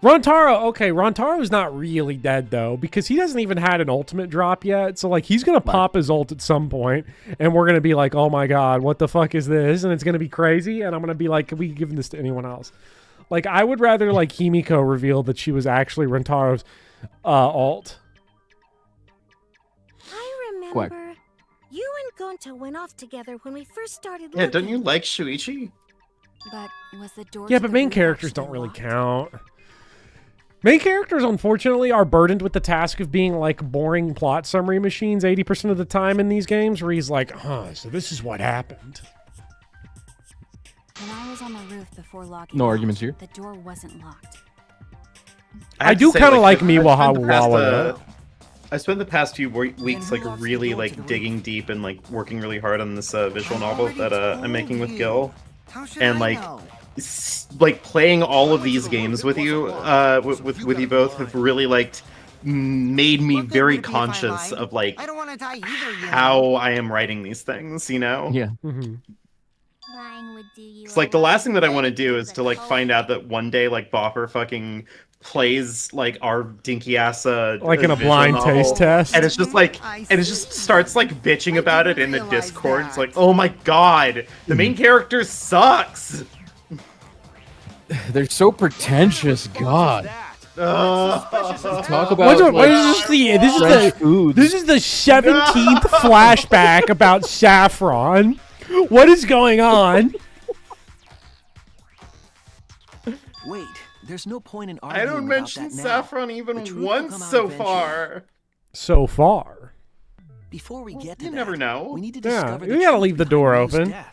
[SPEAKER 1] Rantaro, okay, Rantaro's not really dead though, because he hasn't even had an ultimate drop yet. So like he's gonna pop his ult at some point, and we're gonna be like, oh my god, what the fuck is this? And it's gonna be crazy, and I'm gonna be like, can we give this to anyone else? Like I would rather like Himiko reveal that she was actually Rantaro's ult.
[SPEAKER 11] I remember
[SPEAKER 3] Quack.
[SPEAKER 11] you and Gonta went off together when we first started
[SPEAKER 2] Yeah, don't
[SPEAKER 11] looking.
[SPEAKER 2] you like Shuichi?
[SPEAKER 14] But was the door
[SPEAKER 1] Yeah,
[SPEAKER 14] to
[SPEAKER 1] but
[SPEAKER 14] the
[SPEAKER 1] main
[SPEAKER 14] roof
[SPEAKER 1] characters
[SPEAKER 14] actually
[SPEAKER 1] don't really
[SPEAKER 14] locked?
[SPEAKER 1] count. Main characters, unfortunately, are burdened with the task of being like boring plot summary machines 80% of the time in these games, where he's like, so this is what happened.
[SPEAKER 14] When I was on the roof before logging
[SPEAKER 3] No
[SPEAKER 14] out,
[SPEAKER 3] arguments here.
[SPEAKER 14] The door wasn't locked.
[SPEAKER 1] I
[SPEAKER 2] have to
[SPEAKER 1] do
[SPEAKER 2] say,
[SPEAKER 1] kind of like
[SPEAKER 2] I've
[SPEAKER 1] Miwa
[SPEAKER 2] spent the past,
[SPEAKER 1] Hawawa.
[SPEAKER 2] I spent the past few weeks
[SPEAKER 9] who
[SPEAKER 2] like
[SPEAKER 9] locks the
[SPEAKER 2] really
[SPEAKER 9] door
[SPEAKER 2] like
[SPEAKER 9] to the roof?
[SPEAKER 2] digging deep and like working really hard on this visual
[SPEAKER 9] I've
[SPEAKER 2] novel
[SPEAKER 9] already
[SPEAKER 2] that I'm
[SPEAKER 9] told
[SPEAKER 2] making with
[SPEAKER 9] you.
[SPEAKER 2] Gil,
[SPEAKER 9] How should
[SPEAKER 2] and
[SPEAKER 9] I
[SPEAKER 2] like
[SPEAKER 9] know?
[SPEAKER 2] like playing all of these games with you with you both have really like made me
[SPEAKER 9] What good
[SPEAKER 2] very
[SPEAKER 9] would it be if I
[SPEAKER 2] conscious
[SPEAKER 9] lied?
[SPEAKER 2] of like
[SPEAKER 9] I don't want to die either, you know.
[SPEAKER 2] how I am writing these things, you know?
[SPEAKER 3] Yeah.
[SPEAKER 13] Lying would do you.
[SPEAKER 2] It's like the last thing that I want to do is to like find out that one day like Bopper fucking plays like our dinky ass
[SPEAKER 1] Like in a
[SPEAKER 2] visual
[SPEAKER 1] blind
[SPEAKER 2] novel,
[SPEAKER 1] taste test.
[SPEAKER 2] and it's just like
[SPEAKER 9] I
[SPEAKER 2] and it just starts like bitching about it in the
[SPEAKER 9] realize
[SPEAKER 2] Discord. It's
[SPEAKER 9] that.
[SPEAKER 2] like, oh my god, the main character sucks.
[SPEAKER 3] They're so pretentious. God. Talk about
[SPEAKER 1] What
[SPEAKER 3] like,
[SPEAKER 1] is this? This is
[SPEAKER 3] French
[SPEAKER 1] the
[SPEAKER 3] foods.
[SPEAKER 1] this is the 17th flashback about Saffron. What is going on?
[SPEAKER 10] Wait, there's no point in
[SPEAKER 2] I
[SPEAKER 10] arguing
[SPEAKER 2] don't
[SPEAKER 10] about
[SPEAKER 2] mention
[SPEAKER 10] that now.
[SPEAKER 2] Saffron
[SPEAKER 10] The
[SPEAKER 2] even
[SPEAKER 10] truth will
[SPEAKER 2] once
[SPEAKER 10] come out
[SPEAKER 2] so
[SPEAKER 10] eventually.
[SPEAKER 2] far.
[SPEAKER 1] So far,
[SPEAKER 10] Before we get to
[SPEAKER 2] You
[SPEAKER 10] that,
[SPEAKER 2] never know.
[SPEAKER 10] we need to
[SPEAKER 1] yeah,
[SPEAKER 10] discover
[SPEAKER 1] we gotta
[SPEAKER 10] truth
[SPEAKER 1] leave the
[SPEAKER 10] behind
[SPEAKER 1] door
[SPEAKER 10] Ryu's
[SPEAKER 1] open.
[SPEAKER 10] death.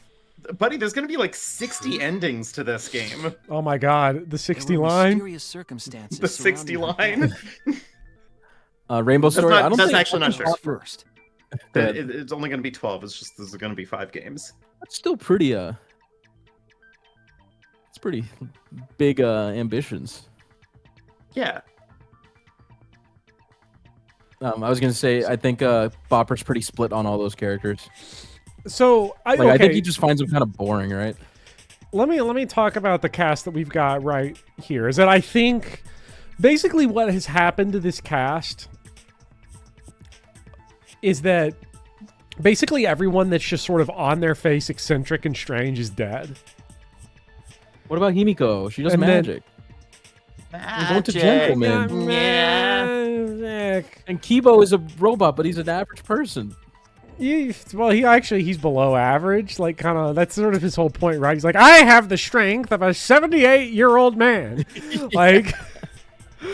[SPEAKER 2] Buddy, there's gonna be like 60 endings to this game.
[SPEAKER 1] Oh my god, the
[SPEAKER 10] There
[SPEAKER 1] 60
[SPEAKER 10] were
[SPEAKER 1] line.
[SPEAKER 10] mysterious circumstances
[SPEAKER 2] The 60
[SPEAKER 10] surrounding her
[SPEAKER 2] line.
[SPEAKER 10] death.
[SPEAKER 3] Rainbow
[SPEAKER 2] That's
[SPEAKER 3] Story.
[SPEAKER 2] not-
[SPEAKER 3] I don't
[SPEAKER 2] that's
[SPEAKER 3] think
[SPEAKER 2] actually not true.
[SPEAKER 10] First,
[SPEAKER 3] But
[SPEAKER 2] It's only going to be 12. It's just there's going to be 5 games.
[SPEAKER 3] that's still pretty. It's pretty big ambitions.
[SPEAKER 2] Yeah.
[SPEAKER 3] I was gonna say I think Bopper's pretty split on all those characters.
[SPEAKER 1] So
[SPEAKER 3] I think he just finds them kind of boring, right?
[SPEAKER 1] Let me talk about the cast that we've got right here. Is that I think basically what has happened to this cast is that basically everyone that's just sort of on their face, eccentric and strange, is dead.
[SPEAKER 3] What about Himiko? She does magic. We're going to gentlemen.
[SPEAKER 1] Magic.
[SPEAKER 3] And Kibo is a robot, but he's an average person.
[SPEAKER 1] Well, he's below average. Like, kind of, that's sort of his whole point, right? He's like, I have the strength of a 78-year-old man. Like,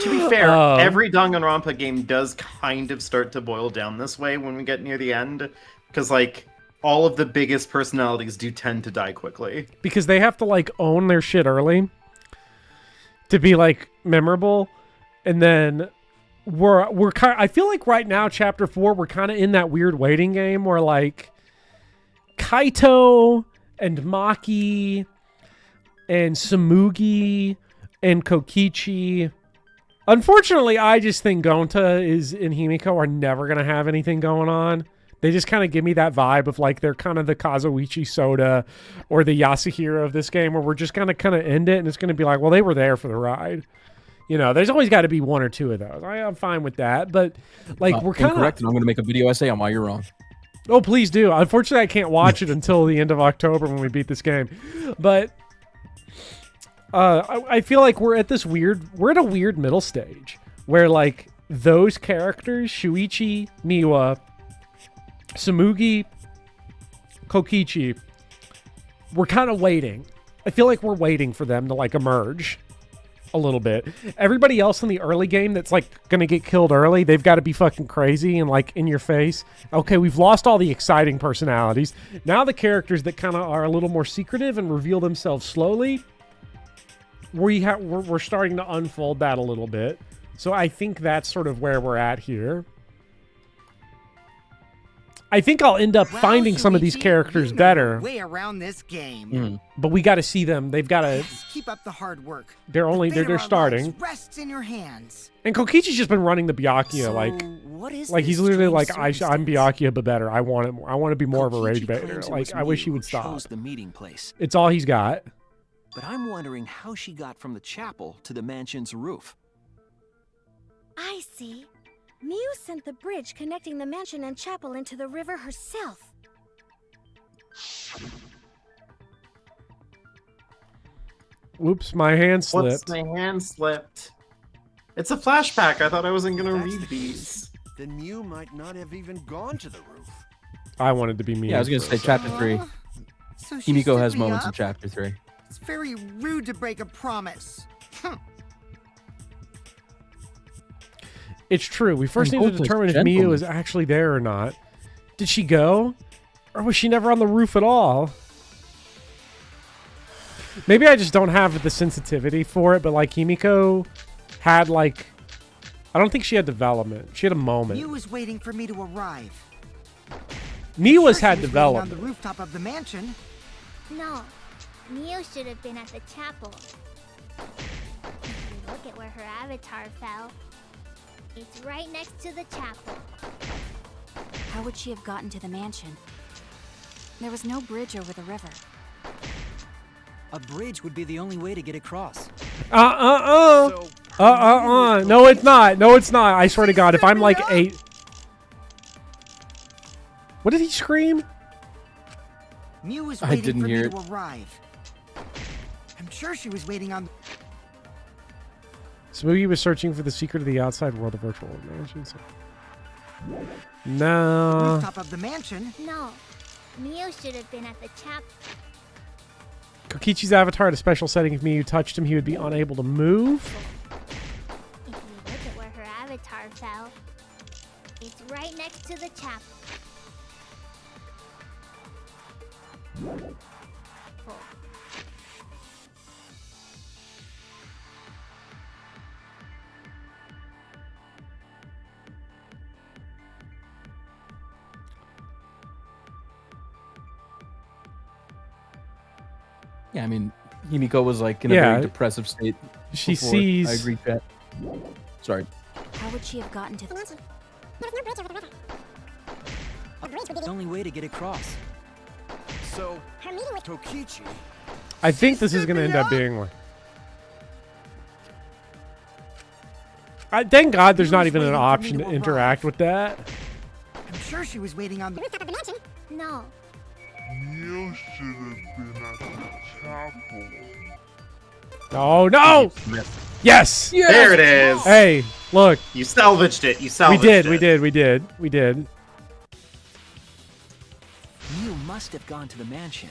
[SPEAKER 2] to be fair, every Danganronpa game does kind of start to boil down this way when we get near the end, because like all of the biggest personalities do tend to die quickly
[SPEAKER 1] because they have to like own their shit early to be like memorable, and then we're kind. I feel like right now, chapter 4, we're kind of in that weird waiting game where like Kaito and Maki and Samugi and Kokichi. Unfortunately, I just think Gonta and Himiko are never gonna have anything going on. They just kind of give me that vibe of like they're kind of the Kazuichi Soda or the Yasuhiro of this game, where we're just gonna kind of end it and it's gonna be like, well, they were there for the ride. You know, there's always got to be one or two of those. I'm fine with that, but like we're kind of
[SPEAKER 3] correct, and I'm going to make a video essay on why you're wrong.
[SPEAKER 1] Oh, please do. Unfortunately, I can't watch it until the end of October when we beat this game, but I feel like we're at a weird middle stage where like those characters, Shuichi, Miwa, Samugi, Kokichi, we're kind of waiting. I feel like we're waiting for them to like emerge a little bit. Everybody else in the early game that's like gonna get killed early, they've got to be fucking crazy and like in your face. Okay, we've lost all the exciting personalities. Now the characters that kind of are a little more secretive and reveal themselves slowly, we're starting to unfold that a little bit. So I think that's sort of where we're at here. I think I'll end up finding some of these characters better.
[SPEAKER 9] Way around this game.
[SPEAKER 1] But we got to see them. They've got to
[SPEAKER 9] keep up the hard work.
[SPEAKER 1] They're starting.
[SPEAKER 9] Rests in your hands.
[SPEAKER 1] And Kokichi's just been running the Byakuya like he's literally like I'm Byakuya but better. I want it more. I want to be more of a rage baiter. Like I wish he would stop.
[SPEAKER 10] The meeting place.
[SPEAKER 1] It's all he's got.
[SPEAKER 10] But I'm wondering how she got from the chapel to the mansion's roof.
[SPEAKER 11] I see. Mew sent the bridge connecting the mansion and chapel into the river herself.
[SPEAKER 1] Whoops, my hand slipped.
[SPEAKER 2] Whoops, my hand slipped. It's a flashback. I thought I wasn't going to read these.
[SPEAKER 12] Then Mew might not have even gone to the roof.
[SPEAKER 1] I wanted to be Mew.
[SPEAKER 3] Yeah, I was going to say chapter 3.
[SPEAKER 9] So
[SPEAKER 3] Himiko has moments in chapter 3.
[SPEAKER 9] It's very rude to break a promise.
[SPEAKER 1] It's true. We first need to determine if Miu is actually there or not. Did she go? Or was she never on the roof at all? Maybe I just don't have the sensitivity for it, but like Himiko had like... I don't think she had development. She had a moment.
[SPEAKER 9] Mew was waiting for me to arrive.
[SPEAKER 1] Miwa's had
[SPEAKER 9] On
[SPEAKER 1] development.
[SPEAKER 9] the rooftop of the mansion.
[SPEAKER 13] No, Mew should have been at the chapel. If you look at where her avatar fell, it's right next to the chapel.
[SPEAKER 14] How would she have gotten to the mansion? There was no bridge over the river.
[SPEAKER 15] A bridge would be the only way to get across.
[SPEAKER 1] No, it's not. No, it's not. I swear to God, if I'm like 8... What did he scream?
[SPEAKER 9] Mew was
[SPEAKER 3] I
[SPEAKER 9] waiting
[SPEAKER 3] didn't
[SPEAKER 9] for
[SPEAKER 3] hear
[SPEAKER 9] me
[SPEAKER 3] it.
[SPEAKER 9] to arrive. I'm sure she was waiting on...
[SPEAKER 1] Smoogie was searching for the secret of the outside world of virtual mansions. No.
[SPEAKER 9] Rooftop of the mansion?
[SPEAKER 13] No, Mew should have been at the chapel.
[SPEAKER 1] Kokichi's avatar had a special setting. If Miu touched him, he would be unable to move.
[SPEAKER 13] If you look at where her avatar fell, it's right next to the chapel.
[SPEAKER 3] Yeah, I mean, Himiko was like in a
[SPEAKER 1] Yeah.
[SPEAKER 3] very depressive state.
[SPEAKER 1] She
[SPEAKER 3] before.
[SPEAKER 1] sees-
[SPEAKER 3] I agree, chat. Sorry.
[SPEAKER 14] How would she have gotten to the...
[SPEAKER 15] The only way to get across.
[SPEAKER 12] So, Tokichi.
[SPEAKER 1] I think this is going to end up being one. Thank God there's not even an option to interact with that.
[SPEAKER 9] I'm sure she was waiting on the
[SPEAKER 13] rooftop of the mansion. No.
[SPEAKER 16] Neil should have been at the chapel.
[SPEAKER 1] Oh, no! Yes!
[SPEAKER 2] There it is.
[SPEAKER 1] Hey, look.
[SPEAKER 2] You salvaged it. You salvaged it.
[SPEAKER 1] We did.
[SPEAKER 10] Mew must have gone to the mansion.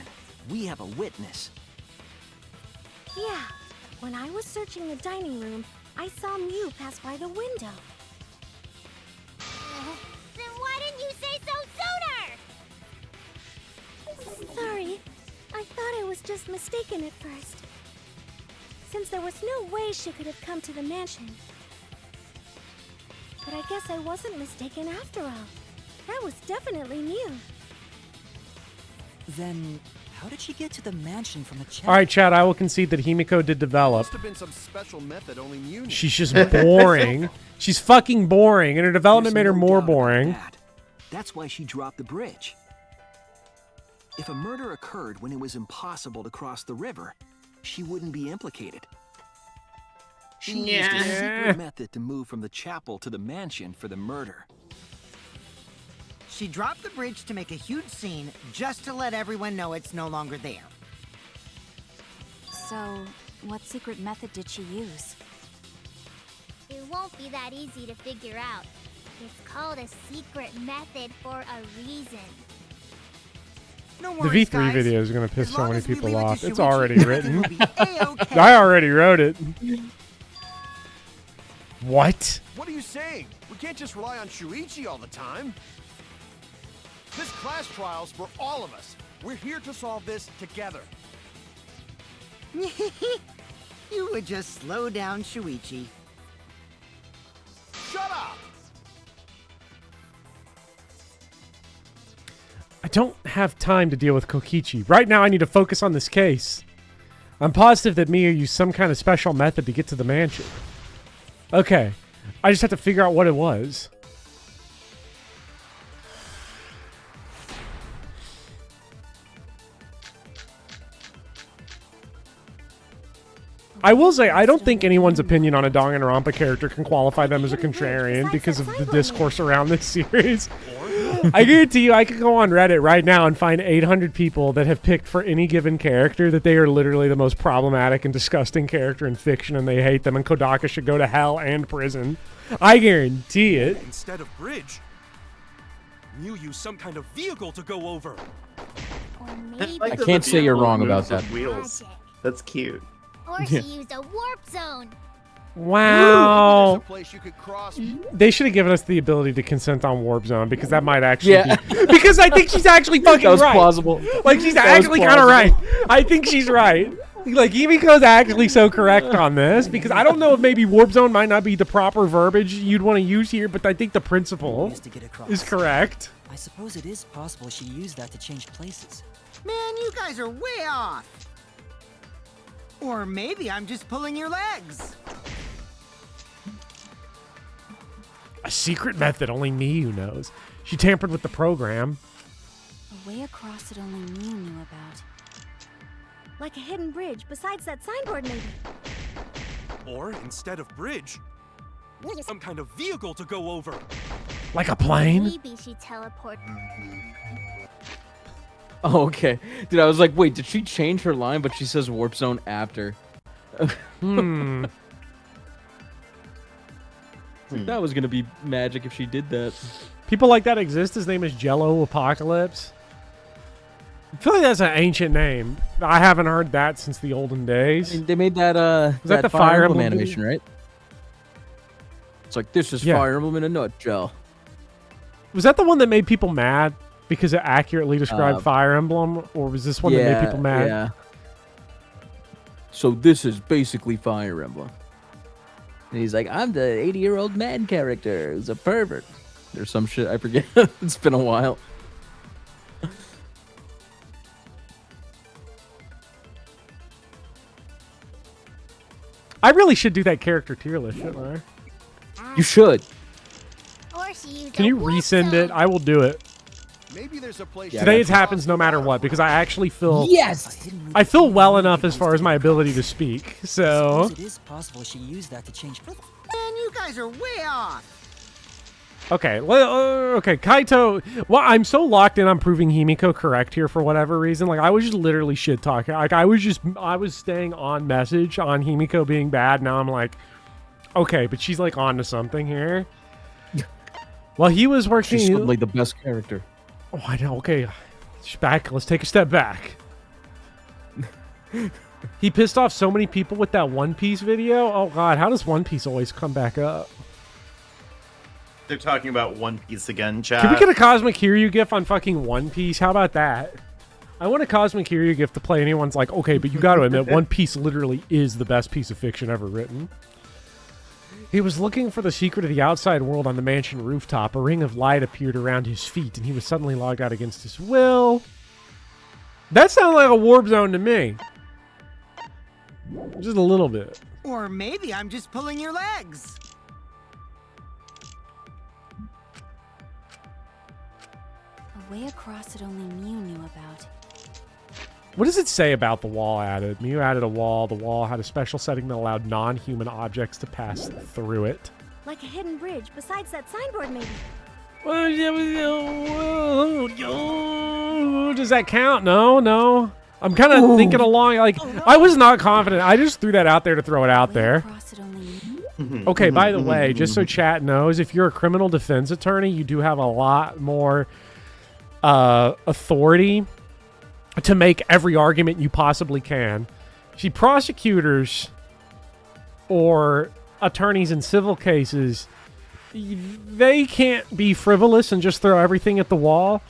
[SPEAKER 10] We have a witness.
[SPEAKER 11] Yeah. When I was searching the dining room, I saw Mew pass by the window.
[SPEAKER 13] Then why didn't you say so sooner?
[SPEAKER 11] Sorry. I thought I was just mistaken at first. Since there was no way she could have come to the mansion. But I guess I wasn't mistaken after all. That was definitely Mew.
[SPEAKER 15] Then, how did she get to the mansion from the chapel?
[SPEAKER 1] All right, Chad, I will concede that Himiko did develop.
[SPEAKER 12] Must have been some special method only Mew knew.
[SPEAKER 1] She's just boring. She's fucking boring, and her development made her more boring.
[SPEAKER 10] That's why she dropped the bridge. If a murder occurred when it was impossible to cross the river, she wouldn't be implicated. She used a secret method to move from the chapel to the mansion for the murder.
[SPEAKER 9] She dropped the bridge to make a huge scene just to let everyone know it's no longer there.
[SPEAKER 14] So, what secret method did she use?
[SPEAKER 13] It won't be that easy to figure out. It's called a secret method for a reason.
[SPEAKER 9] No
[SPEAKER 1] The
[SPEAKER 9] worries,
[SPEAKER 1] V3
[SPEAKER 9] guys.
[SPEAKER 1] video is going to piss
[SPEAKER 9] As
[SPEAKER 1] so
[SPEAKER 9] long
[SPEAKER 1] many
[SPEAKER 9] as we
[SPEAKER 1] people
[SPEAKER 9] leave it to
[SPEAKER 1] off. It's
[SPEAKER 9] Shuichi,
[SPEAKER 1] already
[SPEAKER 9] everything
[SPEAKER 1] written.
[SPEAKER 9] will be A-okay.
[SPEAKER 1] I already wrote it. What?
[SPEAKER 12] What are you saying? We can't just rely on Shuichi all the time. This class trial's for all of us. We're here to solve this together.
[SPEAKER 9] You would just slow down Shuichi.
[SPEAKER 12] Shut up!
[SPEAKER 1] I don't have time to deal with Kokichi. Right now, I need to focus on this case. I'm positive that Mia used some kind of special method to get to the mansion. Okay. I just have to figure out what it was. I will say, I don't think anyone's opinion on a Danganronpa character can qualify them as a contrarian because of the discourse around this series. I guarantee you, I could go on Reddit right now and find 800 people that have picked for any given character that they are literally the most problematic and disgusting character in fiction and they hate them and Kodaka should go to hell and prison. I guarantee it.
[SPEAKER 6] Instead of bridge, Mew used some kind of vehicle to go over.
[SPEAKER 13] Or maybe
[SPEAKER 3] I can't say you're wrong about that.
[SPEAKER 2] Wheels. That's cute.
[SPEAKER 13] Or she used a warp zone.
[SPEAKER 1] Wow.
[SPEAKER 12] There's a place you could cross.
[SPEAKER 1] They should have given us the ability to consent on Warp Zone because that might actually be... Because I think she's actually fucking
[SPEAKER 3] That was
[SPEAKER 1] right.
[SPEAKER 3] plausible.
[SPEAKER 1] Like, she's
[SPEAKER 3] That was
[SPEAKER 1] actually kind of right.
[SPEAKER 3] plausible.
[SPEAKER 1] I think she's right. Like, Emiko's actually so correct on this because I don't know if maybe Warp Zone might not be the proper verbiage you'd want to use here, but I think the principle
[SPEAKER 15] Used to get across.
[SPEAKER 1] is correct.
[SPEAKER 15] I suppose it is possible she used that to change places.
[SPEAKER 9] Man, you guys are way off. Or maybe I'm just pulling your legs.
[SPEAKER 1] A secret method only Miyu knows. She tampered with the program.
[SPEAKER 14] A way across it only Mew knew about.
[SPEAKER 11] Like a hidden bridge besides that signboard, maybe.
[SPEAKER 6] Or instead of bridge, some kind of vehicle to go over.
[SPEAKER 1] Like a plane?
[SPEAKER 13] Maybe she teleported.
[SPEAKER 3] Oh, okay. Dude, I was like, wait, did she change her line? But she says Warp Zone after. That was going to be magic if she did that.
[SPEAKER 1] People like that exist. His name is Jello Apocalypse. I feel like that's an ancient name. I haven't heard that since the olden days.
[SPEAKER 3] They made that,
[SPEAKER 1] Was that the Fire Emblem
[SPEAKER 3] animation, right? It's like, this is
[SPEAKER 1] Yeah.
[SPEAKER 3] Fire Emblem in a nutshell.
[SPEAKER 1] Was that the one that made people mad because it accurately described Fire Emblem? Or was this one that made people mad?
[SPEAKER 3] Yeah. So this is basically Fire Emblem. And he's like, I'm the 80-year-old man character who's a pervert. There's some shit, I forget. It's been a while.
[SPEAKER 1] I really should do that character tier list, shouldn't I?
[SPEAKER 3] You should.
[SPEAKER 13] Or she used
[SPEAKER 1] Can
[SPEAKER 13] a
[SPEAKER 1] you
[SPEAKER 13] wolf
[SPEAKER 1] resend it? I will do it.
[SPEAKER 12] Maybe there's a place
[SPEAKER 1] Today it happens no matter what because I actually feel
[SPEAKER 15] Yes!
[SPEAKER 1] I feel well enough as far as my ability to speak. So
[SPEAKER 15] Suppose it is possible she used that to change.
[SPEAKER 9] Man, you guys are way off.
[SPEAKER 1] okay, okay, Kaito. Well, I'm so locked in on proving Himiko correct here for whatever reason. Like I was just literally shit talking. Like I was staying on message on Himiko being bad. Now I'm like, okay, but she's like on to something here. Well, he was working.
[SPEAKER 3] She's suddenly the best character.
[SPEAKER 1] Oh, I know. Okay, back. Let's take a step back. He pissed off so many people with that One Piece video. Oh God, how does One Piece always come back up?
[SPEAKER 2] They're talking about One Piece again, chat.
[SPEAKER 1] Can we get a Cosmic Kiryu gif on fucking One Piece? How about that? I want a Cosmic Kiryu gif to play. Anyone's like, okay, but you got to admit, One Piece literally is the best piece of fiction ever written. He was looking for the secret of the outside world on the mansion rooftop. A ring of light appeared around his feet, and he was suddenly logged out against his will. That sounds like a warp zone to me. Just a little bit.
[SPEAKER 9] Or maybe I'm just pulling your legs.
[SPEAKER 14] A way across that only Mew knew about.
[SPEAKER 1] What does it say about the wall added? Mew added a wall. The wall had a special setting that allowed non-human objects to pass through it.
[SPEAKER 11] Like a hidden bridge besides that signboard, maybe.
[SPEAKER 1] Does that count? No. I'm kind of thinking along. Like, I was not confident. I just threw that out there to throw it out there. Okay, by the way, just so chat knows, if you're a criminal defense attorney, you do have a lot more authority to make every argument you possibly can. See, prosecutors or attorneys in civil cases, they can't be frivolous and just throw everything at the wall.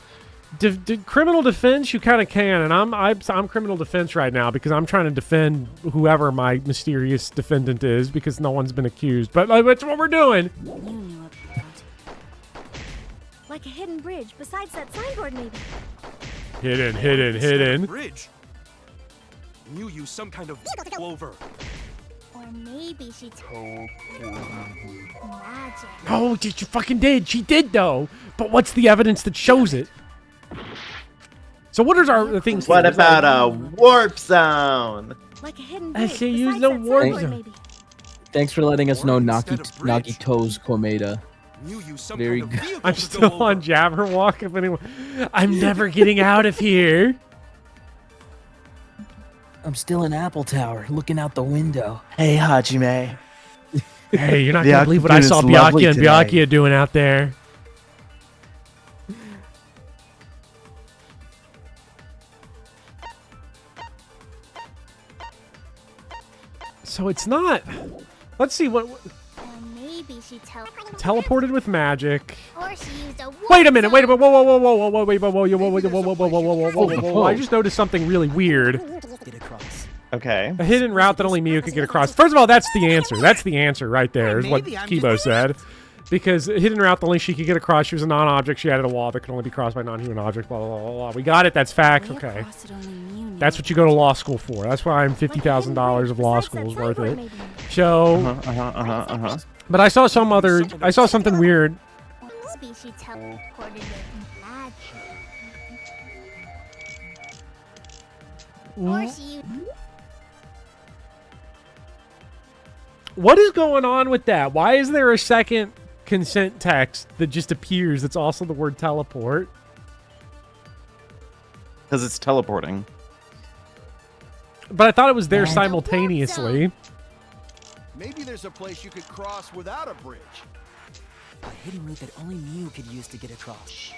[SPEAKER 1] Criminal defense, you kind of can, and I'm criminal defense right now because I'm trying to defend whoever my mysterious defendant is because no one's been accused. But that's what we're doing.
[SPEAKER 11] Like a hidden bridge besides that signboard, maybe.
[SPEAKER 1] Hidden.
[SPEAKER 6] Bridge. Mew used some kind of clover.
[SPEAKER 13] Or maybe she magic.
[SPEAKER 1] Oh, she fucking did. She did, though. But what's the evidence that shows it? So what are our things?
[SPEAKER 2] What about a warp zone?
[SPEAKER 11] Like a hidden
[SPEAKER 1] I
[SPEAKER 11] bridge
[SPEAKER 1] say use
[SPEAKER 11] besides
[SPEAKER 1] the
[SPEAKER 11] that
[SPEAKER 1] warp
[SPEAKER 11] signboard,
[SPEAKER 1] zone.
[SPEAKER 11] maybe.
[SPEAKER 3] Thanks for letting us know,
[SPEAKER 6] Instead of bridge.
[SPEAKER 3] Nagito's Komeda.
[SPEAKER 6] Mew used some
[SPEAKER 3] Very
[SPEAKER 6] kind of
[SPEAKER 3] good.
[SPEAKER 6] vehicle
[SPEAKER 1] I'm
[SPEAKER 6] to
[SPEAKER 1] still
[SPEAKER 6] go
[SPEAKER 1] on
[SPEAKER 6] over.
[SPEAKER 1] Jabberwock. If anyone, I'm never getting out of here.
[SPEAKER 4] I'm still in Apple Tower, looking out the window.
[SPEAKER 7] Hey, Hajime.
[SPEAKER 1] Hey, you're not
[SPEAKER 7] The
[SPEAKER 1] gonna believe what I saw
[SPEAKER 7] afternoon is lovely
[SPEAKER 1] Byakuya and
[SPEAKER 7] tonight.
[SPEAKER 1] Byakuya doing out there. So it's not. Let's see what
[SPEAKER 13] Or maybe she
[SPEAKER 1] teleported with magic.
[SPEAKER 13] Or she used a
[SPEAKER 1] Wait a minute. Wait a minute. Whoa. I just noticed something really weird.
[SPEAKER 15] Get across.
[SPEAKER 2] Okay.
[SPEAKER 1] A hidden route that only Mew could get across. First of all, that's the answer. That's the answer right there, is what
[SPEAKER 9] Maybe I'm
[SPEAKER 1] Kibo
[SPEAKER 9] just
[SPEAKER 1] said. Because a hidden route that only she could get across, she was a non-object. She added a wall that could only be crossed by non-human objects. Blah, blah, blah, blah. We got it. That's fact.
[SPEAKER 14] Way
[SPEAKER 1] Okay.
[SPEAKER 14] across that only Mew knew
[SPEAKER 1] That's what you go to law school for. That's why I'm $50,000 of law school is worth it. So, but I saw something weird.
[SPEAKER 13] Maybe she teleported with magic. Or she used
[SPEAKER 1] What is going on with that? Why is there a second consent text that just appears that's also the word teleport?
[SPEAKER 2] Because it's teleporting.
[SPEAKER 1] But I thought it was there simultaneously.
[SPEAKER 12] Maybe there's a place you could cross without a bridge.
[SPEAKER 15] A hidden route that only Mew could use to get across.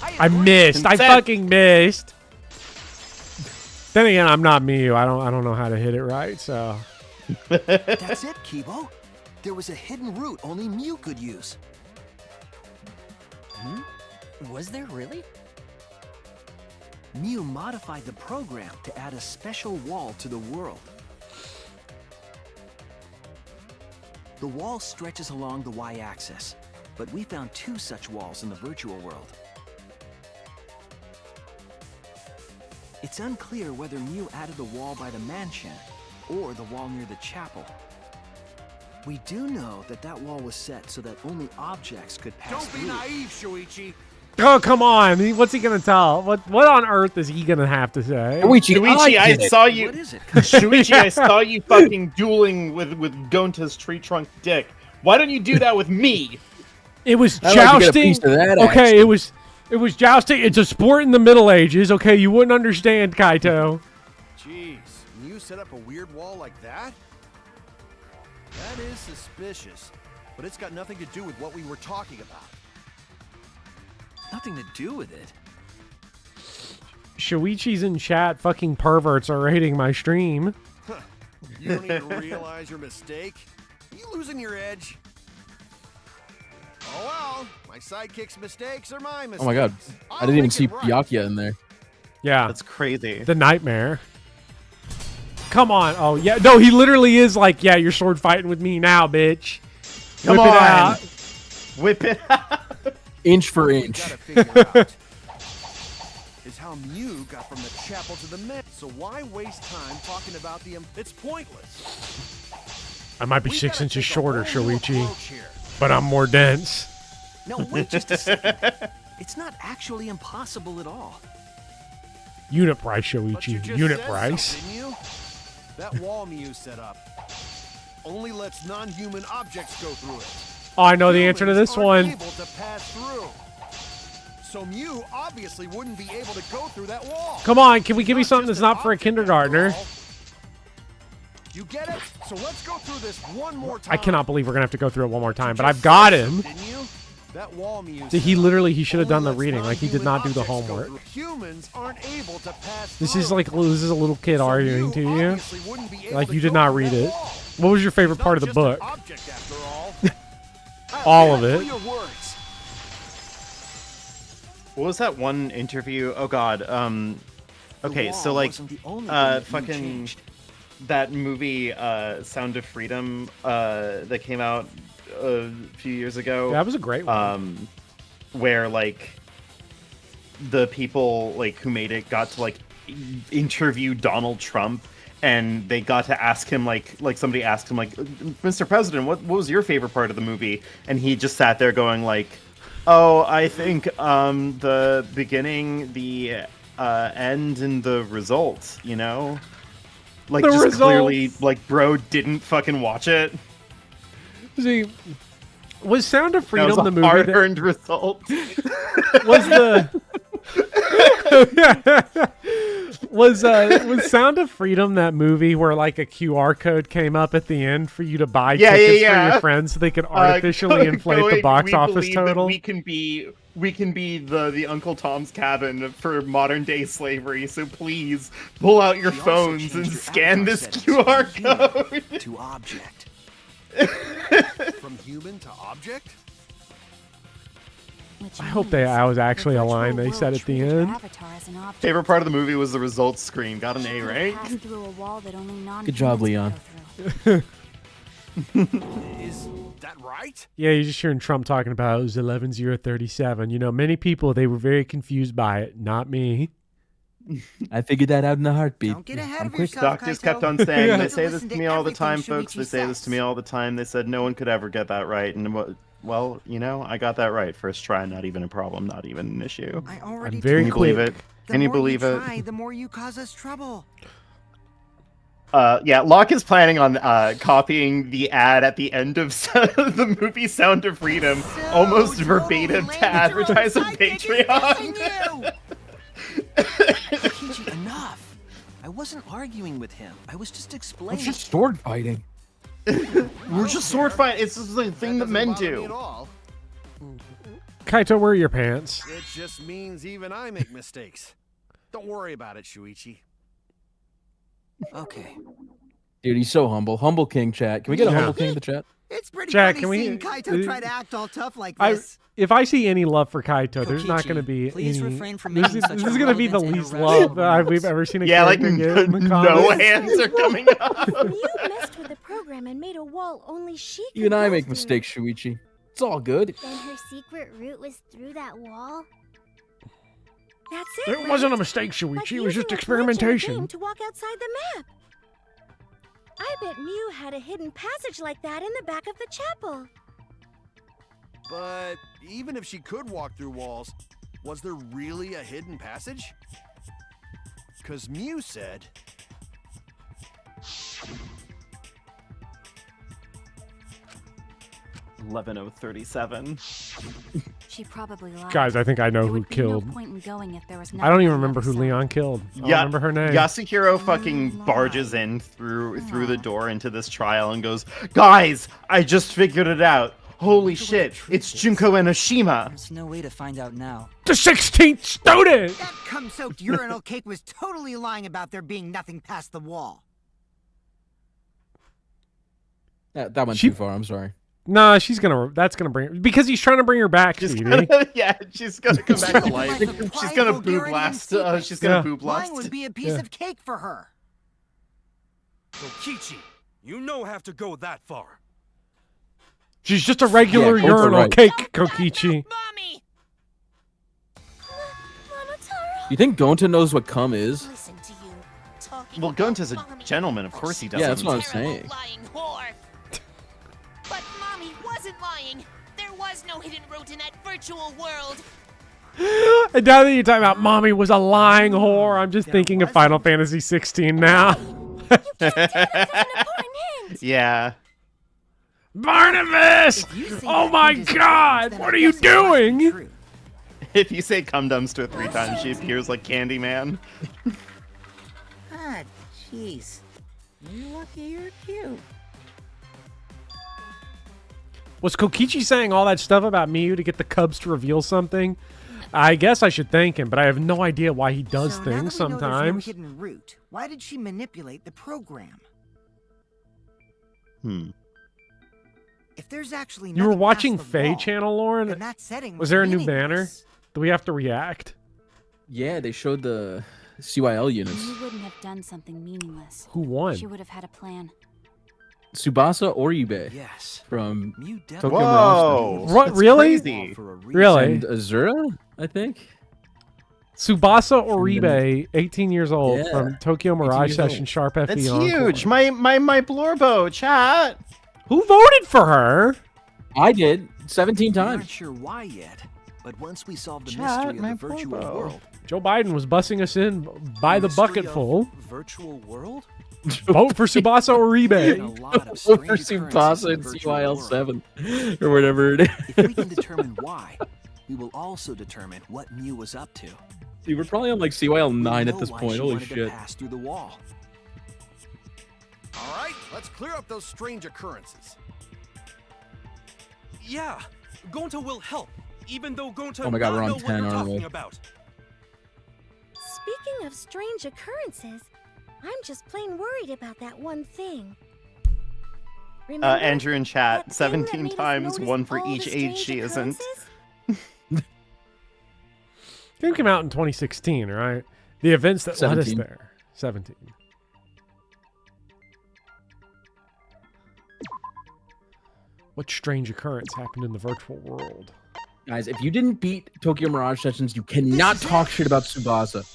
[SPEAKER 1] I missed. I
[SPEAKER 2] Consent.
[SPEAKER 1] fucking missed. Then again, I'm not Mew. I don't know how to hit it right, so.
[SPEAKER 10] That's it, Kibo. There was a hidden route only Mew could use.
[SPEAKER 15] Was there really?
[SPEAKER 10] Mew modified the program to add a special wall to the world. The wall stretches along the y-axis, but we found 2 such walls in the virtual world. It's unclear whether Mew added the wall by the mansion or the wall near the chapel. We do know that that wall was set so that only objects could pass
[SPEAKER 12] Don't
[SPEAKER 10] through.
[SPEAKER 12] be naive, Shuichi.
[SPEAKER 1] Oh, come on. What's he going to tell? What on earth is he going to have to say?
[SPEAKER 2] Shuichi, I saw you.
[SPEAKER 10] What is it?
[SPEAKER 2] Shuichi, I saw you fucking dueling with Gonta's tree trunk dick. Why don't you do that with me?
[SPEAKER 1] It was
[SPEAKER 3] I'd like to get a
[SPEAKER 1] jousting.
[SPEAKER 3] piece of that
[SPEAKER 1] Okay,
[SPEAKER 3] action.
[SPEAKER 1] it was jousting. It's a sport in the Middle Ages. Okay, you wouldn't understand, Kaito.
[SPEAKER 12] Jeez, Mew set up a weird wall like that? That is suspicious, but it's got nothing to do with what we were talking about.
[SPEAKER 10] Nothing to do with it.
[SPEAKER 1] Shuichi's in chat. Fucking perverts are raiding my stream.
[SPEAKER 12] You don't even realize your mistake? Are you losing your edge? Oh well, my sidekick's mistakes are my mistakes.
[SPEAKER 3] Oh my god. I didn't even see Byakuya in there.
[SPEAKER 1] Yeah.
[SPEAKER 2] That's crazy.
[SPEAKER 1] The nightmare. Come on. Oh, yeah. No, he literally is like, yeah, you're sword fighting with me now, bitch.
[SPEAKER 2] Come
[SPEAKER 1] Whip
[SPEAKER 2] on.
[SPEAKER 1] it out.
[SPEAKER 2] Whip it out.
[SPEAKER 3] Inch for inch.
[SPEAKER 12] Gotta figure out is how Mew got from the chapel to the men. So why waste time talking about the? It's pointless.
[SPEAKER 1] I might be 6 inches shorter,
[SPEAKER 12] whole new
[SPEAKER 1] Shuichi,
[SPEAKER 12] approach here.
[SPEAKER 1] but I'm more dense.
[SPEAKER 10] No, wait just a second. It's not actually impossible at all.
[SPEAKER 1] Unit price,
[SPEAKER 12] But you
[SPEAKER 1] Shuichi.
[SPEAKER 12] just
[SPEAKER 1] Unit
[SPEAKER 12] said
[SPEAKER 1] price.
[SPEAKER 12] so, didn't you? That wall Mew set up only lets non-human objects go through it.
[SPEAKER 1] Oh, I know the answer to this
[SPEAKER 12] Humans
[SPEAKER 1] one.
[SPEAKER 12] aren't able to pass through. So Mew obviously wouldn't be able to go through that wall.
[SPEAKER 1] Come on, can we give me something that's not for a kindergartner?
[SPEAKER 12] You get it? So let's go through this one more time.
[SPEAKER 1] I cannot believe we're gonna have to go through it one more time, but I've got him.
[SPEAKER 12] Didn't you? That wall Mew
[SPEAKER 1] He should have done the reading. Like, he did not do the homework.
[SPEAKER 12] Humans aren't able to pass
[SPEAKER 1] This is like, this is a little kid arguing to you.
[SPEAKER 12] obviously wouldn't be able
[SPEAKER 1] Like,
[SPEAKER 12] to
[SPEAKER 1] you did
[SPEAKER 12] go
[SPEAKER 1] not
[SPEAKER 12] through
[SPEAKER 1] read
[SPEAKER 12] that
[SPEAKER 1] it.
[SPEAKER 12] wall.
[SPEAKER 1] What was your favorite part of the
[SPEAKER 12] Not just an
[SPEAKER 1] book?
[SPEAKER 12] object after all.
[SPEAKER 1] All of it.
[SPEAKER 12] Your words.
[SPEAKER 2] What was that one interview? Oh God. Okay,
[SPEAKER 10] wall
[SPEAKER 2] so like,
[SPEAKER 10] wasn't the only thing that Mew
[SPEAKER 2] fucking
[SPEAKER 10] changed.
[SPEAKER 2] that movie, Sound of Freedom, that came out a few years ago.
[SPEAKER 1] Yeah, that was a great one.
[SPEAKER 2] Where like the people like who made it got to like interview Donald Trump, and they got to ask him like somebody asked him like, Mr. President, what was your favorite part of the movie? And he just sat there going like, oh, I think the beginning, the end, and the results, you know? Like,
[SPEAKER 1] The
[SPEAKER 2] just
[SPEAKER 1] results.
[SPEAKER 2] clearly, like, bro didn't fucking watch it.
[SPEAKER 1] See, was Sound of
[SPEAKER 2] That
[SPEAKER 1] Freedom
[SPEAKER 2] was a
[SPEAKER 1] the movie?
[SPEAKER 2] hard-earned result.
[SPEAKER 1] Was the was Sound of Freedom that movie where like a QR code came up at the end for you to buy tickets for your friends so they could artificially inflate the box office
[SPEAKER 2] believe that
[SPEAKER 1] total?
[SPEAKER 2] we can be the Uncle Tom's Cabin for modern day slavery. So please pull out your
[SPEAKER 10] She also
[SPEAKER 2] phones
[SPEAKER 10] changed
[SPEAKER 2] and
[SPEAKER 10] her
[SPEAKER 2] scan
[SPEAKER 10] avatar
[SPEAKER 2] this
[SPEAKER 10] settings
[SPEAKER 2] QR
[SPEAKER 10] from human
[SPEAKER 2] code.
[SPEAKER 10] to object.
[SPEAKER 12] From human to object?
[SPEAKER 1] I hope I was actually a line they said at the end.
[SPEAKER 2] Favorite part of the movie was the results screen. Got an A, right?
[SPEAKER 3] Good job, Leon.
[SPEAKER 12] Is that right?
[SPEAKER 1] Yeah, you're just hearing Trump talking about it was 11-0-37. You know, many people, they were very confused by it. Not me.
[SPEAKER 3] I figured that out in a heartbeat.
[SPEAKER 9] Don't get ahead
[SPEAKER 3] I'm
[SPEAKER 9] of
[SPEAKER 3] quick.
[SPEAKER 9] yourself,
[SPEAKER 2] Doctors
[SPEAKER 9] Kaito.
[SPEAKER 2] kept on saying,
[SPEAKER 9] You
[SPEAKER 2] they
[SPEAKER 9] have to
[SPEAKER 2] say this
[SPEAKER 9] listen
[SPEAKER 2] to
[SPEAKER 9] to
[SPEAKER 2] me all the
[SPEAKER 9] everything
[SPEAKER 2] time, folks. They
[SPEAKER 9] Shuichi
[SPEAKER 2] say this
[SPEAKER 9] says.
[SPEAKER 2] to me all the time. They said no one could ever get that right. And well, you know, I got that right. First try, not even a problem, not even an issue.
[SPEAKER 9] I already
[SPEAKER 1] I'm very
[SPEAKER 2] Can you believe it?
[SPEAKER 9] The
[SPEAKER 2] Can you
[SPEAKER 9] more
[SPEAKER 2] believe it?
[SPEAKER 9] try, the more you cause us trouble.
[SPEAKER 2] Yeah, Locke is planning on copying the ad at the end of the movie Sound of Freedom, almost verbatim to advertise on Patreon.
[SPEAKER 10] Kichi, enough. I wasn't arguing with him. I was just explaining.
[SPEAKER 3] It's just sword fighting.
[SPEAKER 2] We're just sword fight. It's just the thing that men do.
[SPEAKER 1] Kaito, where are your pants?
[SPEAKER 12] It just means even I make mistakes. Don't worry about it, Shuichi.
[SPEAKER 10] Okay.
[SPEAKER 3] Dude, he's so humble. Humble King chat. Can we get a
[SPEAKER 1] Yeah.
[SPEAKER 3] Humble King in the chat?
[SPEAKER 9] It's pretty
[SPEAKER 1] Jack,
[SPEAKER 9] funny
[SPEAKER 1] can we-
[SPEAKER 9] seeing Kaito try to act all tough like
[SPEAKER 1] I,
[SPEAKER 9] this.
[SPEAKER 1] if I see any love for Kaito, there's not
[SPEAKER 15] Kokichi,
[SPEAKER 1] going to be
[SPEAKER 15] please
[SPEAKER 1] any.
[SPEAKER 15] refrain from
[SPEAKER 1] This
[SPEAKER 15] making
[SPEAKER 1] is,
[SPEAKER 15] such
[SPEAKER 1] this is going to be the
[SPEAKER 15] irrelevant and
[SPEAKER 1] least
[SPEAKER 15] irrational
[SPEAKER 1] love that we've ever seen a
[SPEAKER 2] Yeah, like
[SPEAKER 1] character get in the
[SPEAKER 2] no
[SPEAKER 1] comments.
[SPEAKER 2] hands are coming up.
[SPEAKER 11] You messed with the program and made a wall only she could
[SPEAKER 3] You and I
[SPEAKER 11] go
[SPEAKER 3] make
[SPEAKER 11] through.
[SPEAKER 3] mistakes, Shuichi. It's all good.
[SPEAKER 13] Then her secret route was through that wall?
[SPEAKER 11] That's it.
[SPEAKER 1] It
[SPEAKER 11] right?
[SPEAKER 1] wasn't a mistake, Shuichi.
[SPEAKER 11] Like
[SPEAKER 1] It was just
[SPEAKER 11] using a glitch in a
[SPEAKER 1] experimentation.
[SPEAKER 11] game to walk outside the map. I bet Mew had a hidden passage like that in the back of the chapel.
[SPEAKER 12] But even if she could walk through walls, was there really a hidden passage? Because Mew said...
[SPEAKER 2] 11037.
[SPEAKER 14] She probably lied.
[SPEAKER 1] Guys, I think I know
[SPEAKER 14] There
[SPEAKER 1] who
[SPEAKER 14] would be
[SPEAKER 1] killed.
[SPEAKER 14] No point in going if there was
[SPEAKER 1] I don't even
[SPEAKER 14] nothing on the
[SPEAKER 1] remember
[SPEAKER 14] other
[SPEAKER 1] who
[SPEAKER 14] side.
[SPEAKER 1] Leon killed. I don't
[SPEAKER 2] Yeah,
[SPEAKER 1] remember her name.
[SPEAKER 2] Yasuhiro fucking barges in through the door into this trial and goes, "Guys, I just figured it out. Holy shit, it's Junko Enoshima."
[SPEAKER 15] There's no way to find out now.
[SPEAKER 1] The 16th student!
[SPEAKER 9] That cum-soaked urinal cake was totally lying about there being nothing past the wall.
[SPEAKER 3] That went too far. I'm sorry.
[SPEAKER 1] Nah, that's gonna bring because he's trying to bring her back, Stevie.
[SPEAKER 2] Yeah, she's gonna come back to life. She's gonna boo blast. She's gonna boo blast.
[SPEAKER 9] Mine would be a piece of cake for her.
[SPEAKER 6] Kokichi, you don't have to go that far.
[SPEAKER 1] She's just a regular
[SPEAKER 3] Yeah, both are
[SPEAKER 1] urinal
[SPEAKER 3] right.
[SPEAKER 1] cake, Kokichi.
[SPEAKER 3] You think Gonta knows what cum is?
[SPEAKER 2] Well, Gonta's a gentleman. Of course he does.
[SPEAKER 3] Yeah, that's what I'm saying.
[SPEAKER 5] Lying whore. But Mommy wasn't lying. There was no hidden route in that virtual world.
[SPEAKER 1] And now that you're talking about mommy was a lying whore, I'm just thinking of Final Fantasy 16 now.
[SPEAKER 2] Yeah.
[SPEAKER 1] Barnabas! Oh my god! What are you doing?
[SPEAKER 2] If you say cum dumpster 3 times, she appears like Candyman.
[SPEAKER 5] Ah, jeez. You're lucky you're cute.
[SPEAKER 1] Was Kokichi saying all that stuff about Miyu to get the Cubs to reveal something? I guess I should thank him, but I have no idea why he does
[SPEAKER 9] So
[SPEAKER 1] things
[SPEAKER 9] now that we know there's no
[SPEAKER 1] sometimes.
[SPEAKER 9] hidden route, why did she manipulate the program? If there's actually
[SPEAKER 1] You were
[SPEAKER 9] nothing
[SPEAKER 1] watching
[SPEAKER 9] past the
[SPEAKER 1] Faye
[SPEAKER 9] wall,
[SPEAKER 1] channel, Lauren?
[SPEAKER 9] then that setting
[SPEAKER 1] Was there a new
[SPEAKER 9] meaningless.
[SPEAKER 1] banner? Do we have to react?
[SPEAKER 3] Yeah, they showed the CYL units.
[SPEAKER 14] You wouldn't have done something meaningless.
[SPEAKER 1] Who won?
[SPEAKER 14] She would have had a plan.
[SPEAKER 3] Tsubasa or Ibe?
[SPEAKER 10] Yes.
[SPEAKER 3] From Tokyo
[SPEAKER 2] Whoa!
[SPEAKER 3] Mirage.
[SPEAKER 1] What? Really?
[SPEAKER 2] Crazy.
[SPEAKER 1] Really?
[SPEAKER 3] And Azura, I think.
[SPEAKER 1] Tsubasa Oribe, 18 years old,
[SPEAKER 3] Yeah.
[SPEAKER 1] from Tokyo
[SPEAKER 3] 18
[SPEAKER 1] Mirage
[SPEAKER 3] years
[SPEAKER 1] Session
[SPEAKER 3] old.
[SPEAKER 1] Sharp FE.
[SPEAKER 2] That's
[SPEAKER 1] Encore.
[SPEAKER 2] huge. My Blorbo chat.
[SPEAKER 1] Who voted for her?
[SPEAKER 3] I did 17
[SPEAKER 10] We're not
[SPEAKER 3] times.
[SPEAKER 10] sure why yet, but once we solve the
[SPEAKER 2] Chat,
[SPEAKER 10] mystery
[SPEAKER 2] my
[SPEAKER 10] of the virtual
[SPEAKER 2] Blorbo.
[SPEAKER 10] world,
[SPEAKER 1] Joe Biden was bussing us in by the
[SPEAKER 10] Mystery
[SPEAKER 1] bucketful.
[SPEAKER 10] of virtual world,
[SPEAKER 1] Vote for Tsubasa
[SPEAKER 10] a
[SPEAKER 1] Oribe.
[SPEAKER 10] lot of
[SPEAKER 3] Over
[SPEAKER 10] strange occurrences
[SPEAKER 3] Tsubasa
[SPEAKER 10] in
[SPEAKER 3] and
[SPEAKER 10] the virtual world.
[SPEAKER 3] CYL7 or whatever it is.
[SPEAKER 10] If we can determine why, we will also determine what Mew was up to.
[SPEAKER 3] Dude, we're probably on like
[SPEAKER 10] We'll
[SPEAKER 3] CYL9
[SPEAKER 10] know
[SPEAKER 3] at this
[SPEAKER 10] why
[SPEAKER 3] point.
[SPEAKER 10] she
[SPEAKER 3] Holy
[SPEAKER 10] wanted to
[SPEAKER 3] shit.
[SPEAKER 10] pass through the wall.
[SPEAKER 12] All right, let's clear up those strange occurrences.
[SPEAKER 6] Yeah, Gonta will help, even though Gonta
[SPEAKER 3] Oh my God,
[SPEAKER 6] not
[SPEAKER 3] we're on
[SPEAKER 6] know what
[SPEAKER 3] 10,
[SPEAKER 6] you're
[SPEAKER 3] aren't we?
[SPEAKER 6] talking about.
[SPEAKER 11] Speaking of strange occurrences, I'm just plain worried about that one thing. Remember
[SPEAKER 2] Andrew in chat,
[SPEAKER 11] that thing that
[SPEAKER 2] 17
[SPEAKER 11] made us
[SPEAKER 2] times,
[SPEAKER 11] notice
[SPEAKER 2] one for
[SPEAKER 11] all
[SPEAKER 2] each
[SPEAKER 11] the
[SPEAKER 2] age
[SPEAKER 11] strange
[SPEAKER 2] she isn't.
[SPEAKER 11] occurrences?
[SPEAKER 1] Game came out in 2016, right? The events that led us
[SPEAKER 3] 17.
[SPEAKER 1] there. 17. What strange occurrence happened in the virtual world?
[SPEAKER 3] Guys, if you didn't beat Tokyo Mirage Sessions, you cannot talk shit about Tsubasa.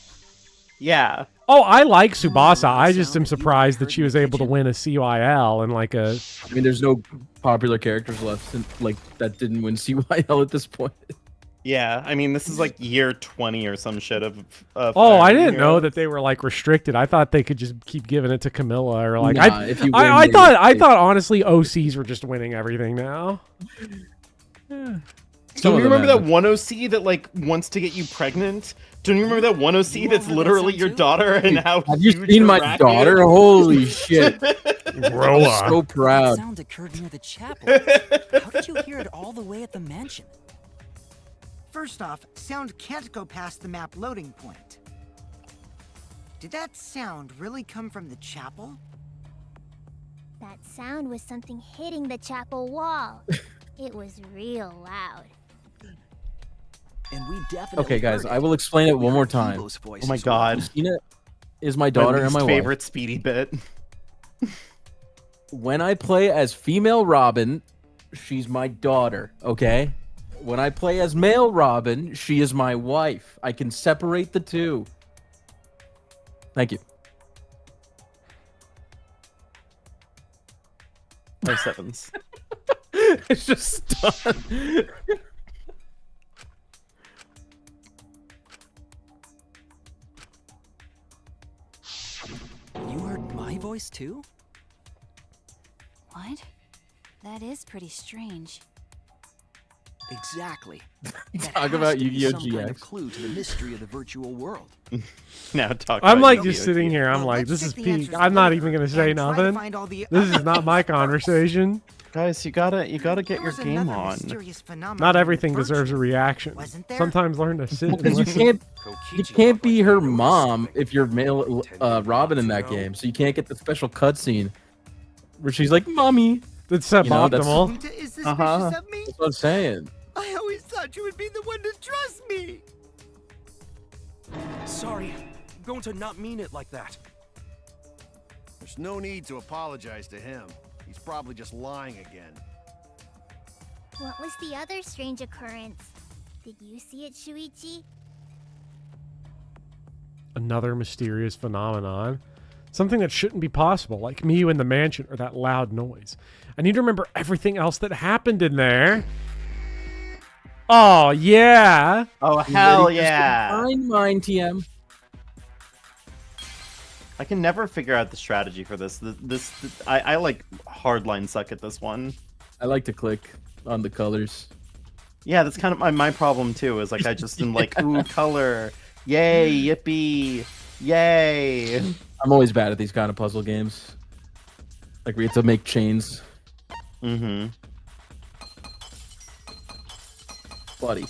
[SPEAKER 2] Yeah.
[SPEAKER 1] Oh, I like Tsubasa. I just am surprised that she was able to win a CYL and like a.
[SPEAKER 3] I mean, there's no popular characters left like that didn't win CYL at this point.
[SPEAKER 2] Yeah, I mean, this is like year 20 or some shit of
[SPEAKER 1] Oh, I
[SPEAKER 2] Fire
[SPEAKER 1] didn't know
[SPEAKER 2] Hero.
[SPEAKER 1] that they were like restricted. I thought they could just keep giving it to Camilla or like.
[SPEAKER 3] Nah, if you win,
[SPEAKER 1] I
[SPEAKER 3] they-
[SPEAKER 1] thought honestly OCs were just winning everything now.
[SPEAKER 2] Don't you remember that one OC that like wants to get you pregnant? Don't you remember that one OC that's literally your daughter and how
[SPEAKER 3] Have you
[SPEAKER 2] huge
[SPEAKER 3] seen
[SPEAKER 2] her
[SPEAKER 3] my
[SPEAKER 2] rack
[SPEAKER 3] daughter?
[SPEAKER 2] is?
[SPEAKER 3] Holy shit.
[SPEAKER 1] Grow
[SPEAKER 3] I'm
[SPEAKER 1] up.
[SPEAKER 3] so proud.
[SPEAKER 15] Sound occurred near the chapel. How did you hear it all the way at the mansion?
[SPEAKER 9] First off, sound can't go past the map loading point. Did that sound really come from the chapel?
[SPEAKER 13] That sound was something hitting the chapel wall. It was real loud.
[SPEAKER 10] And we definitely
[SPEAKER 3] Okay, guys,
[SPEAKER 10] heard
[SPEAKER 3] I will explain it one more time.
[SPEAKER 10] Kibo's voice
[SPEAKER 2] Oh my
[SPEAKER 10] as well.
[SPEAKER 2] god.
[SPEAKER 3] Christina is my daughter and my wife.
[SPEAKER 2] favorite Speedy bit.
[SPEAKER 3] When I play as female Robin, she's my daughter, okay? When I play as male Robin, she is my wife. I can separate the two. Thank you.
[SPEAKER 2] 5 seconds.
[SPEAKER 3] It's just done.
[SPEAKER 15] You heard my voice too?
[SPEAKER 14] What? That is pretty strange.
[SPEAKER 10] Exactly.
[SPEAKER 3] Talk about Yu-Gi-Oh!
[SPEAKER 10] Some kind of
[SPEAKER 3] GX.
[SPEAKER 10] clue to the mystery of the virtual world.
[SPEAKER 2] Now talk.
[SPEAKER 1] I'm
[SPEAKER 2] about
[SPEAKER 1] like
[SPEAKER 2] Yu-Gi-Oh!
[SPEAKER 1] just sitting here. I'm like, this is
[SPEAKER 9] check the
[SPEAKER 1] peak.
[SPEAKER 9] answers
[SPEAKER 1] I'm not
[SPEAKER 9] later
[SPEAKER 1] even gonna say
[SPEAKER 9] and try to
[SPEAKER 1] nothing.
[SPEAKER 9] find all the
[SPEAKER 1] This is
[SPEAKER 9] other
[SPEAKER 1] not my
[SPEAKER 9] hidden parts.
[SPEAKER 1] conversation.
[SPEAKER 2] Guys, you gotta get
[SPEAKER 9] There
[SPEAKER 2] your
[SPEAKER 9] was
[SPEAKER 2] game
[SPEAKER 9] another
[SPEAKER 2] on.
[SPEAKER 9] mysterious phenomenon
[SPEAKER 1] Not
[SPEAKER 9] in
[SPEAKER 1] everything
[SPEAKER 9] virtual,
[SPEAKER 1] deserves a reaction.
[SPEAKER 9] wasn't there?
[SPEAKER 1] Sometimes learn to sit and
[SPEAKER 3] Because you
[SPEAKER 1] listen.
[SPEAKER 3] can't be her mom if you're male Robin in that game, so you can't get the special cutscene where she's like, "Mommy."
[SPEAKER 1] That's
[SPEAKER 3] You know,
[SPEAKER 1] suboptimal.
[SPEAKER 9] Rita is suspicious of me?
[SPEAKER 3] That's what I'm saying.
[SPEAKER 9] I always thought you would be the one to trust me.
[SPEAKER 6] Sorry, I'm going to not mean it like that.
[SPEAKER 12] There's no need to apologize to him. He's probably just lying again.
[SPEAKER 13] What was the other strange occurrence? Did you see it, Shuichi?
[SPEAKER 1] Another mysterious phenomenon. Something that shouldn't be possible, like Miyu in the mansion or that loud noise. I need to remember everything else that happened in there. Oh, yeah.
[SPEAKER 2] Oh, hell yeah.
[SPEAKER 3] Fine mine, TM.
[SPEAKER 2] I can never figure out the strategy for this. I like hardline suck at this one.
[SPEAKER 3] I like to click on the colors.
[SPEAKER 2] Yeah, that's kind of my problem too. Is like I just am like, ooh, color, yay, yippee, yay.
[SPEAKER 3] I'm always bad at these kind of puzzle games. Like we have to make chains.
[SPEAKER 2] Mm-hmm.
[SPEAKER 3] Buddy.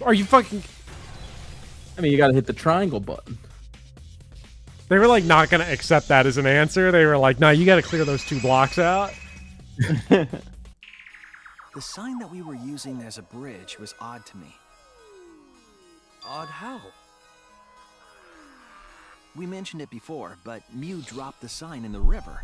[SPEAKER 1] Are you fucking...
[SPEAKER 3] I mean, you gotta hit the triangle button.
[SPEAKER 1] They were like not gonna accept that as an answer. They were like, no, you gotta clear those 2 blocks out.
[SPEAKER 10] The sign that we were using as a bridge was odd to me.
[SPEAKER 6] Odd how?
[SPEAKER 10] We mentioned it before, but Mew dropped the sign in the river.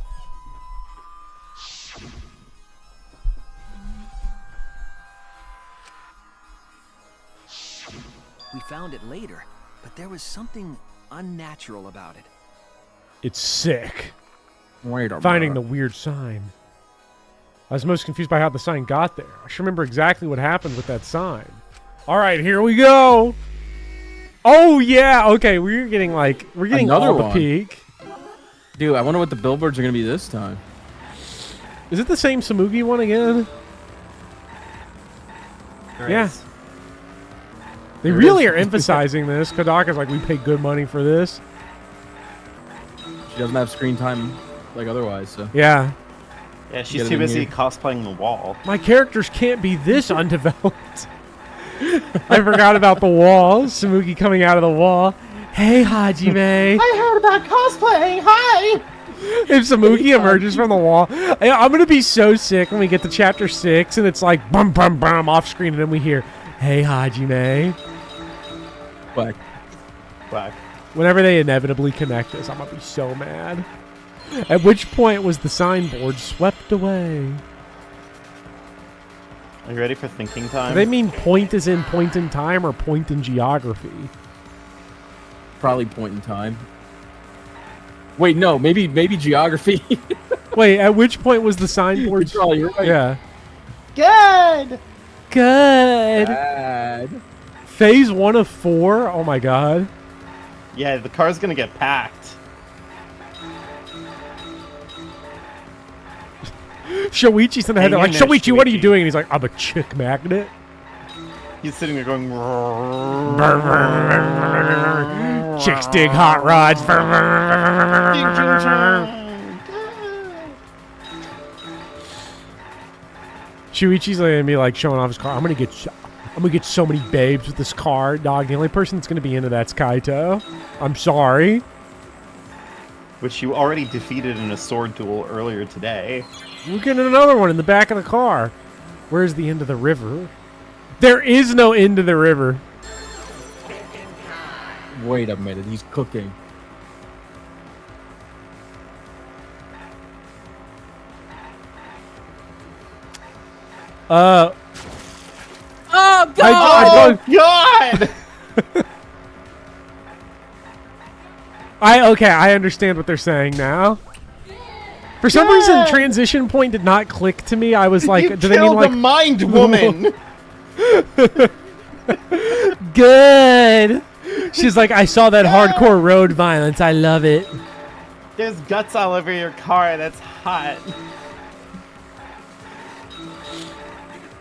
[SPEAKER 10] We found it later, but there was something unnatural about it.
[SPEAKER 1] It's sick.
[SPEAKER 3] Wait a
[SPEAKER 1] Finding
[SPEAKER 3] minute.
[SPEAKER 1] the weird sign. I was most confused by how the sign got there. I should remember exactly what happened with that sign. All right, here we go. Oh yeah, okay. We're getting
[SPEAKER 3] Another
[SPEAKER 1] all the
[SPEAKER 3] one.
[SPEAKER 1] peak.
[SPEAKER 3] Dude, I wonder what the billboards are gonna be this time.
[SPEAKER 1] Is it the same Samugi one again? Yeah. They
[SPEAKER 3] There it
[SPEAKER 1] really
[SPEAKER 3] is.
[SPEAKER 1] are emphasizing this. Kodaka's like, we pay good money for this.
[SPEAKER 3] She doesn't have screen time like otherwise, so.
[SPEAKER 1] Yeah.
[SPEAKER 2] Yeah, she's
[SPEAKER 3] Get it
[SPEAKER 2] too
[SPEAKER 3] in
[SPEAKER 2] busy
[SPEAKER 3] here.
[SPEAKER 2] cosplaying the wall.
[SPEAKER 1] My characters can't be this undeveloped. I forgot about the wall. Samugi coming out of the wall. Hey, Hajime.
[SPEAKER 2] I heard about cosplaying. Hi.
[SPEAKER 1] If Samugi emerges from the wall, I'm gonna be so sick when we get to chapter 6 and it's like bum bum bum off screen and then we hear, "Hey Hajime."
[SPEAKER 3] But
[SPEAKER 2] Quack.
[SPEAKER 1] Whenever they inevitably connect us, I'm gonna be so mad. At which point was the signboard swept away?
[SPEAKER 2] Are you ready for thinking time?
[SPEAKER 1] Do they mean point as in point in time or point in geography?
[SPEAKER 3] probably point in time. Wait, no, maybe geography.
[SPEAKER 1] Wait, at which point was the signboard?
[SPEAKER 3] You're right.
[SPEAKER 1] Yeah.
[SPEAKER 2] Good.
[SPEAKER 1] Good.
[SPEAKER 3] Bad.
[SPEAKER 1] Phase 1 of 4. Oh my god.
[SPEAKER 2] Yeah, the car's gonna get packed.
[SPEAKER 1] Shoichi's in the head. They're like,
[SPEAKER 2] Hang in there,
[SPEAKER 1] Shoichi, what are you
[SPEAKER 2] Shuichi."
[SPEAKER 1] doing? And he's like, I'm a chick magnet.
[SPEAKER 2] He's sitting there going.
[SPEAKER 1] Chicks dig hot rods. Shuichi's gonna be like showing off his car. I'm gonna get so many babes with this car, dog. The only person that's gonna be into that's Kaito. I'm sorry.
[SPEAKER 2] Which you already defeated in a sword duel earlier today.
[SPEAKER 1] We're getting another one in the back of the car. Where's the end of the river? There is no end to the river.
[SPEAKER 3] Wait a minute, he's cooking.
[SPEAKER 1] Oh
[SPEAKER 3] God!
[SPEAKER 2] Oh God!
[SPEAKER 1] I understand what they're saying now. For some reason, transition point did not click to me. I was like,
[SPEAKER 2] You
[SPEAKER 1] do they mean
[SPEAKER 2] killed
[SPEAKER 1] like
[SPEAKER 2] a mind woman?
[SPEAKER 1] good? She's like, I saw that hardcore road violence. I love it.
[SPEAKER 2] There's guts all over your car. That's hot.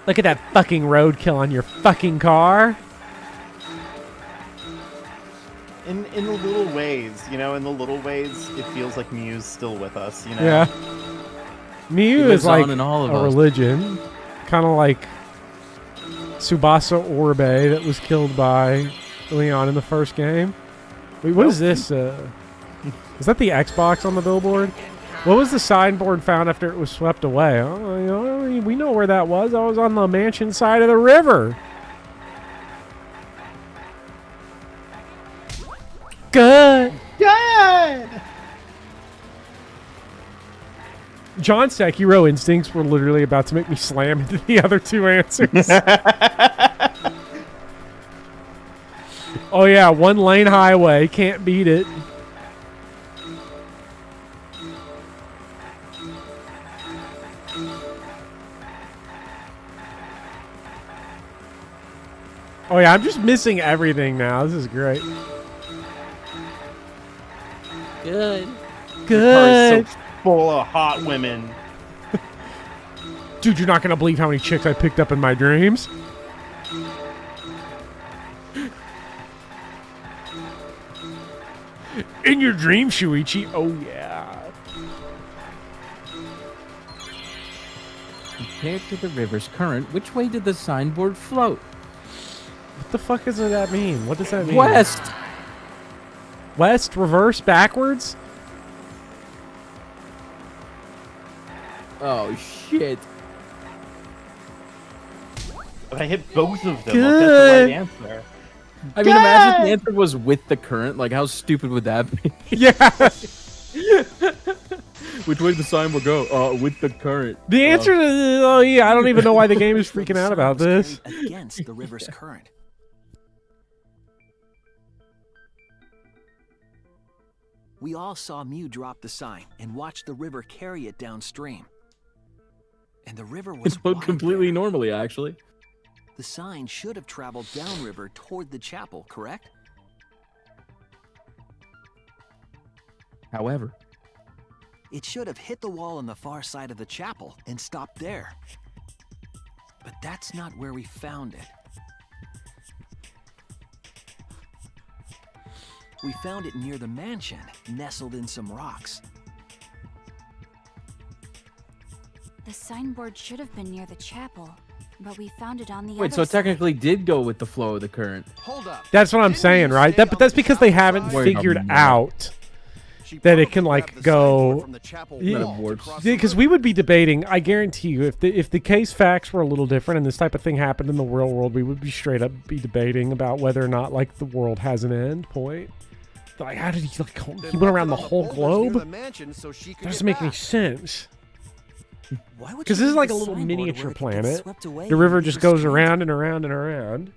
[SPEAKER 1] Look at that fucking roadkill on your fucking car.
[SPEAKER 2] In the little ways, you know, in the little ways, it feels like Mew's still with us, you know?
[SPEAKER 1] Yeah. Mew is
[SPEAKER 3] lives
[SPEAKER 1] like
[SPEAKER 3] on in all of
[SPEAKER 1] a
[SPEAKER 3] us.
[SPEAKER 1] religion. Kind of like Tsubasa Orbe that was killed by Leon in the first game. Wait, what is this? Is that the Xbox on the billboard? What was the signboard found after it was swept away? Oh, you know, we know where that was. I was on the mansion side of the river. Good.
[SPEAKER 2] Good.
[SPEAKER 1] John's Sekiro instincts were literally about to make me slam into the other two answers. Oh yeah, one lane highway, can't beat it. Oh yeah, I'm just missing everything now. This is great.
[SPEAKER 8] Good.
[SPEAKER 1] Good.
[SPEAKER 2] So full of hot women.
[SPEAKER 1] Dude, you're not gonna believe how many chicks I picked up in my dreams. In your dream, Shuichi. Oh yeah.
[SPEAKER 3] Compared to the river's current, which way did the signboard float?
[SPEAKER 1] What the fuck does that mean? What does that mean?
[SPEAKER 3] West.
[SPEAKER 1] West, reverse, backwards?
[SPEAKER 3] Oh shit.
[SPEAKER 2] If I hit both of them,
[SPEAKER 1] Good.
[SPEAKER 2] I'll get the right answer.
[SPEAKER 3] I mean, imagine the answer was with the current. Like, how stupid would that be?
[SPEAKER 1] Yeah.
[SPEAKER 3] Which way did the signboard go? With the current.
[SPEAKER 1] The answer to oh yeah, I don't even know why the game is freaking out about this.
[SPEAKER 10] Against the river's current. We all saw Mew drop the sign and watch the river carry it downstream. And the river was
[SPEAKER 3] It flowed
[SPEAKER 10] wide
[SPEAKER 3] completely
[SPEAKER 10] there.
[SPEAKER 3] normally, actually.
[SPEAKER 10] The sign should have traveled downriver toward the chapel, correct?
[SPEAKER 3] However,
[SPEAKER 10] It should have hit the wall on the far side of the chapel and stopped there. But that's not where we found it. We found it near the mansion, nestled in some rocks.
[SPEAKER 14] The signboard should have been near the chapel, but we found it on the
[SPEAKER 3] wait,
[SPEAKER 14] other
[SPEAKER 3] so it
[SPEAKER 14] side.
[SPEAKER 3] technically did go with the flow of the current.
[SPEAKER 12] Hold up.
[SPEAKER 1] That's what I'm saying, right? But that's because they haven't
[SPEAKER 3] Wait a
[SPEAKER 1] figured
[SPEAKER 3] minute.
[SPEAKER 1] out that it can like go. Because we would be debating. I guarantee you, if the case facts were a little different and this type of thing happened in the real world, we would be straight up be debating about whether or not like the world has an end point. Like, how did he like? He went around the whole globe. That doesn't make any sense. Because this is like a little miniature planet. The river just goes around and around and around.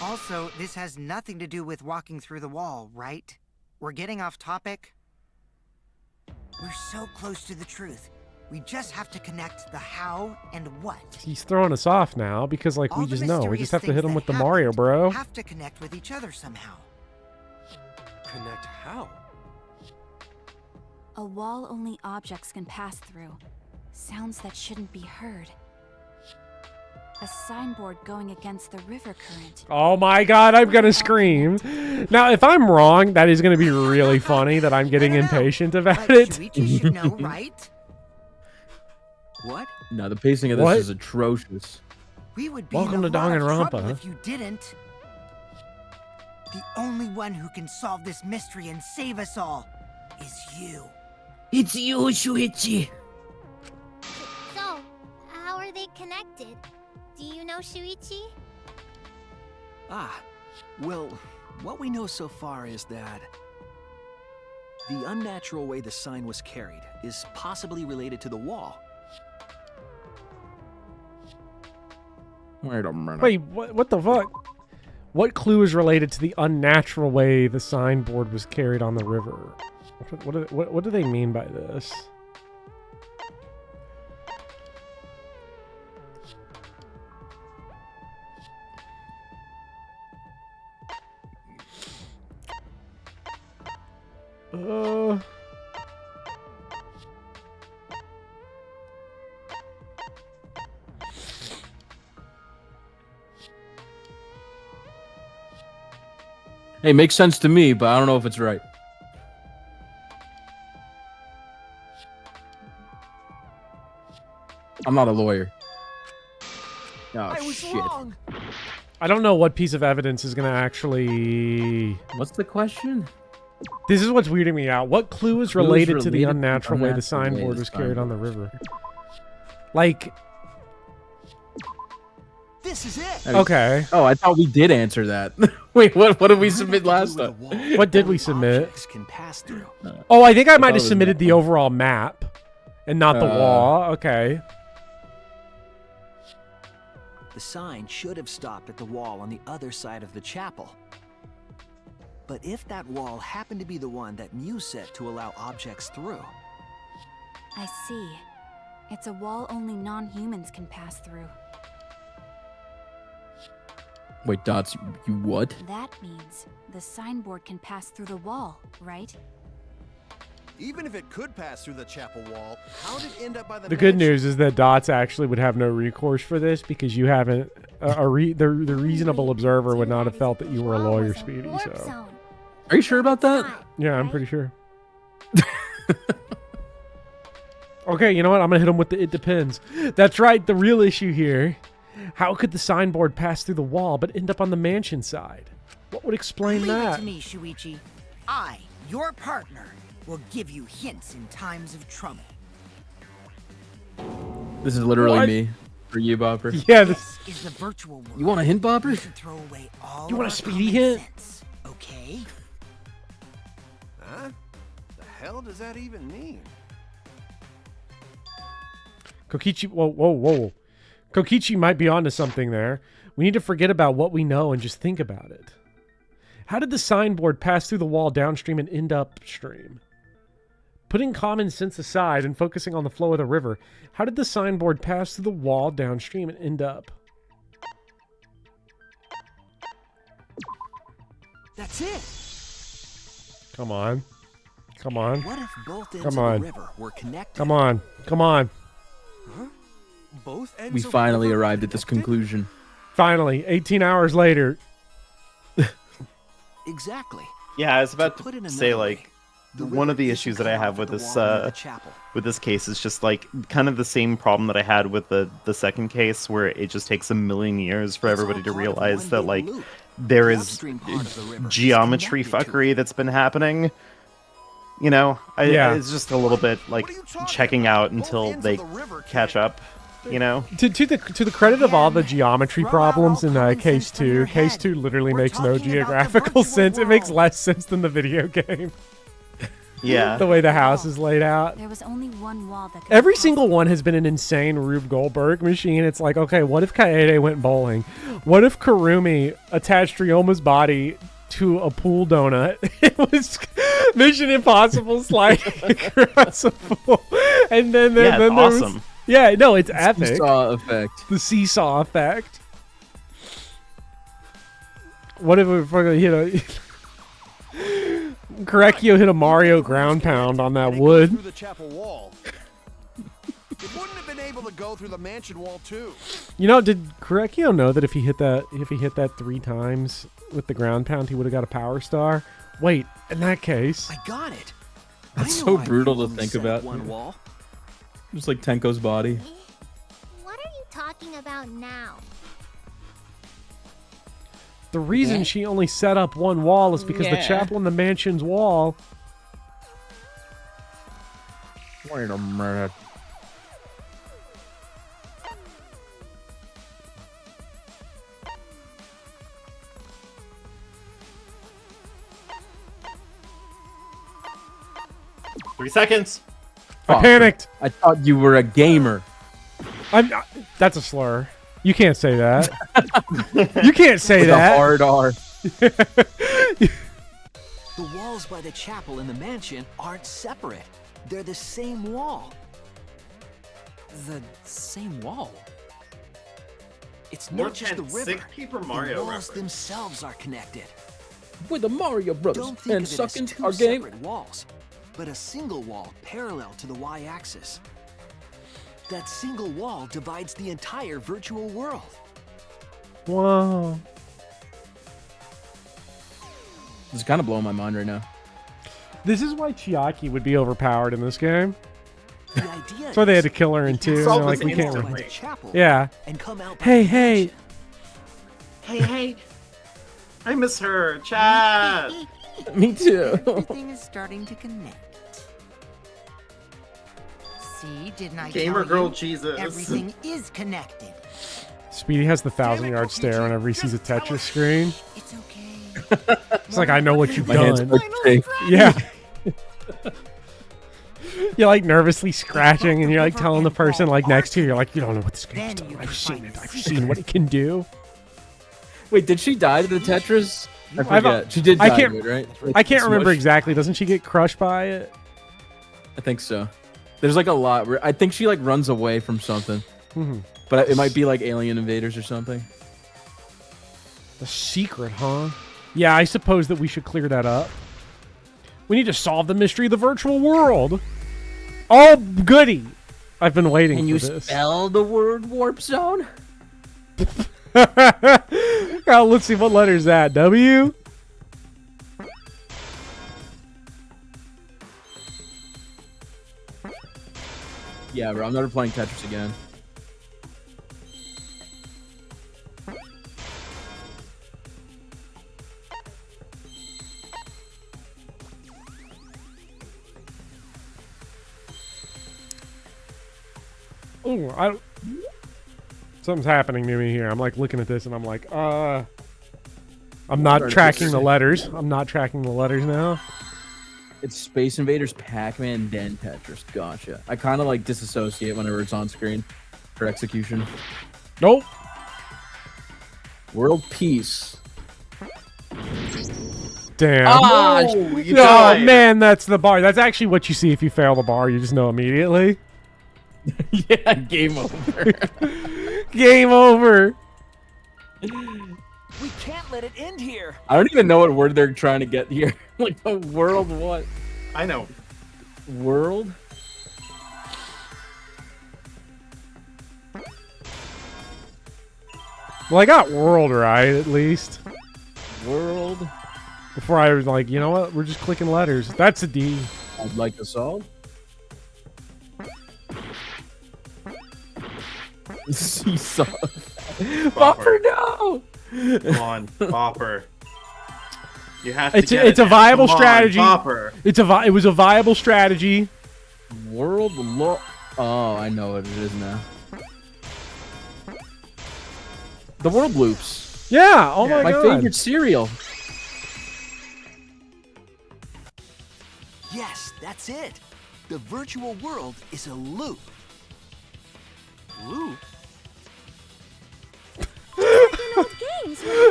[SPEAKER 9] Also, this has nothing to do with walking through the wall, right? We're getting off topic. We're so close to the truth. We just have to connect the how and what.
[SPEAKER 1] He's throwing us off now because like
[SPEAKER 9] All
[SPEAKER 1] we
[SPEAKER 9] the
[SPEAKER 1] just know. We
[SPEAKER 9] mysterious
[SPEAKER 1] just have to
[SPEAKER 9] things
[SPEAKER 1] hit him
[SPEAKER 9] that
[SPEAKER 1] with the
[SPEAKER 9] happened
[SPEAKER 1] Mario, bro.
[SPEAKER 9] Have to connect with each other somehow.
[SPEAKER 6] Connect how?
[SPEAKER 14] A wall only objects can pass through. Sounds that shouldn't be heard. A signboard going against the river current.
[SPEAKER 1] Oh my god, I'm gonna scream. Now, if I'm wrong, that is gonna be really funny that I'm getting impatient about it.
[SPEAKER 9] Shuichi should know, right?
[SPEAKER 10] What?
[SPEAKER 3] No, the pacing of this
[SPEAKER 1] What?
[SPEAKER 3] is atrocious.
[SPEAKER 9] We would be
[SPEAKER 1] Welcome
[SPEAKER 9] in
[SPEAKER 1] to
[SPEAKER 9] a lot of
[SPEAKER 1] Danganronpa.
[SPEAKER 9] trouble if you didn't. The only one who can solve this mystery and save us all is you.
[SPEAKER 8] It's you, Shuichi.
[SPEAKER 13] So, how are they connected? Do you know Shuichi?
[SPEAKER 10] Ah, well, what we know so far is that the unnatural way the sign was carried is possibly related to the wall.
[SPEAKER 3] Wait a minute.
[SPEAKER 1] Wait, what the fuck? What clue is related to the unnatural way the signboard was carried on the river? What do they mean by this?
[SPEAKER 3] Hey, makes sense to me, but I don't know if it's right. I'm not a lawyer. Oh, shit.
[SPEAKER 12] Wrong.
[SPEAKER 1] I don't know what piece of evidence is going to actually...
[SPEAKER 3] What's the question?
[SPEAKER 1] This is what's weirding me out. What clue is related to the
[SPEAKER 3] related
[SPEAKER 1] unnatural way the signboard was carried on the river? Like...
[SPEAKER 12] This is it.
[SPEAKER 1] Okay.
[SPEAKER 3] Oh, I thought we did answer that. Wait, what did we submit last time?
[SPEAKER 1] What did we submit?
[SPEAKER 10] Can pass through.
[SPEAKER 1] Oh, I think I might have submitted the overall map and not the wall. Okay.
[SPEAKER 10] The sign should have stopped at the wall on the other side of the chapel. But if that wall happened to be the one that Mew set to allow objects through...
[SPEAKER 14] I see. It's a wall only non-humans can pass through.
[SPEAKER 3] Wait, Dots, you what?
[SPEAKER 14] That means the signboard can pass through the wall, right?
[SPEAKER 12] Even if it could pass through the chapel wall, how did it end up by the
[SPEAKER 1] The good
[SPEAKER 12] mansion?
[SPEAKER 1] news is that Dots actually would have no recourse for this because you haven't... the reasonable observer would not have felt that you were a lawyer, Speedy, so...
[SPEAKER 3] Are you sure about that?
[SPEAKER 1] Yeah, I'm pretty sure. Okay, you know what? I'm gonna hit him with the "it depends." That's right. The real issue here: how could the signboard pass through the wall but end up on the mansion side? What would explain
[SPEAKER 9] Leave
[SPEAKER 1] that?
[SPEAKER 9] it to me, Shuichi. I, your partner, will give you hints in times of trouble.
[SPEAKER 3] This is literally
[SPEAKER 1] What?
[SPEAKER 3] me. For you, Bopper.
[SPEAKER 1] Yeah,
[SPEAKER 9] This is the virtual world.
[SPEAKER 3] You want a hint,
[SPEAKER 9] We
[SPEAKER 3] Bopper?
[SPEAKER 9] should throw away all
[SPEAKER 1] You want a
[SPEAKER 9] of our
[SPEAKER 1] speedy
[SPEAKER 9] common
[SPEAKER 1] hint?
[SPEAKER 9] sense, okay?
[SPEAKER 12] Huh? The hell does that even mean?
[SPEAKER 1] Kokichi, whoa. Kokichi might be onto something there. We need to forget about what we know and just think about it. How did the signboard pass through the wall downstream and end upstream? Putting common sense aside and focusing on the flow of the river, how did the signboard pass through the wall downstream and end up?
[SPEAKER 10] That's it!
[SPEAKER 1] Come on. Come on.
[SPEAKER 10] What if both ends
[SPEAKER 1] Come
[SPEAKER 10] of
[SPEAKER 1] on.
[SPEAKER 10] the river were connected?
[SPEAKER 1] Come on. Come on.
[SPEAKER 12] Huh? Both ends
[SPEAKER 3] We
[SPEAKER 12] of the
[SPEAKER 3] finally
[SPEAKER 12] river
[SPEAKER 3] arrived at this
[SPEAKER 12] connected?
[SPEAKER 3] conclusion.
[SPEAKER 1] Finally, 18 hours later.
[SPEAKER 10] Exactly.
[SPEAKER 2] Yeah, I was about
[SPEAKER 10] put it
[SPEAKER 2] to say,
[SPEAKER 10] another way,
[SPEAKER 2] like,
[SPEAKER 10] the
[SPEAKER 2] one of
[SPEAKER 10] river
[SPEAKER 2] the
[SPEAKER 10] isn't
[SPEAKER 2] issues that I
[SPEAKER 10] cut
[SPEAKER 2] have
[SPEAKER 10] off
[SPEAKER 2] with
[SPEAKER 10] at the
[SPEAKER 2] this
[SPEAKER 10] wall near the chapel.
[SPEAKER 2] with this case is just like kind of the same problem that I had with the second case, where it just takes a million years for
[SPEAKER 10] It's all
[SPEAKER 2] everybody to
[SPEAKER 10] part of
[SPEAKER 2] realize
[SPEAKER 10] one
[SPEAKER 2] that
[SPEAKER 10] big
[SPEAKER 2] like
[SPEAKER 10] loop.
[SPEAKER 2] there
[SPEAKER 10] The
[SPEAKER 2] is
[SPEAKER 10] upstream part of the river is
[SPEAKER 2] geometry
[SPEAKER 10] connected to
[SPEAKER 2] fuckery that's been happening. You know,
[SPEAKER 1] Yeah.
[SPEAKER 2] it's just a little bit like checking out until they catch up. You know,
[SPEAKER 1] To the credit of all the geometry problems in case 2, case 2 literally makes no geographical sense. It makes less sense than the video game.
[SPEAKER 2] Yeah.
[SPEAKER 1] The way the house is laid out.
[SPEAKER 14] There was only one wall that could
[SPEAKER 1] Every
[SPEAKER 14] pass
[SPEAKER 1] single one has been an insane Rube Goldberg machine. It's like, okay, what if Kaede went bowling? What if Kurumi attached Ryoma's body to a pool donut? It was Mission Impossible sliding across a pool. And then there,
[SPEAKER 2] Yeah,
[SPEAKER 1] then
[SPEAKER 2] it's
[SPEAKER 1] there was...
[SPEAKER 2] awesome.
[SPEAKER 1] Yeah, no, it's epic.
[SPEAKER 3] Seesaw effect.
[SPEAKER 1] The seesaw effect. What if we fucking hit a... Korekio hit a Mario ground pound on that
[SPEAKER 12] Through
[SPEAKER 1] wood.
[SPEAKER 12] the chapel wall. It wouldn't have been able to go through the mansion wall too.
[SPEAKER 1] You know, did Korekio know that if he hit that 3 times with the ground pound, he would have got a power star? Wait, in that case...
[SPEAKER 10] I got it.
[SPEAKER 3] That's
[SPEAKER 10] I
[SPEAKER 3] so
[SPEAKER 10] know
[SPEAKER 3] brutal
[SPEAKER 10] Mew
[SPEAKER 3] to
[SPEAKER 10] only
[SPEAKER 3] think
[SPEAKER 10] set up
[SPEAKER 3] about.
[SPEAKER 10] One wall.
[SPEAKER 3] Just like Tenko's body.
[SPEAKER 13] What are you talking about now?
[SPEAKER 1] The reason she only set up one wall is because the
[SPEAKER 7] Yeah.
[SPEAKER 1] chapel and the mansion's wall...
[SPEAKER 3] Wait a minute.
[SPEAKER 2] Three seconds.
[SPEAKER 1] I panicked.
[SPEAKER 3] I thought you were a gamer.
[SPEAKER 1] I'm not, that's a slur. You can't say that. You can't say
[SPEAKER 3] With
[SPEAKER 1] that.
[SPEAKER 3] a hard R.
[SPEAKER 10] The walls by the chapel and the mansion aren't separate. They're the same wall.
[SPEAKER 15] The same wall?
[SPEAKER 10] It's
[SPEAKER 2] More
[SPEAKER 10] not just the
[SPEAKER 2] tense.
[SPEAKER 10] river.
[SPEAKER 2] Sick Paper
[SPEAKER 10] The
[SPEAKER 2] Mario
[SPEAKER 10] walls
[SPEAKER 2] reference.
[SPEAKER 10] themselves are connected.
[SPEAKER 3] With the Mario Brothers
[SPEAKER 10] Don't think
[SPEAKER 3] and
[SPEAKER 10] of it as
[SPEAKER 3] sucking
[SPEAKER 10] two
[SPEAKER 3] our game.
[SPEAKER 10] separate walls, but a single wall parallel to the y-axis. That single wall divides the entire virtual world.
[SPEAKER 1] Whoa.
[SPEAKER 3] This is kind of blowing my mind right now.
[SPEAKER 1] This is why Chiaki would be overpowered in this game.
[SPEAKER 10] The idea
[SPEAKER 1] That's why they had to kill her in 2.
[SPEAKER 2] solve
[SPEAKER 1] They're like,
[SPEAKER 2] this
[SPEAKER 1] we can't.
[SPEAKER 2] instantly.
[SPEAKER 10] the chapel
[SPEAKER 1] Yeah.
[SPEAKER 10] and come out by
[SPEAKER 1] Hey,
[SPEAKER 10] the
[SPEAKER 1] hey.
[SPEAKER 2] Hey. I miss her. Chat.
[SPEAKER 3] Me too.
[SPEAKER 9] Everything is starting to connect. See, didn't I
[SPEAKER 2] Gamer
[SPEAKER 9] tell
[SPEAKER 2] girl
[SPEAKER 9] you?
[SPEAKER 2] Jesus.
[SPEAKER 9] Everything is connected.
[SPEAKER 1] Speedy has the 1,000-yard stare whenever he sees a Tetris screen.
[SPEAKER 9] It's okay.
[SPEAKER 1] It's like, I know what you've
[SPEAKER 3] My hands
[SPEAKER 1] done.
[SPEAKER 3] are shaking.
[SPEAKER 1] Yeah. You're like nervously scratching, and you're like telling the person like next to you, you're like, you don't know what this game's
[SPEAKER 9] Then
[SPEAKER 1] done.
[SPEAKER 9] you
[SPEAKER 1] I've
[SPEAKER 9] can
[SPEAKER 1] seen
[SPEAKER 9] find
[SPEAKER 1] it.
[SPEAKER 9] the
[SPEAKER 1] I've
[SPEAKER 9] secret.
[SPEAKER 1] seen what it can do.
[SPEAKER 3] Wait, did she die to the Tetris? I
[SPEAKER 1] I've-
[SPEAKER 3] forget. She did
[SPEAKER 1] I
[SPEAKER 3] die
[SPEAKER 1] can't-
[SPEAKER 3] to it, right?
[SPEAKER 1] I can't remember
[SPEAKER 3] Smush?
[SPEAKER 1] exactly. Doesn't she get crushed by it?
[SPEAKER 3] I think so. There's like a lot. I think she like runs away from something.
[SPEAKER 1] Mhm.
[SPEAKER 3] But it might be like alien invaders or something.
[SPEAKER 1] The secret, huh? Yeah, I suppose that we should clear that up. We need to solve the mystery of the virtual world. Oh, goody. I've been waiting
[SPEAKER 4] Can you
[SPEAKER 1] for this.
[SPEAKER 4] spell the word warp zone?
[SPEAKER 1] Oh, let's see, what letter is that? W?
[SPEAKER 3] Yeah, bro. I'm never playing Tetris again.
[SPEAKER 1] Ooh, something's happening to me here. I'm like looking at this and I'm like, I'm not tracking the letters. I'm not tracking the letters now.
[SPEAKER 3] It's Space Invaders, Pac-Man, then Tetris. Gotcha. I kind of like disassociate whenever it's on screen for execution.
[SPEAKER 1] Nope.
[SPEAKER 3] World Peace.
[SPEAKER 1] Damn.
[SPEAKER 3] Ah,
[SPEAKER 1] Oh,
[SPEAKER 3] you died.
[SPEAKER 1] man, that's the bar. That's actually what you see if you fail the bar. You just know immediately.
[SPEAKER 3] Yeah, game over.
[SPEAKER 1] Game over.
[SPEAKER 10] We can't let it end here.
[SPEAKER 3] I don't even know what word they're trying to get here. Like the world what?
[SPEAKER 2] I know.
[SPEAKER 3] World?
[SPEAKER 1] Well, I got world right, at least.
[SPEAKER 3] World?
[SPEAKER 1] Before I was like, you know what? We're just clicking letters. That's a D.
[SPEAKER 3] I'd like to solve. Seesaw. Bopper, no!
[SPEAKER 2] Come on, Bopper. You have to
[SPEAKER 1] It's
[SPEAKER 2] get
[SPEAKER 1] it's
[SPEAKER 2] it.
[SPEAKER 1] a viable
[SPEAKER 2] Come on,
[SPEAKER 1] strategy.
[SPEAKER 2] Bopper.
[SPEAKER 1] It was a viable strategy.
[SPEAKER 3] World lo- Oh, I know what it is now. The world loops.
[SPEAKER 1] Yeah. Oh my god.
[SPEAKER 3] My favorite cereal.
[SPEAKER 10] Yes, that's it. The virtual world is a loop. Loop?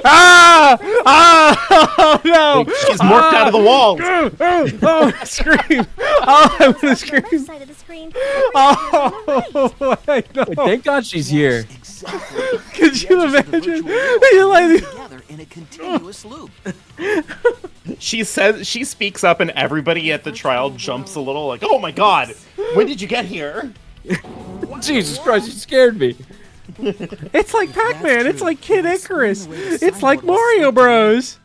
[SPEAKER 1] Ah! Ah! Oh no!
[SPEAKER 2] She's morphed out of the walls.
[SPEAKER 1] Oh, scream! Oh, I'm gonna scream!
[SPEAKER 11] Side of the screen.
[SPEAKER 1] Oh, I know.
[SPEAKER 3] Wait, thank God she's here.
[SPEAKER 10] Exactly.
[SPEAKER 1] Could you imagine? You like
[SPEAKER 10] Together in a continuous loop.
[SPEAKER 2] She says, she speaks up, and everybody at the trial jumps a little, like, "Oh my god, when did you get here?"
[SPEAKER 3] Jesus Christ, you scared me.
[SPEAKER 1] It's like Pac-Man. It's like Kid Icarus. It's like Mario Bros.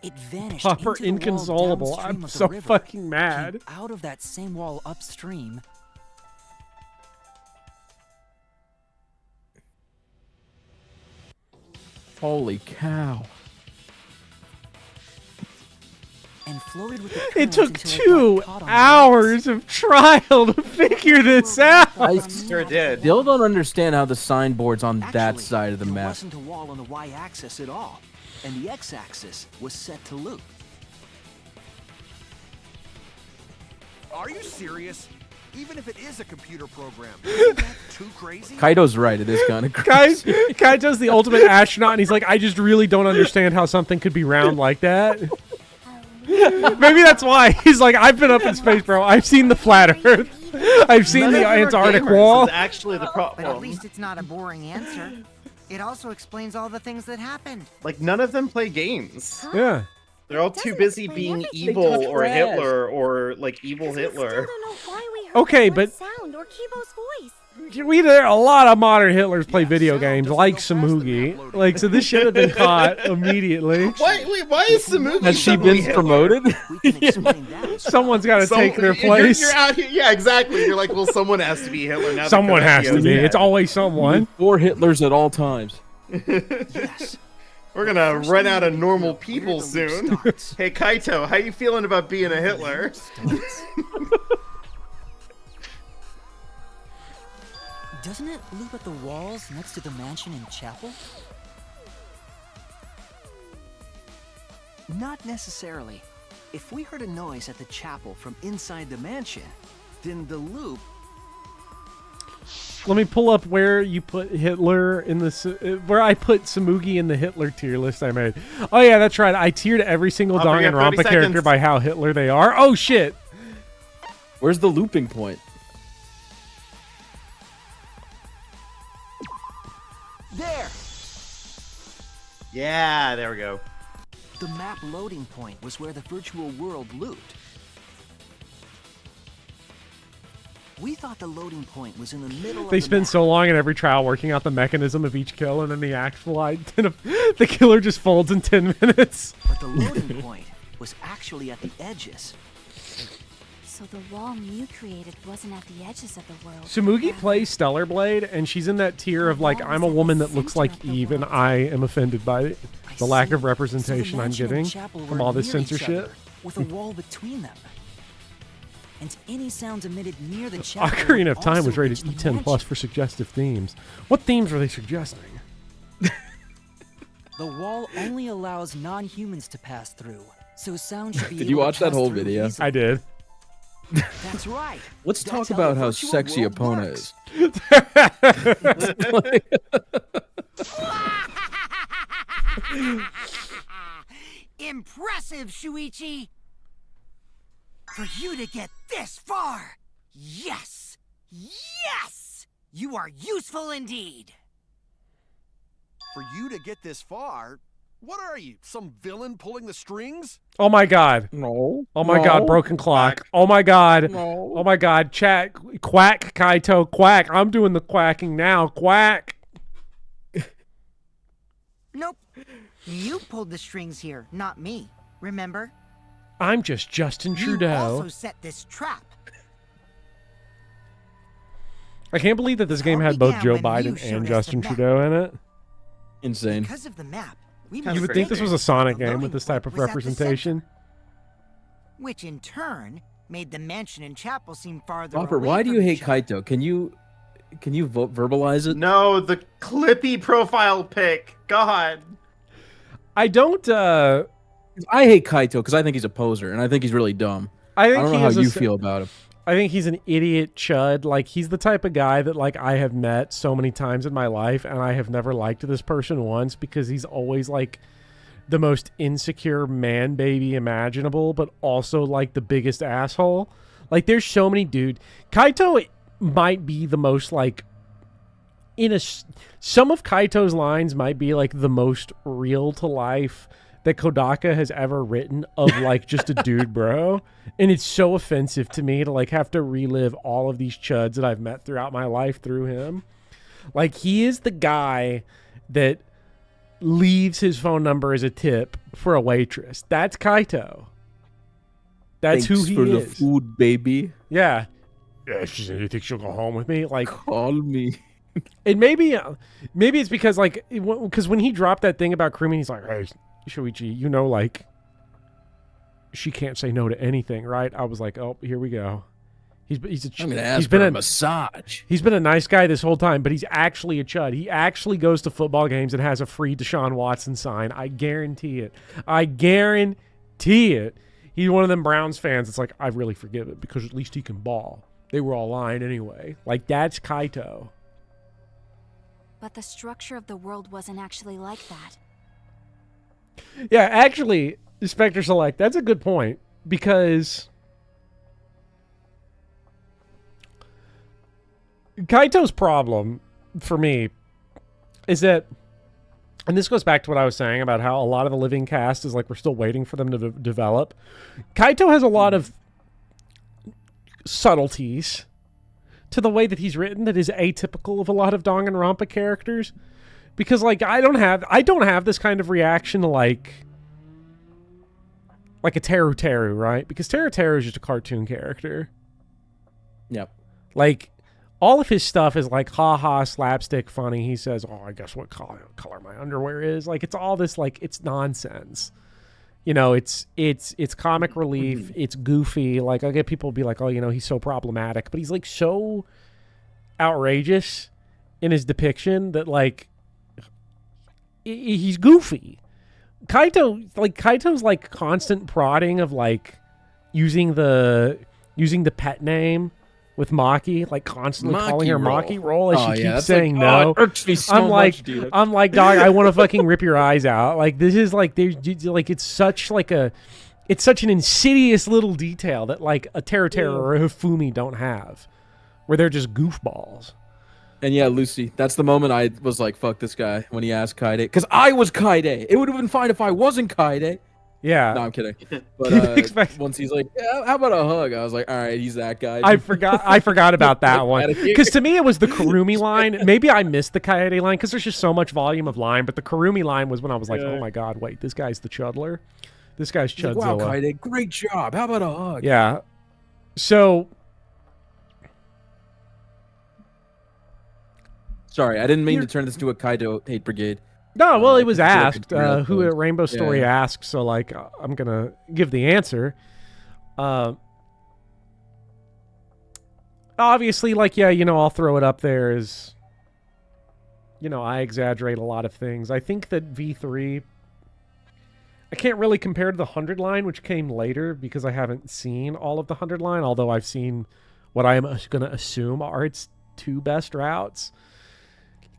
[SPEAKER 15] It vanished
[SPEAKER 1] Popper
[SPEAKER 15] into the wall
[SPEAKER 1] inconsolable.
[SPEAKER 15] downstream
[SPEAKER 1] I'm
[SPEAKER 15] of the
[SPEAKER 1] so
[SPEAKER 15] river,
[SPEAKER 1] fucking mad.
[SPEAKER 15] came out of that same wall upstream.
[SPEAKER 3] Holy cow.
[SPEAKER 15] And floated with the
[SPEAKER 1] It
[SPEAKER 15] current
[SPEAKER 1] took
[SPEAKER 15] until it
[SPEAKER 1] 2
[SPEAKER 15] got caught on the
[SPEAKER 1] hours of trial to figure this out.
[SPEAKER 3] I
[SPEAKER 2] Sure did.
[SPEAKER 3] still don't understand how the signboard's on that
[SPEAKER 10] Actually,
[SPEAKER 3] side of the
[SPEAKER 10] there
[SPEAKER 3] map.
[SPEAKER 10] wasn't a wall on the y-axis at all, and the x-axis was set to loop.
[SPEAKER 12] Are you serious? Even if it is a computer program, isn't that too crazy?
[SPEAKER 3] Kaido's right. It is kind of crazy.
[SPEAKER 1] Kaito's the ultimate astronaut, and he's like, I just really don't understand how something could be round like that. Maybe that's why. He's like, I've been up in space, bro. I've seen the flat Earth. I've seen the Antarctic wall.
[SPEAKER 2] Is actually the problem.
[SPEAKER 9] But at least it's not a boring answer. It also explains all the things that happened.
[SPEAKER 2] Like, none of them play games.
[SPEAKER 1] Yeah.
[SPEAKER 2] They're all too busy being evil or Hitler or, like, evil Hitler.
[SPEAKER 1] Okay, but
[SPEAKER 11] sound or Kibo's voice.
[SPEAKER 1] there are a lot of modern Hitlers play video games, like Samugi. Like, so this should have been caught immediately.
[SPEAKER 2] Why is Samugi?
[SPEAKER 3] Has she been promoted?
[SPEAKER 1] Someone's got to take their place.
[SPEAKER 2] You're out here. Yeah, exactly. You're like, well, someone has to be Hitler now.
[SPEAKER 1] Someone has to be. It's always someone.
[SPEAKER 3] 4 Hitlers at all times.
[SPEAKER 10] Yes.
[SPEAKER 2] We're gonna run out of normal people soon. Hey, Kaito, how you feeling about being a Hitler?
[SPEAKER 15] Doesn't it loop at the walls next to the mansion and chapel?
[SPEAKER 10] Not necessarily. If we heard a noise at the chapel from inside the mansion, then the loop...
[SPEAKER 1] Let me pull up where you put Hitler in the where I put Samugi in the Hitler tier list I made. Oh yeah, that's right. I tiered every single Danganronpa character by how Hitler they are. Oh shit.
[SPEAKER 3] Where's the looping point?
[SPEAKER 10] There!
[SPEAKER 2] Yeah, there we go.
[SPEAKER 10] The map loading point was where the virtual world looped. We thought the loading point was in the middle of
[SPEAKER 1] They
[SPEAKER 10] the
[SPEAKER 1] spend
[SPEAKER 10] map.
[SPEAKER 1] so long in every trial working out the mechanism of each kill, and then the actual the killer just folds in 10 minutes.
[SPEAKER 10] But the loading point was actually at the edges.
[SPEAKER 14] So the wall Mew created wasn't at the edges of the world.
[SPEAKER 1] Samugi plays Stellar Blade, and she's in that tier of like, I'm a woman that looks like Eve, and I am offended by the lack of representation I'm getting from all this censorship.
[SPEAKER 15] With a wall between them. And any sounds emitted near the chapel
[SPEAKER 1] Ocarina of Time
[SPEAKER 15] also
[SPEAKER 1] was rated
[SPEAKER 15] reach the
[SPEAKER 1] E10 plus for suggestive themes. What themes were they suggesting?
[SPEAKER 15] The wall only allows non-humans to pass through, so sound should be
[SPEAKER 3] Did
[SPEAKER 15] able
[SPEAKER 3] you
[SPEAKER 15] to
[SPEAKER 3] watch that
[SPEAKER 15] pass
[SPEAKER 3] whole
[SPEAKER 15] through
[SPEAKER 3] video?
[SPEAKER 15] easily.
[SPEAKER 1] I did.
[SPEAKER 10] That's right.
[SPEAKER 3] Let's
[SPEAKER 10] That's
[SPEAKER 3] talk
[SPEAKER 10] how
[SPEAKER 3] about
[SPEAKER 10] the
[SPEAKER 3] how
[SPEAKER 10] virtual
[SPEAKER 3] sexy
[SPEAKER 10] world
[SPEAKER 3] Epona
[SPEAKER 10] works.
[SPEAKER 3] is.
[SPEAKER 9] Impressive, Shuichi! For you to get this far! Yes! Yes! You are useful indeed!
[SPEAKER 12] For you to get this far, what are you, some villain pulling the strings?
[SPEAKER 1] Oh my god.
[SPEAKER 3] No.
[SPEAKER 1] Oh my god, broken clock. Oh my god.
[SPEAKER 3] No.
[SPEAKER 1] Oh my god, chat. Quack, Kaito, quack. I'm doing the quacking now. Quack.
[SPEAKER 9] Nope. You pulled the strings here, not me. Remember?
[SPEAKER 1] I'm just Justin
[SPEAKER 9] You
[SPEAKER 1] Trudeau.
[SPEAKER 9] also set this trap.
[SPEAKER 1] I can't believe that this game had both Joe Biden and Justin Trudeau in it.
[SPEAKER 3] Insane.
[SPEAKER 9] Because of the map, we
[SPEAKER 1] You would think this was a Sonic game with this type of representation.
[SPEAKER 9] which in turn made the mansion and chapel seem farther
[SPEAKER 3] Robert,
[SPEAKER 9] away
[SPEAKER 3] why do
[SPEAKER 9] from
[SPEAKER 3] you
[SPEAKER 9] each
[SPEAKER 3] hate Kaito? Can you verbalize it?
[SPEAKER 2] No, the Clippy profile pic. God.
[SPEAKER 1] I don't.
[SPEAKER 3] I hate Kaito because I think he's a poser and I think he's really dumb.
[SPEAKER 1] I think
[SPEAKER 3] don't know
[SPEAKER 1] he
[SPEAKER 3] how
[SPEAKER 1] is
[SPEAKER 3] you feel about him.
[SPEAKER 1] I think he's an idiot chud. Like, he's the type of guy that, like, I have met so many times in my life, and I have never liked this person once because he's always, like, the most insecure man baby imaginable, but also, like, the biggest asshole. Like, there's so many dude. Kaito might be the most, like, some of Kaito's lines might be, like, the most real to life that Kodaka has ever written of, like, just a dude, bro. And it's so offensive to me to, like, have to relive all of these chuds that I've met throughout my life through him. Like, he is the guy that leaves his phone number as a tip for a waitress. That's Kaito. That's
[SPEAKER 3] Thanks
[SPEAKER 1] who he
[SPEAKER 3] for
[SPEAKER 1] is.
[SPEAKER 3] the food, baby.
[SPEAKER 1] Yeah. Yeah, you think she'll go home with me? Like,
[SPEAKER 3] call me.
[SPEAKER 1] And maybe it's because, like, because when he dropped that thing about Krumi, he's like, hey, Shuichi, you know, like, she can't say no to anything, right? I was like, oh, here we go. I'm gonna ask for a massage. He's been a nice guy this whole time, but he's actually a chud. He actually goes to football games and has a free Deshaun Watson sign. I guarantee it. I guarantee it. He's one of them Browns fans. It's like, I really forgive it because at least he can ball. They were all lying anyway. Like, that's Kaito.
[SPEAKER 14] But the structure of the world wasn't actually like that.
[SPEAKER 1] Yeah, actually, Spectre Select, that's a good point. Because Kaito's problem, for me, is that, and this goes back to what I was saying about how a lot of the living cast is like we're still waiting for them to develop. Kaito has a lot of subtleties to the way that he's written that is atypical of a lot of Danganronpa characters, because like I don't have this kind of reaction to like a Teru Teru, right? Because Teru Teru is just a cartoon character.
[SPEAKER 3] Yep.
[SPEAKER 1] Like all of his stuff is like haha slapstick funny. He says, "Oh, I guess what color my underwear is." Like it's all this like it's nonsense. You know, it's comic relief. It's goofy. Like I get people be like, "Oh, you know, he's so problematic," but he's like so outrageous in his depiction that like he's goofy. Kaito's like constant prodding of like using the pet name with Maki, like constantly calling her Maki Roll as she keeps saying no.
[SPEAKER 3] It irks me so much, dude.
[SPEAKER 1] I'm like, dog, I want to fucking rip your eyes out. Like this is like it's such an insidious little detail that like a Teru Teru or a Hifumi don't have, where they're just goofballs.
[SPEAKER 3] And yeah, Lucy, that's the moment I was like, fuck this guy when he asked Kaide. Because I was Kaide. It would have been fine if I wasn't Kaide.
[SPEAKER 1] Yeah.
[SPEAKER 3] No, I'm kidding. But once he's like, yeah, how about a hug? I was like, all right, he's that guy.
[SPEAKER 1] I forgot about that one. Because to me, it was the Kurumi line. Maybe I missed the Kaede line because there's just so much volume of line. But the Kurumi line was when I was like, oh my God, wait, this guy's the Chudler? This guy's Chudzilla.
[SPEAKER 3] Like, wow, Kaide, great job. How about a hug?
[SPEAKER 1] Yeah. So...
[SPEAKER 3] Sorry, I didn't mean to turn this into a Kaido hate brigade.
[SPEAKER 1] No, well, it was asked. Who at Rainbow Story asked, so like I'm gonna give the answer. Obviously, like I'll throw it up there as I exaggerate a lot of things. I think that V3. I can't really compare to the 100 line, which came later because I haven't seen all of the 100 line. Although I've seen what I am gonna assume are its two best routes.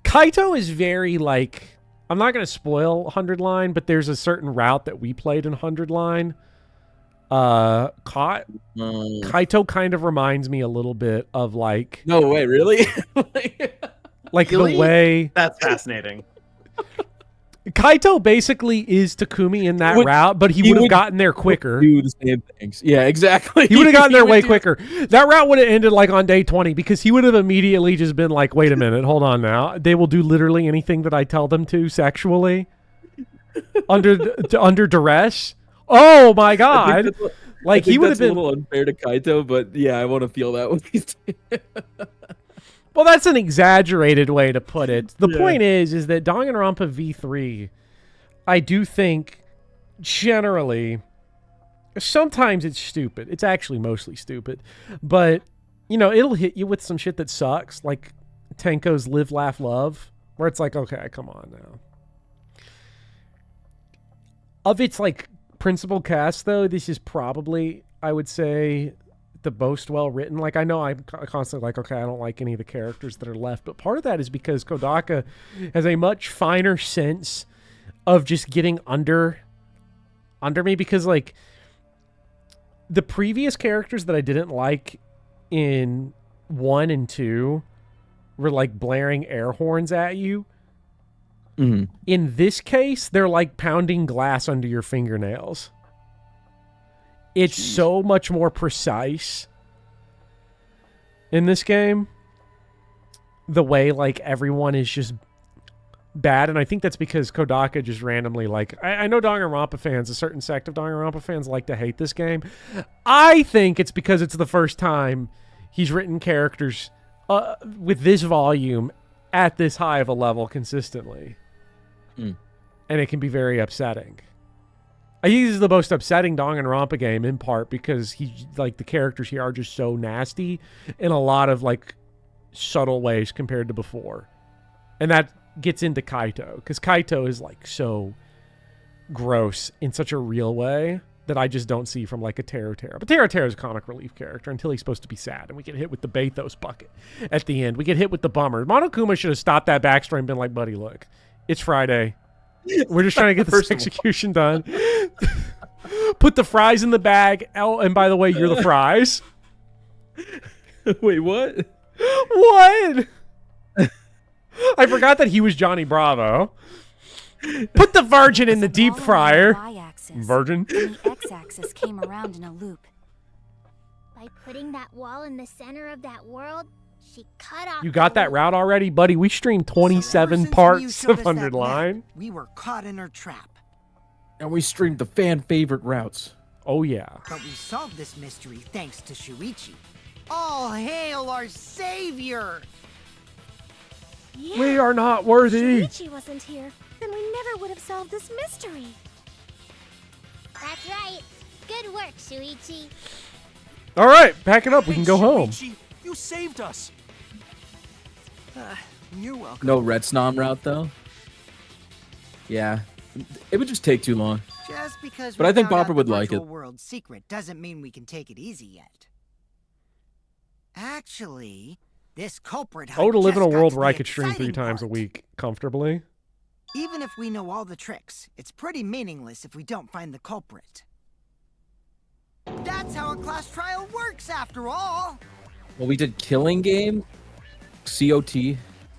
[SPEAKER 1] Kaito is very like, I'm not going to spoil 100 line, but there's a certain route that we played in 100 line. Kaito kind of reminds me a little bit of like...
[SPEAKER 3] No way, really?
[SPEAKER 1] Like really? The way...
[SPEAKER 2] That's fascinating.
[SPEAKER 1] Kaito basically is Takumi in that route, but he would have gotten there quicker.
[SPEAKER 3] Do the same things. Yeah, exactly.
[SPEAKER 1] He would have gotten there way quicker. That route would have ended like on day 20 because he would have immediately just been like, wait a minute, hold on now. They will do literally anything that I tell them to under duress. Oh my God. Like he would have been
[SPEAKER 3] a little unfair to Kaito, but yeah, I want to feel that way.
[SPEAKER 1] Well, that's an exaggerated way to put it. The point is that Danganronpa V3, I do think, generally, sometimes it's stupid. It's actually mostly stupid. But, it'll hit you with some shit that sucks, like Tenko's Live, Laugh, Love, where it's like, okay, come on now. Of its, like, principal cast, though, this is probably, I would say... the most well written. Like I know I'm constantly like, okay, I don't like any of the characters that are left, but part of that is because Kodaka has a much finer sense of just getting under me, because like the previous characters that I didn't like in 1 and 2 were like blaring air horns at you.
[SPEAKER 3] Mm-hmm.
[SPEAKER 1] In this case, they're like pounding glass under your fingernails. It's so much more precise in this game. The way, like, everyone is just bad. And I think that's because Kodaka just randomly, like... I know Danganronpa fans, a certain sect of Danganronpa fans like to hate this game. I think it's because it's the first time he's written characters with this volume at this high of a level consistently.
[SPEAKER 3] Mm.
[SPEAKER 1] And it can be very upsetting. I think this is the most upsetting Danganronpa game in part because the characters here are just so nasty in a lot of like subtle ways compared to before. And that gets into Kaito because Kaito is like so gross in such a real way that I just don't see from like a Taro. But Taro is a comic relief character until he's supposed to be sad, and we get hit with the Bathos bucket at the end. We get hit with the bummer. Monokuma should have stopped that backstory and been like, buddy, look, it's Friday. We're just trying to get this execution done. Put the fries in the bag. Oh, and by the way, you're the fries.
[SPEAKER 3] Wait, what?
[SPEAKER 1] What? I forgot that he was Johnny Bravo. Put the virgin in the deep fryer. Virgin.
[SPEAKER 14] And the x-axis came around in a loop.
[SPEAKER 13] By putting that wall in the center of that world, she cut off.
[SPEAKER 1] You got that route already, buddy? We streamed 27 parts of Underline.
[SPEAKER 9] We were caught in her trap.
[SPEAKER 3] And we streamed the fan favorite routes.
[SPEAKER 1] Oh yeah.
[SPEAKER 9] But we solved this mystery thanks to Shuichi. All hail our savior!
[SPEAKER 11] Yeah.
[SPEAKER 1] We are not worthy.
[SPEAKER 11] Shuichi wasn't here, then we never would have solved this mystery.
[SPEAKER 13] That's right. Good work, Shuichi.
[SPEAKER 1] All right, pack it up. We can go home.
[SPEAKER 12] You saved us. You're welcome.
[SPEAKER 3] No Red Snom route though. Yeah, it would just take too long.
[SPEAKER 9] Just because
[SPEAKER 3] But I think
[SPEAKER 9] found out
[SPEAKER 3] Bopper would
[SPEAKER 9] the
[SPEAKER 3] like it.
[SPEAKER 9] virtual world secret doesn't mean we can take it easy yet. Actually, this culprit
[SPEAKER 1] I would live in a
[SPEAKER 9] just got
[SPEAKER 1] world
[SPEAKER 9] to
[SPEAKER 1] where I
[SPEAKER 9] the
[SPEAKER 1] could stream 3
[SPEAKER 9] exciting
[SPEAKER 1] times a
[SPEAKER 9] part.
[SPEAKER 1] week comfortably.
[SPEAKER 9] Even if we know all the tricks, it's pretty meaningless if we don't find the culprit. That's how a class trial works, after all.
[SPEAKER 3] Well, we did Killing Game, COT.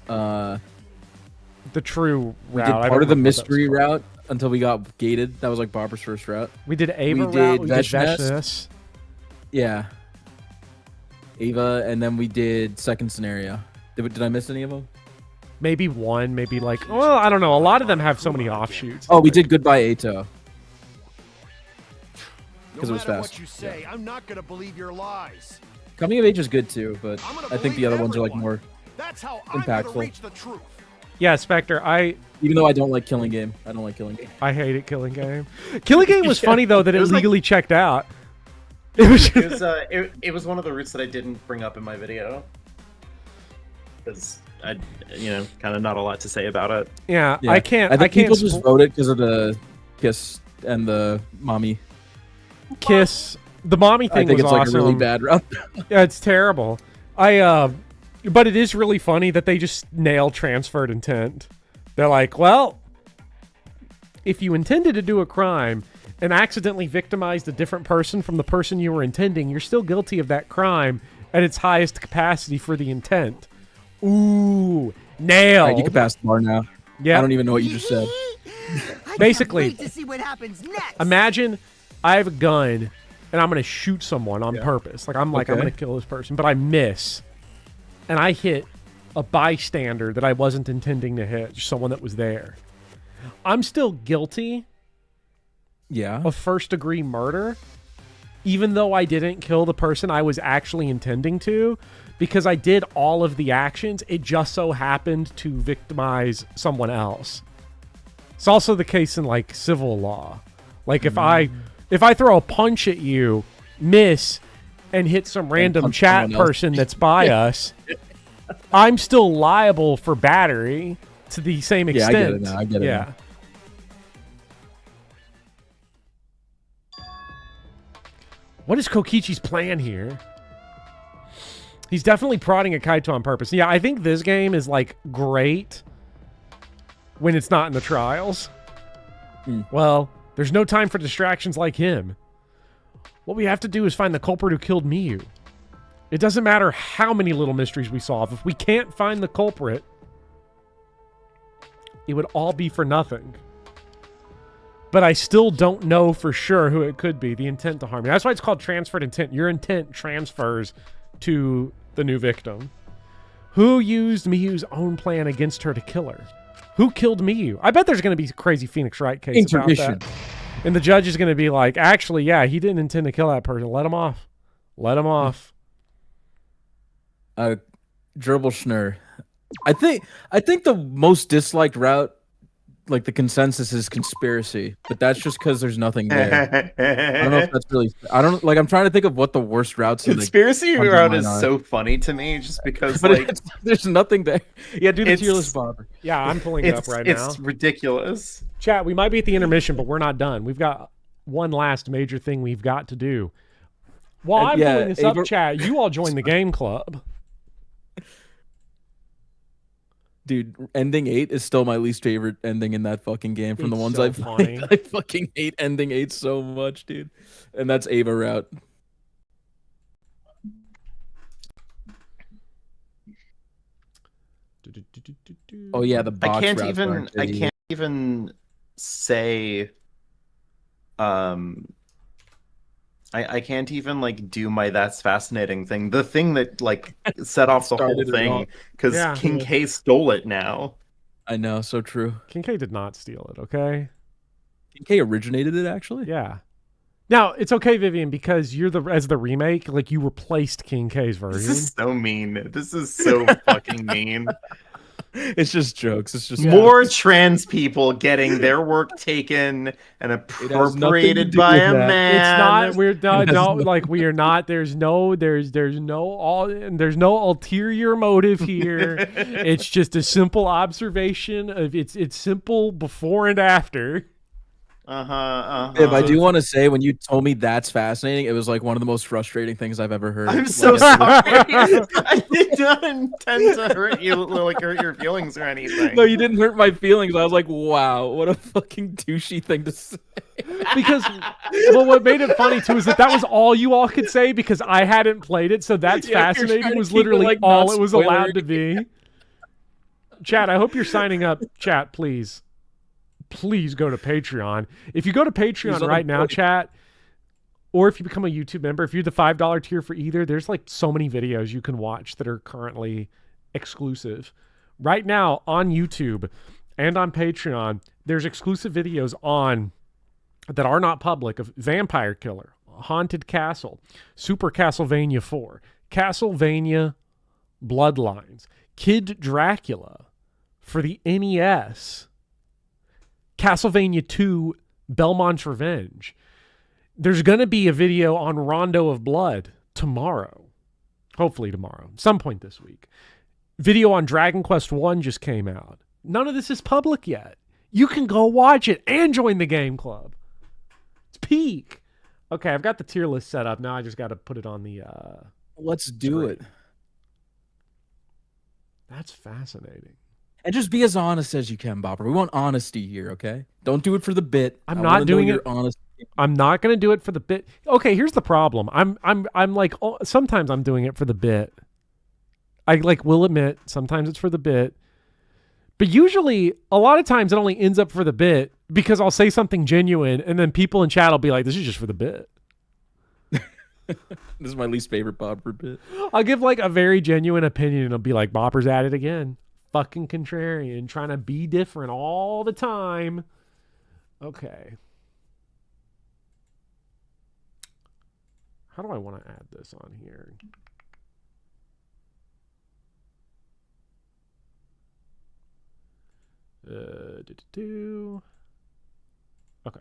[SPEAKER 1] The true
[SPEAKER 3] We
[SPEAKER 1] route.
[SPEAKER 3] did
[SPEAKER 1] I don't
[SPEAKER 3] part of the
[SPEAKER 1] remember what that's
[SPEAKER 3] mystery
[SPEAKER 1] called.
[SPEAKER 3] route until we got gated. That was like Barbara's first route.
[SPEAKER 1] We did Ava
[SPEAKER 3] we
[SPEAKER 1] route. We did
[SPEAKER 3] Veshness.
[SPEAKER 1] Veshness.
[SPEAKER 3] Yeah. Ava, and then we did second scenario. Did I miss any of them?
[SPEAKER 1] Maybe one, maybe like, well, I don't know. A lot of them have so many offshoots.
[SPEAKER 3] Oh, we did Goodbye Ato. Because
[SPEAKER 12] No
[SPEAKER 3] it was
[SPEAKER 12] matter
[SPEAKER 3] fast.
[SPEAKER 12] what you say, I'm not gonna believe your lies.
[SPEAKER 3] Coming of Age is good too, but I think the other ones are like more
[SPEAKER 12] That's how I'm gonna
[SPEAKER 3] impactful.
[SPEAKER 12] reach the truth.
[SPEAKER 1] Yeah, Spectre.
[SPEAKER 3] Even though I don't like Killing Game. I don't like Killing Game.
[SPEAKER 1] I hate it. Killing Game. Killing Game was
[SPEAKER 2] Yeah.
[SPEAKER 1] funny though that
[SPEAKER 2] It
[SPEAKER 1] it
[SPEAKER 2] was like-
[SPEAKER 1] legally checked out. It was.
[SPEAKER 2] It was one of the routes that I didn't bring up in my video because I, kind of not a lot to say about it.
[SPEAKER 1] Yeah, I can't.
[SPEAKER 3] I think
[SPEAKER 1] can't
[SPEAKER 3] people just voted because of the kiss and the mommy.
[SPEAKER 1] Kiss. The mommy thing
[SPEAKER 3] I think
[SPEAKER 1] was
[SPEAKER 3] it's like
[SPEAKER 1] awesome.
[SPEAKER 3] a really bad route.
[SPEAKER 1] Yeah, it's terrible. But it is really funny that they just nail transferred intent. They're like, well, if you intended to do a crime and accidentally victimized a different person from the person you were intending, you're still guilty of that crime at its highest capacity for the intent. Ooh, nailed.
[SPEAKER 3] Right, you can pass the bar now.
[SPEAKER 1] Yeah.
[SPEAKER 3] I don't even know what you just said.
[SPEAKER 1] Basically,
[SPEAKER 9] Wait to see what happens next.
[SPEAKER 1] imagine I have a gun and I'm going to shoot someone on purpose. I'm
[SPEAKER 3] Okay.
[SPEAKER 1] going to kill this person, but I miss. And I hit a bystander that I wasn't intending to hit, just someone that was there. I'm still guilty of first-degree murder, even though I didn't kill the person I was actually intending to, because I did all of the actions. It just so happened to victimize someone else. It's also the case in like civil law. Like if I throw a punch at you, miss, and hit some random
[SPEAKER 3] punch
[SPEAKER 1] chat
[SPEAKER 3] someone else.
[SPEAKER 1] person that's by us, I'm still liable for battery to the same
[SPEAKER 3] Yeah, I
[SPEAKER 1] extent.
[SPEAKER 3] get it now, I get it now.
[SPEAKER 1] What is Kokichi's plan here? He's definitely prodding at Kaito on purpose. Yeah, I think this game is like great when it's not in the trials. Well, there's no time for distractions like him. What we have to do is find the culprit who killed Miyu. It doesn't matter how many little mysteries we solve. If we can't find the culprit, it would all be for nothing. But I still don't know for sure who it could be. The intent to harm you. That's why it's called transferred intent. Your intent transfers to the new victim. Who used Miyu's own plan against her to kill her? Who killed Miyu? I bet there's going to be a crazy Phoenix Wright case about
[SPEAKER 3] Intermission.
[SPEAKER 1] that. And the judge is going to be like, actually, yeah, he didn't intend to kill that person. Let him off. Let him off.
[SPEAKER 3] Dribble Schnur. I think the most disliked route, like the consensus, is conspiracy, but that's just because there's nothing there. I don't know if that's really. I don't like. I'm trying to think of what the worst routes.
[SPEAKER 2] Conspiracy
[SPEAKER 3] like,
[SPEAKER 2] route is
[SPEAKER 3] are.
[SPEAKER 2] so funny to me, just because
[SPEAKER 3] But
[SPEAKER 2] like
[SPEAKER 3] there's nothing there. Yeah, do the
[SPEAKER 2] it's-
[SPEAKER 3] tier list, Bobber.
[SPEAKER 1] Yeah, I'm pulling it up right now.
[SPEAKER 2] It's ridiculous.
[SPEAKER 1] Chat, we might be at the intermission, but we're not done. We've got one last major thing we've got to do. While
[SPEAKER 3] And
[SPEAKER 1] I'm
[SPEAKER 3] yeah,
[SPEAKER 1] pulling this up, chat, you all join the game club.
[SPEAKER 3] Dude, ending 8 is still my least favorite ending in that fucking game from the
[SPEAKER 1] It's
[SPEAKER 3] ones
[SPEAKER 1] so
[SPEAKER 3] I've
[SPEAKER 1] funny.
[SPEAKER 3] played. I fucking hate ending 8 so much, dude. And that's Ava route. Oh yeah, the box
[SPEAKER 2] I can't
[SPEAKER 3] routes
[SPEAKER 2] even
[SPEAKER 3] aren't
[SPEAKER 2] I
[SPEAKER 3] shitty.
[SPEAKER 2] can't even say I can't even like do my that's fascinating thing. The thing that like set off the whole
[SPEAKER 3] Started it all.
[SPEAKER 2] thing because
[SPEAKER 1] Yeah.
[SPEAKER 2] King K stole it now.
[SPEAKER 3] I know, so true.
[SPEAKER 1] King K did not steal it, okay?
[SPEAKER 3] King K originated it actually?
[SPEAKER 1] Yeah. Now, it's okay, Vivian, because you're as the remake, like you replaced King K's version.
[SPEAKER 2] This is so mean. This is so fucking mean.
[SPEAKER 3] It's just jokes. It's just
[SPEAKER 2] More trans people getting their work taken and appropriated
[SPEAKER 3] do
[SPEAKER 2] by
[SPEAKER 3] with
[SPEAKER 2] a
[SPEAKER 3] that.
[SPEAKER 2] man.
[SPEAKER 1] It's not. We're not.
[SPEAKER 3] has
[SPEAKER 1] No,
[SPEAKER 3] nothing-
[SPEAKER 1] like we are not. There's no ulterior motive here. It's just a simple observation of it's simple before and after.
[SPEAKER 3] If I do want to say, when you told me that's fascinating, it was like one of the most frustrating things I've ever heard.
[SPEAKER 2] I'm so sorry. I did not intend to hurt you, like hurt your feelings or anything.
[SPEAKER 3] No, you didn't hurt my feelings. I was like, wow, what a fucking douchey thing to say.
[SPEAKER 1] Because, well, what made it funny too is that was all you all could say because I hadn't played it. So that's
[SPEAKER 3] Yeah, you're trying
[SPEAKER 1] fascinating
[SPEAKER 3] to
[SPEAKER 1] was
[SPEAKER 3] keep it,
[SPEAKER 1] literally
[SPEAKER 3] like,
[SPEAKER 1] all
[SPEAKER 3] not
[SPEAKER 1] it was allowed
[SPEAKER 3] spoilery.
[SPEAKER 1] to be. Chat, I hope you're signing up. Chat, please. Please go to Patreon. If you go to Patreon right now, chat, or if you become a YouTube member, if you're the $5 tier for either, there's like so many videos you can watch that are currently exclusive. Right now on YouTube and on Patreon, there's exclusive videos on that are not public of Vampire Killer, Haunted Castle, Super Castlevania 4, Castlevania Bloodlines, Kid Dracula for the NES, Castlevania 2, Belmont's Revenge. There's going to be a video on Rondo of Blood tomorrow. Hopefully tomorrow. Some point this week. Video on Dragon Quest 1 just came out. None of this is public yet. You can go watch it and join the game club. It's peak. Okay, I've got the tier list set up. Now I just got to put it on the...
[SPEAKER 3] Let's do it.
[SPEAKER 1] That's fascinating.
[SPEAKER 3] And just be as honest as you can, Bopper. We want honesty here, okay? Don't do it for the bit.
[SPEAKER 1] I'm
[SPEAKER 3] I
[SPEAKER 1] not
[SPEAKER 3] wanna know
[SPEAKER 1] doing
[SPEAKER 3] your
[SPEAKER 1] it.
[SPEAKER 3] Honest.
[SPEAKER 1] I'm not going to do it for the bit. Okay, here's the problem. I'm like, oh, sometimes I'm doing it for the bit. I like will admit sometimes it's for the bit. But usually, a lot of times it only ends up for the bit because I'll say something genuine and then people in chat will be like, this is just for the bit.
[SPEAKER 3] This is my least favorite Bopper bit.
[SPEAKER 1] I'll give like a very genuine opinion and it'll be like, Bopper's at it again. Fucking contrarian, trying to be different all the time. Okay. How do I want to add this on here? Okay.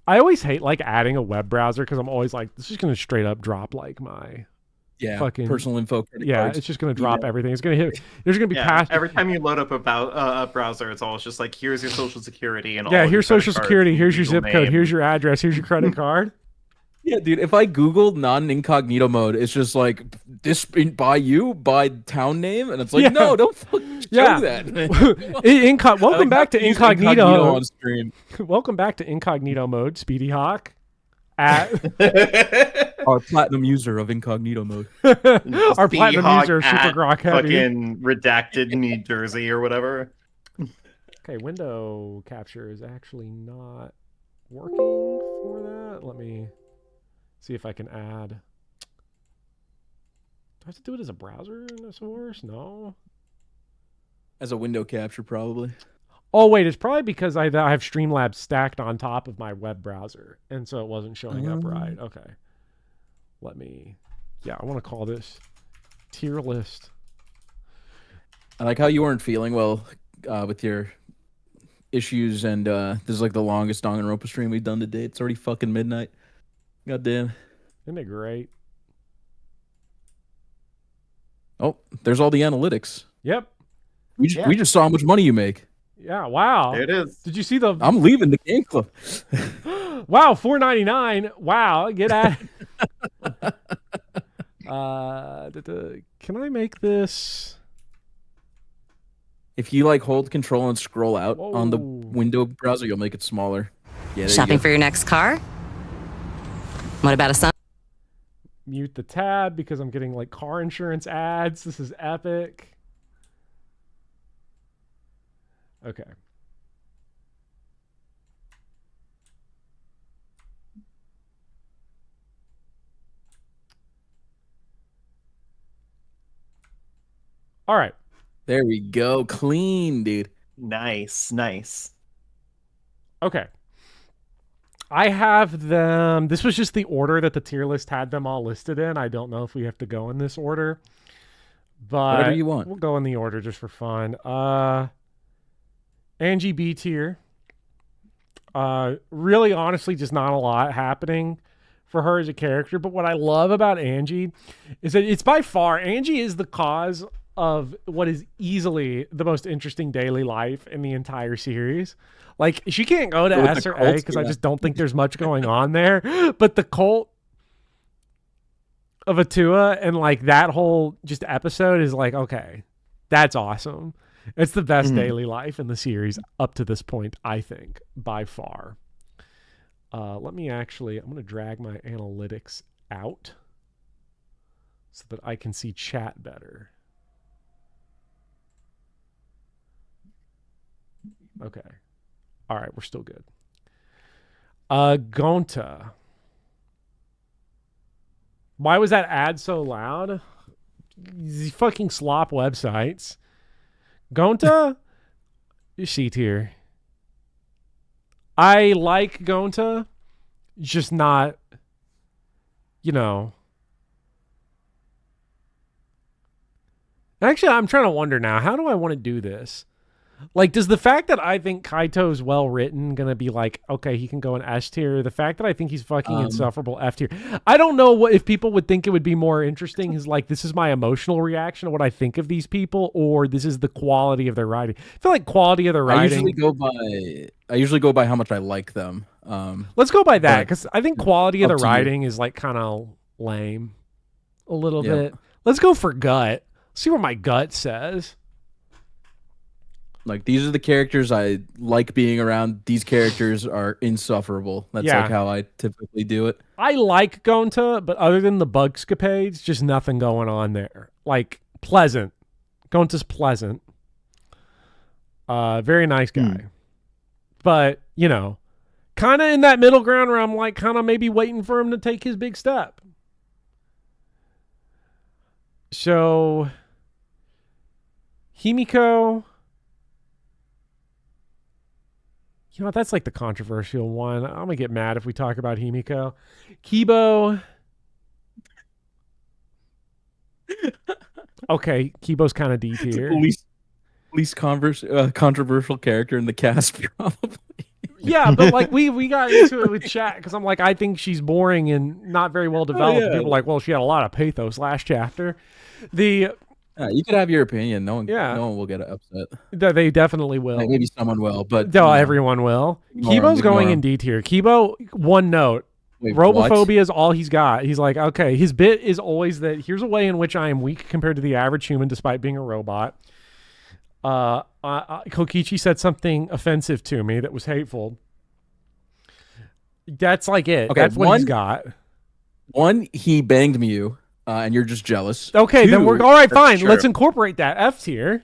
[SPEAKER 1] I always hate like adding a web browser because I'm always like, this is going to straight up drop like my fucking
[SPEAKER 3] personal info.
[SPEAKER 1] Yeah,
[SPEAKER 3] cards.
[SPEAKER 1] it's just going to drop everything. It's going to hit. There's going to be past.
[SPEAKER 2] Every time you load up a browser, it's always just like, here's your social security and all.
[SPEAKER 1] Yeah,
[SPEAKER 2] of
[SPEAKER 1] here's
[SPEAKER 2] your credit
[SPEAKER 1] social
[SPEAKER 2] cards,
[SPEAKER 1] security. Here's your
[SPEAKER 2] legal
[SPEAKER 1] zip code.
[SPEAKER 2] name.
[SPEAKER 1] Here's your address. Here's your credit card.
[SPEAKER 3] Yeah, dude. If I Googled non-incognito mode, it's just like this by town name, and it's like,
[SPEAKER 1] Yeah.
[SPEAKER 3] no, don't fucking show that.
[SPEAKER 1] Welcome back to
[SPEAKER 3] use
[SPEAKER 1] incognito.
[SPEAKER 3] on stream.
[SPEAKER 1] Welcome back to incognito mode, Speedy Hawk. At
[SPEAKER 3] Our platinum user of incognito mode.
[SPEAKER 1] our
[SPEAKER 2] Speedy
[SPEAKER 1] platinum
[SPEAKER 2] Hawk
[SPEAKER 1] user, Super
[SPEAKER 2] at
[SPEAKER 1] Grok Heavy.
[SPEAKER 2] fucking redacted New Jersey or whatever.
[SPEAKER 1] Okay, window capture is actually not working for that. Let me see if I can add. Do I have to do it as a browser in the source? No.
[SPEAKER 3] As a window capture, probably.
[SPEAKER 1] Oh, wait, it's probably because I have Streamlabs stacked on top of my web browser, and so it wasn't showing up right. Okay. Let me... Yeah, I want to call this tier list.
[SPEAKER 3] I like how you weren't feeling well with your issues, and this is like the longest Danganronpa stream we've done to date. It's already fucking midnight. God damn.
[SPEAKER 1] Isn't it great?
[SPEAKER 3] Oh, there's all the analytics.
[SPEAKER 1] Yep.
[SPEAKER 3] We just saw how much money you make.
[SPEAKER 1] Yeah, wow.
[SPEAKER 2] There it is.
[SPEAKER 1] Did you see the?
[SPEAKER 3] I'm leaving the game club.
[SPEAKER 1] Wow, $4.99. Wow, get at. Can I make this?
[SPEAKER 3] If you like hold control and scroll out on the window browser, you'll make it smaller. Yeah, there
[SPEAKER 17] Shopping
[SPEAKER 3] you go.
[SPEAKER 17] for your next car? What about a sun?
[SPEAKER 1] Mute the tab because I'm getting like car insurance ads. This is epic. Okay. All right.
[SPEAKER 3] There we go. Clean, dude.
[SPEAKER 2] Nice, nice.
[SPEAKER 1] Okay. I have them. This was just the order that the tier list had them all listed in. I don't know if we have to go in this order, but
[SPEAKER 3] Whatever you want.
[SPEAKER 1] We'll go in the order just for fun. Angie B tier. Really, honestly, just not a lot happening for her as a character. But what I love about Angie is that it's by far, Angie is the cause of what is easily the most interesting daily life in the entire series. Like, she can't go to
[SPEAKER 3] With
[SPEAKER 1] S
[SPEAKER 3] the
[SPEAKER 1] or A
[SPEAKER 3] cult,
[SPEAKER 1] because I
[SPEAKER 3] yeah.
[SPEAKER 1] just don't think there's much going on there. But the cult of Atua and like that whole just episode is like, okay, that's awesome. It's the best daily life in the series up to this point, I think, by far. Let me actually, I'm going to drag my analytics out so that I can see chat better. Okay. All right, we're still good. Gonta. Why was that ad so loud? These fucking slop websites. Gonta? C tier. I like Gonta, just not, you know. Actually, I'm trying to wonder now, how do I want to do this? Like, does the fact that I think Kaito's well written gonna be like, okay, he can go in S tier? The fact that I think he's fucking insufferable F tier. I don't know what if people would think it would be more interesting is like, this is my emotional reaction to what I think of these people, or this is the quality of their writing. I feel like quality of the writing.
[SPEAKER 3] I usually go by how much I like them.
[SPEAKER 1] Let's go by that, because I think quality of the writing is like kind of lame a little bit. Let's go for gut. See what my gut says.
[SPEAKER 3] Like, these are the characters I like being around. These characters are insufferable. That's like how I typically do it.
[SPEAKER 1] I like Gonta, but other than the bugscapades, just nothing going on there. Like, pleasant. Gonta's pleasant. Very nice guy. But, you know, kind of in that middle ground where I'm like kind of maybe waiting for him to take his big step. So, Himiko... You know, that's like the controversial one. I'm going to get mad if we talk about Himiko. Kibo. Okay, Kibo's kind of D tier.
[SPEAKER 3] Least controversial character in the cast, probably.
[SPEAKER 1] Yeah, but like we got into it with chat because I'm like, I think she's boring and not very well developed. People are like, well, she had a lot of pathos last chapter.
[SPEAKER 3] You could have your opinion. No one will get upset.
[SPEAKER 1] They definitely will.
[SPEAKER 3] Like, maybe someone will, but
[SPEAKER 1] everyone will. Kibo's going in D tier. Kibo, one note.
[SPEAKER 3] Wait,
[SPEAKER 1] Robophobia is all he's got. He's like, okay, his bit is always that here's a way in which I am weak compared to the average human despite being a robot. Kokichi said something offensive to me that was hateful. That's like it.
[SPEAKER 3] Okay,
[SPEAKER 1] that's what he's got.
[SPEAKER 3] One, he banged Mew. And you're just jealous.
[SPEAKER 1] Okay, then we're all right. Fine,
[SPEAKER 3] sure.
[SPEAKER 1] Let's incorporate that F tier.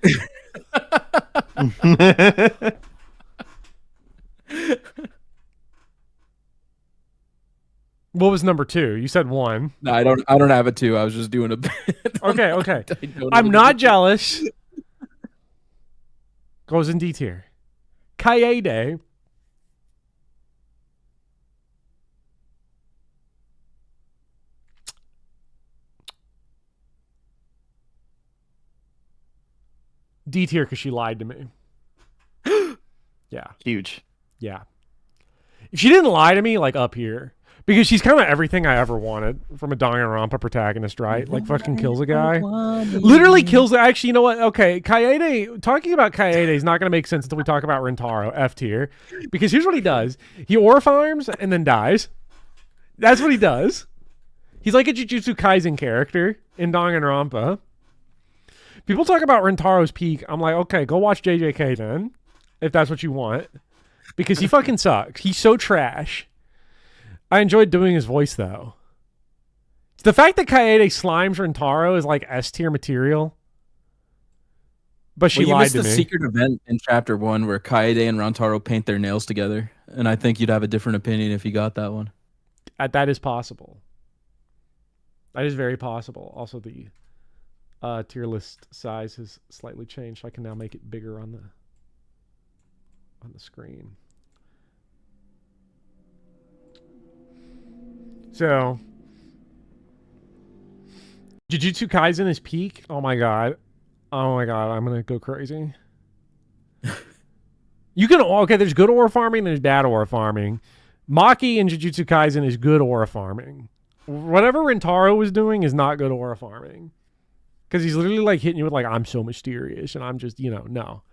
[SPEAKER 1] What was number 2? You said 1.
[SPEAKER 3] No, I don't have a 2. I was just doing a bit.
[SPEAKER 1] Okay. I'm not jealous. Goes in D tier. Kaede. D tier because she lied to me. Yeah.
[SPEAKER 2] Huge.
[SPEAKER 1] Yeah. If she didn't lie to me, like up here. Because she's kind of everything I ever wanted from a Danganronpa protagonist, right? Like fucking kills a guy. Literally kills. Actually, you know what? Okay, Kaede. Talking about Kaede is not going to make sense until we talk about Rentaro, F tier. Because here's what he does: he aura farms and then dies. That's what he does. He's like a Jujutsu Kaisen character in Danganronpa. People talk about Rentaro's peak. I'm like, okay, go watch JJK then, if that's what you want, because he fucking sucks. He's so trash. I enjoyed doing his voice, though. The fact that Kaede slimes Rentaro is like S tier material. But she lied to me.
[SPEAKER 3] You missed the secret event in chapter 1 where Kaede and Rentaro paint their nails together. And I think you'd have a different opinion if you got that one.
[SPEAKER 1] That is possible. That is very possible. Also, the tier list size has slightly changed. So I can now make it bigger on the screen. So, Jujutsu Kaisen is peak. Oh my god, I'm gonna go crazy. You can there's good aura farming, and there's bad aura farming. Maki in Jujutsu Kaisen is good aura farming. Whatever Rentaro was doing is not good aura farming, because he's literally like hitting you with like, I'm so mysterious, and I'm just no.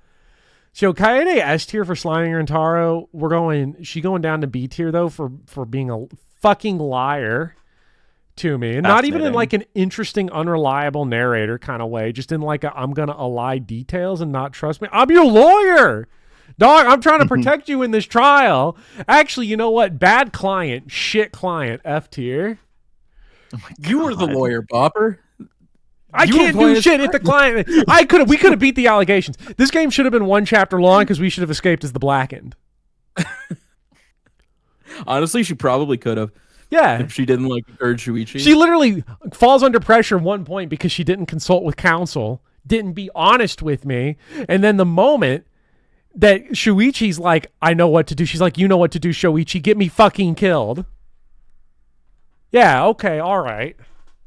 [SPEAKER 1] So Kaede S tier for sliming Rentaro. She going down to B tier though for being a fucking liar to me, and not even in like an interesting, unreliable narrator kind of way, just in like I'm gonna lie details and not trust me. I'm your lawyer, dog. I'm trying to protect you in this trial. Actually, you know what? Bad client, shit client, F tier.
[SPEAKER 3] Oh you were the lawyer, Bopper.
[SPEAKER 1] I can't do shit if the client. We could have beat the allegations. This game should have been one chapter long because we should have escaped as the Blackened.
[SPEAKER 3] Honestly, she probably could have.
[SPEAKER 1] Yeah.
[SPEAKER 3] If she didn't like encourage Shuichi.
[SPEAKER 1] She literally falls under pressure at one point because she didn't consult with counsel, didn't be honest with me. And then the moment that Shuichi's like, I know what to do, she's like, you know what to do, Shuichi, get me fucking killed. Yeah, okay, all right.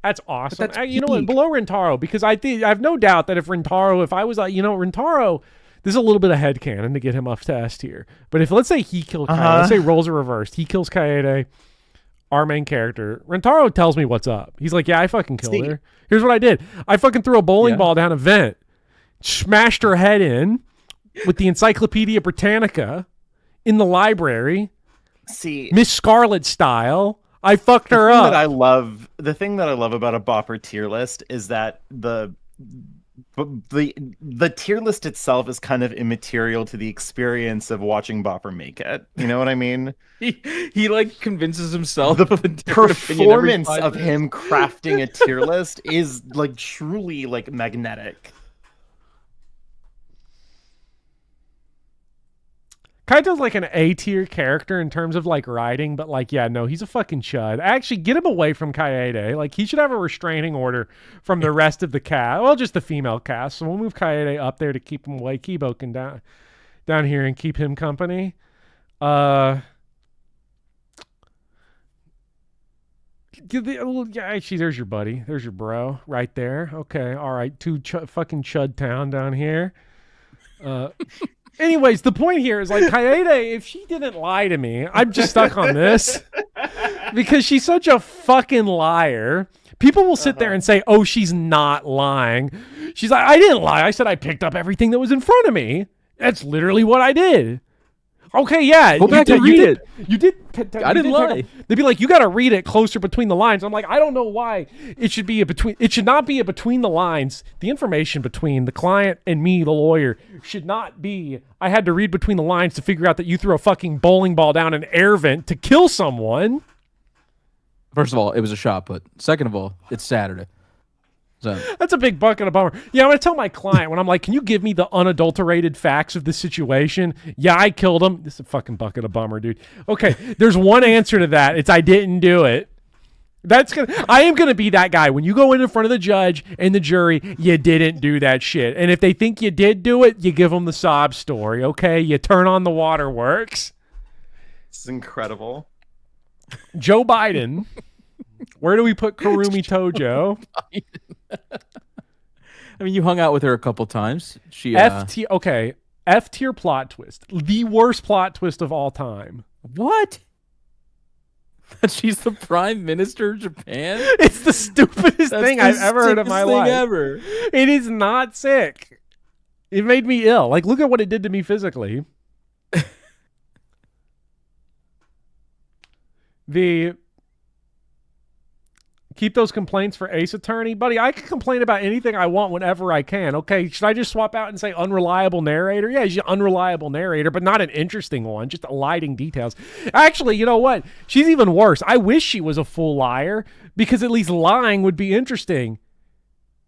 [SPEAKER 1] That's awesome. You know what? Below Rentaro, because I have no doubt that if I was like, Rentaro, this is a little bit of headcanon to get him up to S tier. But if, let's say he killed Kaede, let's say roles are reversed, he kills Kaede, our main character, Rentaro tells me what's up. He's like, yeah, I fucking killed her. Here's what I did. I fucking threw a bowling ball down a vent, smashed her head in with the Encyclopedia Britannica in the library.
[SPEAKER 7] See,
[SPEAKER 1] Miss Scarlet style. I fucked her up.
[SPEAKER 7] The thing that I love about a Bopper tier list is that the tier list itself is kind of immaterial to the experience of watching Bopper make it. You know what I mean?
[SPEAKER 3] He like convinces himself
[SPEAKER 7] the
[SPEAKER 3] of a
[SPEAKER 7] performance of him crafting a tier list is like truly like magnetic.
[SPEAKER 1] Kaito's like an A tier character in terms of like writing, but like, yeah, no, he's a fucking chud. Actually, get him away from Kaede. Like, he should have a restraining order from the rest of the cast. Well, just the female cast. So we'll move Kaede up there to keep him away. Kibo can down here and keep him company. Actually, there's your buddy. There's your bro right there. Okay, all right. Fucking Chud Town down here. Anyways, the point here is like Kaede, if she didn't lie to me, I'm just stuck on this because she's such a fucking liar. People will sit there and say, oh, she's not lying. She's like, I didn't lie. I said I picked up everything that was in front of me. That's literally what I did. Okay, yeah.
[SPEAKER 3] Go back and read it.
[SPEAKER 1] You did.
[SPEAKER 3] I didn't lie.
[SPEAKER 1] They'd be like, you got to read it closer between the lines. I'm like, I don't know why it should be it should not be a between the lines. The information between the client and me, the lawyer, should not be, I had to read between the lines to figure out that you threw a fucking bowling ball down an air vent to kill someone.
[SPEAKER 3] First of all, it was a shot put. Second of all, it's Saturday. So.
[SPEAKER 1] That's a big bucket of bummer. Yeah, I'm going to tell my client when I'm like, can you give me the unadulterated facts of the situation? Yeah, I killed him. This is a fucking bucket of bummer, dude. Okay, there's one answer to that. It's I didn't do it. I am going to be that guy. When you go in front of the judge and the jury, you didn't do that shit. And if they think you did do it, you give them the sob story, okay? You turn on the waterworks.
[SPEAKER 7] This is incredible.
[SPEAKER 1] Joe Biden. Where do we put Kurumi Tojo?
[SPEAKER 3] I mean, you hung out with her a couple times. She
[SPEAKER 1] okay. F tier plot twist. The worst plot twist of all time.
[SPEAKER 3] What? That she's the prime minister of Japan?
[SPEAKER 1] It's the stupidest thing I've ever heard in my life.
[SPEAKER 3] Ever.
[SPEAKER 1] It is not sick. It made me ill. Like, look at what it did to me physically. Keep those complaints for Ace Attorney. Buddy, I can complain about anything I want whenever I can. Okay, should I just swap out and say unreliable narrator? Yeah, she's an unreliable narrator, but not an interesting one, just eliding details. Actually, you know what? She's even worse. I wish she was a full liar, because at least lying would be interesting.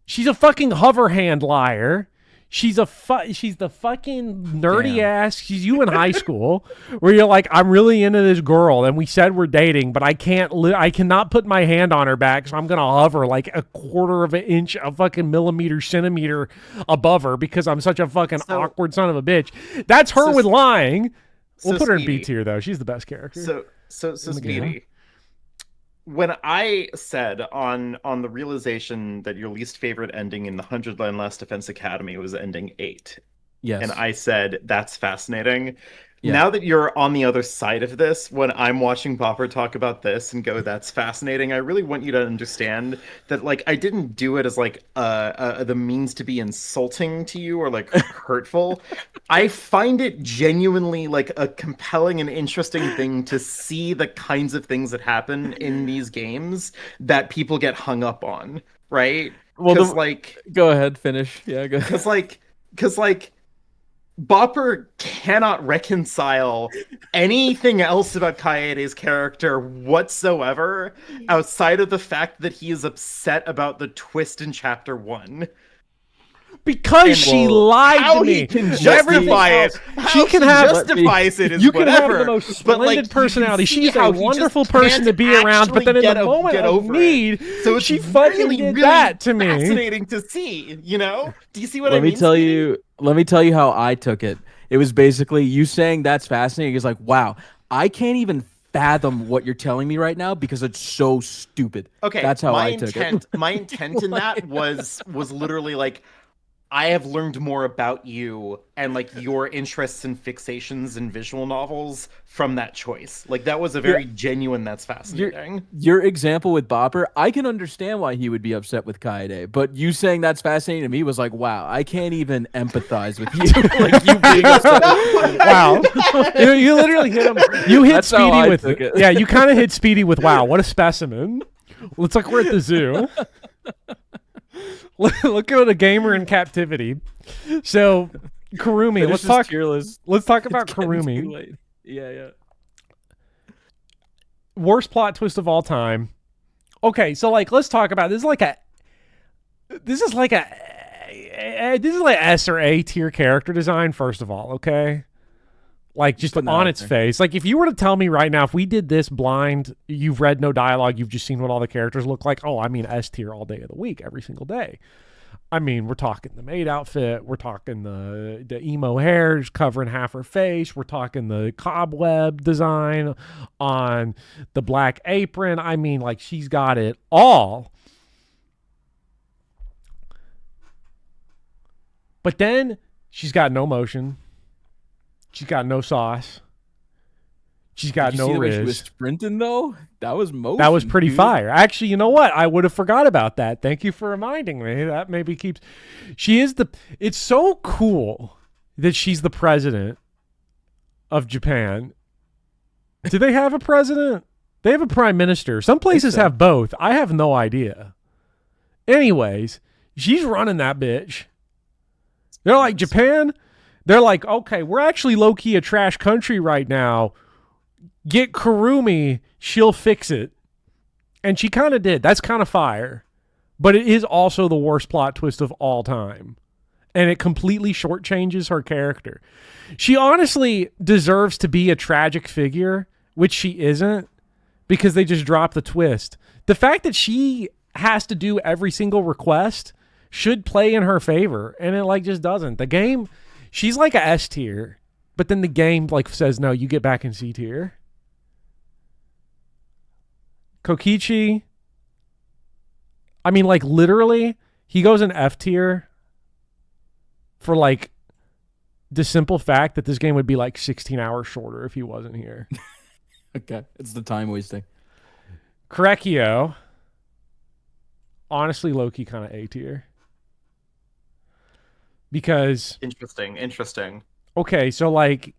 [SPEAKER 1] She's a fucking hover hand liar. She's the fucking nerdy ass. She's you in high school where you're like, I'm really into this girl and we said we're dating, but I cannot put my hand on her back, so I'm gonna hover like a quarter of an inch, a fucking centimeter above her because I'm such a fucking awkward son of a bitch. That's her with lying. We'll put her in B tier though. She's the best character.
[SPEAKER 2] So Speedy. When I said on the realization that your least favorite ending in the 100 Line Last Defense Academy was ending 8.
[SPEAKER 3] Yes.
[SPEAKER 2] And I said, that's fascinating.
[SPEAKER 3] Yeah.
[SPEAKER 2] Now that you're on the other side of this, when I'm watching Bopper talk about this and go, that's fascinating, I really want you to understand that, like, I didn't do it as, like, the means to be insulting to you or, like, hurtful. I find it genuinely, like, a compelling and interesting thing to see the kinds of things that happen in these games that people get hung up on, right?
[SPEAKER 3] Well,
[SPEAKER 2] like...
[SPEAKER 3] Go ahead, finish. Yeah, go ahead.
[SPEAKER 2] Because, like, Bopper cannot reconcile anything else about Kaede's character whatsoever outside of the fact that he is upset about the twist in chapter 1.
[SPEAKER 1] Because she lied to me.
[SPEAKER 2] He can justify it.
[SPEAKER 1] She can have
[SPEAKER 2] justifies it.
[SPEAKER 1] You can have the most splendid personality. She's a wonderful person to be around, but then in the moment of need,
[SPEAKER 2] so
[SPEAKER 1] she fucking did that to me.
[SPEAKER 2] Fascinating to see. You know? Do you see what I mean?
[SPEAKER 3] Let me tell you how I took it. It was basically you saying that's fascinating. It's like, wow, I can't even fathom what you're telling me right now because it's so stupid.
[SPEAKER 2] Okay,
[SPEAKER 3] that's how I took it.
[SPEAKER 2] My intent in that was literally like, I have learned more about you and like your interests and fixations in visual novels from that choice. Like that was a very genuine, that's fascinating.
[SPEAKER 3] Your example with Bopper, I can understand why he would be upset with Kaede, but you saying that's fascinating to me was like, wow, I can't even empathize with you. Like you being upset.
[SPEAKER 1] Wow. you literally hit him. You hit that's Speedy with it. Yeah, you kind of hit Speedy with, wow, what a specimen. Looks like we're at the zoo. Look at a gamer in captivity. So, Kurumi, let's talk about Kurumi.
[SPEAKER 3] Yeah.
[SPEAKER 1] Worst plot twist of all time. Okay, so like let's talk about this. This is like S or A tier character design. First of all, okay. Like just on its face. Like if you were to tell me right now, if we did this blind, you've read no dialogue, you've just seen what all the characters look like. Oh, I mean S tier all day of the week, every single day. I mean, we're talking the maid outfit. We're talking the emo hairs covering half her face. We're talking the cobweb design on the black apron. I mean, like she's got it all. But then she's got no motion. She's got no sauce. She's got no riz.
[SPEAKER 3] She was sprinting though. That was motion.
[SPEAKER 1] That was pretty fire. Actually, you know what? I would have forgot about that. Thank you for reminding me. That maybe keeps. She is the. It's so cool that she's the president of Japan. Do they have a president? They have a prime minister. Some places have both. I have no idea. Anyways, she's running that bitch. They're like Japan. They're like, okay, we're actually low-key a trash country right now. Get Kurumi, she'll fix it. And she kind of did. That's kind of fire. But it is also the worst plot twist of all time. And it completely shortchanges her character. She honestly deserves to be a tragic figure, which she isn't, because they just dropped the twist. The fact that she has to do every single request should play in her favor, and it like just doesn't. The game... She's like a S tier, but then the game like says, no, you get back in C tier. Kokichi, I mean, like literally, he goes in F tier for like the simple fact that this game would be like 16 hours shorter if he wasn't here.
[SPEAKER 3] Okay, it's the time wasting.
[SPEAKER 1] Korekio. Honestly, Loki kind of A tier. Because
[SPEAKER 2] Interesting.
[SPEAKER 1] okay, so like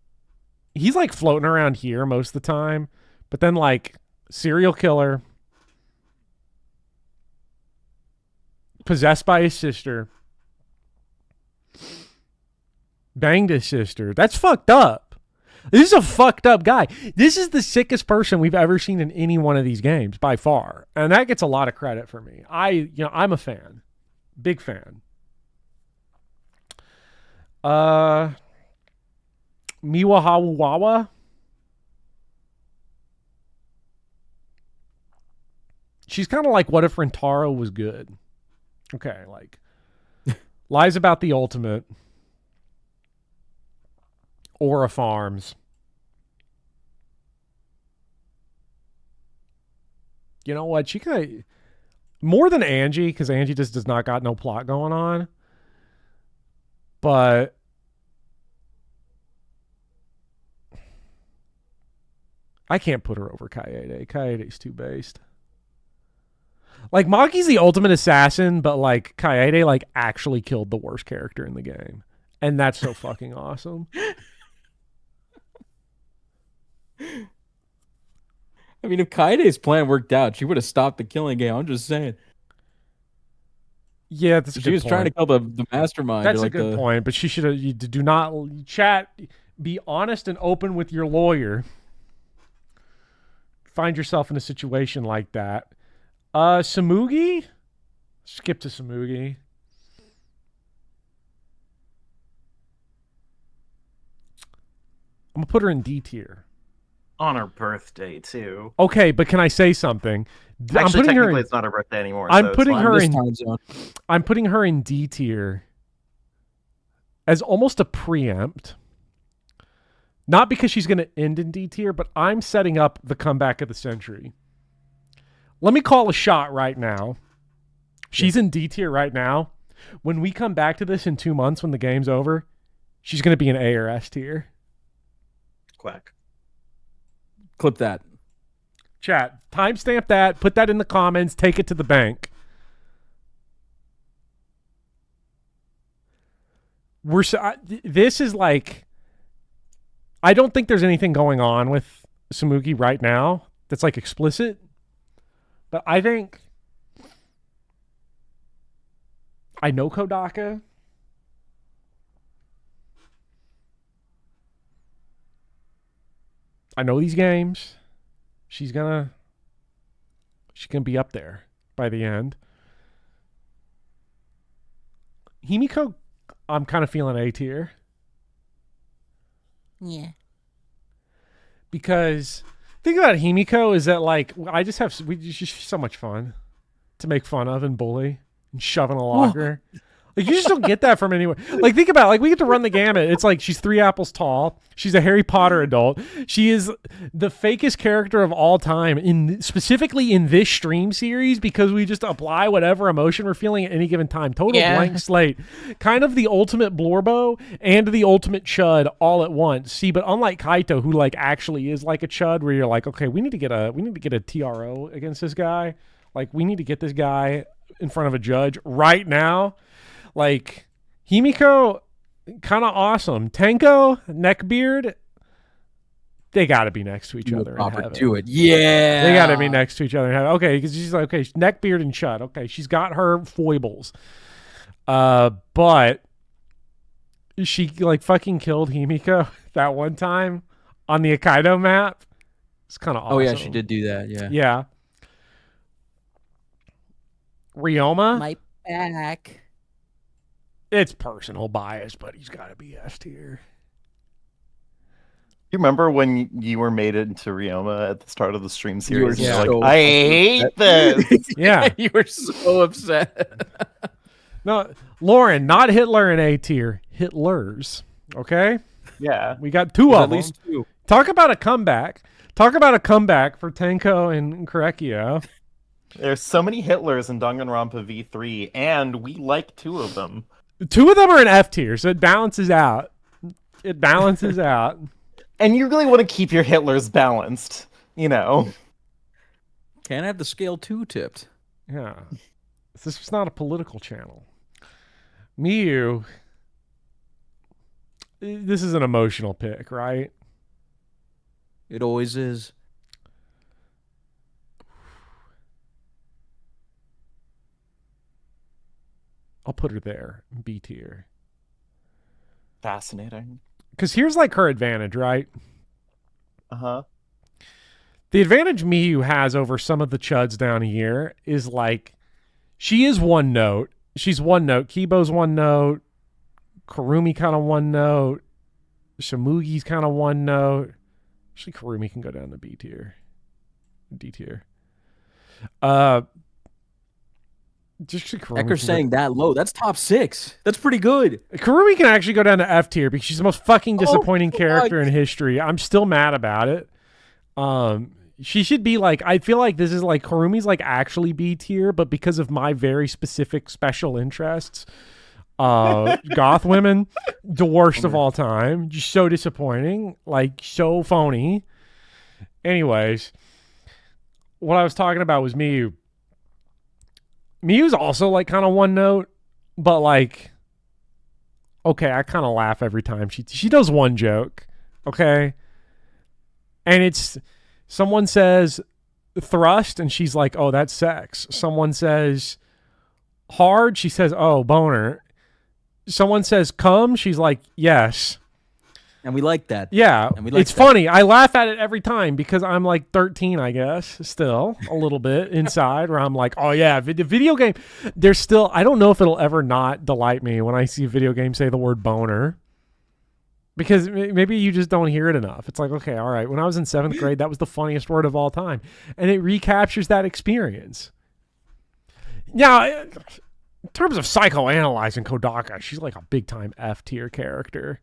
[SPEAKER 1] he's like floating around here most of the time, but then like serial killer, possessed by his sister, banged his sister. That's fucked up. This is a fucked up guy. This is the sickest person we've ever seen in any one of these games by far. And that gets a lot of credit for me. I'm a fan. Big fan. Miwahawawa. She's kind of like, what if Rentaro was good? Okay, like lies about the ultimate. Aura Farms. You know what? She kind of more than Angie, because Angie just does not got no plot going on. But I can't put her over Kaede. Kaede's too based. Like Maki's the ultimate assassin, but like Kaede like actually killed the worst character in the game. And that's so fucking awesome.
[SPEAKER 3] I mean, if Kaide's plan worked out, she would have stopped the killing game. I'm just saying.
[SPEAKER 1] Yeah, that's a
[SPEAKER 3] she
[SPEAKER 1] good
[SPEAKER 3] was
[SPEAKER 1] point.
[SPEAKER 3] trying to kill the mastermind.
[SPEAKER 1] That's
[SPEAKER 3] like
[SPEAKER 1] a good point, but she should have. You do not chat. Be honest and open with your lawyer. Find yourself in a situation like that. Samugi? Skip to Samugi. I'm gonna put her in D tier.
[SPEAKER 7] On her birthday too.
[SPEAKER 1] Okay, but can I say something?
[SPEAKER 7] Actually, technically, it's not her birthday anymore.
[SPEAKER 1] I'm
[SPEAKER 7] so
[SPEAKER 1] putting
[SPEAKER 7] it's
[SPEAKER 1] her
[SPEAKER 7] fine.
[SPEAKER 1] in.
[SPEAKER 3] time zone.
[SPEAKER 1] I'm putting her in D tier as almost a preempt. Not because she's going to end in D tier, but I'm setting up the comeback of the century. Let me call a shot right now. She's in D tier right now. When we come back to this in 2 months, when the game's over, she's going to be an A or S tier.
[SPEAKER 2] Quack.
[SPEAKER 3] Clip that.
[SPEAKER 1] Chat, timestamp that, put that in the comments, take it to the bank. This is like, I don't think there's anything going on with Samugi right now that's like explicit, but I think I know Kodaka. I know these games. She's gonna be up there by the end. Himiko, I'm kind of feeling A tier.
[SPEAKER 8] Yeah.
[SPEAKER 1] Because think about Himiko is that like it's just so much fun to make fun of and bully and shove in a locker. Like you just don't get that from anywhere. Like think about it, like we get to run the gamut. It's like she's 3 apples tall. She's a Harry Potter adult. She is the fakest character of all time specifically in this stream series because we just apply whatever emotion we're feeling at any given time. Total blank slate. Kind of the ultimate Blorbo and the ultimate Chud all at once. See, but unlike Kaito, who like actually is like a Chud, where you're like, okay, we need to get a TRO against this guy. Like we need to get this guy in front of a judge right now. Like Himiko, kind of awesome. Tenko, Neckbeard, they got to be next to each other in heaven.
[SPEAKER 3] Do it, yeah.
[SPEAKER 1] They got to be next to each other in heaven. Okay, because she's like, okay, Neckbeard and Chud. Okay, she's got her foibles, but she like fucking killed Himiko that one time on the Hokkaido map. It's kind of awesome.
[SPEAKER 3] Oh yeah, she did do that. Yeah.
[SPEAKER 1] Yeah. Ryoma,
[SPEAKER 8] My back.
[SPEAKER 1] It's personal bias, but he's got to be S tier.
[SPEAKER 2] You remember when you were made into Ryoma at the start of the stream series?
[SPEAKER 3] You were
[SPEAKER 2] You're
[SPEAKER 3] so
[SPEAKER 2] like, I hate this.
[SPEAKER 1] Yeah.
[SPEAKER 3] You were so upset.
[SPEAKER 1] No, Lauren, not Hitler in A tier. Hitlers. Okay?
[SPEAKER 2] Yeah.
[SPEAKER 1] We got 2 of
[SPEAKER 3] At
[SPEAKER 1] them.
[SPEAKER 3] least 2.
[SPEAKER 1] Talk about a comeback. Talk about a comeback for Tenko and Korekio.
[SPEAKER 2] There's so many Hitlers in Danganronpa V3, and we like 2 of them.
[SPEAKER 1] 2 of them are in F tier, so it balances out. It balances out.
[SPEAKER 2] And you really want to keep your Hitlers balanced, you know.
[SPEAKER 3] Can't have the scale too tipped.
[SPEAKER 1] Yeah. This was not a political channel. Miyu. This is an emotional pick, right?
[SPEAKER 3] It always is.
[SPEAKER 1] I'll put her there, B tier.
[SPEAKER 2] Fascinating.
[SPEAKER 1] Because here's like her advantage, right?
[SPEAKER 2] Uh-huh.
[SPEAKER 1] The advantage Miyu has over some of the chuds down here is like, she is one note. She's one note. Kibo's one note. Kurumi kind of one note. Shamugi's kind of one note. Actually, Kurumi can go down to B tier. D tier.
[SPEAKER 3] Ecker's saying that low. That's top 6. That's pretty good.
[SPEAKER 1] Kurumi can actually go down to F tier because she's the most fucking disappointing character in history. I'm still mad about it. She should be like, I feel like this is like Kurumi's like actually B tier, but because of my very specific special interests, goth women, the worst of all time. Just so disappointing, like so phony. Anyways, what I was talking about was Miyu. Miyu's also like kind of one note, but like, okay, I kind of laugh every time she does one joke, okay, and it's someone says thrust and she's like, oh, that's sex. Someone says hard, she says, oh, boner. Someone says come, she's like, yes.
[SPEAKER 3] And we like that.
[SPEAKER 1] Yeah,
[SPEAKER 3] and we like
[SPEAKER 1] it's funny. I laugh at it every time because I'm like 13, I guess, still a little bit inside where I'm like, oh yeah, video game. There's still, I don't know if it'll ever not delight me when I see a video game say the word boner. Because maybe you just don't hear it enough. It's like, okay, all right. When I was in 7th grade, that was the funniest word of all time. And it recaptures that experience. Now, in terms of psychoanalyzing Kodaka, she's like a big-time F-tier character.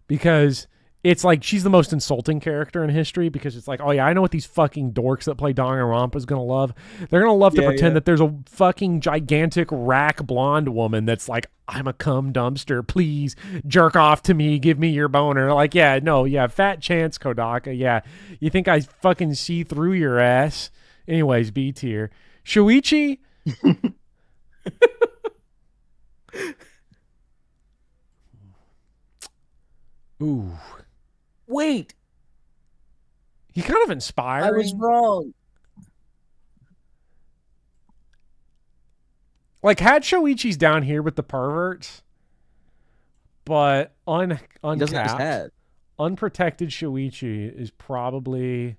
[SPEAKER 1] Because it's like she's the most insulting character in history because it's like, oh yeah, I know what these fucking dorks that play Danganronpa is going to love. They're going to love to pretend that there's a fucking gigantic rack blonde woman that's like, I'm a cum dumpster. Please jerk off to me. Give me your boner. Like, yeah, no, yeah, fat chance, Kodaka. Yeah, you think I fucking see through your ass? Anyways, B tier. Shuichi? Ooh.
[SPEAKER 3] Wait.
[SPEAKER 1] He kind of inspiring.
[SPEAKER 3] I was wrong.
[SPEAKER 1] Like, had Shoichi's down here with the perverts, but uncapped, unprotected Shoichi is probably...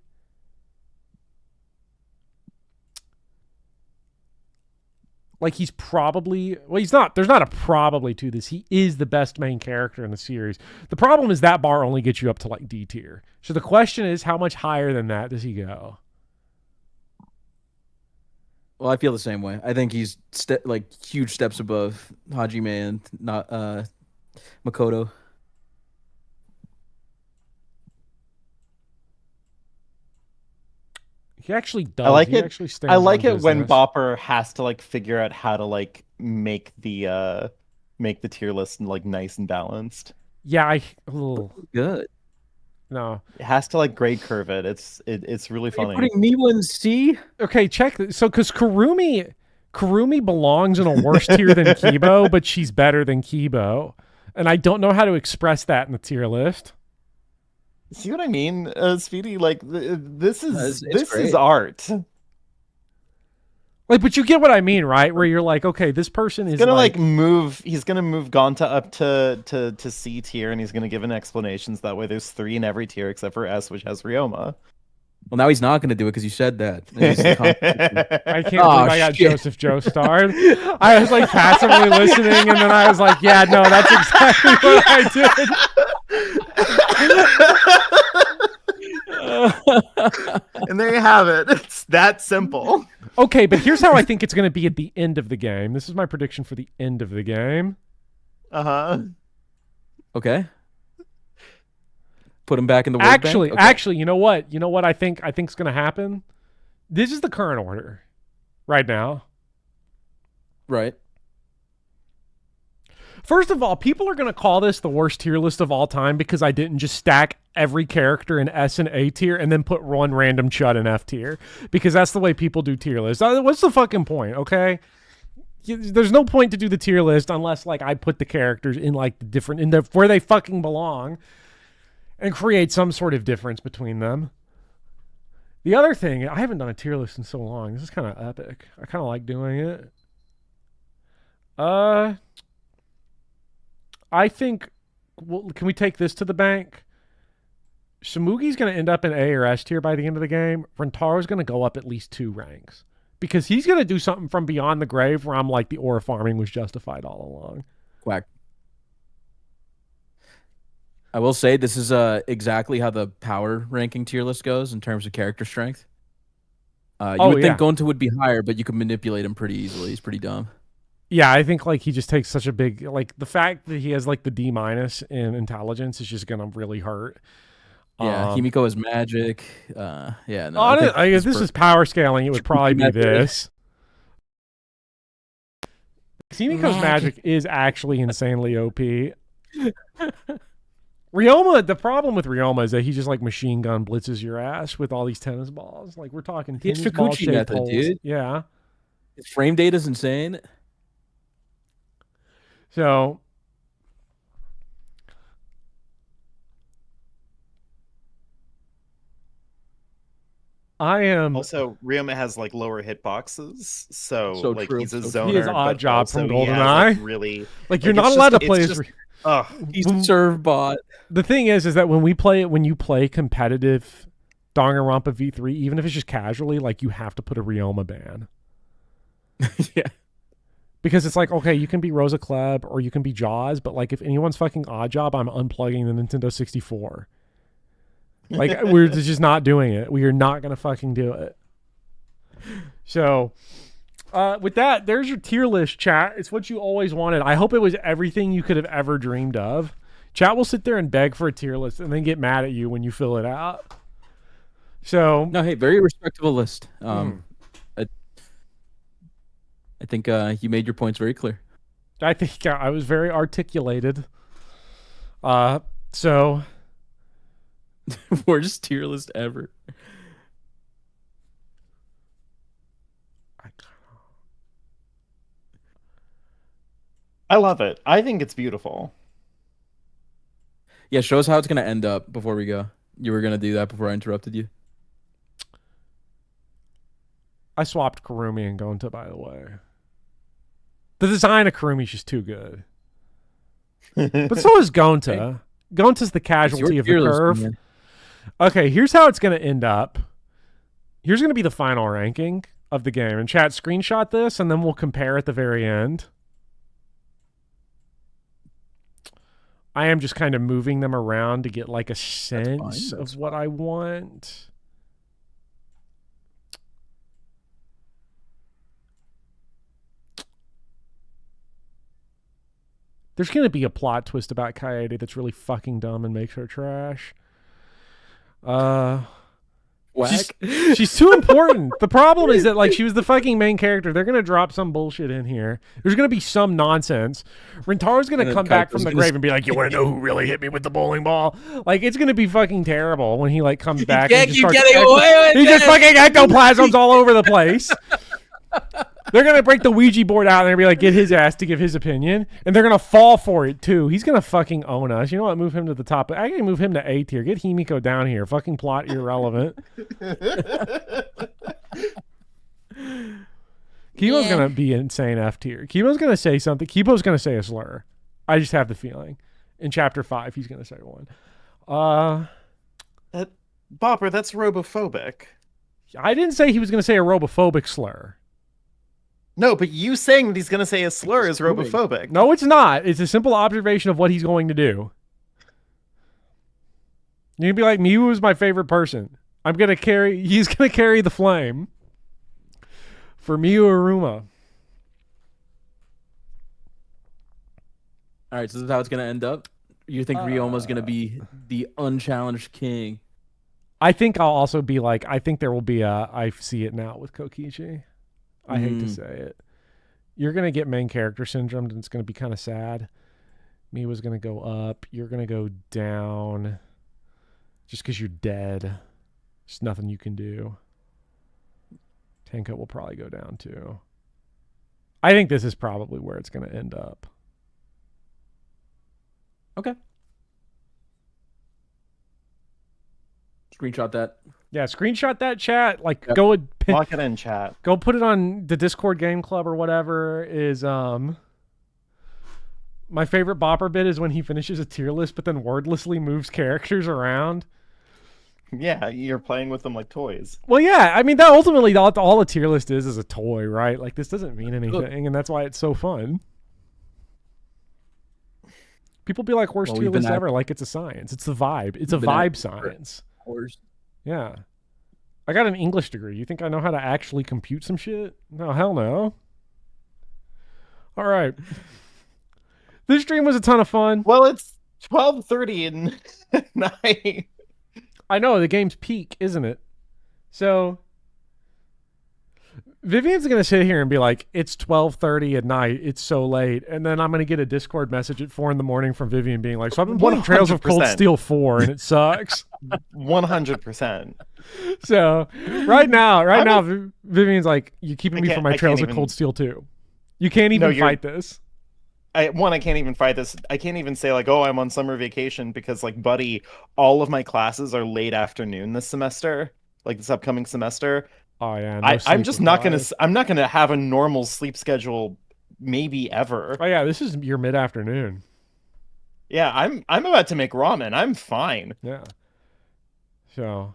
[SPEAKER 1] Like, he's probably... Well, he's not. There's not a probably to this. He is the best main character in the series. The problem is that bar only gets you up to, like, D tier. So the question is, how much higher than that does he go?
[SPEAKER 3] Well, I feel the same way. I think he's, like, huge steps above Hajime and not Makoto.
[SPEAKER 1] He actually does.
[SPEAKER 2] I like
[SPEAKER 1] he
[SPEAKER 2] it.
[SPEAKER 1] Actually
[SPEAKER 2] I like
[SPEAKER 1] on
[SPEAKER 2] it when
[SPEAKER 1] business.
[SPEAKER 2] Bopper has to like figure out how to like make the tier list like nice and balanced.
[SPEAKER 1] Yeah,
[SPEAKER 3] good.
[SPEAKER 1] No,
[SPEAKER 2] it has to like grade curve it. It's really funny.
[SPEAKER 3] Putting Miwa in C?
[SPEAKER 1] Okay, check. So, because Kurumi belongs in a worse tier than Kibo, but she's better than Kibo, and I don't know how to express that in the tier list.
[SPEAKER 2] See what I mean, Speedy? Like this is
[SPEAKER 1] great.
[SPEAKER 2] art.
[SPEAKER 1] Like, but you get what I mean, right? Where you're like, okay, this person is
[SPEAKER 2] gonna like move. He's gonna move Gonta up to C tier, and he's gonna give an explanations. That way, there's 3 in every tier except for S, which has Ryoma.
[SPEAKER 3] Well, now he's not going to do it because you said that.
[SPEAKER 1] I can't believe I got Joseph Joe starred. I was like passively listening, and then I was like, yeah, no, that's exactly what I did.
[SPEAKER 2] And there you have it. It's that simple.
[SPEAKER 1] Okay, but here's how I think it's going to be at the end of the game. This is my prediction for the end of the game.
[SPEAKER 3] Okay. Put him back in the world
[SPEAKER 1] Actually,
[SPEAKER 3] bank? Okay.
[SPEAKER 1] actually, you know what? You know what I think's going to happen? This is the current order right now.
[SPEAKER 3] Right.
[SPEAKER 1] First of all, people are going to call this the worst tier list of all time because I didn't just stack every character in S and A tier and then put one random chud in F tier, because that's the way people do tier lists. What's the fucking point, okay? There's no point to do the tier list unless like I put the characters in like the different where they fucking belong and create some sort of difference between them. The other thing, I haven't done a tier list in so long. This is kind of epic. I kind of like doing it. I think, well, can we take this to the bank? Shamugi's going to end up in A or S tier by the end of the game. Rentaro's going to go up at least 2 ranks. Because he's going to do something from Beyond the Grave where I'm like, the aura farming was justified all along.
[SPEAKER 3] Quack. I will say this is exactly how the power ranking tier list goes in terms of character strength. You would think Gonta would be higher, but you can manipulate him pretty easily. He's pretty dumb.
[SPEAKER 1] Yeah, I think like he just takes such a big, like the fact that he has like the D- in intelligence is just going to really hurt.
[SPEAKER 3] Yeah, Himiko is magic. Yeah, no.
[SPEAKER 1] I guess this is power scaling. It would probably be this. Himiko's magic is actually insanely OP. Ryoma, the problem with Ryoma is that he just like machine gun blitzes your ass with all these tennis balls. Like we're talking tennis ball
[SPEAKER 3] Kikuchi
[SPEAKER 1] shaped
[SPEAKER 3] method,
[SPEAKER 1] holes.
[SPEAKER 3] dude.
[SPEAKER 1] Yeah.
[SPEAKER 3] His frame data is insane.
[SPEAKER 1] So I am
[SPEAKER 2] also Ryoma has like lower hitboxes, so like
[SPEAKER 3] true.
[SPEAKER 2] he's a
[SPEAKER 3] So
[SPEAKER 2] zoner.
[SPEAKER 1] he is Odd
[SPEAKER 2] but
[SPEAKER 1] Job
[SPEAKER 2] also
[SPEAKER 1] from
[SPEAKER 2] he has,
[SPEAKER 1] GoldenEye.
[SPEAKER 2] like, really,
[SPEAKER 1] like you're
[SPEAKER 2] like,
[SPEAKER 1] not
[SPEAKER 2] it's
[SPEAKER 1] allowed
[SPEAKER 2] just-
[SPEAKER 1] to play
[SPEAKER 2] it's
[SPEAKER 1] as.
[SPEAKER 2] just- Ugh.
[SPEAKER 3] He's a serve bot.
[SPEAKER 1] The thing is that when you play competitive Danganronpa V3, even if it's just casually, like you have to put a Ryoma ban.
[SPEAKER 3] Yeah.
[SPEAKER 1] Because it's like, okay, you can be Rosa Klebb or you can be Jaws, but like if anyone's fucking Odd Job, I'm unplugging the Nintendo 64. Like we're just not doing it. We are not gonna fucking do it. So with that, there's your tier list, chat. It's what you always wanted. I hope it was everything you could have ever dreamed of. Chat will sit there and beg for a tier list and then get mad at you when you fill it out. So
[SPEAKER 3] no, hey, very respectable list. I think you made your points very clear.
[SPEAKER 1] I think I was very articulated. So
[SPEAKER 3] worst tier list ever.
[SPEAKER 2] I love it. I think it's beautiful.
[SPEAKER 3] Yeah, show us how it's gonna end up before we go. You were gonna do that before I interrupted you.
[SPEAKER 1] I swapped Kurumi and Gonta, by the way. The design of Kurumi's just too good. But so is Gonta. Gonta's the casualty of the curve.
[SPEAKER 3] Man.
[SPEAKER 1] Okay, here's how it's going to end up. Here's going to be the final ranking of the game. And chat, screenshot this, and then we'll compare at the very end. I am just kind of moving them around to get like a sense of what I want. There's going to be a plot twist about Kaede that's really fucking dumb and makes her trash. She's too important. The problem is that like she was the fucking main character. They're going to drop some bullshit in here. There's going to be some nonsense. Rentaro's going to come back from the grave and be like, you want to know who really hit me with the bowling ball? Like it's going to be fucking terrible when he like comes back and just starts he just fucking ectoplasms all over the place. They're going to break the Ouija board out and they're going to be like, get his ass to give his opinion. And they're going to fall for it, too. He's going to fucking own us. You know what? Move him to the top. I can move him to A tier. Get Himiko down here. Fucking plot irrelevant. Kibo's going to be insane F tier. Kibo's going to say something. Kibo's going to say a slur. I just have the feeling. In Chapter 5, he's going to say one.
[SPEAKER 2] Bopper, that's robophobic.
[SPEAKER 1] I didn't say he was going to say a robophobic slur.
[SPEAKER 2] No, but you saying that he's going to say a slur is robophobic.
[SPEAKER 1] No, it's not. It's a simple observation of what he's going to do. You're going to be like, Miu is my favorite person. He's going to carry the flame for Miu Aruma.
[SPEAKER 3] All right, so this is how it's going to end up? You think Ryoma's going to be the unchallenged king?
[SPEAKER 1] I think I'll also be like, I think there will be I see it now with Kokichi. I hate to say it. You're going to get main character syndrome, and it's going to be kind of sad Me was going to go up. You're going to go down. Just because you're dead. There's nothing you can do. Tenka will probably go down too. I think this is probably where it's going to end up.
[SPEAKER 3] Okay. Screenshot that.
[SPEAKER 1] Yeah, screenshot that, chat. Like,
[SPEAKER 3] Yep.
[SPEAKER 1] go and
[SPEAKER 2] Lock it in, chat.
[SPEAKER 1] Go put it on the Discord Game Club or whatever. Is my favorite Bopper bit is when he finishes a tier list, but then wordlessly moves characters around.
[SPEAKER 2] Yeah, you're playing with them like toys.
[SPEAKER 1] Well, yeah, I mean that ultimately all a tier list is a toy, right? Like this doesn't mean anything, and that's why it's so fun. People be like, worst tier list ever, like it's a science. It's the vibe. It's a vibe science. Yeah. I got an English degree. You think I know how to actually compute some shit? No, hell no. All right. This stream was a ton of fun.
[SPEAKER 2] Well, it's 12:30 at night.
[SPEAKER 1] I know, the game's peak, isn't it? So Vivian's going to sit here and be like, it's 12:30 at night. It's so late. And then I'm going to get a Discord message at 4 a.m. from Vivian being like, so I've been playing Trails of Cold
[SPEAKER 2] 100%.
[SPEAKER 1] Steel 4 and it sucks.
[SPEAKER 2] 100%.
[SPEAKER 1] So right now, Vivian's like, you're keeping me from my Trails of Cold Steel 2. You can't even fight this.
[SPEAKER 2] I can't even fight this. I can't even say like, oh, I'm on summer vacation because like, buddy, all of my classes are late afternoon this semester, like this upcoming semester.
[SPEAKER 1] Oh yeah,
[SPEAKER 2] I'm just not gonna. I'm not gonna have a normal sleep schedule, maybe ever.
[SPEAKER 1] Oh yeah, this is your mid afternoon.
[SPEAKER 2] Yeah, I'm about to make ramen. I'm fine.
[SPEAKER 1] Yeah. So.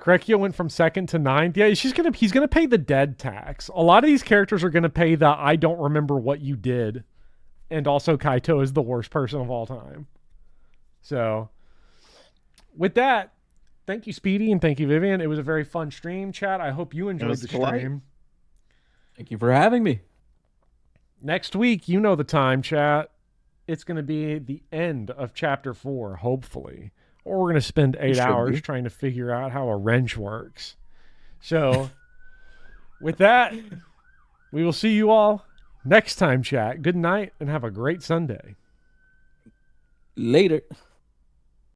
[SPEAKER 1] Korekio went from 2nd to 9th. Yeah, he's gonna pay the dead tax. A lot of these characters are gonna pay the I don't remember what you did. And also Kaito is the worst person of all time. So with that, thank you, Speedy, and thank you, Vivian. It was a very fun stream, chat. I hope you enjoyed the stream.
[SPEAKER 3] Thank you for having me.
[SPEAKER 1] Next week, you know the time, chat. It's gonna be the end of chapter 4, hopefully. Or we're going to spend 8 hours trying to figure out how a wrench works. So, with that, we will see you all next time, chat. Good night and have a great Sunday.
[SPEAKER 3] Later.